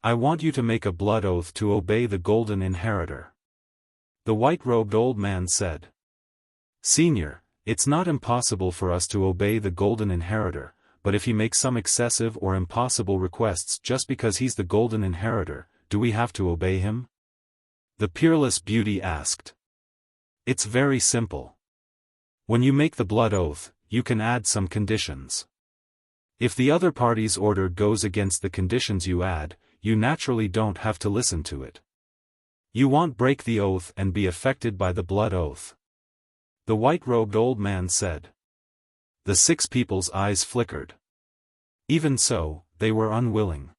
I want you to make a blood oath to obey the golden inheritor. The white-robed old man said. Senior, it's not impossible for us to obey the golden inheritor, but if he makes some excessive or impossible requests just because he's the golden inheritor, do we have to obey him? The peerless beauty asked. It's very simple. When you make the blood oath, you can add some conditions. If the other party's order goes against the conditions you add, you naturally don't have to listen to it. You won't break the oath and be affected by the blood oath. The white-robed old man said. The six people's eyes flickered. Even so, they were unwilling.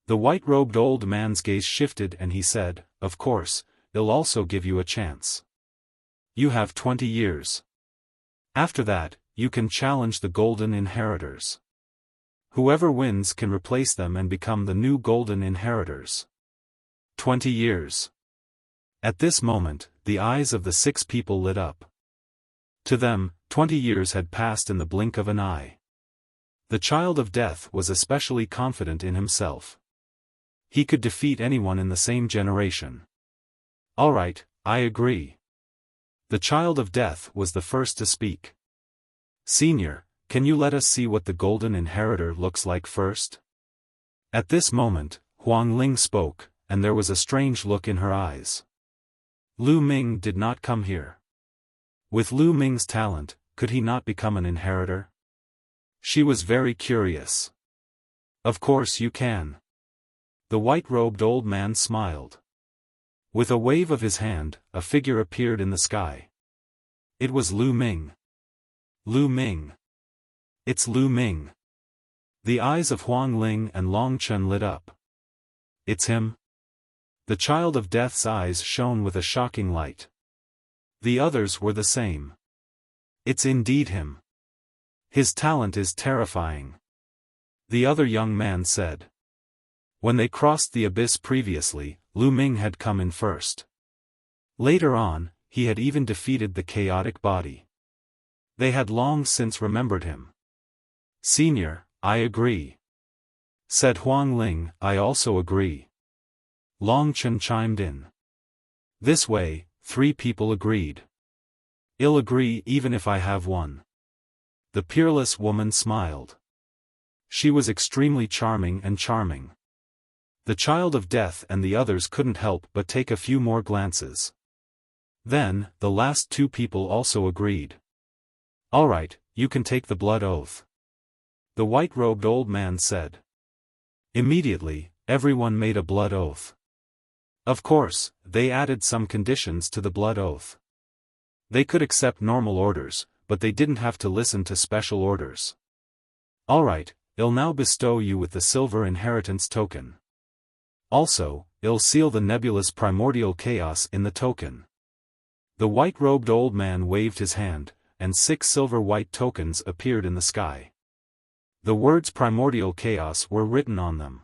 The white-robed old man's gaze shifted and he said, Of course, I'll also give you a chance. You have 20 years. After that, you can challenge the golden inheritors. Whoever wins can replace them and become the new golden inheritors. 20 years. At this moment, the eyes of the six people lit up. To them, 20 years had passed in the blink of an eye. The child of death was especially confident in himself. He could defeat anyone in the same generation. All right, I agree. The child of death was the first to speak. Senior, can you let us see what the golden inheritor looks like first? At this moment, Huang Ling spoke, and there was a strange look in her eyes. Lu Ming did not come here. With Lu Ming's talent, could he not become an inheritor? She was very curious. Of course you can. The white-robed old man smiled. With a wave of his hand, a figure appeared in the sky. It was Lu Ming. Lu Ming. It's Lu Ming. The eyes of Huang Ling and Long Chen lit up. It's him? The child of death's eyes shone with a shocking light. The others were the same. It's indeed him. His talent is terrifying. The other young man said. When they crossed the abyss previously, Lu Ming had come in first. Later on, he had even defeated the chaotic body. They had long since remembered him. Senior, I agree. Said Huang Ling, I also agree. Long Chen chimed in. This way, 3 people agreed. I'll agree even if I have one. The peerless woman smiled. She was extremely charming and charming. The child of death and the others couldn't help but take a few more glances. Then, the last 2 people also agreed. All right, you can take the blood oath. The white-robed old man said. Immediately, everyone made a blood oath. Of course, they added some conditions to the blood oath. They could accept normal orders, but they didn't have to listen to special orders. All right, I'll now bestow you with the silver inheritance token. Also, I'll seal the nebulous primordial chaos in the token. The white-robed old man waved his hand, and 6 silver-white tokens appeared in the sky. The words primordial chaos were written on them.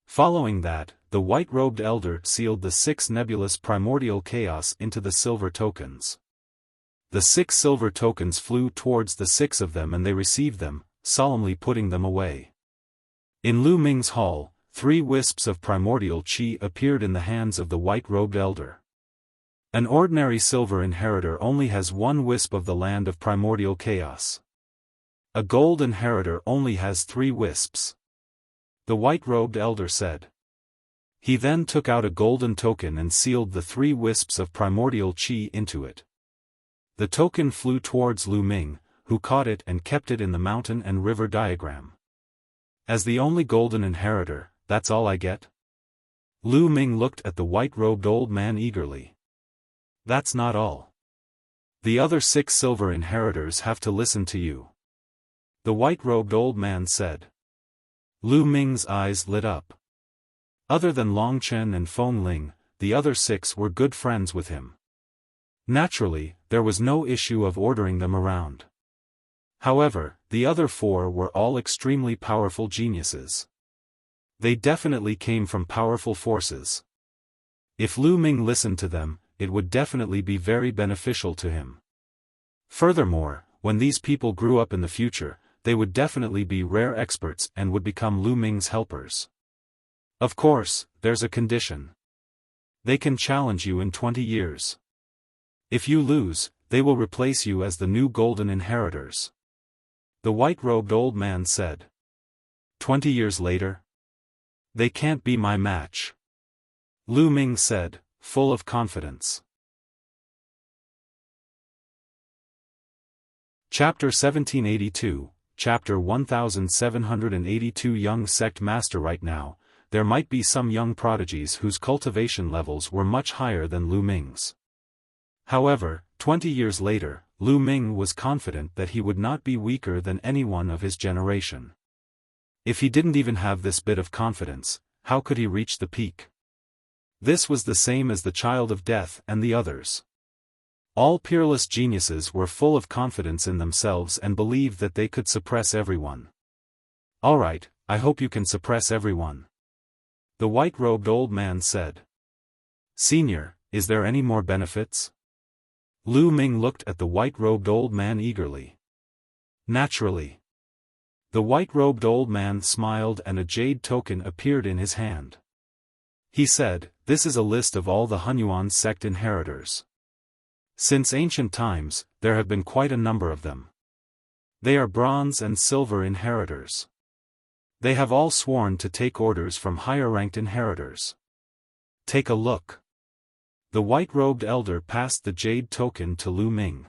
Following that, the white-robed elder sealed the 6 nebulous primordial chaos into the silver tokens. The 6 silver tokens flew towards the 6 of them and they received them, solemnly putting them away. In Lu Ming's hall, 3 wisps of primordial chi appeared in the hands of the white-robed elder. An ordinary silver inheritor only has 1 wisp of the land of primordial chaos. A gold inheritor only has 3 wisps. The white-robed elder said. He then took out a golden token and sealed the 3 wisps of primordial chi into it. The token flew towards Lu Ming, who caught it and kept it in the mountain and river diagram. As the only golden inheritor, that's all I get? Lu Ming looked at the white-robed old man eagerly. That's not all. The other 6 silver inheritors have to listen to you. The white-robed old man said. Lu Ming's eyes lit up. Other than Long Chen and Feng Ling, the other 6 were good friends with him. Naturally, there was no issue of ordering them around. However, the other 4 were all extremely powerful geniuses. They definitely came from powerful forces. If Lu Ming listened to them, it would definitely be very beneficial to him. Furthermore, when these people grew up in the future, they would definitely be rare experts and would become Lu Ming's helpers. Of course, there's a condition. They can challenge you in 20 years. If you lose, they will replace you as the new golden inheritors. The white-robed old man said. 20 years later? They can't be my match. Lu Ming said, full of confidence. Chapter 1782, Chapter 1782. Young sect master. Right now, there might be some young prodigies whose cultivation levels were much higher than Lu Ming's. However, 20 years later, Lu Ming was confident that he would not be weaker than anyone of his generation. If he didn't even have this bit of confidence, how could he reach the peak? This was the same as the child of death and the others. All peerless geniuses were full of confidence in themselves and believed that they could suppress everyone. Alright, I hope you can suppress everyone. The white-robed old man said. Senior, is there any more benefits? Lu Ming looked at the white-robed old man eagerly. Naturally. The white-robed old man smiled and a jade token appeared in his hand. He said, this is a list of all the Hunyuan sect inheritors. Since ancient times, there have been quite a number of them. They are bronze and silver inheritors. They have all sworn to take orders from higher-ranked inheritors. Take a look. The white-robed elder passed the jade token to Lu Ming.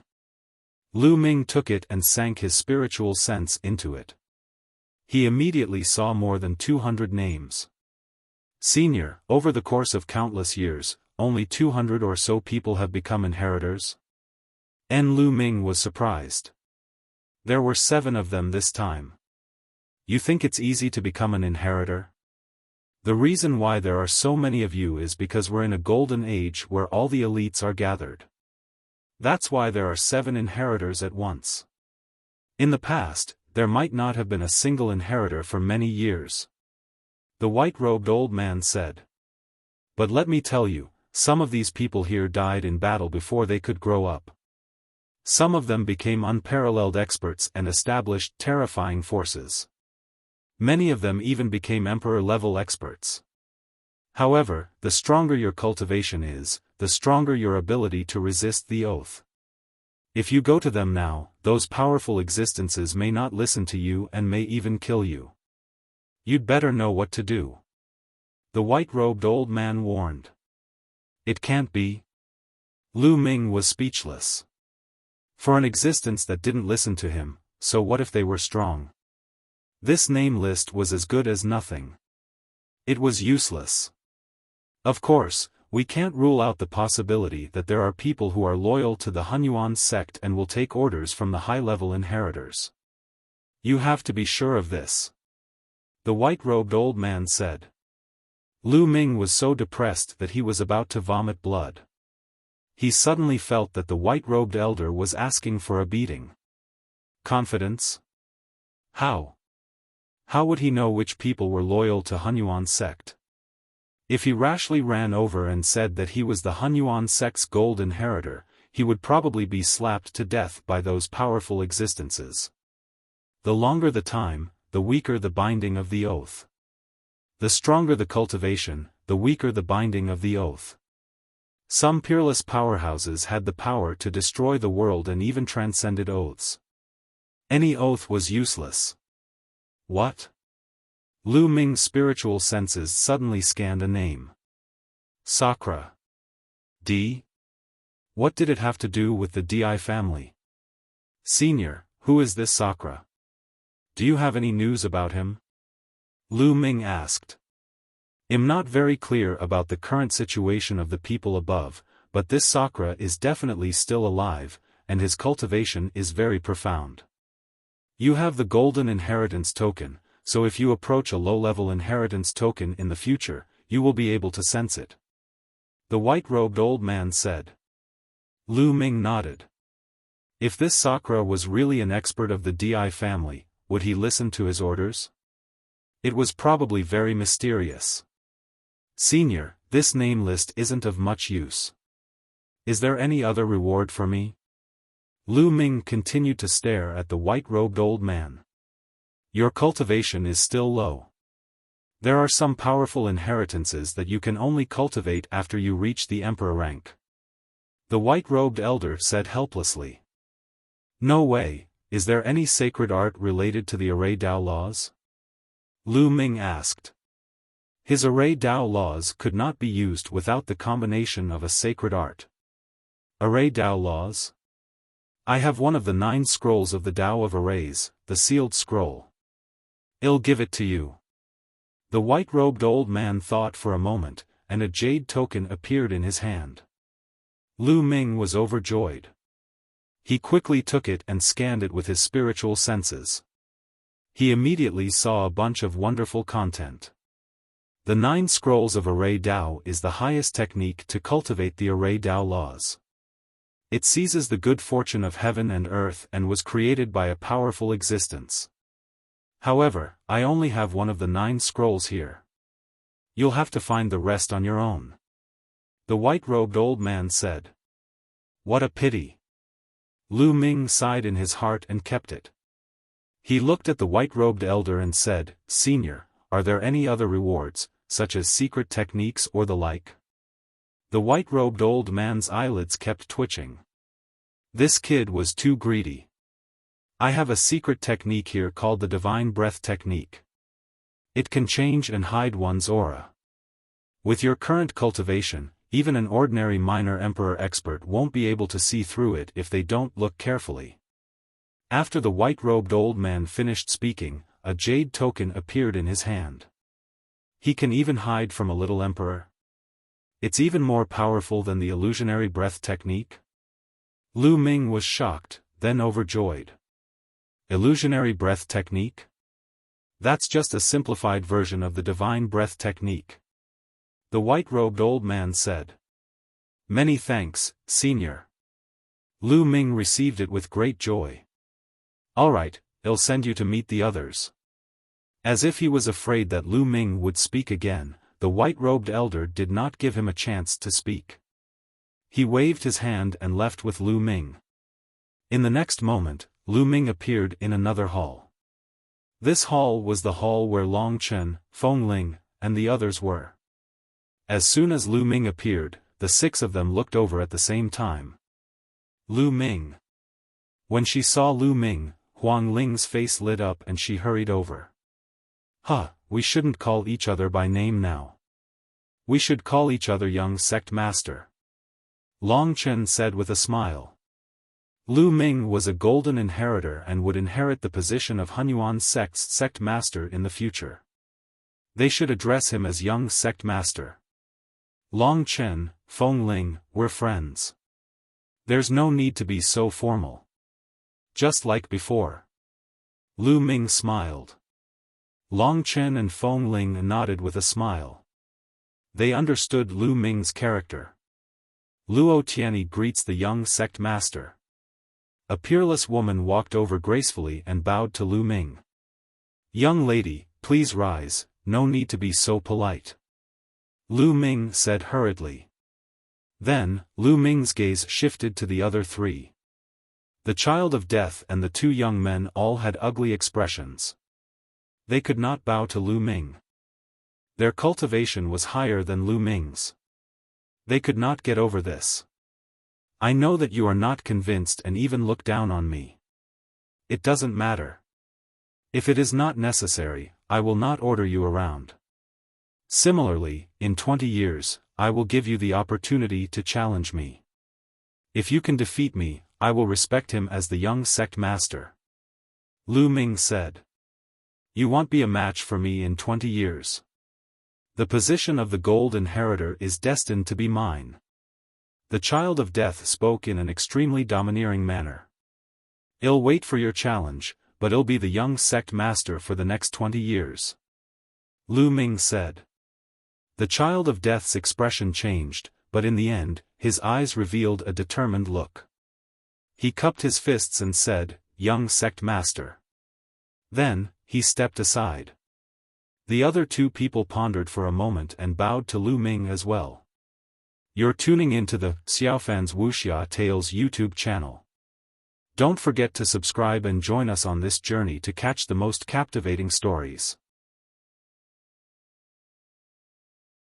Lu Ming took it and sank his spiritual sense into it. He immediately saw more than 200 names. Senior, over the course of countless years, only 200 or so people have become inheritors? Lu Ming was surprised. There were 7 of them this time. You think it's easy to become an inheritor? The reason why there are so many of you is because we're in a golden age where all the elites are gathered. That's why there are 7 inheritors at once. In the past, there might not have been a single inheritor for many years. The white-robed old man said. But let me tell you, some of these people here died in battle before they could grow up. Some of them became unparalleled experts and established terrifying forces. Many of them even became emperor-level experts. However, the stronger your cultivation is, the stronger your ability to resist the oath. If you go to them now, those powerful existences may not listen to you and may even kill you. You'd better know what to do. The white-robed old man warned. It can't be. Lu Ming was speechless. For an existence that didn't listen to him, so what if they were strong? This name list was as good as nothing. It was useless. Of course, we can't rule out the possibility that there are people who are loyal to the Hunyuan sect and will take orders from the high-level inheritors. You have to be sure of this. The white-robed old man said. Lu Ming was so depressed that he was about to vomit blood. He suddenly felt that the white-robed elder was asking for a beating. Confidence? How? How would he know which people were loyal to Hunyuan sect? If he rashly ran over and said that he was the Hunyuan sect's gold inheritor, he would probably be slapped to death by those powerful existences. The longer the time, the weaker the binding of the oath. The stronger the cultivation, the weaker the binding of the oath. Some peerless powerhouses had the power to destroy the world and even transcended oaths. Any oath was useless. What? Lu Ming's spiritual senses suddenly scanned a name. Sakra. D? What did it have to do with the Di family? Senior, who is this Sakra? Do you have any news about him? Lu Ming asked. I'm not very clear about the current situation of the people above, but this Sakra is definitely still alive, and his cultivation is very profound. You have the golden inheritance token, so if you approach a low-level inheritance token in the future, you will be able to sense it. The white-robed old man said. Lu Ming nodded. If this Sakra was really an expert of the Di family, would he listen to his orders? It was probably very mysterious. Senior, this name list isn't of much use. Is there any other reward for me? Lu Ming continued to stare at the white-robed old man. Your cultivation is still low. There are some powerful inheritances that you can only cultivate after you reach the emperor rank. The white-robed elder said helplessly. No way, is there any sacred art related to the Array Dao laws? Lu Ming asked. His Array Dao laws could not be used without the combination of a sacred art. Array Dao laws? I have one of the 9 scrolls of the Tao of Arrays, the sealed scroll. I'll give it to you. The white-robed old man thought for a moment, and a jade token appeared in his hand. Lu Ming was overjoyed. He quickly took it and scanned it with his spiritual senses. He immediately saw a bunch of wonderful content. The 9 scrolls of Array Dao is the highest technique to cultivate the Array Dao laws. It seizes the good fortune of heaven and earth and was created by a powerful existence. However, I only have one of the 9 scrolls here. You'll have to find the rest on your own. The white-robed old man said. What a pity. Lu Ming sighed in his heart and kept it. He looked at the white-robed elder and said, Senior, are there any other rewards, such as secret techniques or the like? The white-robed old man's eyelids kept twitching. This kid was too greedy. I have a secret technique here called the Divine Breath Technique. It can change and hide one's aura. With your current cultivation, even an ordinary minor emperor expert won't be able to see through it if they don't look carefully. After the white-robed old man finished speaking, a jade token appeared in his hand. He can even hide from a little emperor. It's even more powerful than the illusionary breath technique? Lu Ming was shocked, then overjoyed. Illusionary breath technique? That's just a simplified version of the divine breath technique. The white-robed old man said. Many thanks, Senior. Lu Ming received it with great joy. All right, I'll send you to meet the others. As if he was afraid that Lu Ming would speak again, the white-robed elder did not give him a chance to speak. He waved his hand and left with Lu Ming. In the next moment, Lu Ming appeared in another hall. This hall was the hall where Long Chen, Feng Ling, and the others were. As soon as Lu Ming appeared, the 6 of them looked over at the same time. Lu Ming. When she saw Lu Ming, Huang Ling's face lit up and she hurried over. We shouldn't call each other by name now. We should call each other young sect master. Long Chen said with a smile. Lu Ming was a golden inheritor and would inherit the position of Hunyuan sect's sect master in the future. They should address him as young sect master. Long Chen, Feng Ling, were friends. There's no need to be so formal. Just like before. Lu Ming smiled. Long Chen and Feng Ling nodded with a smile. They understood Lu Ming's character. Luo Tianyi greets the young sect master. A peerless woman walked over gracefully and bowed to Lu Ming. Young lady, please rise, no need to be so polite. Lu Ming said hurriedly. Then, Lu Ming's gaze shifted to the other 3. The child of death and the 2 young men all had ugly expressions. They could not bow to Lu Ming. Their cultivation was higher than Lu Ming's. They could not get over this. I know that you are not convinced and even look down on me. It doesn't matter. If it is not necessary, I will not order you around. Similarly, in 20 years, I will give you the opportunity to challenge me. If you can defeat me, I will respect him as the young sect master. Lu Ming said. You won't be a match for me in 20 years. The position of the gold inheritor is destined to be mine. The child of death spoke in an extremely domineering manner. I'll wait for your challenge, but I'll be the young sect master for the next 20 years. Lu Ming said. The child of death's expression changed, but in the end, his eyes revealed a determined look. He cupped his fists and said, Young sect master. Then, he stepped aside. The other two people pondered for a moment and bowed to Lu Ming as well. You're tuning into the Xiaofan's Wuxia Tales YouTube channel. Don't forget to subscribe and join us on this journey to catch the most captivating stories.